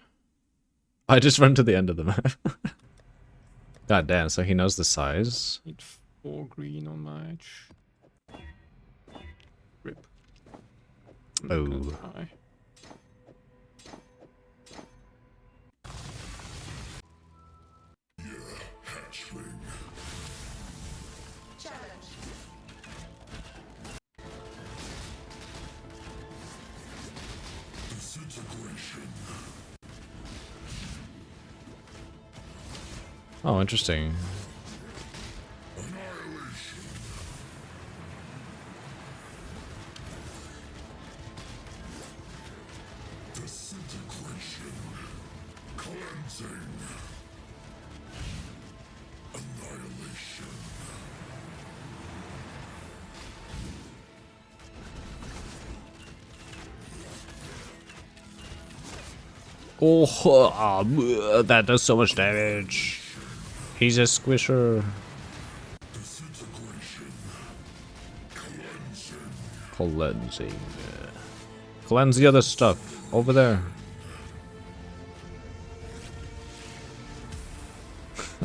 A: I just run to the end of the map. God damn, so he knows the size.
E: Need 4 green on match. Rip.
A: Oh.
E: Try.
A: Oh, interesting. Oh, that does so much damage. He's a squisher. Cleansing. Cleanse the other stuff over there.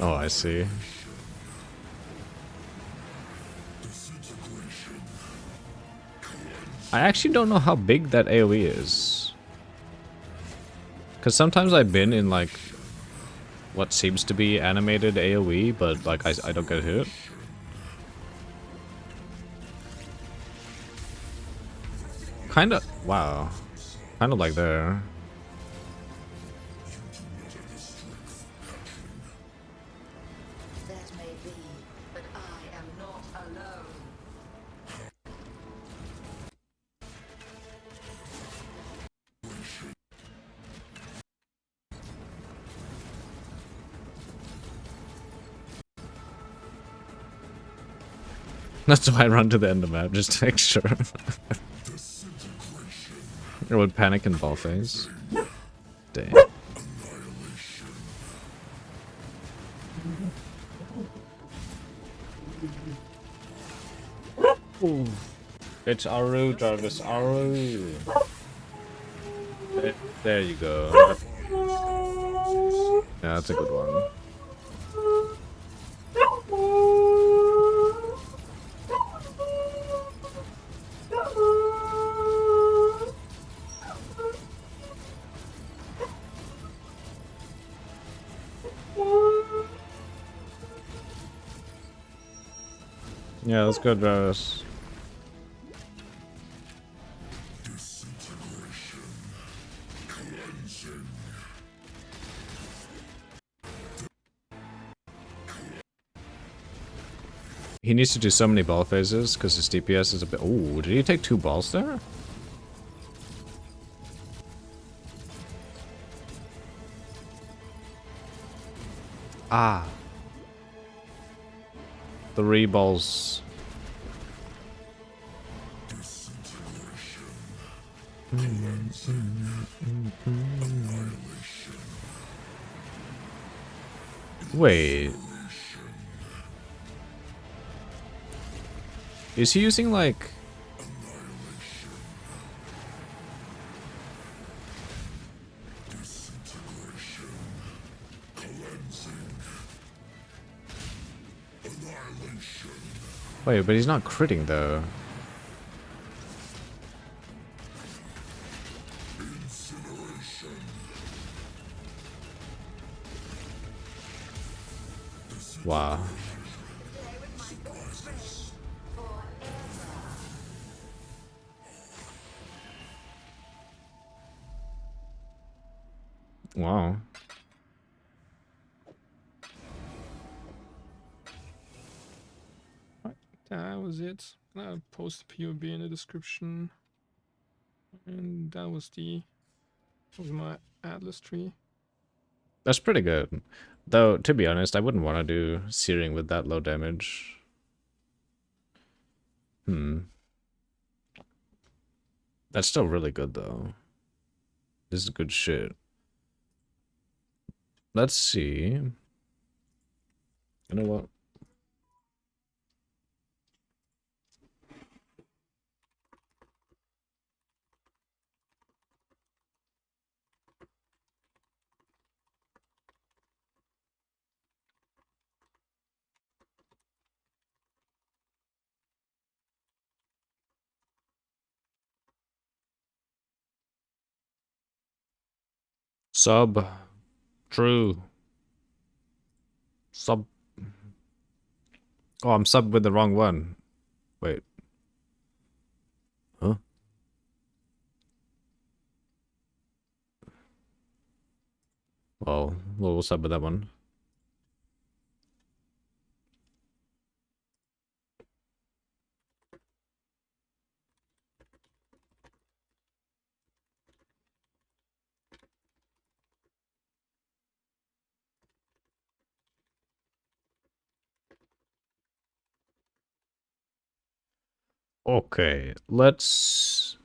A: Oh, I see. I actually don't know how big that AoE is. Because sometimes I've been in like what seems to be animated AoE, but like I don't get hit. Kinda, wow. Kinda like there.
I: That may be, but I am not alone.
A: That's why I run to the end of the map, just to make sure. Or would panic and ball phase. Damn. Ooh. It's Aru, Jarvis, Aru. There you go. Yeah, that's a good one. Yeah, let's go, Jarvis. He needs to do so many ball phases because his DPS is a bit. Ooh, did he take 2 balls there? Ah. 3 balls. Wait. Is he using like... Wait, but he's not critting though. Wow. Wow.
E: Right, that was it. I'll post the POB in the description. And that was my Atlas tree.
A: That's pretty good. Though, to be honest, I wouldn't want to do searing with that low damage. That's still really good though. This is good shit. Let's see. You know what? Sub. True. Sub. Oh, I'm sub with the wrong one. Wait. Huh? Well, we'll sub with that one. Okay, let's...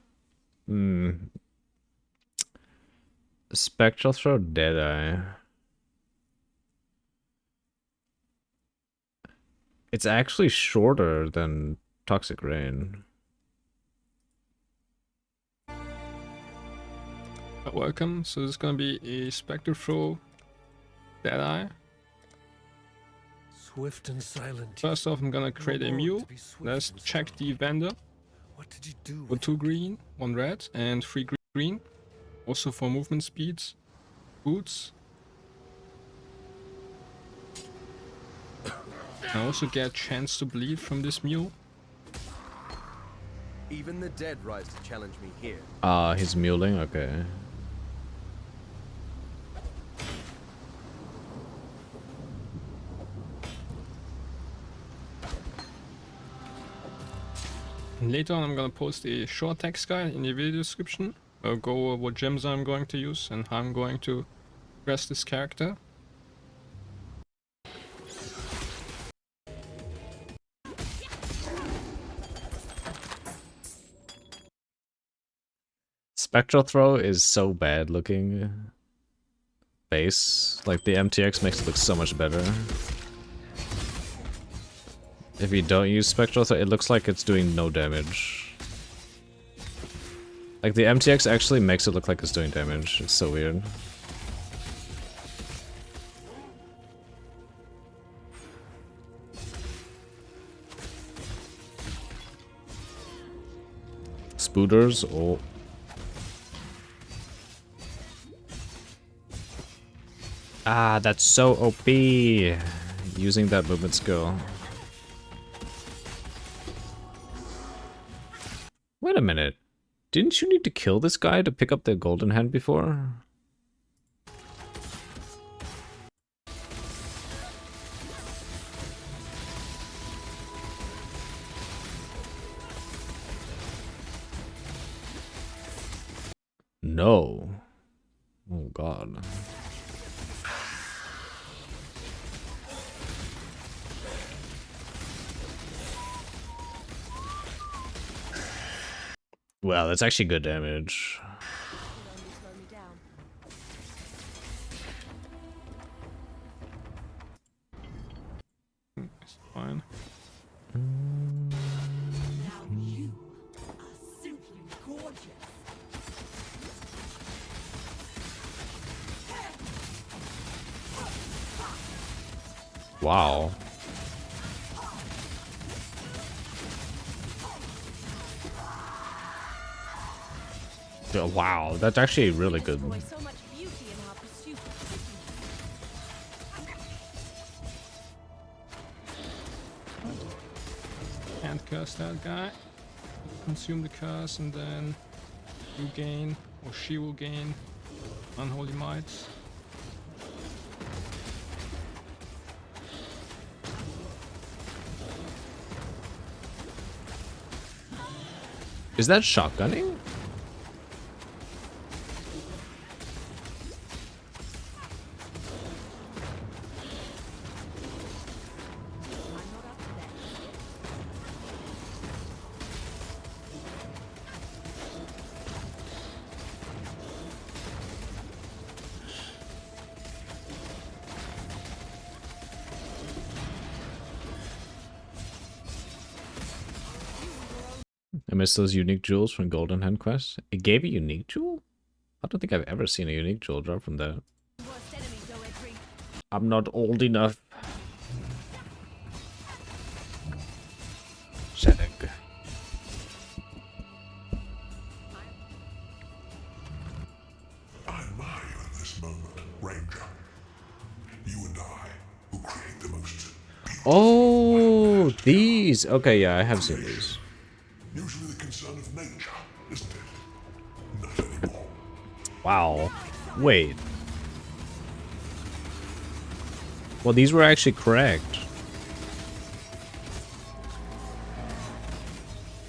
A: Spectral Throw, Deadeye. It's actually shorter than Toxic Rain.
E: Welcome. So this is gonna be a Spectre Throw Deadeye.
J: Swift and silent.
E: First off, I'm gonna create a mule. Let's check the vendor.
J: What did you do
E: For 2 green, 1 red, and 3 green. Also for movement speeds, boots. I also get chance to bleed from this mule.
J: Even the dead rise to challenge me here.
A: He's muling, okay.
E: And later on I'm gonna post a short text guide in the video description. I'll go over what gems I'm going to use and how I'm going to dress this character.
A: Spectral Throw is so bad looking. Base. Like, the MTX makes it look so much better. If you don't use Spectral Throw, it looks like it's doing no damage. Like, the MTX actually makes it look like it's doing damage. It's so weird. Spooters, oh. Ah, that's so OP. Using that movement skill. Wait a minute. Didn't you need to kill this guy to pick up the golden hand before? No. Oh god. Well, that's actually good damage.
E: It's fine.
A: Wow. Yeah, wow, that's actually really good.
E: Can't curse that guy. Consume the curse and then you gain, or she will gain, Unholy Might.
A: Is that shotgunning? I miss those unique jewels from Golden Hand Quest. It gave a unique jewel? I don't think I've ever seen a unique jewel drop from that. I'm not old enough. Setting.
H: I admire you in this moment, Ranger. You and I, who create the most beautiful
A: Oh, these. Okay, yeah, I have seen these.
H: usually the concern of nature, isn't it? Not anymore.
A: Wow. Wait. Well, these were actually correct.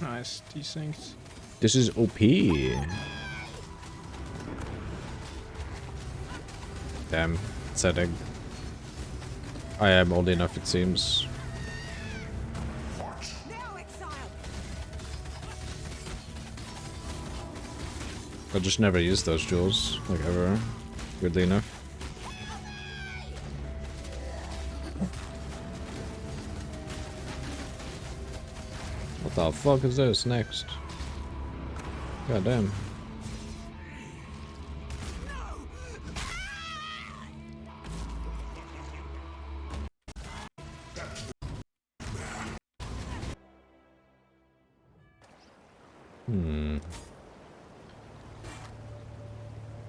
E: Nice, desynced.
A: This is OP. Damn, setting. I am old enough, it seems. I just never used those jewels, like ever, weirdly enough. What the fuck is this next? God damn.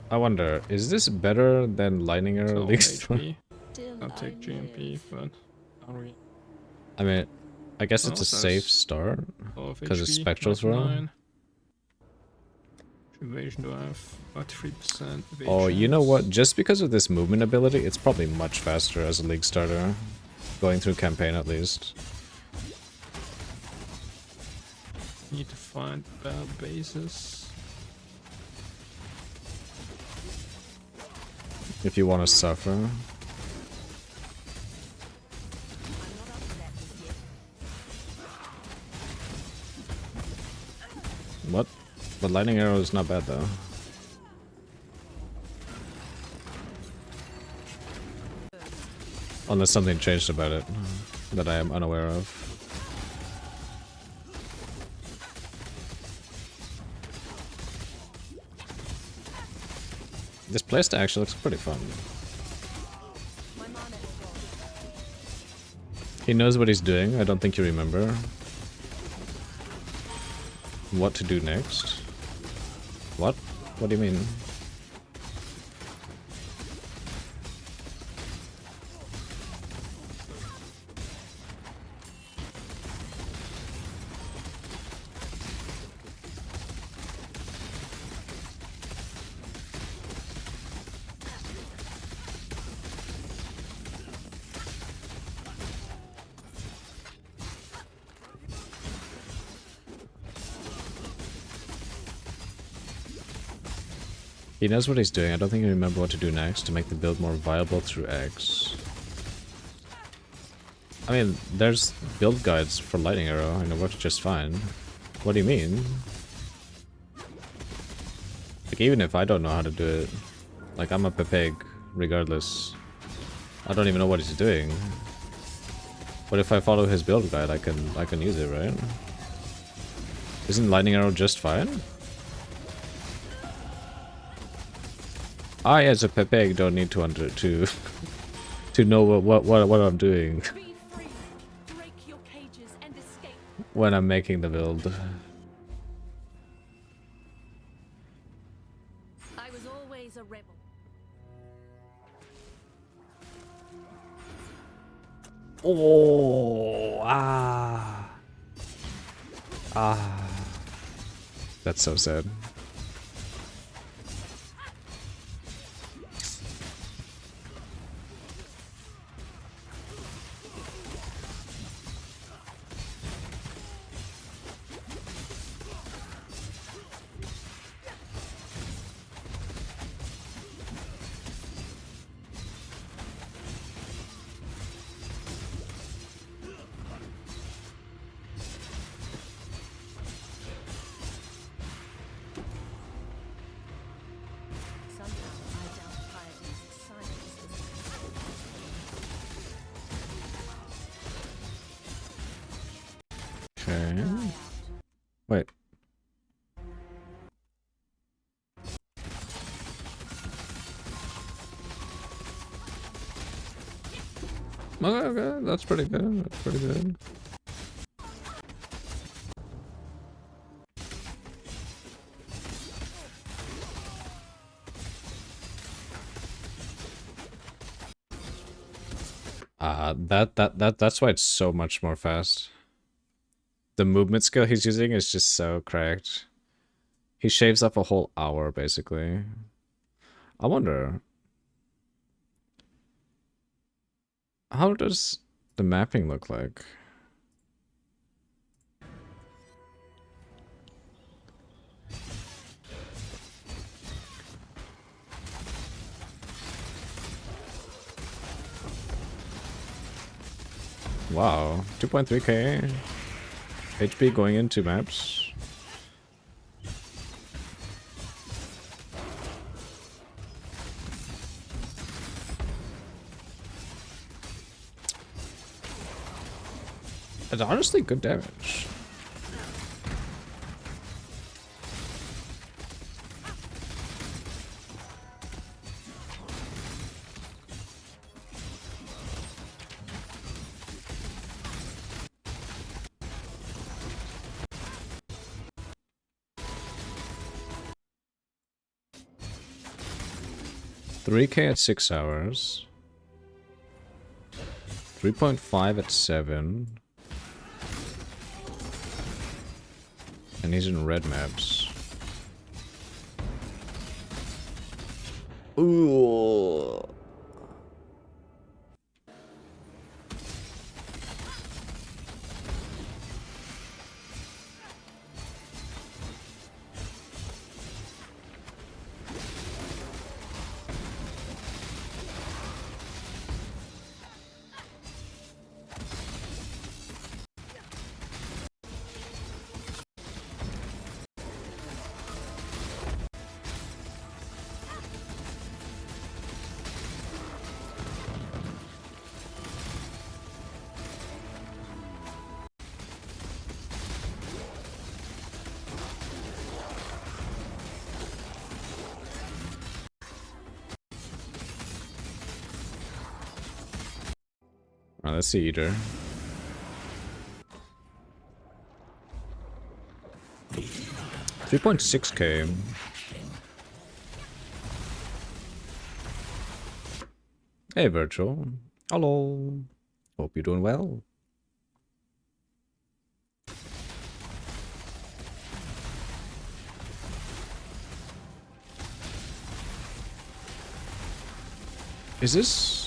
A: I wonder, is this better than lightning arrow
E: So
A: league?
E: HP. I'll take GMP, but not really.
A: I mean, I guess it's
E: Oh,
A: a safe
E: that's
A: start
E: of
A: because it's
E: HP,
A: spectral throw.
E: 99. Evasion do I have 33% evade
A: Oh, you know what?
E: chance.
A: Just because of this movement ability, it's probably much faster as a league starter. Going through campaign at least.
E: Need to find better bases.
A: If you want to suffer. What? But lightning arrow is not bad though. Unless something changed about it that I am unaware of. This playstyle actually looks pretty fun. He knows what he's doing. I don't think you remember what to do next. What? What do you mean? He knows what he's doing. I don't think he remember what to do next to make the build more viable through X. I mean, there's build guides for lightning arrow and it works just fine. What do you mean? Like, even if I don't know how to do it, like, I'm a pepeg regardless. I don't even know what he's doing. But if I follow his build guide, I can use it, right? Isn't lightning arrow just fine? I, as a pepeg, don't need to to know what I'm doing
I: Be free. Break your cages and escape.
A: when I'm making the build.
I: I was always a rebel.
A: Oh, that's so sad.
I: Somehow I doubt piety's silence is
A: Okay. Wait. Okay, that's pretty good. That's pretty good. That's why it's so much more fast. The movement skill he's using is just so cracked. He shaves up a whole hour, basically. I wonder, how does the mapping look like? Wow, 2.3k HP going into maps. It's honestly good damage. $3K at 6 hours. 3.5 at 7. And he's in red maps. Ooh. Oh, that's the eater. $3.6K. Hey, Virtual. Hello. Hope you're doing well. Is this...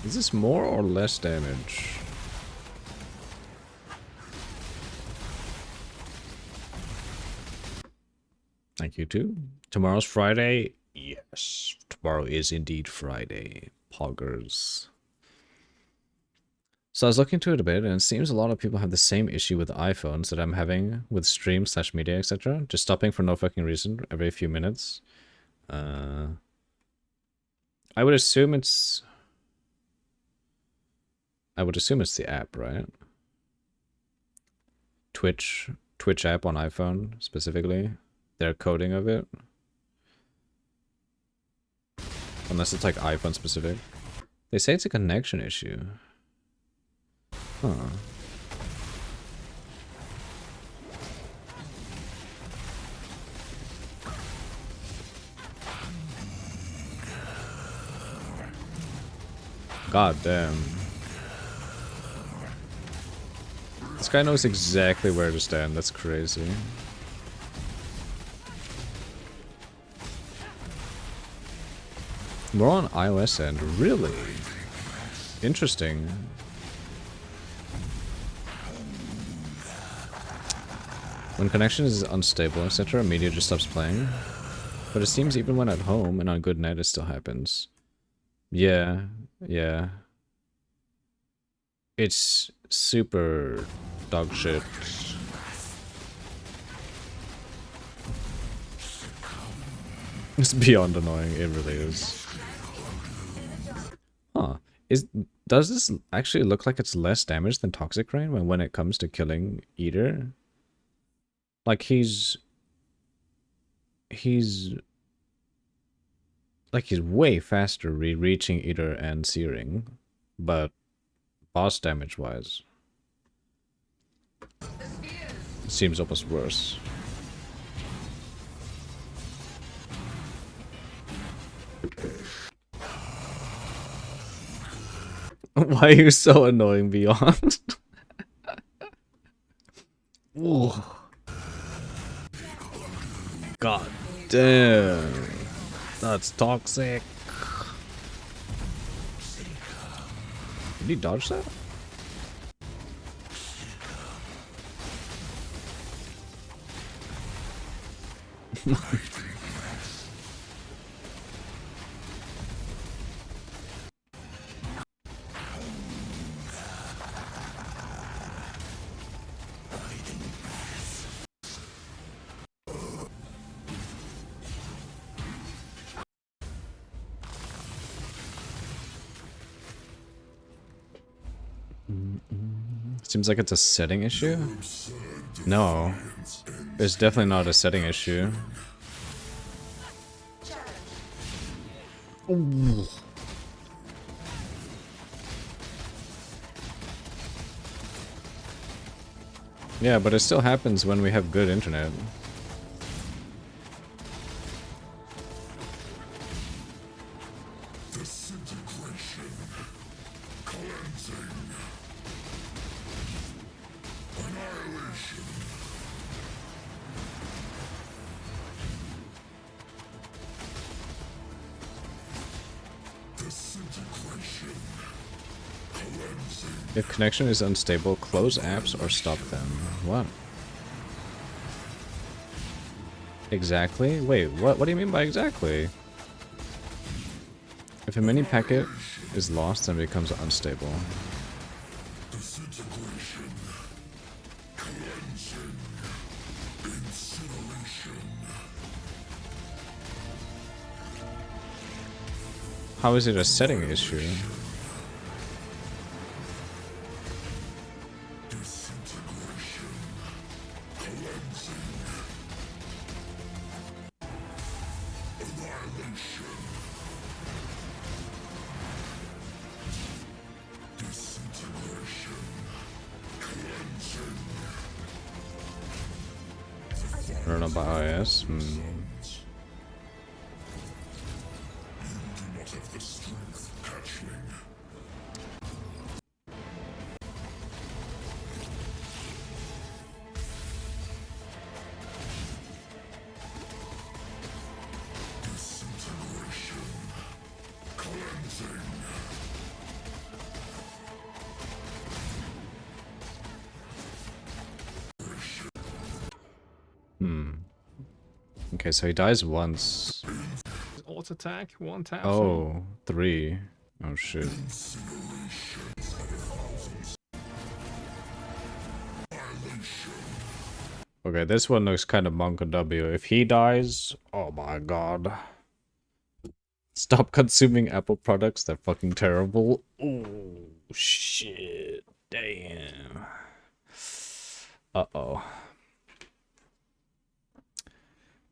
A: Is this more or less damage? Thank you too. Tomorrow's Friday? Yes. Tomorrow is indeed Friday. Poggers. So I was looking into it a bit, and it seems a lot of people have the same issue with iPhones that I'm having with stream/media, etc. Just stopping for no fucking reason every few minutes. I would assume it's... the app, right? Twitch app on iPhone, specifically. Their coding of it. Unless it's like iPhone specific. They say it's a connection issue. Huh. God damn. This guy knows exactly where to stand. That's crazy. We're on iOS end. Really? Interesting. When connection is unstable, etc., media just stops playing. But it seems even when at home and on good net, it still happens. Yeah, yeah. It's super dog shit. It's beyond annoying, it really is. Huh. Does this actually look like it's less damage than Toxic Rain when it comes to killing Eater? Like he's way faster reaching Eater and Searing, but boss damage wise it seems almost worse. Why are you so annoying, Beyond? Ooh. God damn. That's toxic. Did he dodge that? Seems like it's a setting issue? No. It's definitely not a setting issue. Ooh. Yeah, but it still happens when we have good internet.
H: Disintegration. Cleansing. Annihilation. Disintegration. Cleansing.
A: If connection is unstable, close apps or stop them. What? Exactly? Wait, what do you mean by exactly? If a mini packet is lost, then it becomes unstable.
H: Disintegration. Cleansing. Incineration.
A: How is it a setting issue?
H: Disintegration. Cleansing. Annihilation. Disintegration. Cleansing.
A: I don't know about iOS.
H: You do not have the strength, hatchling. Disintegration. Cleansing.
A: Okay, so he dies once.
E: Alt attack, one tap. So
A: Oh, 3. Oh shit. Okay, this one looks kind of Monk W. If he dies, oh my god. Stop consuming Apple products, they're fucking terrible. Oh shit. Damn. Uh-oh.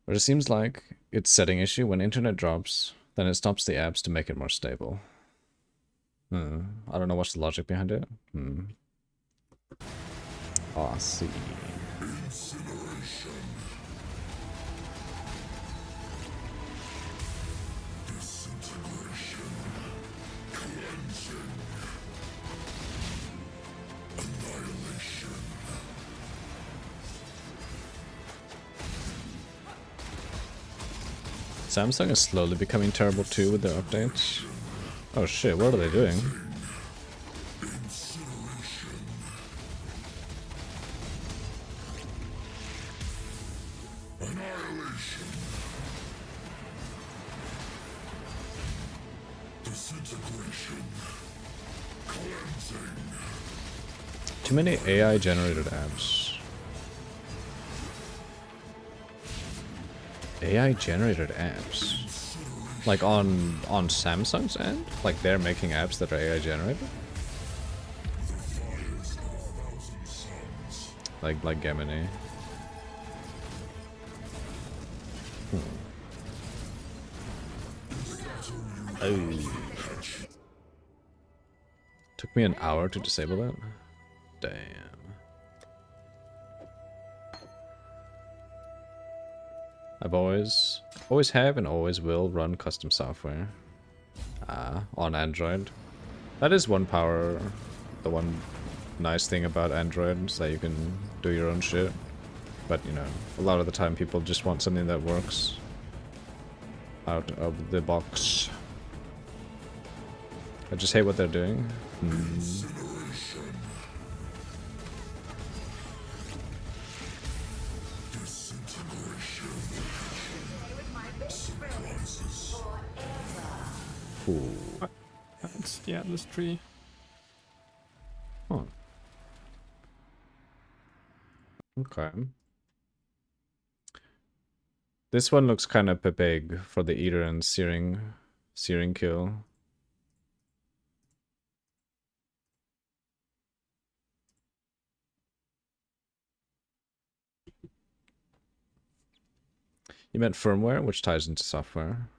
A: But it seems like it's setting issue. When internet drops, then it stops the apps to make it more stable. I don't know what's the logic behind it. I see.
H: Incineration. Disintegration. Cleansing. Annihilation.
A: Samsung is slowly becoming terrible too with their updates. Oh shit, what are they doing?
H: Incineration. Annihilation. Disintegration. Cleansing.
A: Too many AI generated apps. AI generated apps? Like on Samsung's end? Like they're making apps that are AI generated? Like Gemini. Oh. Took me an hour to disable that? Damn. I've always have and always will run custom software on Android. That is one power, the one nice thing about Android is that you can do your own shit. But you know, a lot of the time people just want something that works out of the box. I just hate what they're doing.
H: Incineration. Disintegration. Surprises.
A: Ooh.
E: that's the Atlas tree.
A: Huh. Okay. This one looks kind of big for the Eater and Searing kill. You meant firmware, which ties into software.